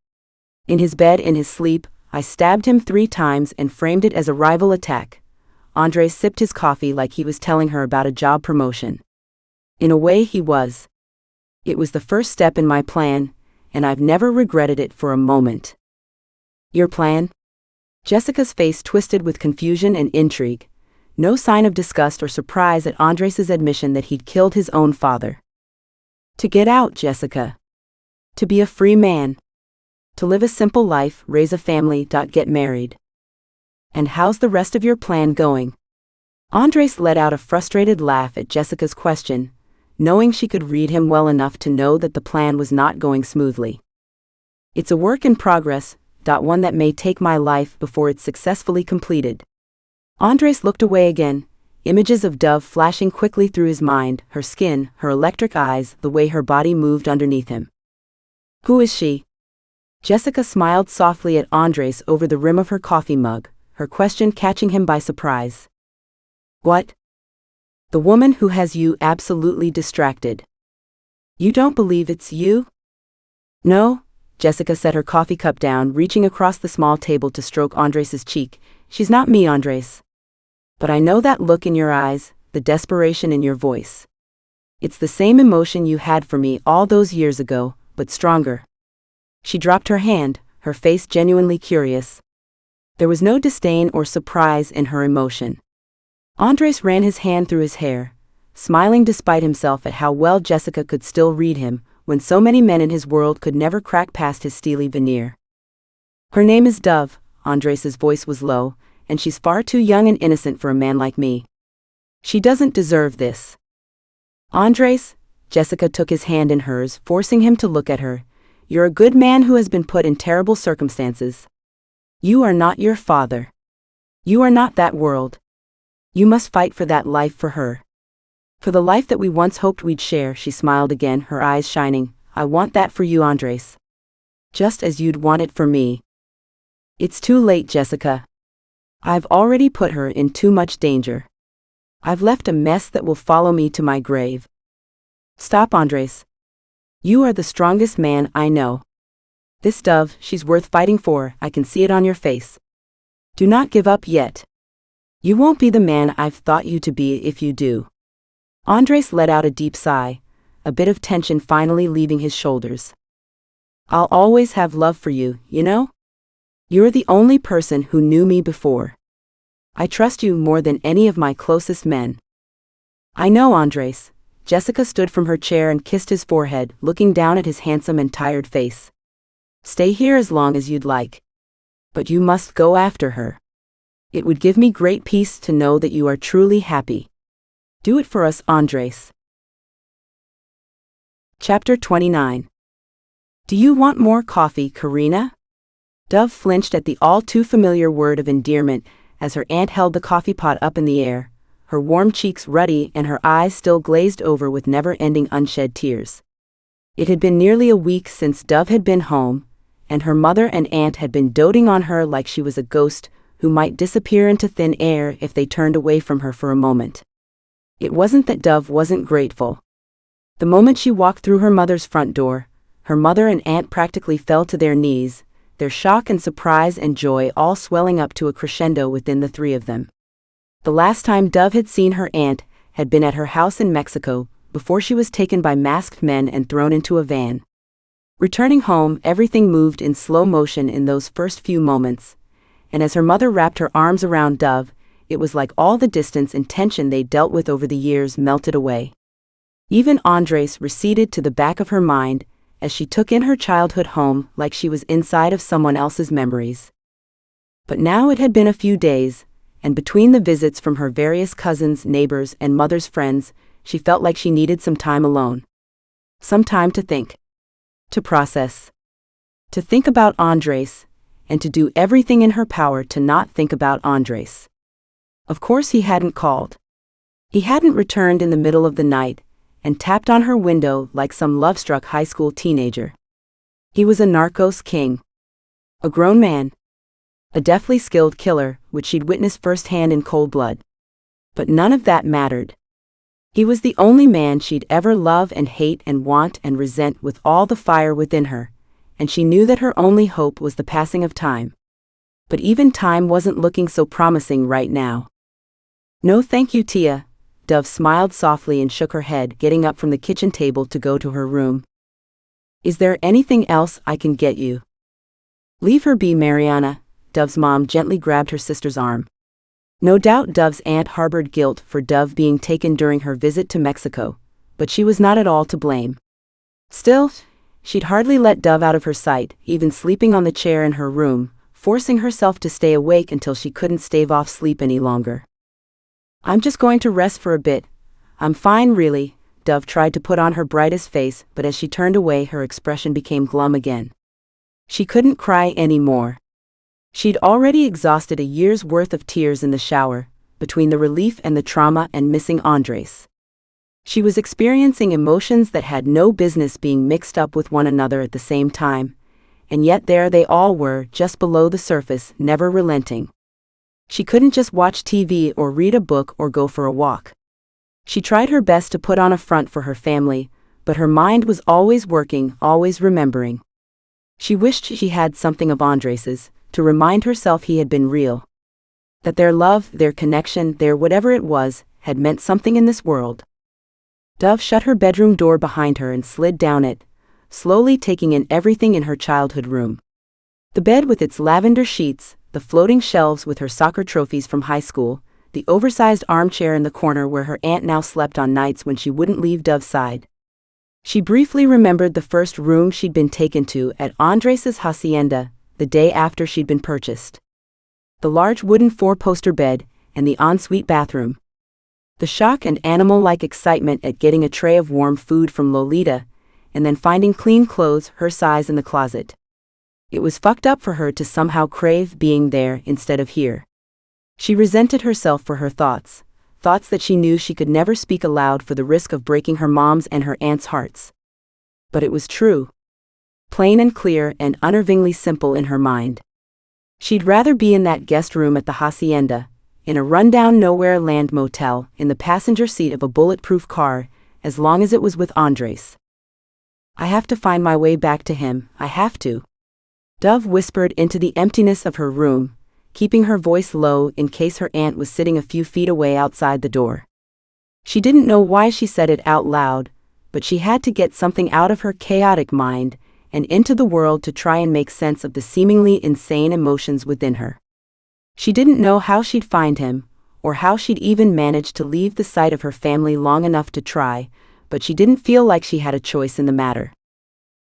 In his bed, in his sleep, I stabbed him 3 times and framed it as a rival attack. Andres sipped his coffee like he was telling her about a job promotion. In a way, he was. It was the first step in my plan, and I've never regretted it for a moment. Your plan? Jessica's face twisted with confusion and intrigue. No sign of disgust or surprise at Andres's admission that he'd killed his own father. To get out, Jessica. To be a free man. To live a simple life, raise a family, get married. And how's the rest of your plan going? Andres let out a frustrated laugh at Jessica's question, knowing she could read him well enough to know that the plan was not going smoothly. It's a work in progress, one that may take my life before it's successfully completed. Andres looked away again, images of Dove flashing quickly through his mind, her skin, her electric eyes, the way her body moved underneath him. Who is she? Jessica smiled softly at Andres over the rim of her coffee mug, her question catching him by surprise. What? The woman who has you absolutely distracted. You don't believe it's you? No. Jessica set her coffee cup down, reaching across the small table to stroke Andres's cheek. She's not me, Andres. But I know that look in your eyes, the desperation in your voice. It's the same emotion you had for me all those years ago, but stronger. She dropped her hand, her face genuinely curious. There was no disdain or surprise in her emotion. Andres ran his hand through his hair, smiling despite himself at how well Jessica could still read him, when so many men in his world could never crack past his steely veneer. Her name is Dove. Andres's voice was low, and she's far too young and innocent for a man like me. She doesn't deserve this. Andres, Jessica took his hand in hers, forcing him to look at her. You're a good man who has been put in terrible circumstances. You are not your father. You are not that world. You must fight for that life for her. For the life that we once hoped we'd share, she smiled again, her eyes shining. I want that for you, Andres. Just as you'd want it for me. It's too late, Jessica. I've already put her in too much danger. I've left a mess that will follow me to my grave. Stop, Andres. You are the strongest man I know. This Dove, she's worth fighting for, I can see it on your face. Do not give up yet. You won't be the man I've thought you to be if you do. Andres let out a deep sigh, a bit of tension finally leaving his shoulders. I'll always have love for you, you know? You're the only person who knew me before. I trust you more than any of my closest men. I know, Andres. Jessica stood from her chair and kissed his forehead, looking down at his handsome and tired face. Stay here as long as you'd like. But you must go after her. It would give me great peace to know that you are truly happy. Do it for us, Andres. Chapter 29. Do you want more coffee, Karina? Dove flinched at the all-too-familiar word of endearment as her aunt held the coffee pot up in the air, her warm cheeks ruddy and her eyes still glazed over with never-ending unshed tears. It had been nearly a week since Dove had been home, and her mother and aunt had been doting on her like she was a ghost who might disappear into thin air if they turned away from her for a moment. It wasn't that Dove wasn't grateful. The moment she walked through her mother's front door, her mother and aunt practically fell to their knees, their shock and surprise and joy all swelling up to a crescendo within the three of them. The last time Dove had seen her aunt had been at her house in Mexico, before she was taken by masked men and thrown into a van. Returning home, everything moved in slow motion in those first few moments, and as her mother wrapped her arms around Dove, it was like all the distance and tension they'd dealt with over the years melted away. Even Andres receded to the back of her mind as she took in her childhood home like she was inside of someone else's memories. But now it had been a few days, and between the visits from her various cousins, neighbors, and mother's friends, she felt like she needed some time alone. Some time to think. To process. To think about Andres, and to do everything in her power to not think about Andres. Of course he hadn't called. He hadn't returned in the middle of the night, and tapped on her window like some love-struck high school teenager. He was a narcos king. A grown man. A deftly skilled killer, which she'd witnessed firsthand in cold blood. But none of that mattered. He was the only man she'd ever love and hate and want and resent with all the fire within her, and she knew that her only hope was the passing of time. But even time wasn't looking so promising right now. No thank you, Tia. Dove smiled softly and shook her head, getting up from the kitchen table to go to her room. Is there anything else I can get you? Leave her be, Mariana. Dove's mom gently grabbed her sister's arm. No doubt Dove's aunt harbored guilt for Dove being taken during her visit to Mexico, but she was not at all to blame. Still, she'd hardly let Dove out of her sight, even sleeping on the chair in her room, forcing herself to stay awake until she couldn't stave off sleep any longer. I'm just going to rest for a bit. I'm fine, really. Dove tried to put on her brightest face, but as she turned away, her expression became glum again. She couldn't cry anymore. She'd already exhausted a year's worth of tears in the shower, between the relief and the trauma and missing Andres. She was experiencing emotions that had no business being mixed up with one another at the same time, and yet there they all were, just below the surface, never relenting. She couldn't just watch TV or read a book or go for a walk. She tried her best to put on a front for her family, but her mind was always working, always remembering. She wished she had something of Andres's, to remind herself he had been real. That their love, their connection, their whatever it was, had meant something in this world. Dove shut her bedroom door behind her and slid down it, slowly taking in everything in her childhood room. The bed with its lavender sheets, the floating shelves with her soccer trophies from high school, the oversized armchair in the corner where her aunt now slept on nights when she wouldn't leave Dove's side. She briefly remembered the first room she'd been taken to at Andres's hacienda, the day after she'd been purchased. The large wooden four-poster bed, and the ensuite bathroom. The shock and animal-like excitement at getting a tray of warm food from Lolita, and then finding clean clothes her size in the closet. It was fucked up for her to somehow crave being there instead of here. She resented herself for her thoughts that she knew she could never speak aloud for the risk of breaking her mom's and her aunt's hearts. But it was true. Plain and clear and unnervingly simple in her mind. She'd rather be in that guest room at the hacienda, in a rundown nowhere land motel, in the passenger seat of a bulletproof car, as long as it was with Andres. I have to find my way back to him, I have to. Dove whispered into the emptiness of her room, keeping her voice low in case her aunt was sitting a few feet away outside the door. She didn't know why she said it out loud, but she had to get something out of her chaotic mind and into the world to try and make sense of the seemingly insane emotions within her. She didn't know how she'd find him, or how she'd even manage to leave the sight of her family long enough to try, but she didn't feel like she had a choice in the matter.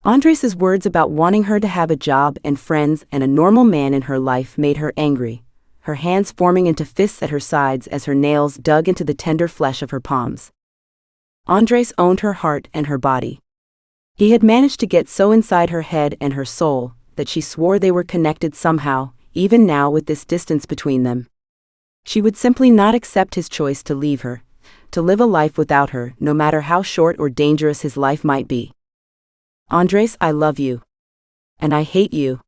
Andres's words about wanting her to have a job and friends and a normal man in her life made her angry, her hands forming into fists at her sides as her nails dug into the tender flesh of her palms. Andres owned her heart and her body. He had managed to get so inside her head and her soul that she swore they were connected somehow, even now with this distance between them. She would simply not accept his choice to leave her, to live a life without her, no matter how short or dangerous his life might be. Andres, I love you. And I hate you.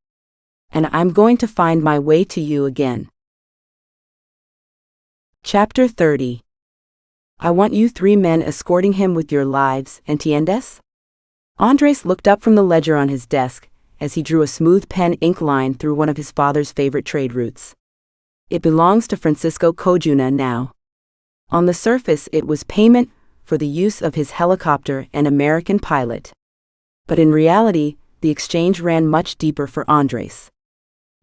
And I'm going to find my way to you again. Chapter 30. I want you 3 men escorting him with your lives, ¿entiendes? Andres looked up from the ledger on his desk as he drew a smooth pen ink line through one of his father's favorite trade routes. It belongs to Francisco Cojuna now. On the surface, it was payment for the use of his helicopter and American pilot. But in reality, the exchange ran much deeper for Andres.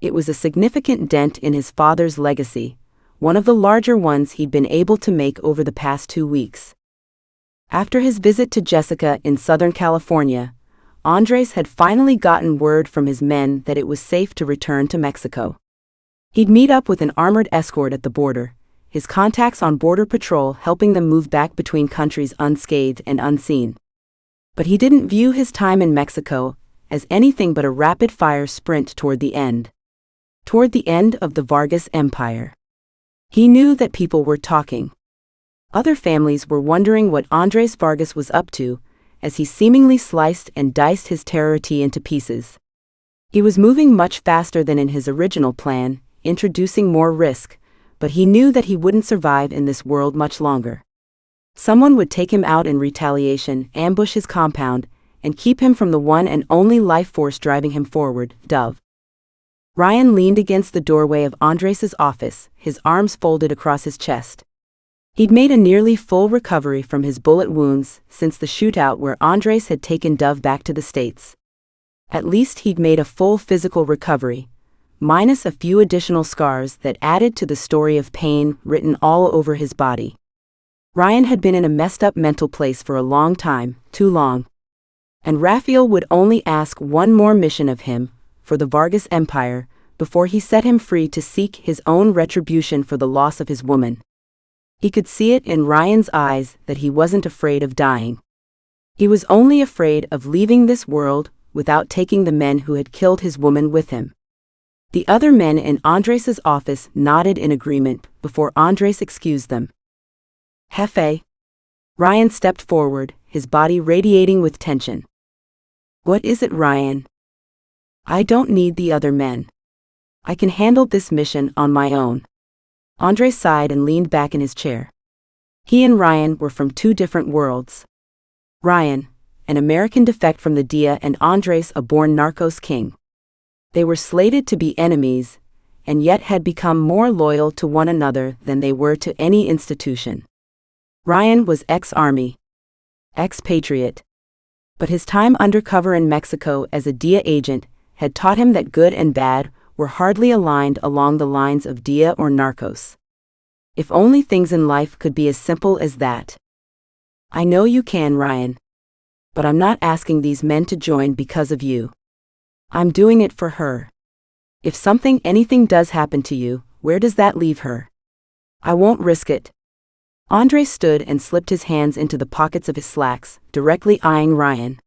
It was a significant dent in his father's legacy, one of the larger ones he'd been able to make over the past 2 weeks. After his visit to Jessica in Southern California, Andres had finally gotten word from his men that it was safe to return to Mexico. He'd meet up with an armored escort at the border, his contacts on Border Patrol helping them move back between countries unscathed and unseen. But he didn't view his time in Mexico as anything but a rapid-fire sprint toward the end. Toward the end of the Vargas Empire. He knew that people were talking. Other families were wondering what Andres Vargas was up to, as he seemingly sliced and diced his terror tea into pieces. He was moving much faster than in his original plan, introducing more risk, but he knew that he wouldn't survive in this world much longer. Someone would take him out in retaliation, ambush his compound, and keep him from the one and only life force driving him forward, Dove. Ryan leaned against the doorway of Andres's office, his arms folded across his chest. He'd made a nearly full recovery from his bullet wounds since the shootout where Andres had taken Dove back to the States. At least he'd made a full physical recovery, minus a few additional scars that added to the story of pain written all over his body. Ryan had been in a messed up mental place for a long time, too long. And Raphael would only ask one more mission of him, for the Vargas Empire, before he set him free to seek his own retribution for the loss of his woman. He could see it in Ryan's eyes that he wasn't afraid of dying. He was only afraid of leaving this world without taking the men who had killed his woman with him. The other men in Andres's office nodded in agreement before Andres excused them. Jefe. Ryan stepped forward, his body radiating with tension. What is it, Ryan? I don't need the other men. I can handle this mission on my own. Andres sighed and leaned back in his chair. He and Ryan were from 2 different worlds. Ryan, an American defect from the DIA, and Andres, a born narcos king. They were slated to be enemies, and yet had become more loyal to one another than they were to any institution. Ryan was ex-army, ex-patriot. But his time undercover in Mexico as a DIA agent had taught him that good and bad were hardly aligned along the lines of DIA or narcos. If only things in life could be as simple as that. I know you can, Ryan. But I'm not asking these men to join because of you. I'm doing it for her. If anything does happen to you, where does that leave her? I won't risk it. Andres stood and slipped his hands into the pockets of his slacks, directly eyeing Ryan.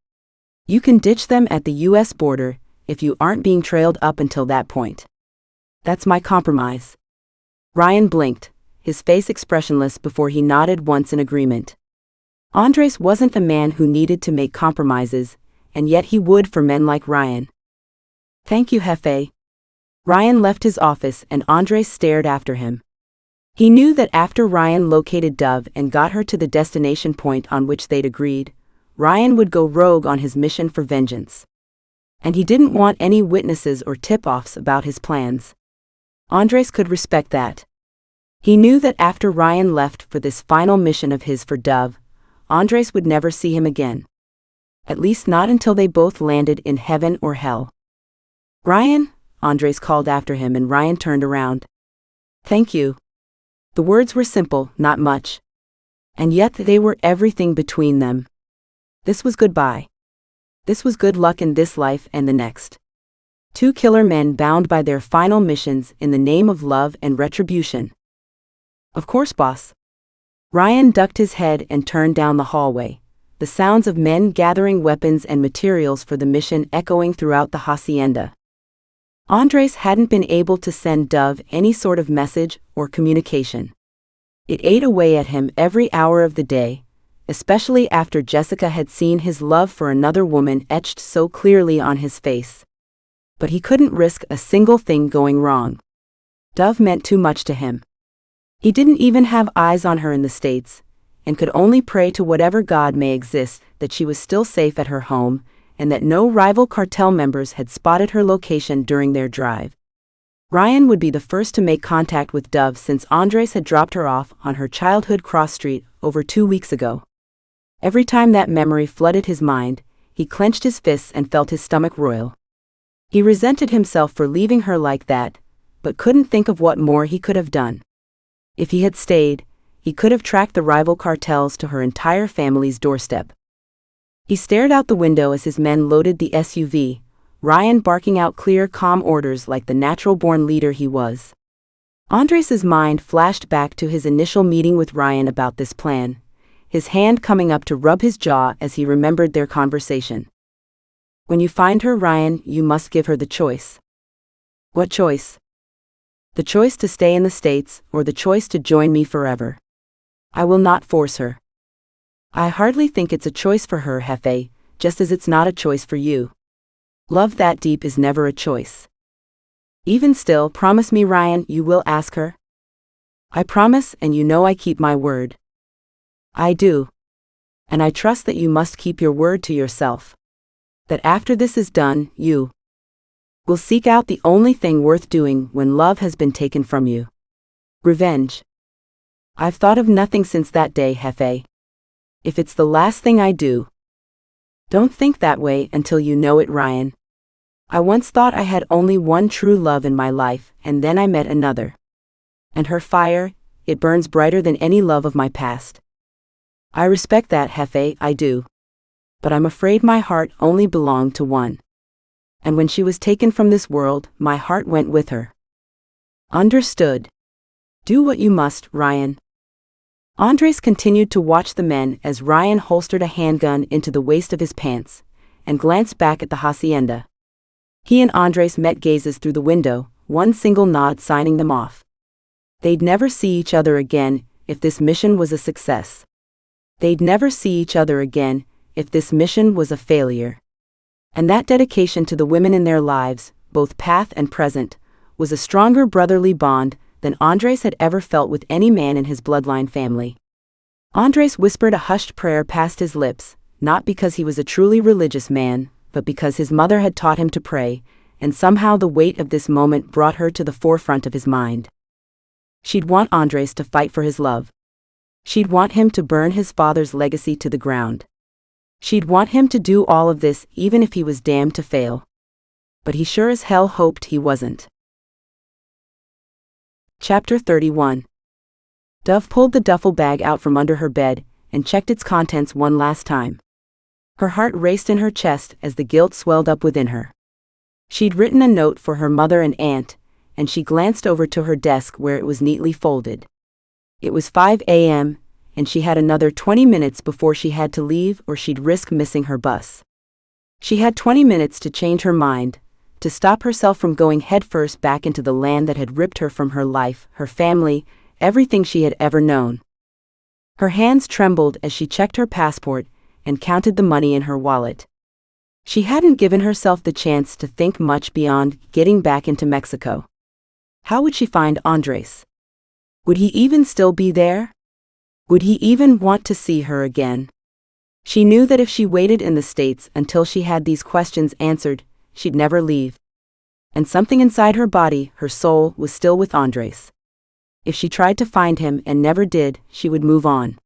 You can ditch them at the U.S. border if you aren't being trailed up until that point. That's my compromise. Ryan blinked, his face expressionless before he nodded once in agreement. Andres wasn't the man who needed to make compromises, and yet he would for men like Ryan. Thank you, Jefe. Ryan left his office and Andres stared after him. He knew that after Ryan located Dove and got her to the destination point on which they'd agreed, Ryan would go rogue on his mission for vengeance. And he didn't want any witnesses or tip-offs about his plans. Andres could respect that. He knew that after Ryan left for this final mission of his for Dove, Andres would never see him again. At least not until they both landed in heaven or hell. Ryan, Andres called after him, and Ryan turned around. Thank you. The words were simple, not much. And yet they were everything between them. This was goodbye. This was good luck in this life and the next. Two killer men bound by their final missions in the name of love and retribution. Of course, boss. Ryan ducked his head and turned down the hallway, the sounds of men gathering weapons and materials for the mission echoing throughout the hacienda. Andres hadn't been able to send Dove any sort of message or communication. It ate away at him every hour of the day, especially after Jessica had seen his love for another woman etched so clearly on his face. But he couldn't risk a single thing going wrong. Dove meant too much to him. He didn't even have eyes on her in the States, and could only pray to whatever God may exist that she was still safe at her home, and that no rival cartel members had spotted her location during their drive. Ryan would be the first to make contact with Dove since Andres had dropped her off on her childhood cross street over 2 weeks ago. Every time that memory flooded his mind, he clenched his fists and felt his stomach roil. He resented himself for leaving her like that, but couldn't think of what more he could have done. If he had stayed, he could have tracked the rival cartels to her entire family's doorstep. He stared out the window as his men loaded the SUV, Ryan barking out clear, calm orders like the natural-born leader he was. Andres's mind flashed back to his initial meeting with Ryan about this plan, his hand coming up to rub his jaw as he remembered their conversation. When you find her, Ryan, you must give her the choice. What choice? The choice to stay in the States, or the choice to join me forever. I will not force her. I hardly think it's a choice for her, Jefe, just as it's not a choice for you. Love that deep is never a choice. Even still, promise me, Ryan, you will ask her? I promise, and you know I keep my word. I do. And I trust that you must keep your word to yourself. That after this is done, you will seek out the only thing worth doing when love has been taken from you. Revenge. I've thought of nothing since that day, Jefe. If it's the last thing I do. Don't think that way until you know it, Ryan. I once thought I had only one true love in my life, and then I met another. And her fire, it burns brighter than any love of my past. I respect that, Jefe, I do. But I'm afraid my heart only belonged to one. And when she was taken from this world, my heart went with her. Understood. Do what you must, Ryan. Andres continued to watch the men as Ryan holstered a handgun into the waist of his pants, and glanced back at the hacienda. He and Andres met gazes through the window, one single nod signing them off. They'd never see each other again if this mission was a success. They'd never see each other again if this mission was a failure. And that dedication to the women in their lives, both past and present, was a stronger brotherly bond than Andres had ever felt with any man in his bloodline family. Andres whispered a hushed prayer past his lips, not because he was a truly religious man, but because his mother had taught him to pray, and somehow the weight of this moment brought her to the forefront of his mind. She'd want Andres to fight for his love. She'd want him to burn his father's legacy to the ground. She'd want him to do all of this even if he was damned to fail. But he sure as hell hoped he wasn't. Chapter 31. Dove pulled the duffel bag out from under her bed and checked its contents one last time. Her heart raced in her chest as the guilt swelled up within her. She'd written a note for her mother and aunt, and she glanced over to her desk where it was neatly folded. It was 5 a.m., and she had another 20 minutes before she had to leave or she'd risk missing her bus. She had 20 minutes to change her mind, to stop herself from going headfirst back into the land that had ripped her from her life, her family, everything she had ever known. Her hands trembled as she checked her passport and counted the money in her wallet. She hadn't given herself the chance to think much beyond getting back into Mexico. How would she find Andres? Would he even still be there? Would he even want to see her again? She knew that if she waited in the States until she had these questions answered, she'd never leave. And something inside her body, her soul, was still with Andres. If she tried to find him and never did, she would move on.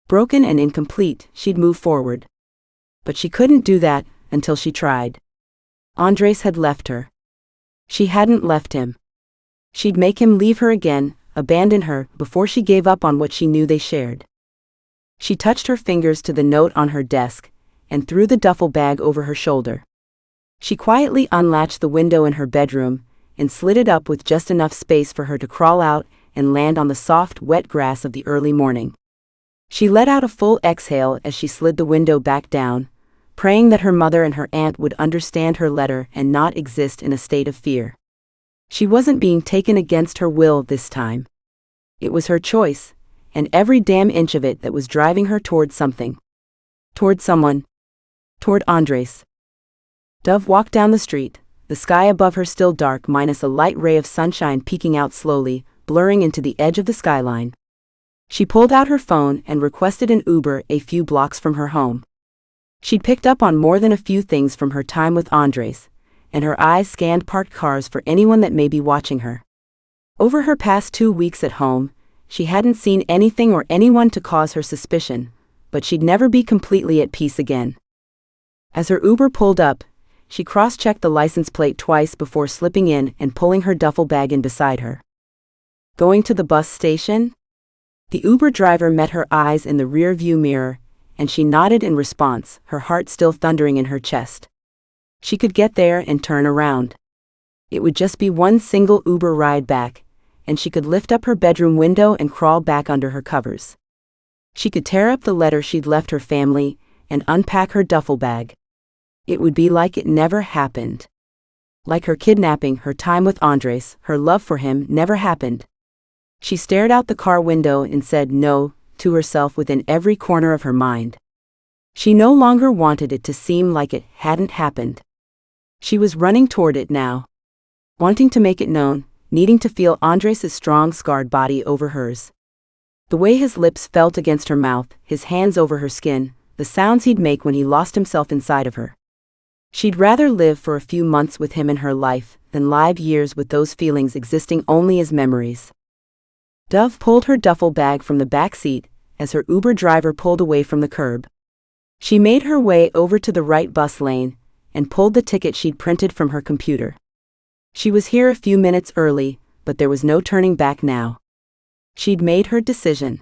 Broken and incomplete, she'd move forward. But she couldn't do that until she tried. Andres had left her. She hadn't left him. She'd make him leave her again, abandon her, before she gave up on what she knew they shared. She touched her fingers to the note on her desk, and threw the duffel bag over her shoulder. She quietly unlatched the window in her bedroom and slid it up with just enough space for her to crawl out and land on the soft, wet grass of the early morning. She let out a full exhale as she slid the window back down, praying that her mother and her aunt would understand her letter and not exist in a state of fear. She wasn't being taken against her will this time. It was her choice, and every damn inch of it that was driving her toward something. Toward someone. Toward Andres. Dove walked down the street, the sky above her still dark minus a light ray of sunshine peeking out slowly, blurring into the edge of the skyline. She pulled out her phone and requested an Uber a few blocks from her home. She'd picked up on more than a few things from her time with Andres, and her eyes scanned parked cars for anyone that may be watching her. Over her past 2 weeks at home, she hadn't seen anything or anyone to cause her suspicion, but she'd never be completely at peace again. As her Uber pulled up, she cross-checked the license plate twice before slipping in and pulling her duffel bag in beside her. Going to the bus station? The Uber driver met her eyes in the rear-view mirror, and she nodded in response, her heart still thundering in her chest. She could get there and turn around. It would just be one single Uber ride back, and she could lift up her bedroom window and crawl back under her covers. She could tear up the letter she'd left her family and unpack her duffel bag. It would be like it never happened. Like her kidnapping, her time with Andres, her love for him never happened. She stared out the car window and said no to herself within every corner of her mind. She no longer wanted it to seem like it hadn't happened. She was running toward it now. Wanting to make it known, needing to feel Andres' strong, scarred body over hers. The way his lips felt against her mouth, his hands over her skin, the sounds he'd make when he lost himself inside of her. She'd rather live for a few months with him in her life than live years with those feelings existing only as memories. Dove pulled her duffel bag from the back seat as her Uber driver pulled away from the curb. She made her way over to the right bus lane and pulled the ticket she'd printed from her computer. She was here a few minutes early, but there was no turning back now. She'd made her decision.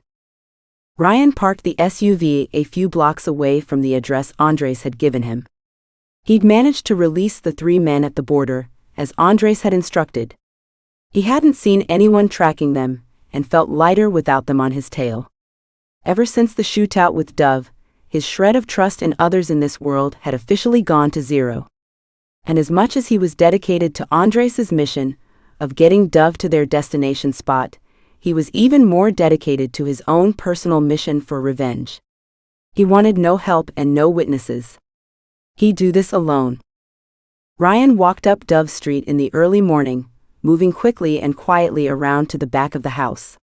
Ryan parked the SUV a few blocks away from the address Andres had given him. He'd managed to release the 3 men at the border, as Andres had instructed. He hadn't seen anyone tracking them, and felt lighter without them on his tail. Ever since the shootout with Dove, his shred of trust in others in this world had officially gone to zero. And as much as he was dedicated to Andres' mission of getting Dove to their destination spot, he was even more dedicated to his own personal mission for revenge. He wanted no help and no witnesses. He'd do this alone. Ryan walked up Dove Street in the early morning, moving quickly and quietly around to the back of the house.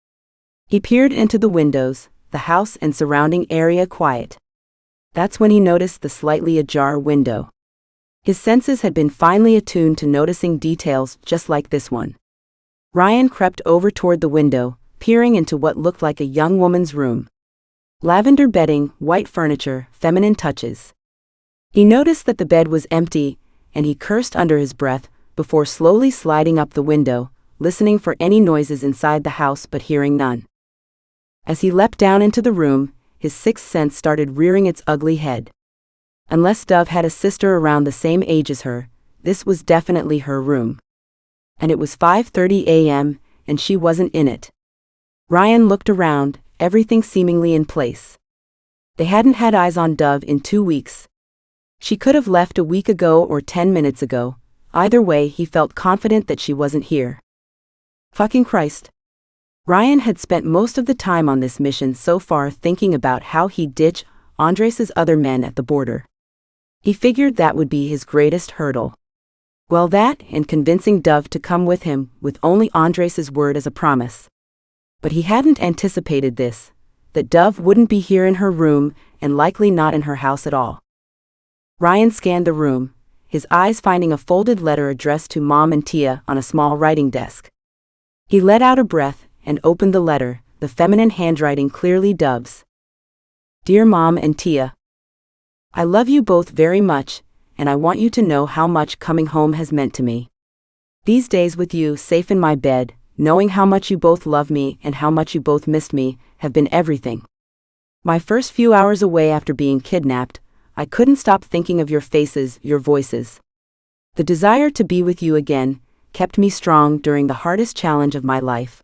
He peered into the windows, the house and surrounding area quiet. That's when he noticed the slightly ajar window. His senses had been finely attuned to noticing details just like this one. Ryan crept over toward the window, peering into what looked like a young woman's room. Lavender bedding, white furniture, feminine touches. He noticed that the bed was empty, and he cursed under his breath before slowly sliding up the window, listening for any noises inside the house but hearing none. As he leapt down into the room, his sixth sense started rearing its ugly head. Unless Dove had a sister around the same age as her, this was definitely her room. And it was 5:30 a.m., and she wasn't in it. Ryan looked around, everything seemingly in place. They hadn't had eyes on Dove in 2 weeks. She could have left a week ago or 10 minutes ago. Either way, he felt confident that she wasn't here. Fucking Christ. Ryan had spent most of the time on this mission so far thinking about how he'd ditch Andres' other men at the border. He figured that would be his greatest hurdle. Well, that and convincing Dove to come with him with only Andres' word as a promise. But he hadn't anticipated this, that Dove wouldn't be here in her room and likely not in her house at all. Ryan scanned the room, his eyes finding a folded letter addressed to Mom and Tia on a small writing desk. He let out a breath and opened the letter, the feminine handwriting clearly Dove's. Dear Mom and Tia, I love you both very much, and I want you to know how much coming home has meant to me. These days with you safe in my bed, knowing how much you both love me and how much you both missed me, have been everything. My first few hours away after being kidnapped, I couldn't stop thinking of your faces, your voices. The desire to be with you again kept me strong during the hardest challenge of my life.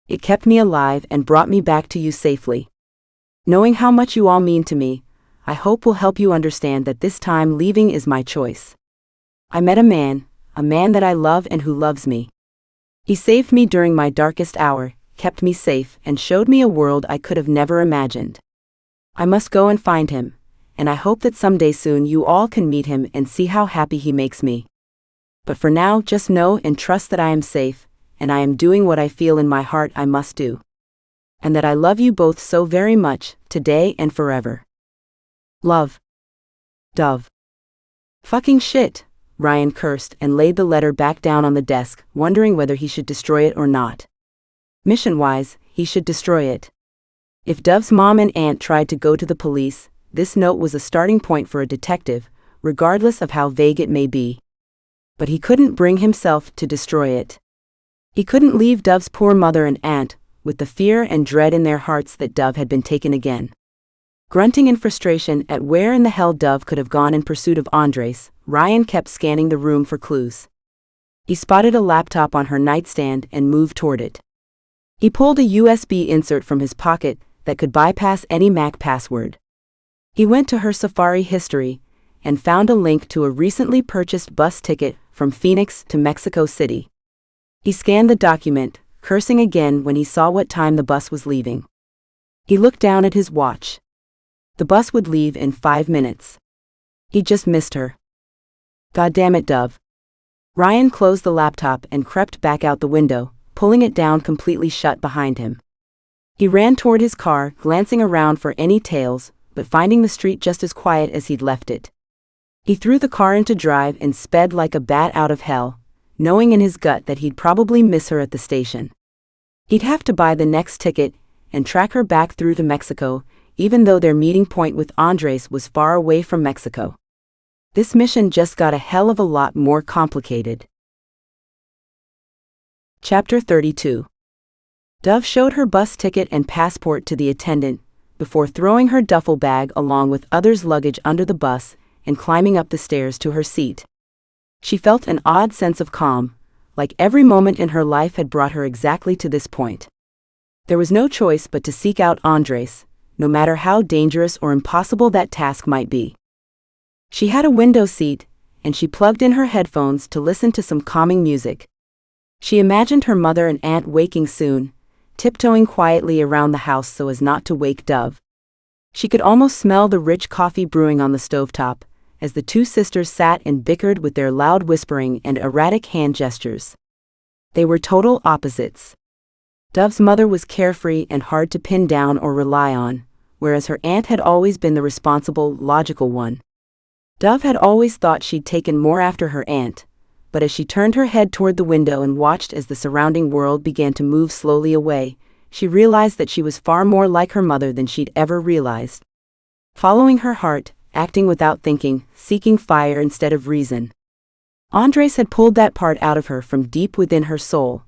It kept me alive and brought me back to you safely. Knowing how much you all mean to me, I hope will help you understand that this time leaving is my choice. I met a man that I love and who loves me. He saved me during my darkest hour, kept me safe, and showed me a world I could have never imagined. I must go and find him, and I hope that someday soon you all can meet him and see how happy he makes me. But for now, just know and trust that I am safe, and I am doing what I feel in my heart I must do. And that I love you both so very much, today and forever. Love. Dove. Fucking shit, Ryan cursed and laid the letter back down on the desk, wondering whether he should destroy it or not. Mission-wise, he should destroy it. If Dove's mom and aunt tried to go to the police, this note was a starting point for a detective, regardless of how vague it may be. But he couldn't bring himself to destroy it. He couldn't leave Dove's poor mother and aunt with the fear and dread in their hearts that Dove had been taken again. Grunting in frustration at where in the hell Dove could have gone in pursuit of Andres, Ryan kept scanning the room for clues. He spotted a laptop on her nightstand and moved toward it. He pulled a USB insert from his pocket that could bypass any Mac password. He went to her Safari history and found a link to a recently purchased bus ticket from Phoenix to Mexico City. He scanned the document, cursing again when he saw what time the bus was leaving. He looked down at his watch. The bus would leave in 5 minutes. He just missed her. God damn it, Dove. Ryan closed the laptop and crept back out the window, pulling it down completely shut behind him. He ran toward his car, glancing around for any tails, but finding the street just as quiet as he'd left it. He threw the car into drive and sped like a bat out of hell, knowing in his gut that he'd probably miss her at the station. He'd have to buy the next ticket and track her back through to Mexico, even though their meeting point with Andres was far away from Mexico. This mission just got a hell of a lot more complicated. Chapter 32. Dove showed her bus ticket and passport to the attendant, before throwing her duffel bag along with others' luggage under the bus and climbing up the stairs to her seat. She felt an odd sense of calm, like every moment in her life had brought her exactly to this point. There was no choice but to seek out Andres, no matter how dangerous or impossible that task might be. She had a window seat, and she plugged in her headphones to listen to some calming music. She imagined her mother and aunt waking soon, tiptoeing quietly around the house so as not to wake Dove. She could almost smell the rich coffee brewing on the stovetop, as the two sisters sat and bickered with their loud whispering and erratic hand gestures. They were total opposites. Dove's mother was carefree and hard to pin down or rely on, whereas her aunt had always been the responsible, logical one. Dove had always thought she'd taken more after her aunt, but as she turned her head toward the window and watched as the surrounding world began to move slowly away, she realized that she was far more like her mother than she'd ever realized. Following her heart, acting without thinking, seeking fire instead of reason. Andres had pulled that part out of her from deep within her soul,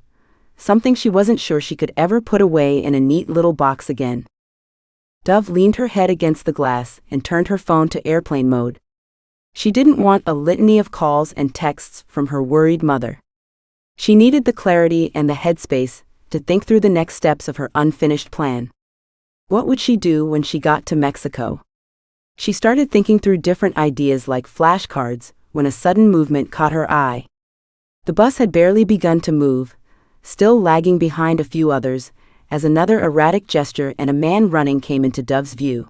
something she wasn't sure she could ever put away in a neat little box again. Dove leaned her head against the glass and turned her phone to airplane mode. She didn't want a litany of calls and texts from her worried mother. She needed the clarity and the headspace to think through the next steps of her unfinished plan. What would she do when she got to Mexico? She started thinking through different ideas like flashcards when a sudden movement caught her eye. The bus had barely begun to move, still lagging behind a few others, as another erratic gesture and a man running came into Dove's view.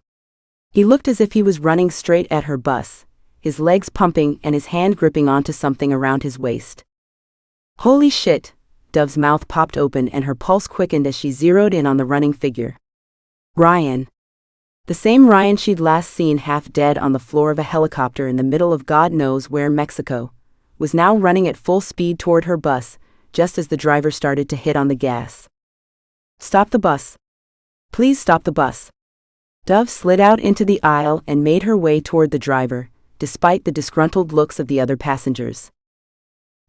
He looked as if he was running straight at her bus, his legs pumping and his hand gripping onto something around his waist. Holy shit! Dove's mouth popped open and her pulse quickened as she zeroed in on the running figure. Ryan. The same Ryan she'd last seen half dead on the floor of a helicopter in the middle of God knows where Mexico, was now running at full speed toward her bus, just as the driver started to hit on the gas. Stop the bus. Please stop the bus. Dove slid out into the aisle and made her way toward the driver, despite the disgruntled looks of the other passengers.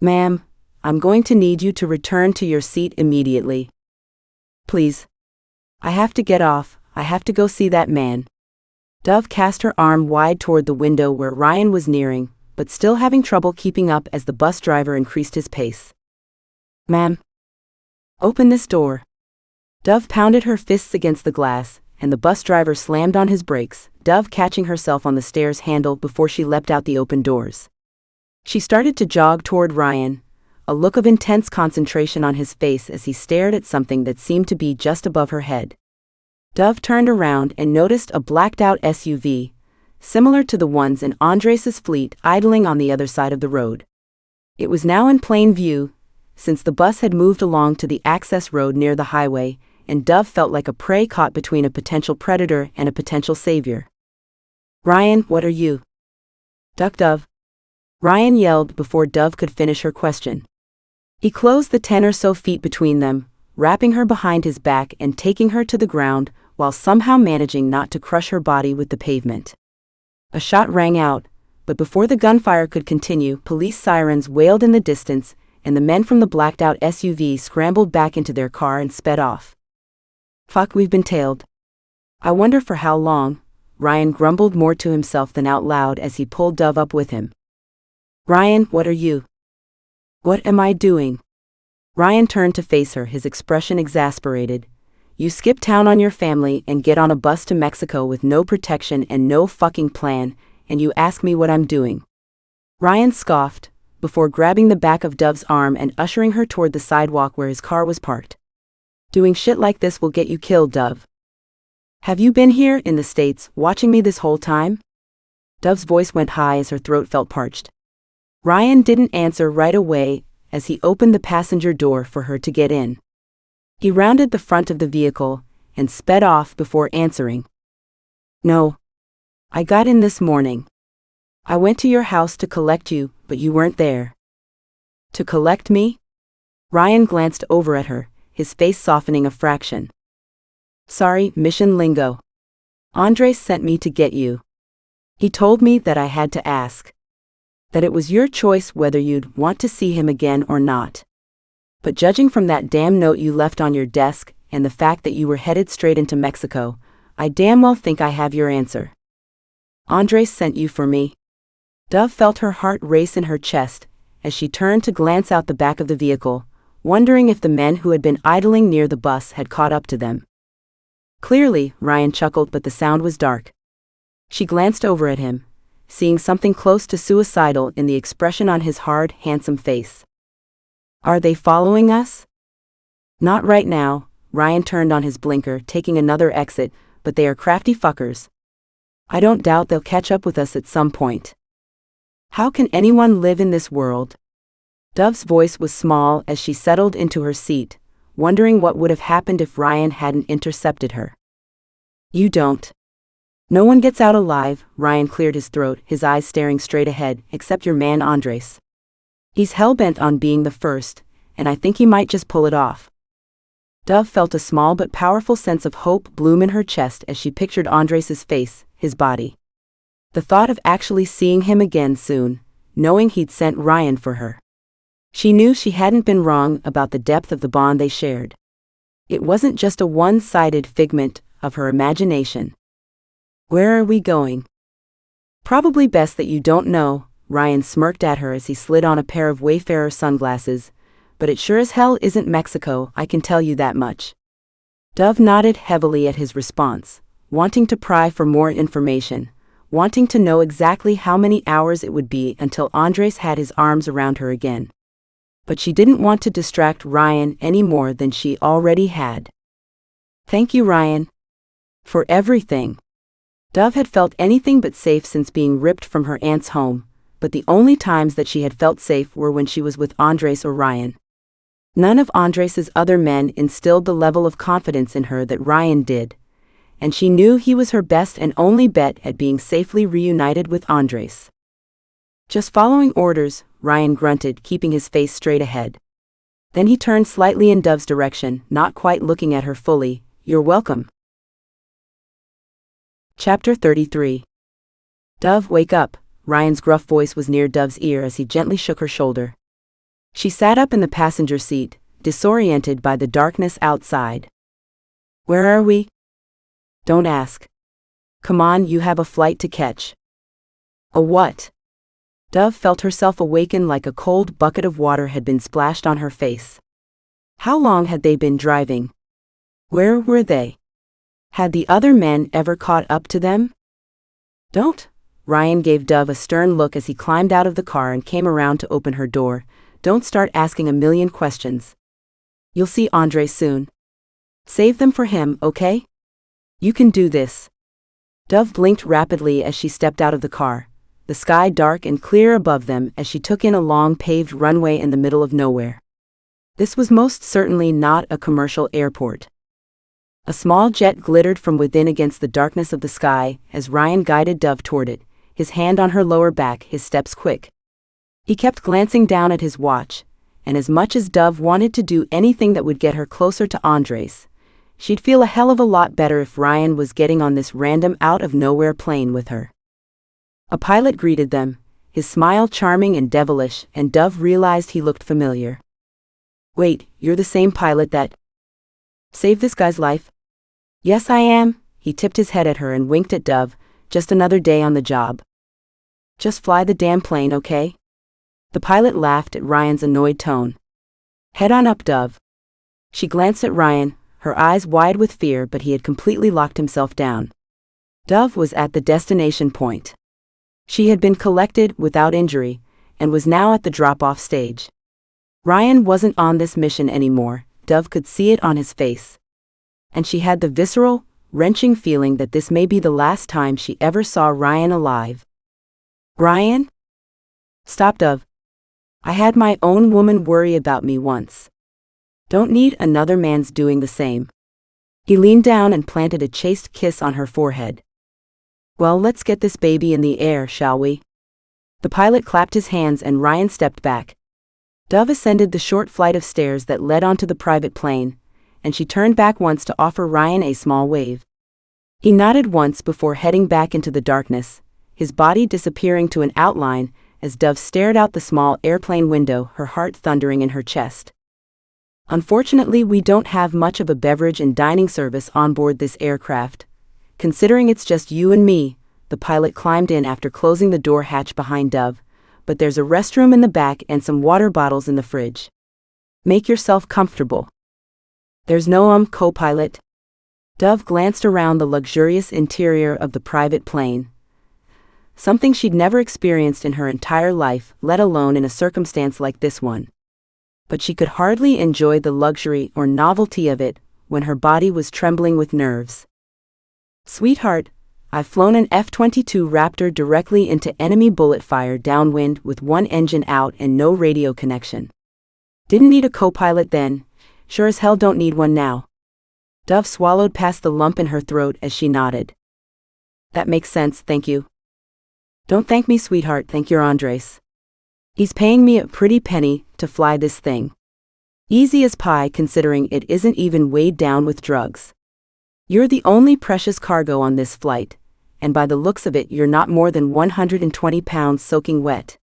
Ma'am, I'm going to need you to return to your seat immediately. Please. I have to get off, I have to go see that man. Dove cast her arm wide toward the window where Ryan was nearing, but still having trouble keeping up as the bus driver increased his pace. "Ma'am, open this door." Dove pounded her fists against the glass, and the bus driver slammed on his brakes, Dove catching herself on the stairs handle before she leapt out the open doors. She started to jog toward Ryan, a look of intense concentration on his face as he stared at something that seemed to be just above her head. Dove turned around and noticed a blacked-out SUV, similar to the ones in Andres' fleet, idling on the other side of the road. It was now in plain view, since the bus had moved along to the access road near the highway, and Dove felt like a prey caught between a potential predator and a potential savior. "Ryan, what are you?" "Duck, Dove," Ryan yelled before Dove could finish her question. He closed the 10 or so feet between them, wrapping her behind his back and taking her to the ground, while somehow managing not to crush her body with the pavement. A shot rang out, but before the gunfire could continue, police sirens wailed in the distance, and the men from the blacked-out SUV scrambled back into their car and sped off. "Fuck, we've been tailed. I wonder for how long," Ryan grumbled more to himself than out loud as he pulled Dove up with him. "Ryan, what are you?" "What am I doing?" Ryan turned to face her, his expression exasperated. "You skip town on your family and get on a bus to Mexico with no protection and no fucking plan, and you ask me what I'm doing." Ryan scoffed, before grabbing the back of Dove's arm and ushering her toward the sidewalk where his car was parked. "Doing shit like this will get you killed, Dove. Have you been here in the States watching me this whole time?" Dove's voice went high as her throat felt parched. Ryan didn't answer right away as he opened the passenger door for her to get in. He rounded the front of the vehicle and sped off before answering. "No. I got in this morning. I went to your house to collect you, but you weren't there." "To collect me?" Ryan glanced over at her, his face softening a fraction. "Sorry, mission lingo. Andres sent me to get you. He told me that I had to ask. That it was your choice whether you'd want to see him again or not. But judging from that damn note you left on your desk and the fact that you were headed straight into Mexico, I damn well think I have your answer. Andres sent you for me." Dove felt her heart race in her chest as she turned to glance out the back of the vehicle, wondering if the men who had been idling near the bus had caught up to them. "Clearly," Ryan chuckled, but the sound was dark. She glanced over at him, seeing something close to suicidal in the expression on his hard, handsome face. "Are they following us?" "Not right now." Ryan turned on his blinker, taking another exit, "but they are crafty fuckers. I don't doubt they'll catch up with us at some point. How can anyone live in this world?" Dove's voice was small as she settled into her seat, wondering what would have happened if Ryan hadn't intercepted her. "You don't. No one gets out alive." Ryan cleared his throat, his eyes staring straight ahead, "except your man Andres. He's hell-bent on being the first, and I think he might just pull it off." Dove felt a small but powerful sense of hope bloom in her chest as she pictured Andres' face, his body. The thought of actually seeing him again soon, knowing he'd sent Ryan for her. She knew she hadn't been wrong about the depth of the bond they shared. It wasn't just a one-sided figment of her imagination. "Where are we going?" "Probably best that you don't know," Ryan smirked at her as he slid on a pair of Wayfarer sunglasses, "but it sure as hell isn't Mexico, I can tell you that much." Dove nodded heavily at his response, wanting to pry for more information, wanting to know exactly how many hours it would be until Andres had his arms around her again. But she didn't want to distract Ryan any more than she already had. "Thank you, Ryan. For everything." Dove had felt anything but safe since being ripped from her aunt's home, but the only times that she had felt safe were when she was with Andres or Ryan. None of Andres' other men instilled the level of confidence in her that Ryan did, and she knew he was her best and only bet at being safely reunited with Andres. "Just following orders," Ryan grunted, keeping his face straight ahead. Then he turned slightly in Dove's direction, not quite looking at her fully. "You're welcome." Chapter 33. "Dove, wake up." Ryan's gruff voice was near Dove's ear as he gently shook her shoulder. She sat up in the passenger seat, disoriented by the darkness outside. "Where are we?" "Don't ask. Come on, you have a flight to catch." "A what?" Dove felt herself awaken like a cold bucket of water had been splashed on her face. How long had they been driving? Where were they? Had the other men ever caught up to them? Don't. Ryan gave Dove a stern look as he climbed out of the car and came around to open her door. Don't start asking a million questions. You'll see Andre soon. Save them for him, okay? You can do this. Dove blinked rapidly as she stepped out of the car, the sky dark and clear above them as she took in a long paved runway in the middle of nowhere. This was most certainly not a commercial airport. A small jet glittered from within against the darkness of the sky as Ryan guided Dove toward it, his hand on her lower back, his steps quick. He kept glancing down at his watch, and as much as Dove wanted to do anything that would get her closer to Andres, she'd feel a hell of a lot better if Ryan was getting on this random out-of-nowhere plane with her. A pilot greeted them, his smile charming and devilish, and Dove realized he looked familiar. Wait, you're the same pilot that saved this guy's life? Yes, I am. He tipped his head at her and winked at Dove. Just another day on the job. Just fly the damn plane, okay? The pilot laughed at Ryan's annoyed tone. Head on up, Dove. She glanced at Ryan, her eyes wide with fear, but he had completely locked himself down. Dove was at the destination point. She had been collected without injury, and was now at the drop-off stage. Ryan wasn't on this mission anymore, Dove could see it on his face. And she had the visceral, wrenching feeling that this may be the last time she ever saw Ryan alive. Ryan? Stop, Dove. I had my own woman worry about me once. Don't need another man's doing the same. He leaned down and planted a chaste kiss on her forehead. Well, let's get this baby in the air, shall we? The pilot clapped his hands and Ryan stepped back. Dove ascended the short flight of stairs that led onto the private plane, and she turned back once to offer Ryan a small wave. He nodded once before heading back into the darkness, his body disappearing to an outline as Dove stared out the small airplane window, her heart thundering in her chest. Unfortunately, we don't have much of a beverage and dining service on board this aircraft. Considering it's just you and me, the pilot climbed in after closing the door hatch behind Dove, but there's a restroom in the back and some water bottles in the fridge. Make yourself comfortable. There's no co-pilot. Dove glanced around the luxurious interior of the private plane. Something she'd never experienced in her entire life, let alone in a circumstance like this one. But she could hardly enjoy the luxury or novelty of it when her body was trembling with nerves. Sweetheart, I've flown an F-22 Raptor directly into enemy bullet fire downwind with one engine out and no radio connection. Didn't need a co-pilot then. Sure as hell don't need one now. Dove swallowed past the lump in her throat as she nodded. That makes sense, thank you. Don't thank me, sweetheart, thank your Andres. He's paying me a pretty penny to fly this thing. Easy as pie considering it isn't even weighed down with drugs. You're the only precious cargo on this flight, and by the looks of it you're not more than 120 pounds soaking wet.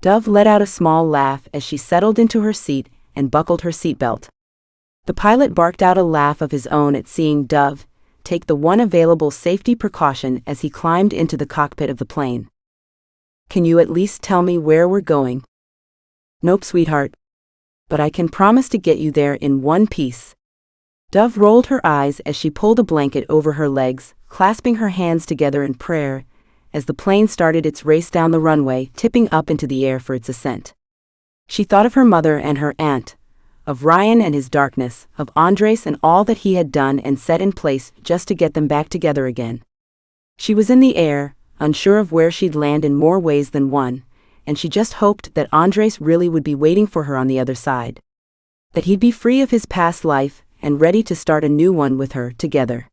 Dove let out a small laugh as she settled into her seat and buckled her seatbelt. The pilot barked out a laugh of his own at seeing Dove take the one available safety precaution as he climbed into the cockpit of the plane. Can you at least tell me where we're going? Nope, sweetheart. But I can promise to get you there in one piece. Dove rolled her eyes as she pulled a blanket over her legs, clasping her hands together in prayer, as the plane started its race down the runway, tipping up into the air for its ascent. She thought of her mother and her aunt, of Ryan and his darkness, of Andres and all that he had done and set in place just to get them back together again. She was in the air, unsure of where she'd land in more ways than one, and she just hoped that Andres really would be waiting for her on the other side. That he'd be free of his past life and ready to start a new one with her together.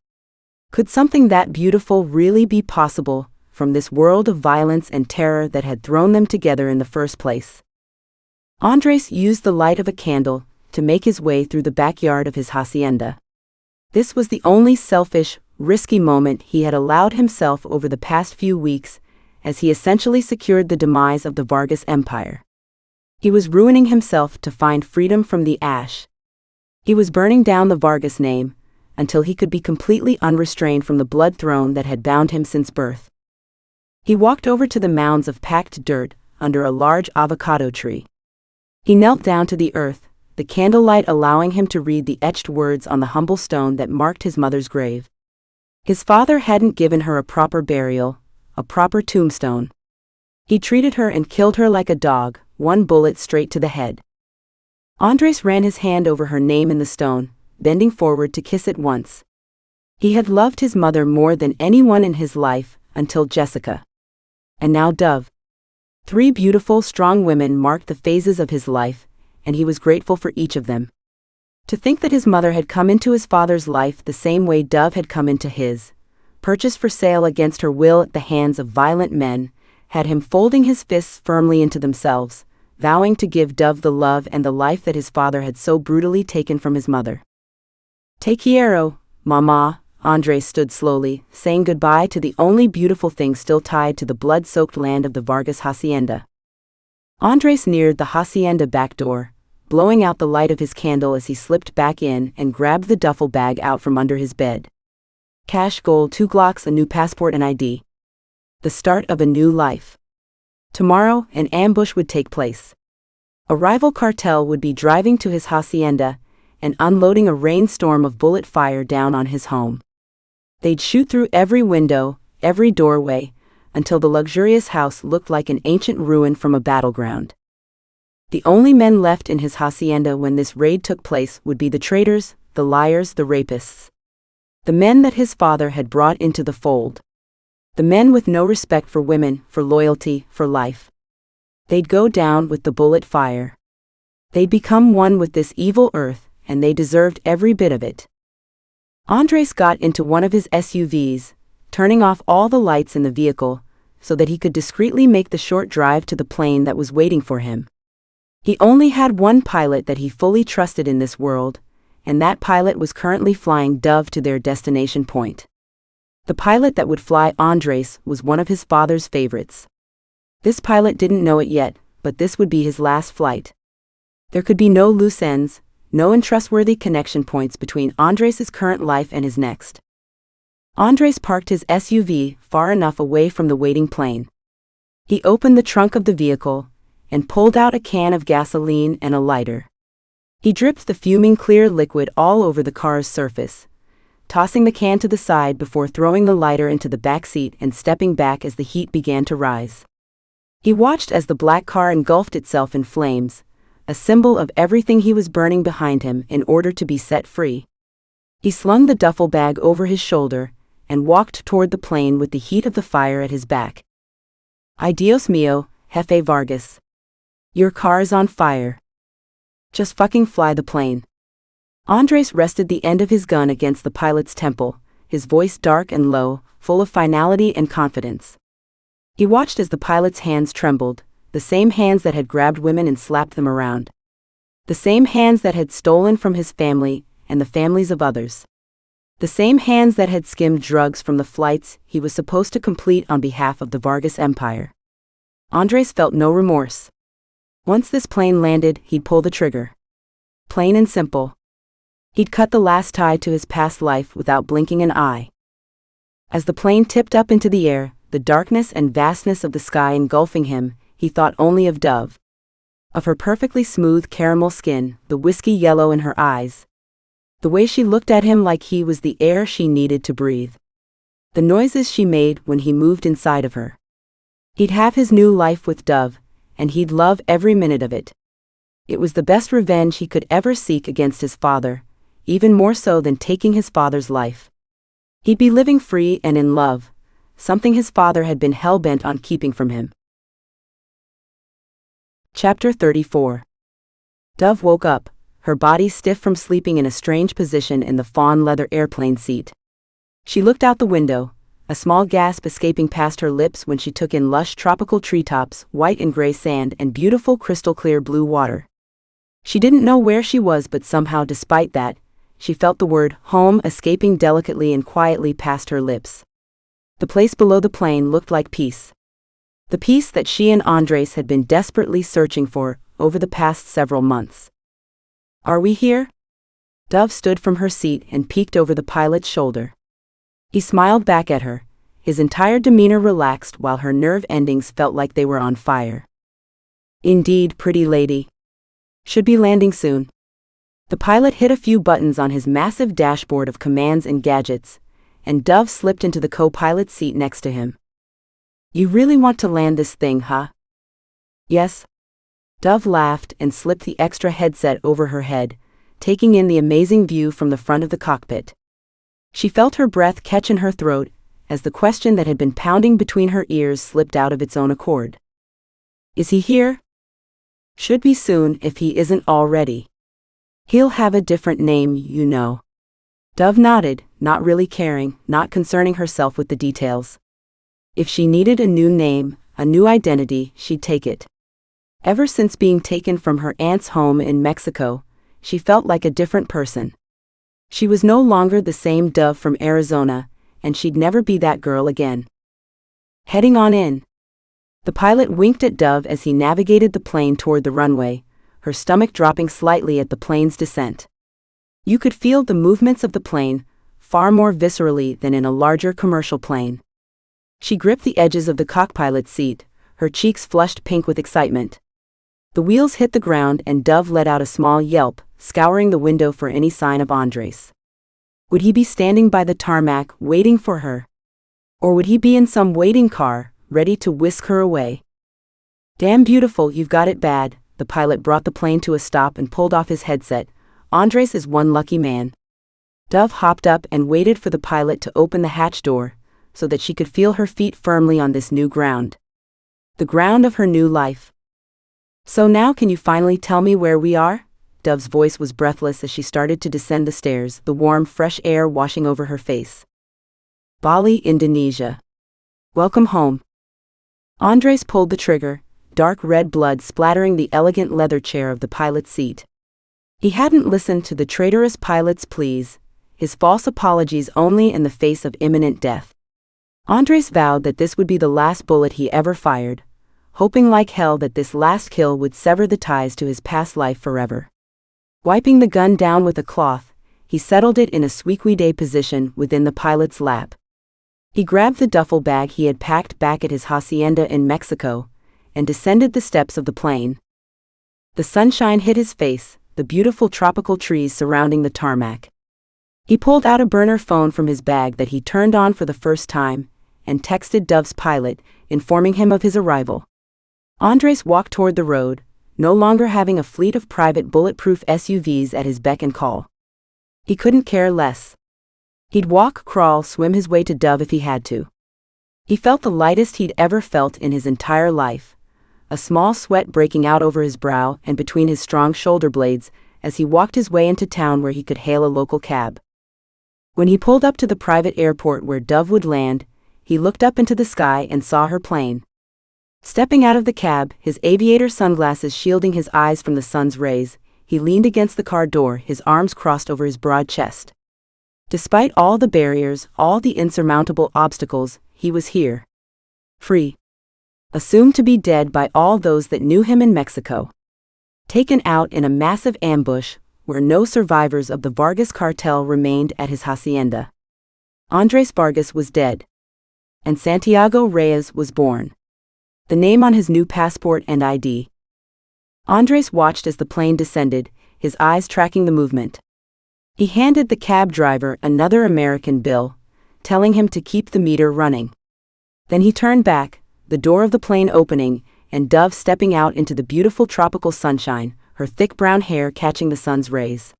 Could something that beautiful really be possible from this world of violence and terror that had thrown them together in the first place? Andres used the light of a candle to make his way through the backyard of his hacienda. This was the only selfish, risky moment he had allowed himself over the past few weeks, as he essentially secured the demise of the Vargas Empire. He was ruining himself to find freedom from the ash. He was burning down the Vargas name, until he could be completely unrestrained from the blood throne that had bound him since birth. He walked over to the mounds of packed dirt under a large avocado tree. He knelt down to the earth, the candlelight allowing him to read the etched words on the humble stone that marked his mother's grave. His father hadn't given her a proper burial, a proper tombstone. He treated her and killed her like a dog, one bullet straight to the head. Andres ran his hand over her name in the stone, bending forward to kiss it once. He had loved his mother more than anyone in his life, until Jessica. And now Dove. 3 beautiful, strong women marked the phases of his life, and he was grateful for each of them. To think that his mother had come into his father's life the same way Dove had come into his, purchased for sale against her will at the hands of violent men, had him folding his fists firmly into themselves, vowing to give Dove the love and the life that his father had so brutally taken from his mother. Te quiero, Mama. Andres stood slowly, saying goodbye to the only beautiful thing still tied to the blood-soaked land of the Vargas hacienda. Andres neared the hacienda back door, blowing out the light of his candle as he slipped back in and grabbed the duffel bag out from under his bed. Cash, gold, 2 Glocks, a new passport and ID. The start of a new life. Tomorrow, an ambush would take place. A rival cartel would be driving to his hacienda and unloading a rainstorm of bullet fire down on his home. They'd shoot through every window, every doorway, until the luxurious house looked like an ancient ruin from a battleground. The only men left in his hacienda when this raid took place would be the traitors, the liars, the rapists. The men that his father had brought into the fold. The men with no respect for women, for loyalty, for life. They'd go down with the bullet fire. They'd become one with this evil earth, and they deserved every bit of it. Andres got into one of his SUVs, turning off all the lights in the vehicle, so that he could discreetly make the short drive to the plane that was waiting for him. He only had one pilot that he fully trusted in this world, and that pilot was currently flying Dove to their destination point. The pilot that would fly Andres was one of his father's favorites. This pilot didn't know it yet, but this would be his last flight. There could be no loose ends, no untrustworthy connection points between Andres' current life and his next. Andres parked his SUV far enough away from the waiting plane. He opened the trunk of the vehicle and pulled out a can of gasoline and a lighter. He dripped the fuming clear liquid all over the car's surface, tossing the can to the side before throwing the lighter into the back seat and stepping back as the heat began to rise. He watched as the black car engulfed itself in flames, a symbol of everything he was burning behind him in order to be set free. He slung the duffel bag over his shoulder and walked toward the plane with the heat of the fire at his back. Ay Dios mío, Jefe Vargas. Your car is on fire. Just fucking fly the plane. Andres rested the end of his gun against the pilot's temple, his voice dark and low, full of finality and confidence. He watched as the pilot's hands trembled, the same hands that had grabbed women and slapped them around. The same hands that had stolen from his family and the families of others. The same hands that had skimmed drugs from the flights he was supposed to complete on behalf of the Vargas Empire. Andres felt no remorse. Once this plane landed, he'd pull the trigger. Plain and simple. He'd cut the last tie to his past life without blinking an eye. As the plane tipped up into the air, the darkness and vastness of the sky engulfing him, he thought only of Dove. Of her perfectly smooth caramel skin, the whiskey yellow in her eyes. The way she looked at him like he was the air she needed to breathe. The noises she made when he moved inside of her. He'd have his new life with Dove, and he'd love every minute of it. It was the best revenge he could ever seek against his father, even more so than taking his father's life. He'd be living free and in love, something his father had been hell-bent on keeping from him. Chapter 34. Dove woke up, her body stiff from sleeping in a strange position in the fawn leather airplane seat. She looked out the window, a small gasp escaping past her lips when she took in lush tropical treetops, white and gray sand, and beautiful crystal-clear blue water. She didn't know where she was, but somehow, despite that, she felt the word home escaping delicately and quietly past her lips. The place below the plane looked like peace. The peace that she and Andres had been desperately searching for over the past several months. Are we here? Dove stood from her seat and peeked over the pilot's shoulder. He smiled back at her, His entire demeanor relaxed while her nerve endings felt like they were on fire. Indeed, pretty lady. Should be landing soon. The pilot hit a few buttons on his massive dashboard of commands and gadgets, and Dove slipped into the co-pilot's seat next to him. You really want to land this thing, huh? Yes. Dove laughed and slipped the extra headset over her head, taking in the amazing view from the front of the cockpit. She felt her breath catch in her throat as the question that had been pounding between her ears slipped out of its own accord. Is he here? Should be soon if he isn't already. He'll have a different name, you know. Dove nodded, not really caring, not concerning herself with the details. If she needed a new name, a new identity, she'd take it. Ever since being taken from her aunt's home in Mexico, she felt like a different person. She was no longer the same Dove from Arizona, and she'd never be that girl again. Heading on in. The pilot winked at Dove as he navigated the plane toward the runway, her stomach dropping slightly at the plane's descent. You could feel the movements of the plane, far more viscerally than in a larger commercial plane. She gripped the edges of the cockpilot's seat, her cheeks flushed pink with excitement. The wheels hit the ground and Dove let out a small yelp, scouring the window for any sign of Andres. Would he be standing by the tarmac, waiting for her? Or would he be in some waiting car, ready to whisk her away? Damn beautiful, you've got it bad. The pilot brought the plane to a stop and pulled off his headset. Andres is one lucky man. Dove hopped up and waited for the pilot to open the hatch door, so that she could feel her feet firmly on this new ground. The ground of her new life. So now can you finally tell me where we are? Dove's voice was breathless as she started to descend the stairs, the warm, fresh air washing over her face. Bali, Indonesia. Welcome home. Andres pulled the trigger, dark red blood splattering the elegant leather chair of the pilot's seat. He hadn't listened to the traitorous pilot's pleas, his false apologies only in the face of imminent death. Andres vowed that this would be the last bullet he ever fired, hoping like hell that this last kill would sever the ties to his past life forever. Wiping the gun down with a cloth, he settled it in a squeaky-day position within the pilot's lap. He grabbed the duffel bag he had packed back at his hacienda in Mexico, and descended the steps of the plane. The sunshine hit his face, the beautiful tropical trees surrounding the tarmac. He pulled out a burner phone from his bag that he turned on for the first time, and texted Dove's pilot, informing him of his arrival. Andres walked toward the road, no longer having a fleet of private bulletproof SUVs at his beck and call. He couldn't care less. He'd walk, crawl, swim his way to Dove if he had to. He felt the lightest he'd ever felt in his entire life, a small sweat breaking out over his brow and between his strong shoulder blades as he walked his way into town where he could hail a local cab. When he pulled up to the private airport where Dove would land, he looked up into the sky and saw her plane. Stepping out of the cab, his aviator sunglasses shielding his eyes from the sun's rays, he leaned against the car door, his arms crossed over his broad chest. Despite all the barriers, all the insurmountable obstacles, he was here. Free. Assumed to be dead by all those that knew him in Mexico. Taken out in a massive ambush, where no survivors of the Vargas cartel remained at his hacienda. Andres Vargas was dead. And Santiago Reyes was born. The name on his new passport and ID. Andres watched as the plane descended, his eyes tracking the movement. He handed the cab driver another American bill, telling him to keep the meter running. Then he turned back, the door of the plane opening, and Dove stepping out into the beautiful tropical sunshine, her thick brown hair catching the sun's rays.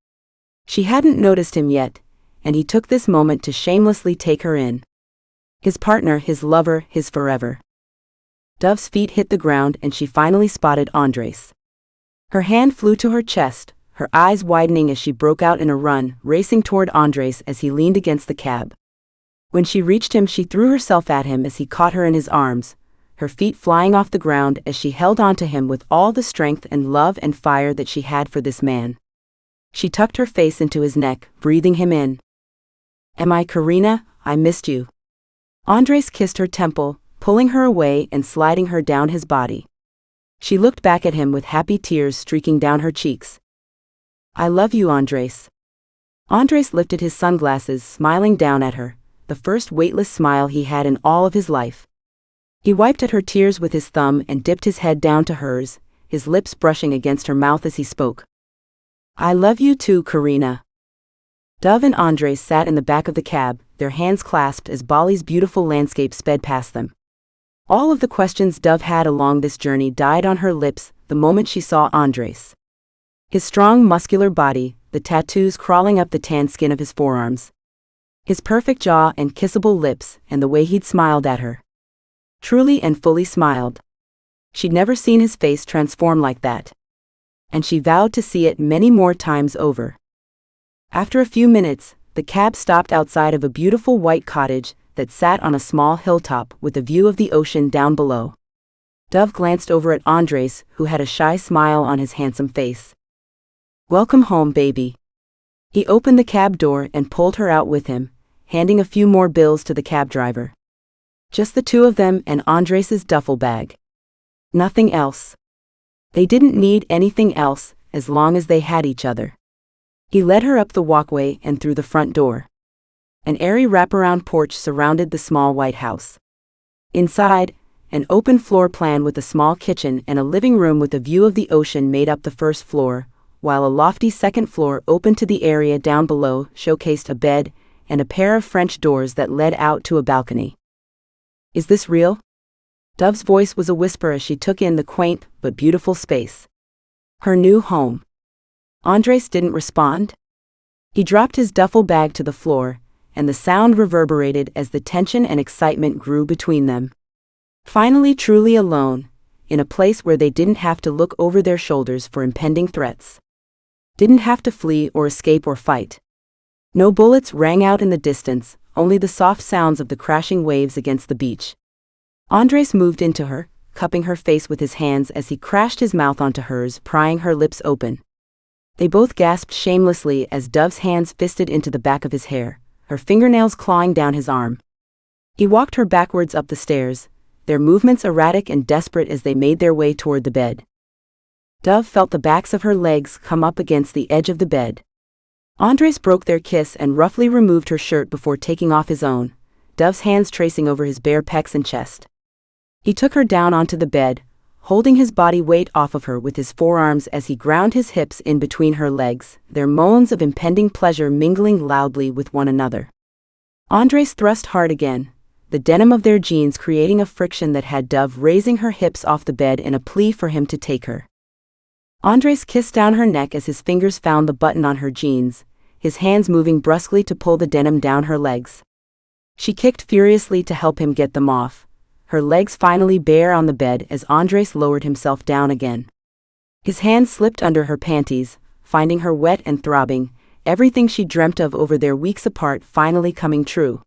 She hadn't noticed him yet, and he took this moment to shamelessly take her in. His partner, his lover, his forever. Dove's feet hit the ground and she finally spotted Andres. Her hand flew to her chest, her eyes widening as she broke out in a run, racing toward Andres as he leaned against the cab. When she reached him, she threw herself at him as he caught her in his arms, her feet flying off the ground as she held onto him with all the strength and love and fire that she had for this man. She tucked her face into his neck, breathing him in. Am I Karina? I missed you. Andres kissed her temple, pulling her away and sliding her down his body. She looked back at him with happy tears streaking down her cheeks. I love you, Andres. Andres lifted his sunglasses, smiling down at her, the first weightless smile he had in all of his life. He wiped at her tears with his thumb and dipped his head down to hers, his lips brushing against her mouth as he spoke. "I love you too, Karina." Dove and Andres sat in the back of the cab, their hands clasped as Bali's beautiful landscape sped past them. All of the questions Dove had along this journey died on her lips the moment she saw Andres. His strong, muscular body, the tattoos crawling up the tan skin of his forearms. His perfect jaw and kissable lips, and the way he'd smiled at her. Truly and fully smiled. She'd never seen his face transform like that. And she vowed to see it many more times over. After a few minutes, the cab stopped outside of a beautiful white cottage that sat on a small hilltop with a view of the ocean down below. Dove glanced over at Andres, who had a shy smile on his handsome face. "Welcome home, baby." He opened the cab door and pulled her out with him, handing a few more bills to the cab driver. Just the two of them and Andres's duffel bag. Nothing else. They didn't need anything else, as long as they had each other. He led her up the walkway and through the front door. An airy wraparound porch surrounded the small white house. Inside, an open floor plan with a small kitchen and a living room with a view of the ocean made up the first floor, while a lofty second floor open to the area down below showcased a bed and a pair of French doors that led out to a balcony. "Is this real?" Dove's voice was a whisper as she took in the quaint but beautiful space. Her new home. Andres didn't respond. He dropped his duffel bag to the floor, and the sound reverberated as the tension and excitement grew between them. Finally truly alone, in a place where they didn't have to look over their shoulders for impending threats. Didn't have to flee or escape or fight. No bullets rang out in the distance, only the soft sounds of the crashing waves against the beach. Andres moved into her, cupping her face with his hands as he crashed his mouth onto hers, prying her lips open. They both gasped shamelessly as Dove's hands fisted into the back of his hair, her fingernails clawing down his arm. He walked her backwards up the stairs, their movements erratic and desperate as they made their way toward the bed. Dove felt the backs of her legs come up against the edge of the bed. Andres broke their kiss and roughly removed her shirt before taking off his own, Dove's hands tracing over his bare pecs and chest. He took her down onto the bed, holding his body weight off of her with his forearms as he ground his hips in between her legs, their moans of impending pleasure mingling loudly with one another. Andres thrust hard again, the denim of their jeans creating a friction that had Dove raising her hips off the bed in a plea for him to take her. Andres kissed down her neck as his fingers found the button on her jeans, his hands moving brusquely to pull the denim down her legs. She kicked furiously to help him get them off, her legs finally bare on the bed as Andres lowered himself down again. His hand slipped under her panties, finding her wet and throbbing, everything she dreamt of over their weeks apart finally coming true.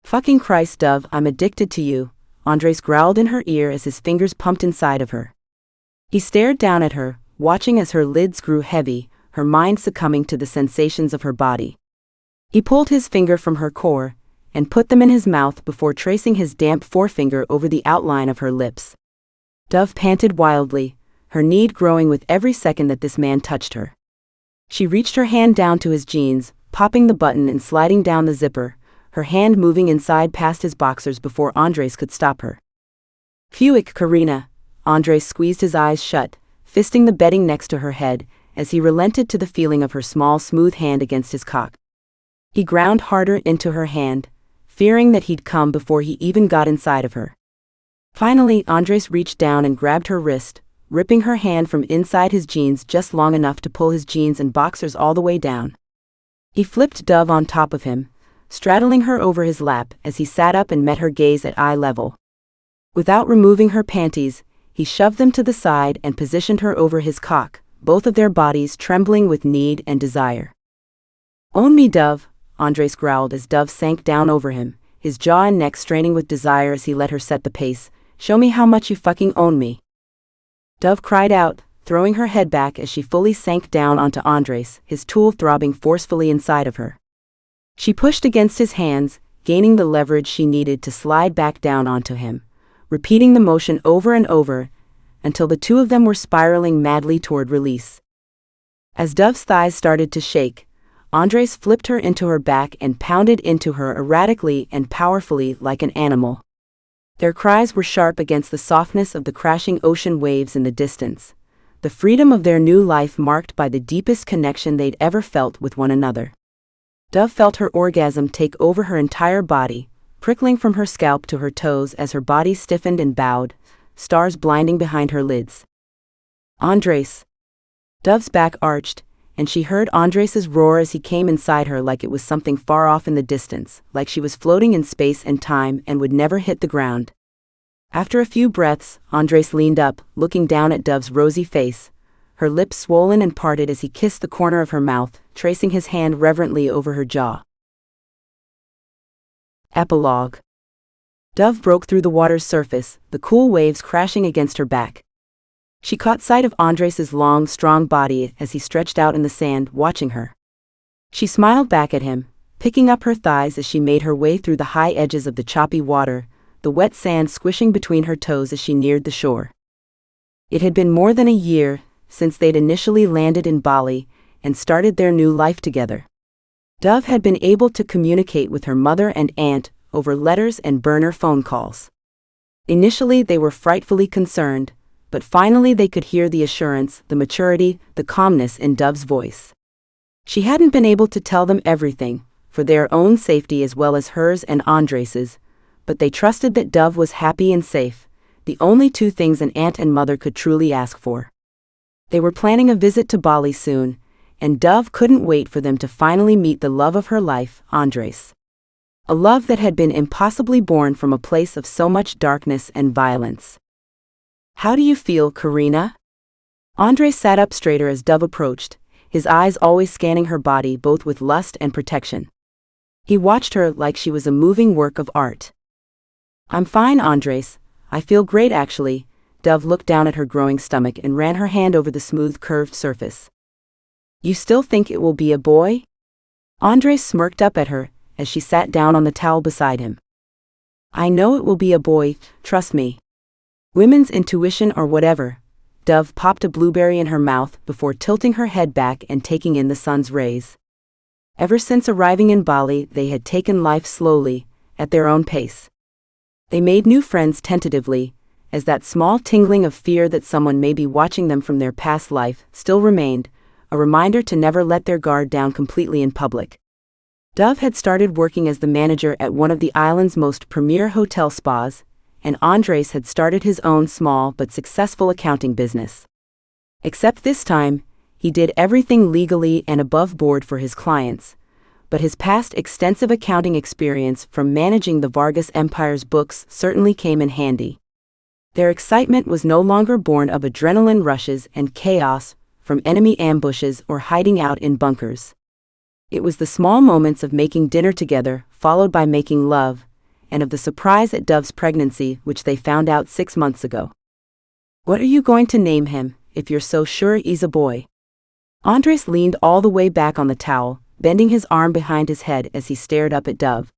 "Fucking Christ, Dove, I'm addicted to you," Andres growled in her ear as his fingers pumped inside of her. He stared down at her, watching as her lids grew heavy, her mind succumbing to the sensations of her body. He pulled his finger from her core, and put them in his mouth before tracing his damp forefinger over the outline of her lips. Dove panted wildly, her need growing with every second that this man touched her. She reached her hand down to his jeans, popping the button and sliding down the zipper, her hand moving inside past his boxers before Andres could stop her. "Phewick, Karina." Andres squeezed his eyes shut, fisting the bedding next to her head, as he relented to the feeling of her small smooth hand against his cock. He ground harder into her hand, fearing that he'd come before he even got inside of her. Finally, Andres reached down and grabbed her wrist, ripping her hand from inside his jeans just long enough to pull his jeans and boxers all the way down. He flipped Dove on top of him, straddling her over his lap as he sat up and met her gaze at eye level. Without removing her panties, he shoved them to the side and positioned her over his cock, both of their bodies trembling with need and desire. "Own me, Dove," Andres growled as Dove sank down over him, his jaw and neck straining with desire as he let her set the pace. "Show me how much you fucking own me." Dove cried out, throwing her head back as she fully sank down onto Andres, his tool throbbing forcefully inside of her. She pushed against his hands, gaining the leverage she needed to slide back down onto him, repeating the motion over and over, until the two of them were spiraling madly toward release. As Dove's thighs started to shake, Andres flipped her into her back and pounded into her erratically and powerfully like an animal. Their cries were sharp against the softness of the crashing ocean waves in the distance, the freedom of their new life marked by the deepest connection they'd ever felt with one another. Dove felt her orgasm take over her entire body, prickling from her scalp to her toes as her body stiffened and bowed, stars blinding behind her lids. Andres. Dove's back arched, and she heard Andres's roar as he came inside her like it was something far off in the distance, like she was floating in space and time and would never hit the ground. After a few breaths, Andres leaned up, looking down at Dove's rosy face, her lips swollen and parted as he kissed the corner of her mouth, tracing his hand reverently over her jaw. Epilogue. Dove broke through the water's surface, the cool waves crashing against her back. She caught sight of Andres's long, strong body as he stretched out in the sand, watching her. She smiled back at him, picking up her thighs as she made her way through the high edges of the choppy water, the wet sand squishing between her toes as she neared the shore. It had been more than a year since they'd initially landed in Bali and started their new life together. Dove had been able to communicate with her mother and aunt over letters and burner phone calls. Initially they were frightfully concerned, but finally they could hear the assurance, the maturity, the calmness in Dove's voice. She hadn't been able to tell them everything, for their own safety as well as hers and Andres's, but they trusted that Dove was happy and safe, the only two things an aunt and mother could truly ask for. They were planning a visit to Bali soon, and Dove couldn't wait for them to finally meet the love of her life, Andres. A love that had been impossibly born from a place of so much darkness and violence. "How do you feel, Karina?" Andres sat up straighter as Dove approached, his eyes always scanning her body both with lust and protection. He watched her like she was a moving work of art. "I'm fine, Andres. I feel great actually." Dove looked down at her growing stomach and ran her hand over the smooth curved surface. "You still think it will be a boy?" Andres smirked up at her as she sat down on the towel beside him. "I know it will be a boy, trust me. Women's intuition or whatever." Dove popped a blueberry in her mouth before tilting her head back and taking in the sun's rays. Ever since arriving in Bali, they had taken life slowly, at their own pace. They made new friends tentatively, as that small tingling of fear that someone may be watching them from their past life still remained, a reminder to never let their guard down completely in public. Dove had started working as the manager at one of the island's most premier hotel spas, and Andres had started his own small but successful accounting business. Except this time, he did everything legally and above board for his clients, but his past extensive accounting experience from managing the Vargas Empire's books certainly came in handy. Their excitement was no longer born of adrenaline rushes and chaos from enemy ambushes or hiding out in bunkers. It was the small moments of making dinner together, followed by making love, and of the surprise at Dove's pregnancy, which they found out 6 months ago. "What are you going to name him, if you're so sure he's a boy?" Andres leaned all the way back on the towel, bending his arm behind his head as he stared up at Dove.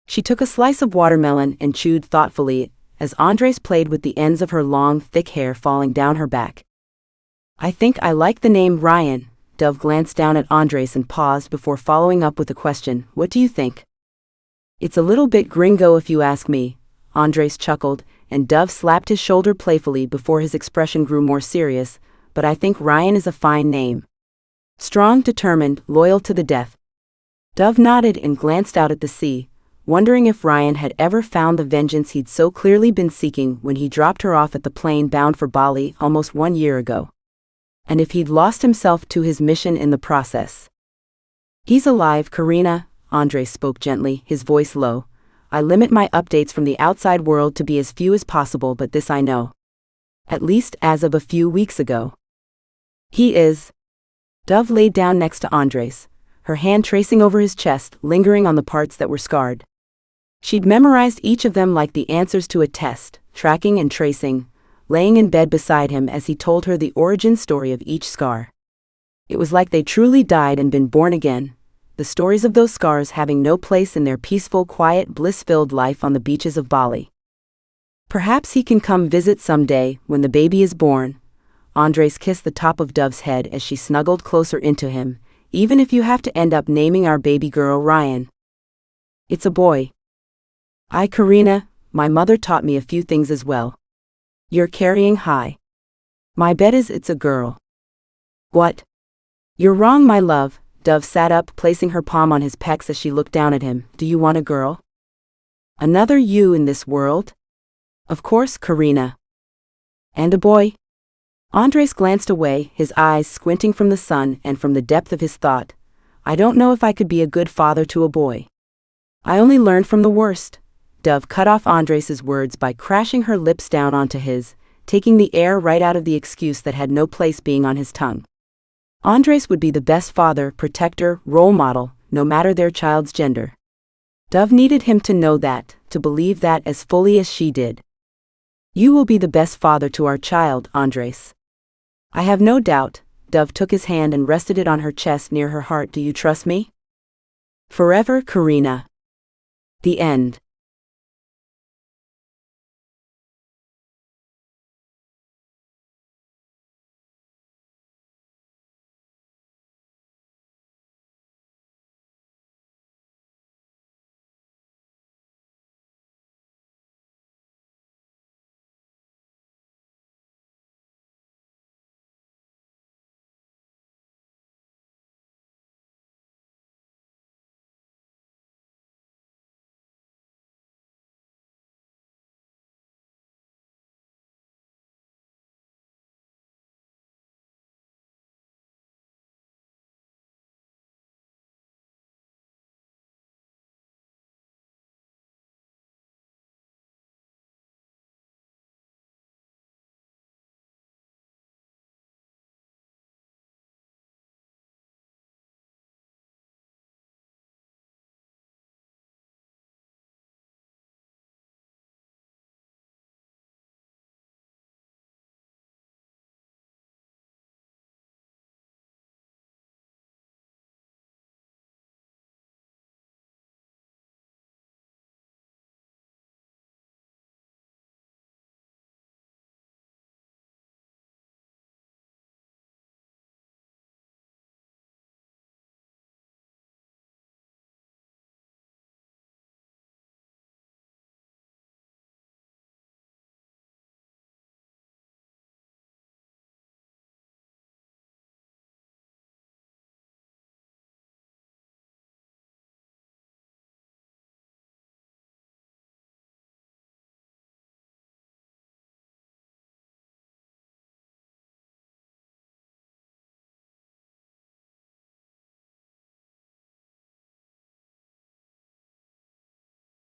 She took a slice of watermelon and chewed thoughtfully as Andres played with the ends of her long, thick hair falling down her back. "I think I like the name Ryan." Dove glanced down at Andres and paused before following up with a question. "What do you think?" "It's a little bit gringo if you ask me," Andres chuckled, and Dove slapped his shoulder playfully before his expression grew more serious, "but I think Ryan is a fine name. Strong, determined, loyal to the death." Dove nodded and glanced out at the sea, wondering if Ryan had ever found the vengeance he'd so clearly been seeking when he dropped her off at the plane bound for Bali almost 1 year ago. And if he'd lost himself to his mission in the process. "He's alive, Karina," Andres spoke gently, his voice low. "I limit my updates from the outside world to be as few as possible, but this I know. At least as of a few weeks ago. He is." Dove laid down next to Andres, her hand tracing over his chest, lingering on the parts that were scarred. She'd memorized each of them like the answers to a test, tracking and tracing, laying in bed beside him as he told her the origin story of each scar. It was like they truly died and been born again, the stories of those scars having no place in their peaceful, quiet, bliss-filled life on the beaches of Bali. "Perhaps he can come visit someday, when the baby is born." Andres kissed the top of Dove's head as she snuggled closer into him, even if you have to end up naming our baby girl Ryan. It's a boy. Karina, my mother taught me a few things as well. You're carrying high. My bet is it's a girl. What? You're wrong, my love. Dove sat up, placing her palm on his pecs as she looked down at him. Do you want a girl? Another you in this world? Of course, Karina. And a boy? Andres glanced away, his eyes squinting from the sun and from the depth of his thought. I don't know if I could be a good father to a boy. I only learned from the worst. Dove cut off Andres's words by crashing her lips down onto his, taking the air right out of the excuse that had no place being on his tongue. Andres would be the best father, protector, role model, no matter their child's gender. Dove needed him to know that, to believe that as fully as she did. You will be the best father to our child, Andres. I have no doubt. Dove took his hand and rested it on her chest near her heart. Do you trust me? Forever, Karina. The end.